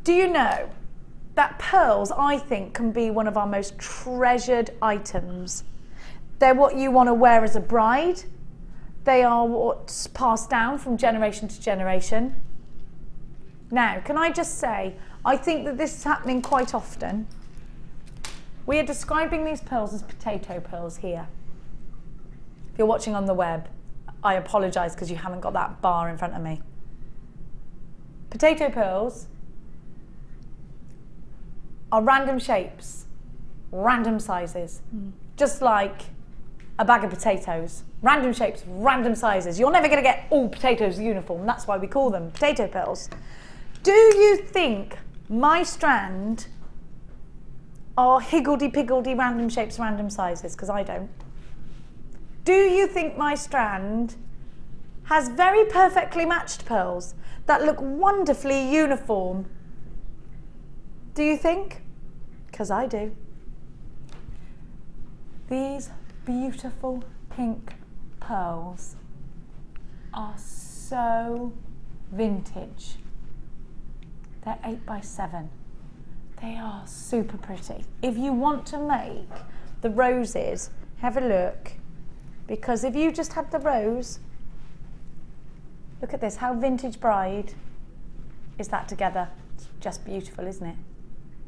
Do you know that pearls, I think, can be one of our most treasured items? They're what you want to wear as a bride. They are what's passed down from generation to generation. Now, can I just say, I think that this is happening quite often. We are describing these pearls as potato pearls here. If you're watching on the web, I apologise because you haven't got that bar in front of me. Potato pearls are random shapes, random sizes, just like a bag of potatoes. Random shapes, random sizes. You're never going to get all potatoes uniform. That's why we call them potato pearls. Do you think my strand are higgledy-piggledy random shapes, random sizes? Because I don't. Do you think my strand has very perfectly matched pearls that look wonderfully uniform? Do you think? Because I do. These beautiful pink pearls are so vintage. They're 8x7. They are super pretty. If you want to make the roses, have a look. Because if you just had the rose, look at this, how vintage bride is that together? It's just beautiful, isn't it?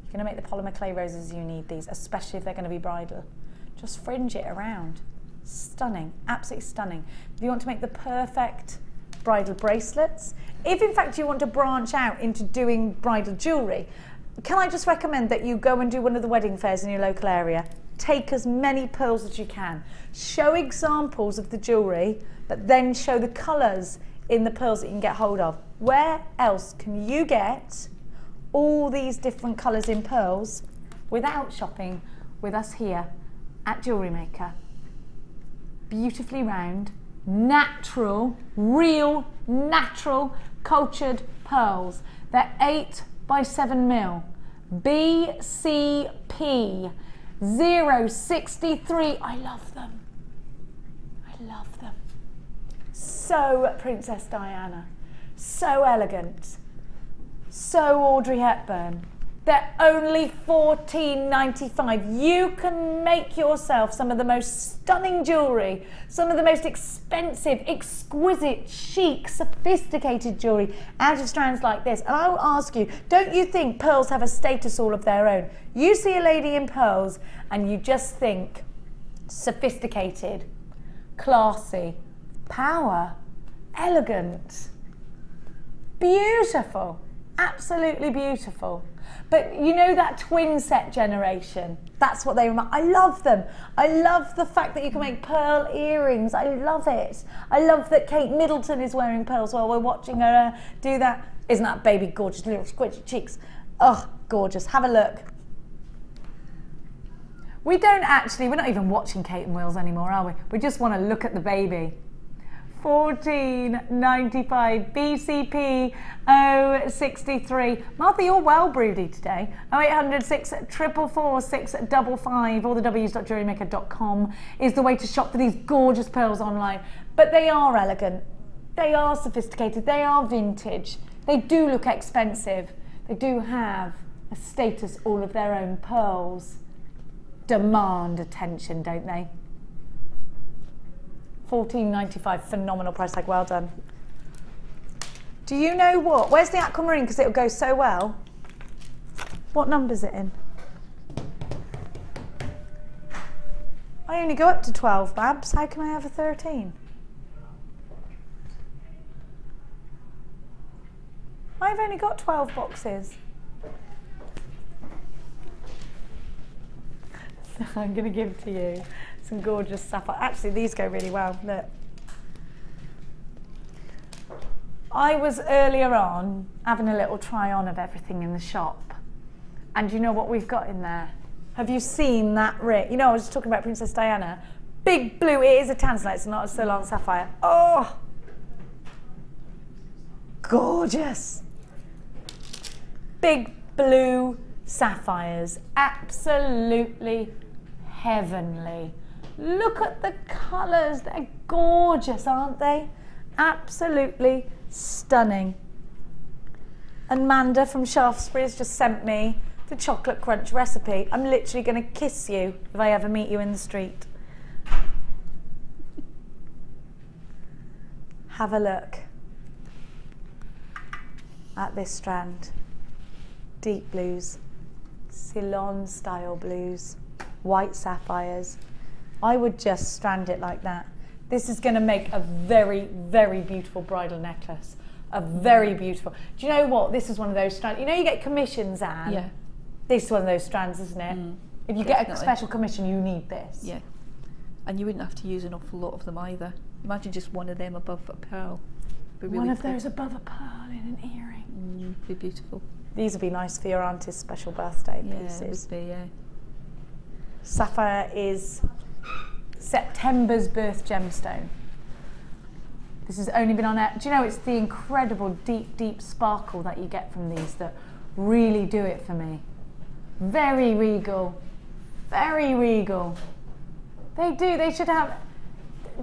You're going to make the polymer clay roses, you need these, especially if they're going to be bridal. Just fringe it around. Stunning, absolutely stunning. If you want to make the perfect bridal bracelets, if in fact you want to branch out into doing bridal jewellery, can I just recommend that you go and do one of the wedding fairs in your local area? Take as many pearls as you can. Show examples of the jewellery, but then show the colours in the pearls that you can get hold of. Where else can you get all these different colours in pearls without shopping with us here at JewelleryMaker? Beautifully round, natural, real, natural, cultured pearls. They're 8x7mm. BCP 063. I love them. I love them. So Princess Diana. So elegant. So Audrey Hepburn. They're only $14.95. You can make yourself some of the most stunning jewellery, some of the most expensive, exquisite, chic, sophisticated jewellery out of strands like this. And I will ask you, don't you think pearls have a status all of their own? You see a lady in pearls and you just think sophisticated, classy, power, elegant, beautiful, absolutely beautiful. But you know that twin set generation, that's what they remind. I love them. I love the fact that you can make pearl earrings. I love it. I love that Kate Middleton is wearing pearls while we're watching her do that. Isn't that baby gorgeous, little squidgy cheeks? Oh, gorgeous. Have a look. We're not even watching Kate and Wills anymore, are we? We just want to look at the baby. 14.95. BCP 063. Martha, you're well broody today. 0800 644 655 or the w's.jewellerymaker.com is the way to shop for these gorgeous pearls online. But they are elegant, they are sophisticated, they are vintage, they do look expensive, they do have a status all of their own. Pearls demand attention, don't they? $14.95, phenomenal price tag, well done. Do you know what? Where's the aquamarine? Because it'll go so well. What number's it in? I only go up to 12, Babs. How can I have a 13? I've only got 12 boxes. So I'm going to give to you some gorgeous sapphire. Actually, these go really well. Look. I was earlier on having a little try on of everything in the shop. And you know what we've got in there? Have you seen that ring? You know, I was talking about Princess Diana. Big blue, it is a tanzanite, it's not a Ceylon sapphire. Oh! Gorgeous. Big blue sapphires, absolutely heavenly. Look at the colours, they're gorgeous, aren't they? Absolutely stunning. And Manda from Shaftesbury has just sent me the chocolate crunch recipe. I'm literally going to kiss you if I ever meet you in the street. Have a look at this strand. Deep blues, Ceylon style blues, white sapphires. I would just strand it like that. This is going to make a very, very beautiful bridal necklace. A very beautiful. Do you know what? This is one of those strands. You know, you get commissions, Anne. Yeah. This is one of those strands, isn't it? If you get a special commission, you need this. Yeah. And you wouldn't have to use an awful lot of them either. Imagine just one of them above a pearl. Really one of those above a pearl in an earring. Be beautiful. These would be nice for your auntie's special birthday pieces. Would be, yeah. Sapphire is September's birth gemstone. This has only been on air. Do you know, it's the incredible deep, deep sparkle that you get from these that really do it for me. Very regal. Very regal. They do, they should have,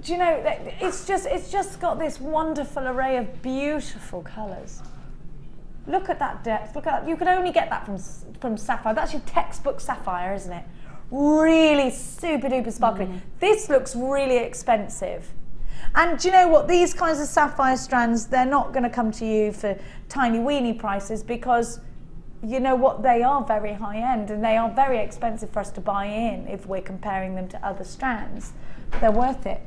do you know, it's just got this wonderful array of beautiful colours. Look at that depth, look at that. You can only get that from sapphire. That's your textbook sapphire, isn't it? Really super duper sparkly. This looks really expensive. And do you know what? These kinds of sapphire strands, they're not going to come to you for tiny weeny prices because you know what? They are very high end and they are very expensive for us to buy in if we're comparing them to other strands. They're worth it.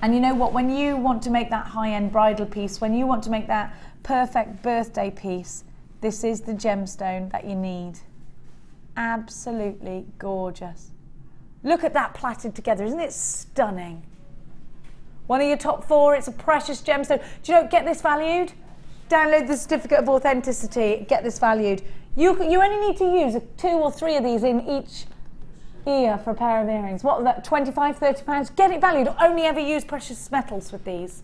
And you know what? When you want to make that high-end bridal piece, when you want to make that perfect birthday piece, this is the gemstone that you need. Absolutely gorgeous. Look at that plaited together. Isn't it stunning? One of your top 4, it's a precious gemstone. Do you know, get this valued? Download the certificate of authenticity, get this valued. You only need to use 2 or 3 of these in each ear for a pair of earrings. What was that, 25, 30 pounds? Get it valued. Only ever use precious metals with these.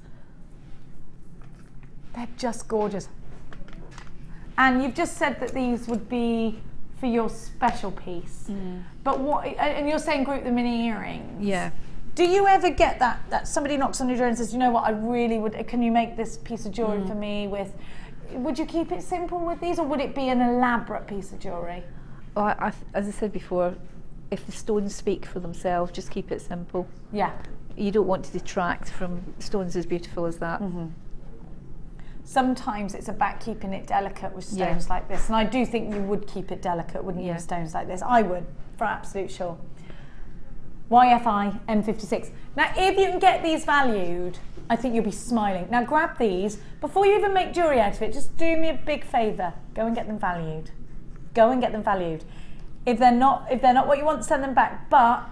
They're just gorgeous. And you've just said that these would be for your special piece. But what, and you're saying group them in earrings. Yeah. Do you ever get that somebody knocks on your door and says, you know what, I really would, can you make this piece of jewellery for me with, would you keep it simple with these or would it be an elaborate piece of jewellery? Well, as I said before, if the stones speak for themselves, just keep it simple. Yeah. You don't want to detract from stones as beautiful as that. Sometimes it's about keeping it delicate with stones like this, and I do think you would keep it delicate, wouldn't you, with stones like this? I would, for absolute sure. YFI M56. Now, if you can get these valued, I think you'll be smiling. Now, grab these. Before you even make jewellery out of it, just do me a big favour. Go and get them valued. Go and get them valued. If they're not what you want, send them back. But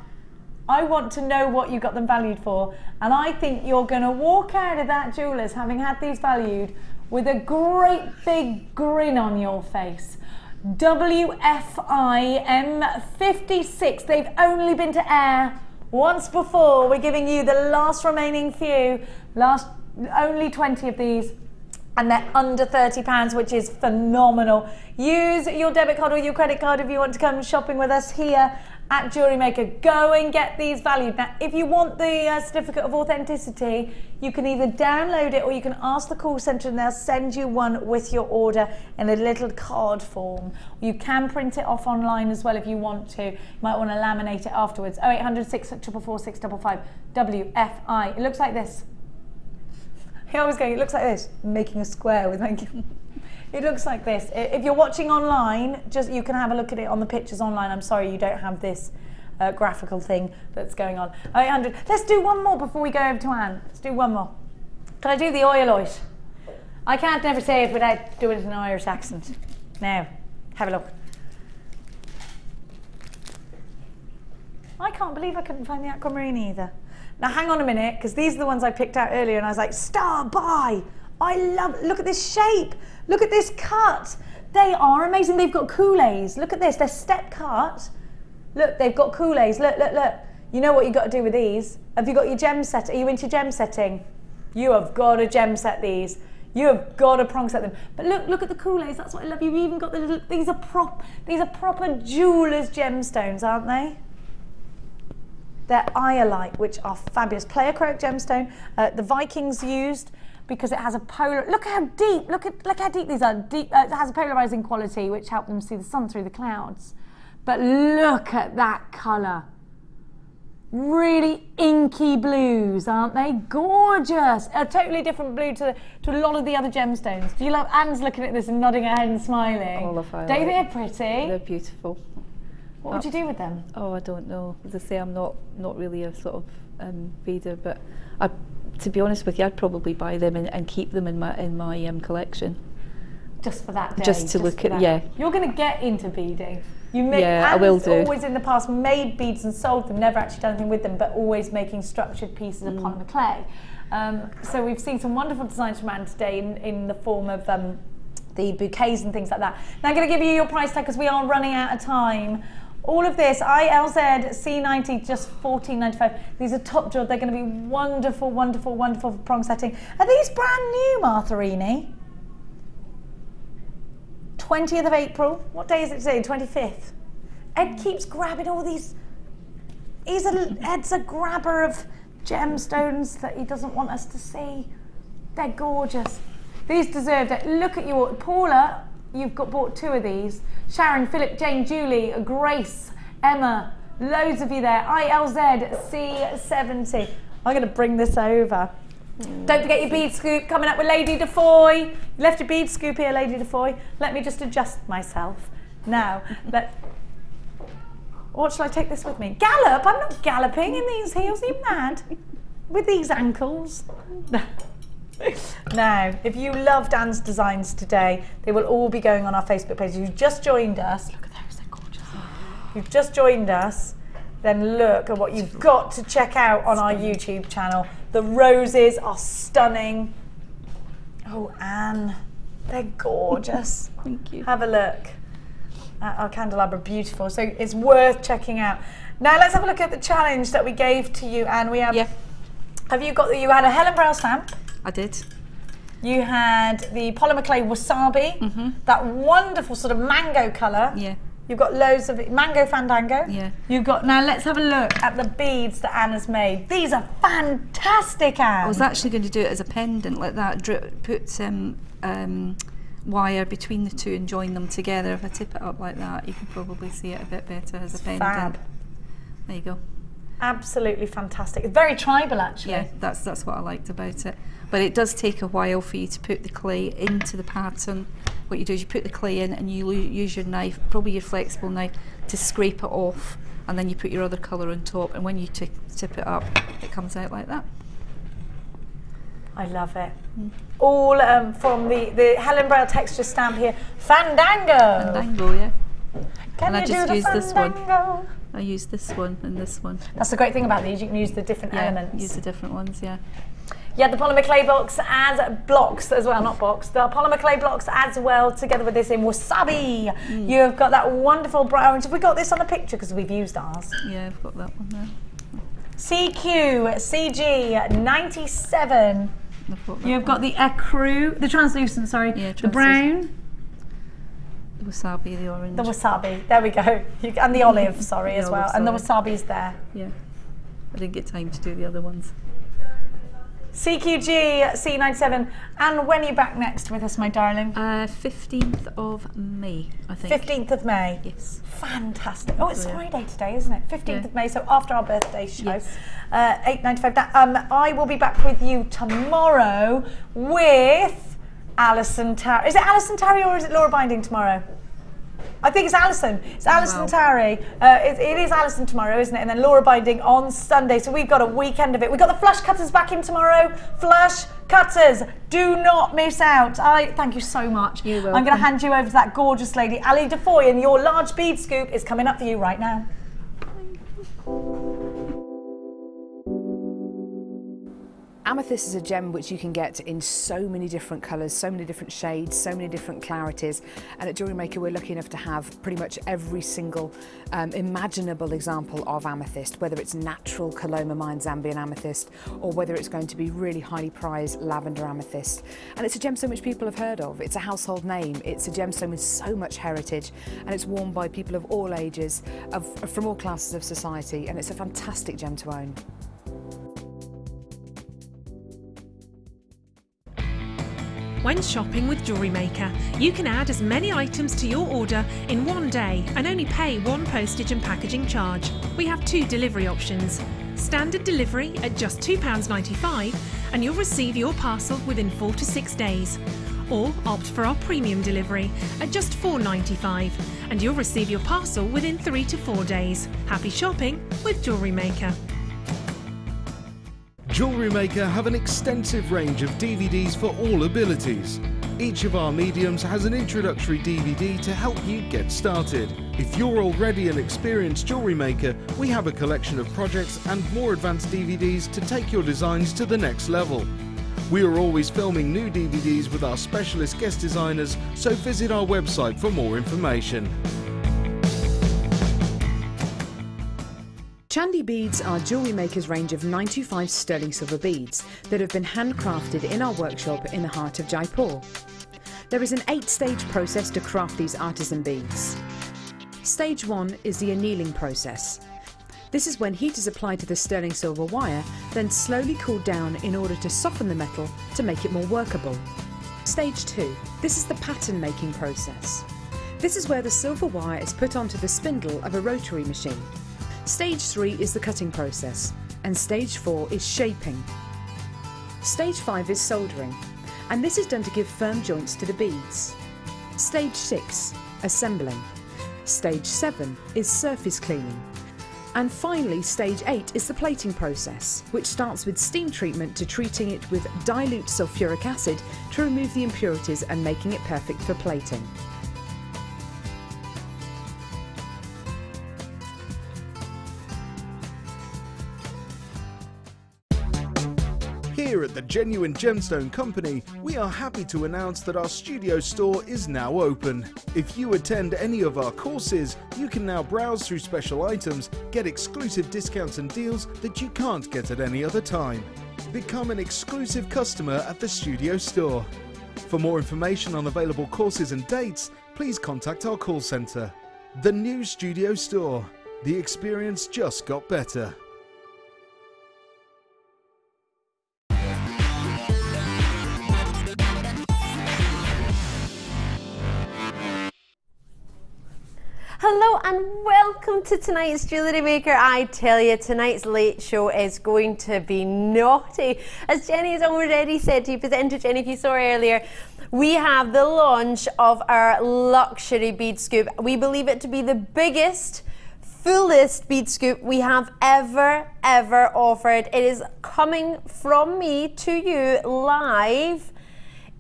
I want to know what you got them valued for. And I think you're going to walk out of that jeweller's having had these valued with a great big grin on your face. WFI M56. They've only been to air once before. We're giving you the last remaining few Only 20 of these, and they're under £30, which is phenomenal. Use your debit card or your credit card if you want to come shopping with us here at Jewellery Maker. Go and get these valued. Now, if you want the certificate of authenticity, you can either download it or you can ask the call centre and they'll send you one with your order in a little card form. You can print it off online as well if you want to. You might want to laminate it afterwards. 0800 644 655 WFI. It looks like this. He always going, it looks like this, making a square with making. It looks like this. If you're watching online, you can have a look at it on the pictures online. I'm sorry you don't have this graphical thing that's going on. 800. Let's do one more before we go over to Anne. Let's do one more. Can I do the oilite? I can't never say it without doing it in an Irish accent. Now, have a look. I can't believe I couldn't find the aquamarine either. Now hang on a minute, because these are the ones I picked out earlier and I was like, start by. I love, look at this shape. Look at this cut. They are amazing. They've got coulées. Look at this, they're step cut. Look, they've got coulées. Look, look, look. You know what you've got to do with these? Have you got your gem set? Are you into gem setting? You have got to gem set these. You have got to prong set them. But look at the coulées. That's what I love. You've even got the little, these are proper jewellers gemstones, aren't they? They're iolite, which are fabulous. Player acrylic gemstone. The Vikings used because it has a polar. Look how deep. Look how deep these are. Deep. It has a polarizing quality, which helps them see the sun through the clouds. But look at that colour. Really inky blues, aren't they? Gorgeous. A totally different blue to a lot of the other gemstones. Do you love? Anne's looking at this and nodding her head and smiling. I love highlight. Don't you think they're pretty? They're beautiful. What would you do with them? Oh, I don't know. As I say, I'm not really a sort of beader, but to be honest with you, I'd probably buy them and keep them in my collection. Just for that day. Just to look at, yeah. You're going to get into beading. You make, yeah, I will do. Always in the past made beads and sold them, never actually done anything with them, but always making structured pieces of polymer clay. So we've seen some wonderful designs from Anne today in the form of the bouquets and things like that. Now I'm going to give you your price tag because we are running out of time. All of this, ILZ C90, just $14.95. These are top jeweled. They're going to be wonderful, wonderful, wonderful for prong setting. Are these brand new, Martharini? 20th of April. What day is it today? 25th. Ed keeps grabbing all these. Ed's a grabber of gemstones that he doesn't want us to see. They're gorgeous. These deserved it. Look at you, Paula. You've bought 2 of these. Sharon, Philip, Jane, Julie, Grace, Emma, loads of you there. ILZ C70. I'm going to bring this over. Don't forget your bead scoop coming up with Lady Defoy. You left your bead scoop here, Lady Defoy. Let me just adjust myself. Now, what shall I take this with me? Gallop? I'm not galloping in these heels. Are you mad? With these ankles? Now, if you loved Anne's designs today, they will all be going on our Facebook page. If you've just joined us, look at those, they're gorgeous. If you've just joined us, then look at what you've got to check out on our YouTube channel. The roses are stunning. Oh, Anne, they're gorgeous. Thank you. Have a look at our candelabra, beautiful. So it's worth checking out. Now let's have a look at the challenge that we gave to you, Anne. We have. Yeah. Have you got? You had a Helen Brow stamp. I did. You had the polymer clay wasabi, that wonderful sort of mango colour. Yeah. You've got loads of mango fandango. Yeah. You've got, now let's have a look at the beads that Anne has made. These are fantastic, Anne. I was actually going to do it as a pendant like that, put some wire between the two and join them together. If I tip it up like that, you can probably see it a bit better as a pendant. Fab. There you go. Absolutely fantastic. Very tribal, actually. Yeah, that's what I liked about it. But it does take a while for you to put the clay into the pattern. What you do is you put the clay in and you use your knife, probably your flexible knife, to scrape it off, and then you put your other colour on top, and when you tip it up, it comes out like that. I love it. All from the Helen Brow texture stamp here. Fandango! Fandango, yeah. Can you do the fandango? I use this one and this one. That's the great thing about these, you can use the different elements. Use the different ones, yeah. Yeah, the polymer clay box as blocks as well, not box. The polymer clay blocks as well, together with this in wasabi. You've got that wonderful brown. Have we got this on the picture because we've used ours? Yeah, I've got that one there. CQ, CG, 97. You've got the ecru, the translucent, sorry, Yeah, the brown. The wasabi, the orange. The wasabi, there we go. And the olive, sorry, as well. olive, And the sorry. wasabi's there. Yeah, I didn't get time to do the other ones. CQG, C97. And when are you back next with us, my darling? 15th of May, I think. 15th of May. Yes. Fantastic. Oh, it's So, yeah. Friday today, isn't it? 15th of May, so after our birthday show. Yes. 8.95. I will be back with you tomorrow with Alison Tarry. Is it Alison Tarry or is it Laura Binding tomorrow? I think it's Alison. It's Alison Tarry. It is Alison tomorrow, isn't it? And then Laura Binding on Sunday. So we've got a weekend of it. We've got the flush cutters back in tomorrow. Flush cutters. Do not miss out. Thank you so much. You're welcome. I'm going to hand you over to that gorgeous lady, Ali Defoy, and your large bead scoop is coming up for you right now. Amethyst is a gem which you can get in so many different colours, so many different shades, so many different clarities, and at JewelleryMaker we're lucky enough to have pretty much every single imaginable example of amethyst, whether it's natural Coloma Mine Zambian amethyst or whether it's going to be really highly prized lavender amethyst. And it's a gemstone which people have heard of. It's a household name. It's a gemstone with so much heritage, and it's worn by people of all ages, from all classes of society, and it's a fantastic gem to own. When shopping with JewelleryMaker, you can add as many items to your order in one day and only pay one postage and packaging charge. We have two delivery options. Standard delivery at just £2.95 and you'll receive your parcel within 4 to 6 days. Or opt for our premium delivery at just £4.95 and you'll receive your parcel within 3 to 4 days. Happy shopping with JewelleryMaker. JewelleryMaker have an extensive range of DVDs for all abilities. Each of our mediums has an introductory DVD to help you get started. If you're already an experienced jewellery maker, we have a collection of projects and more advanced DVDs to take your designs to the next level. We are always filming new DVDs with our specialist guest designers, so visit our website for more information. Chandi beads are JewelleryMaker's range of 925 sterling silver beads that have been handcrafted in our workshop in the heart of Jaipur. There is an 8-stage process to craft these artisan beads. Stage 1 is the annealing process. This is when heat is applied to the sterling silver wire, then slowly cooled down in order to soften the metal to make it more workable. Stage 2. This is the pattern making process. This is where the silver wire is put onto the spindle of a rotary machine. Stage 3 is the cutting process, and Stage 4 is shaping. Stage 5 is soldering, and this is done to give firm joints to the beads. Stage 6, assembling. Stage 7 is surface cleaning. And finally, Stage 8 is the plating process, which starts with steam treatment to treating it with dilute sulfuric acid to remove the impurities and making it perfect for plating. Here at the Genuine Gemstone Company, we are happy to announce that our studio store is now open. If you attend any of our courses, you can now browse through special items, get exclusive discounts and deals that you can't get at any other time. Become an exclusive customer at the studio store. For more information on available courses and dates, please contact our call centre. The new studio store. The experience just got better. Hello and welcome to tonight's Jewellery Maker. I tell you, tonight's late show is going to be naughty. As Jenny has already said to you, presenter Jenny, if you saw her earlier, we have the launch of our luxury bead scoop. We believe it to be the biggest, fullest bead scoop we have ever offered. It is coming from me to you live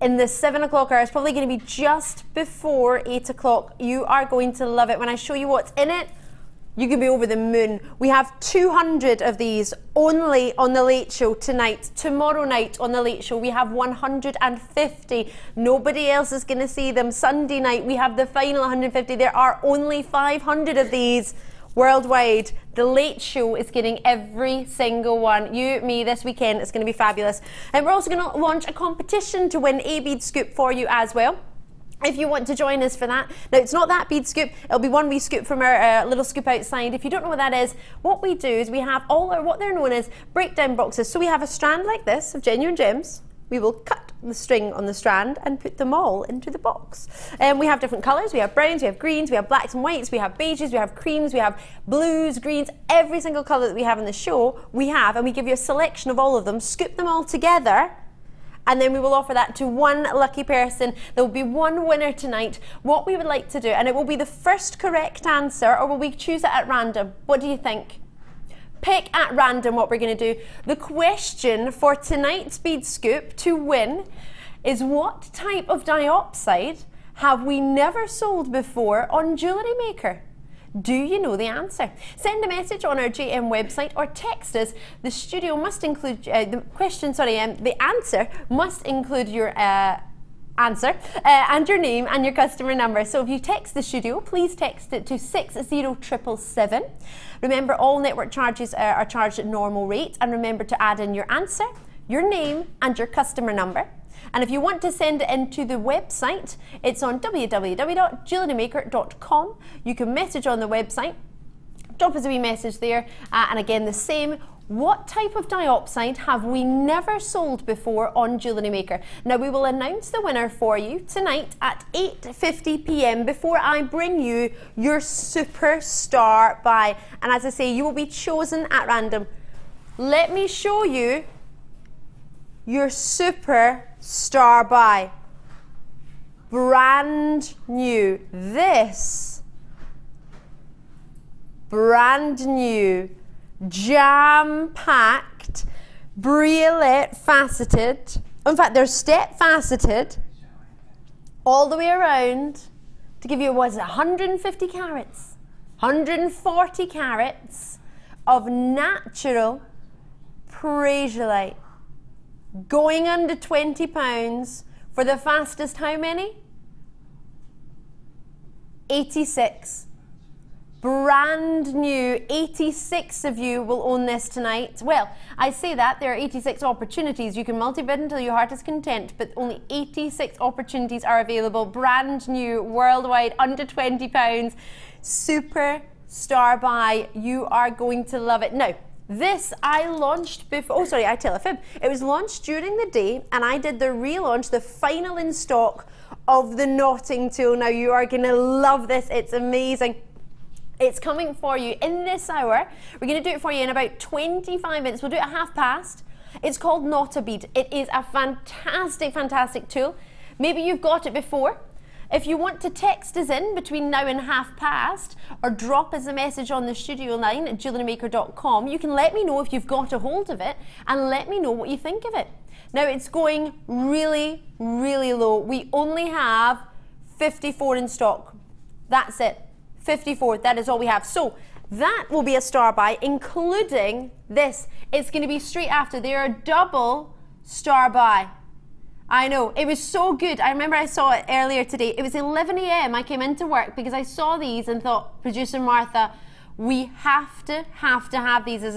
in the 7 o'clock hour. It's probably going to be just before 8 o'clock. You are going to love it. When I show you what's in it, you can be over the moon. We have 200 of these only on the Late Show tonight. Tomorrow night on the Late Show, we have 150. Nobody else is going to see them. Sunday night, we have the final 150. There are only 500 of these. worldwide. The Late Show is getting every single one. You, me, this weekend. It's going to be fabulous. And we're also going to launch a competition to win a bead scoop for you as well, if you want to join us for that. Now, it's not that bead scoop, it'll be one wee scoop from our little scoop outside. If you don't know what that is, what we do is we have all our, what they're known as breakdown boxes. So we have a strand like this of genuine gems. We will cut the string on the strand and put them all into the box. We have different colours. We have browns, we have greens, we have blacks and whites, we have beiges, we have creams, we have blues, greens. Every single colour that we have in the show, we have, and we give you a selection of all of them, scoop them all together, and then we will offer that to one lucky person. There will be one winner tonight. What we would like to do, and it will be the first correct answer, or will we choose it at random? What do you think? Pick at random what we're going to do. The question for tonight's bead scoop to win is, what type of diopside have we never sold before on JewelleryMaker? Do you know the answer? Send a message on our JM website or text us. The studio must include the answer must include your answer and your name and your customer number. So if you text the studio, please text it to 60777. Remember, all network charges are charged at normal rate, and remember to add in your answer, your name and your customer number. And if you want to send it into the website, it's on www.JewelleryMaker.com. You can message on the website, drop us a wee message there, and again the same. What type of diopside have we never sold before on JewelleryMaker? Now, we will announce the winner for you tonight at 8:50 p.m. before I bring you your superstar buy. And as I say, you will be chosen at random. Let me show you your superstar buy. Brand new. This brand new, jam-packed, briolette faceted. In fact, they're step faceted all the way around to give you, was it 150 carats, 140 carats of natural Prasiolite, going under £20 for the fastest, how many? 86. Brand new. 86 of you will own this tonight. Well, I say that there are 86 opportunities. You can multi-bid until your heart is content, but only 86 opportunities are available. Brand new, worldwide, under £20. Superstar buy. You are going to love it. Now, this I launched before, oh sorry, I tell a fib. It was launched during the day, and I did the relaunch, the final in stock of the knotting tool. Now, you are going to love this. It's amazing. It's coming for you in this hour. We're going to do it for you in about 25 minutes. We'll do it at 1/2 It's called Knot a Bead. It is a fantastic, fantastic tool. Maybe you've got it before. If you want to text us in between now and 1/2 or drop us a message on the studio line at JewelleryMaker.com, you can let me know if you've got a hold of it and let me know what you think of it. Now, it's going really, really low. We only have 54 in stock. That's it. 54, that is all we have. So that will be a star buy, including this. It's going to be straight after. They are double star buy. I know, it was so good. I remember I saw it earlier today. It was 11 a.m. I came into work because I saw these and thought, producer Martha, we have to have these as a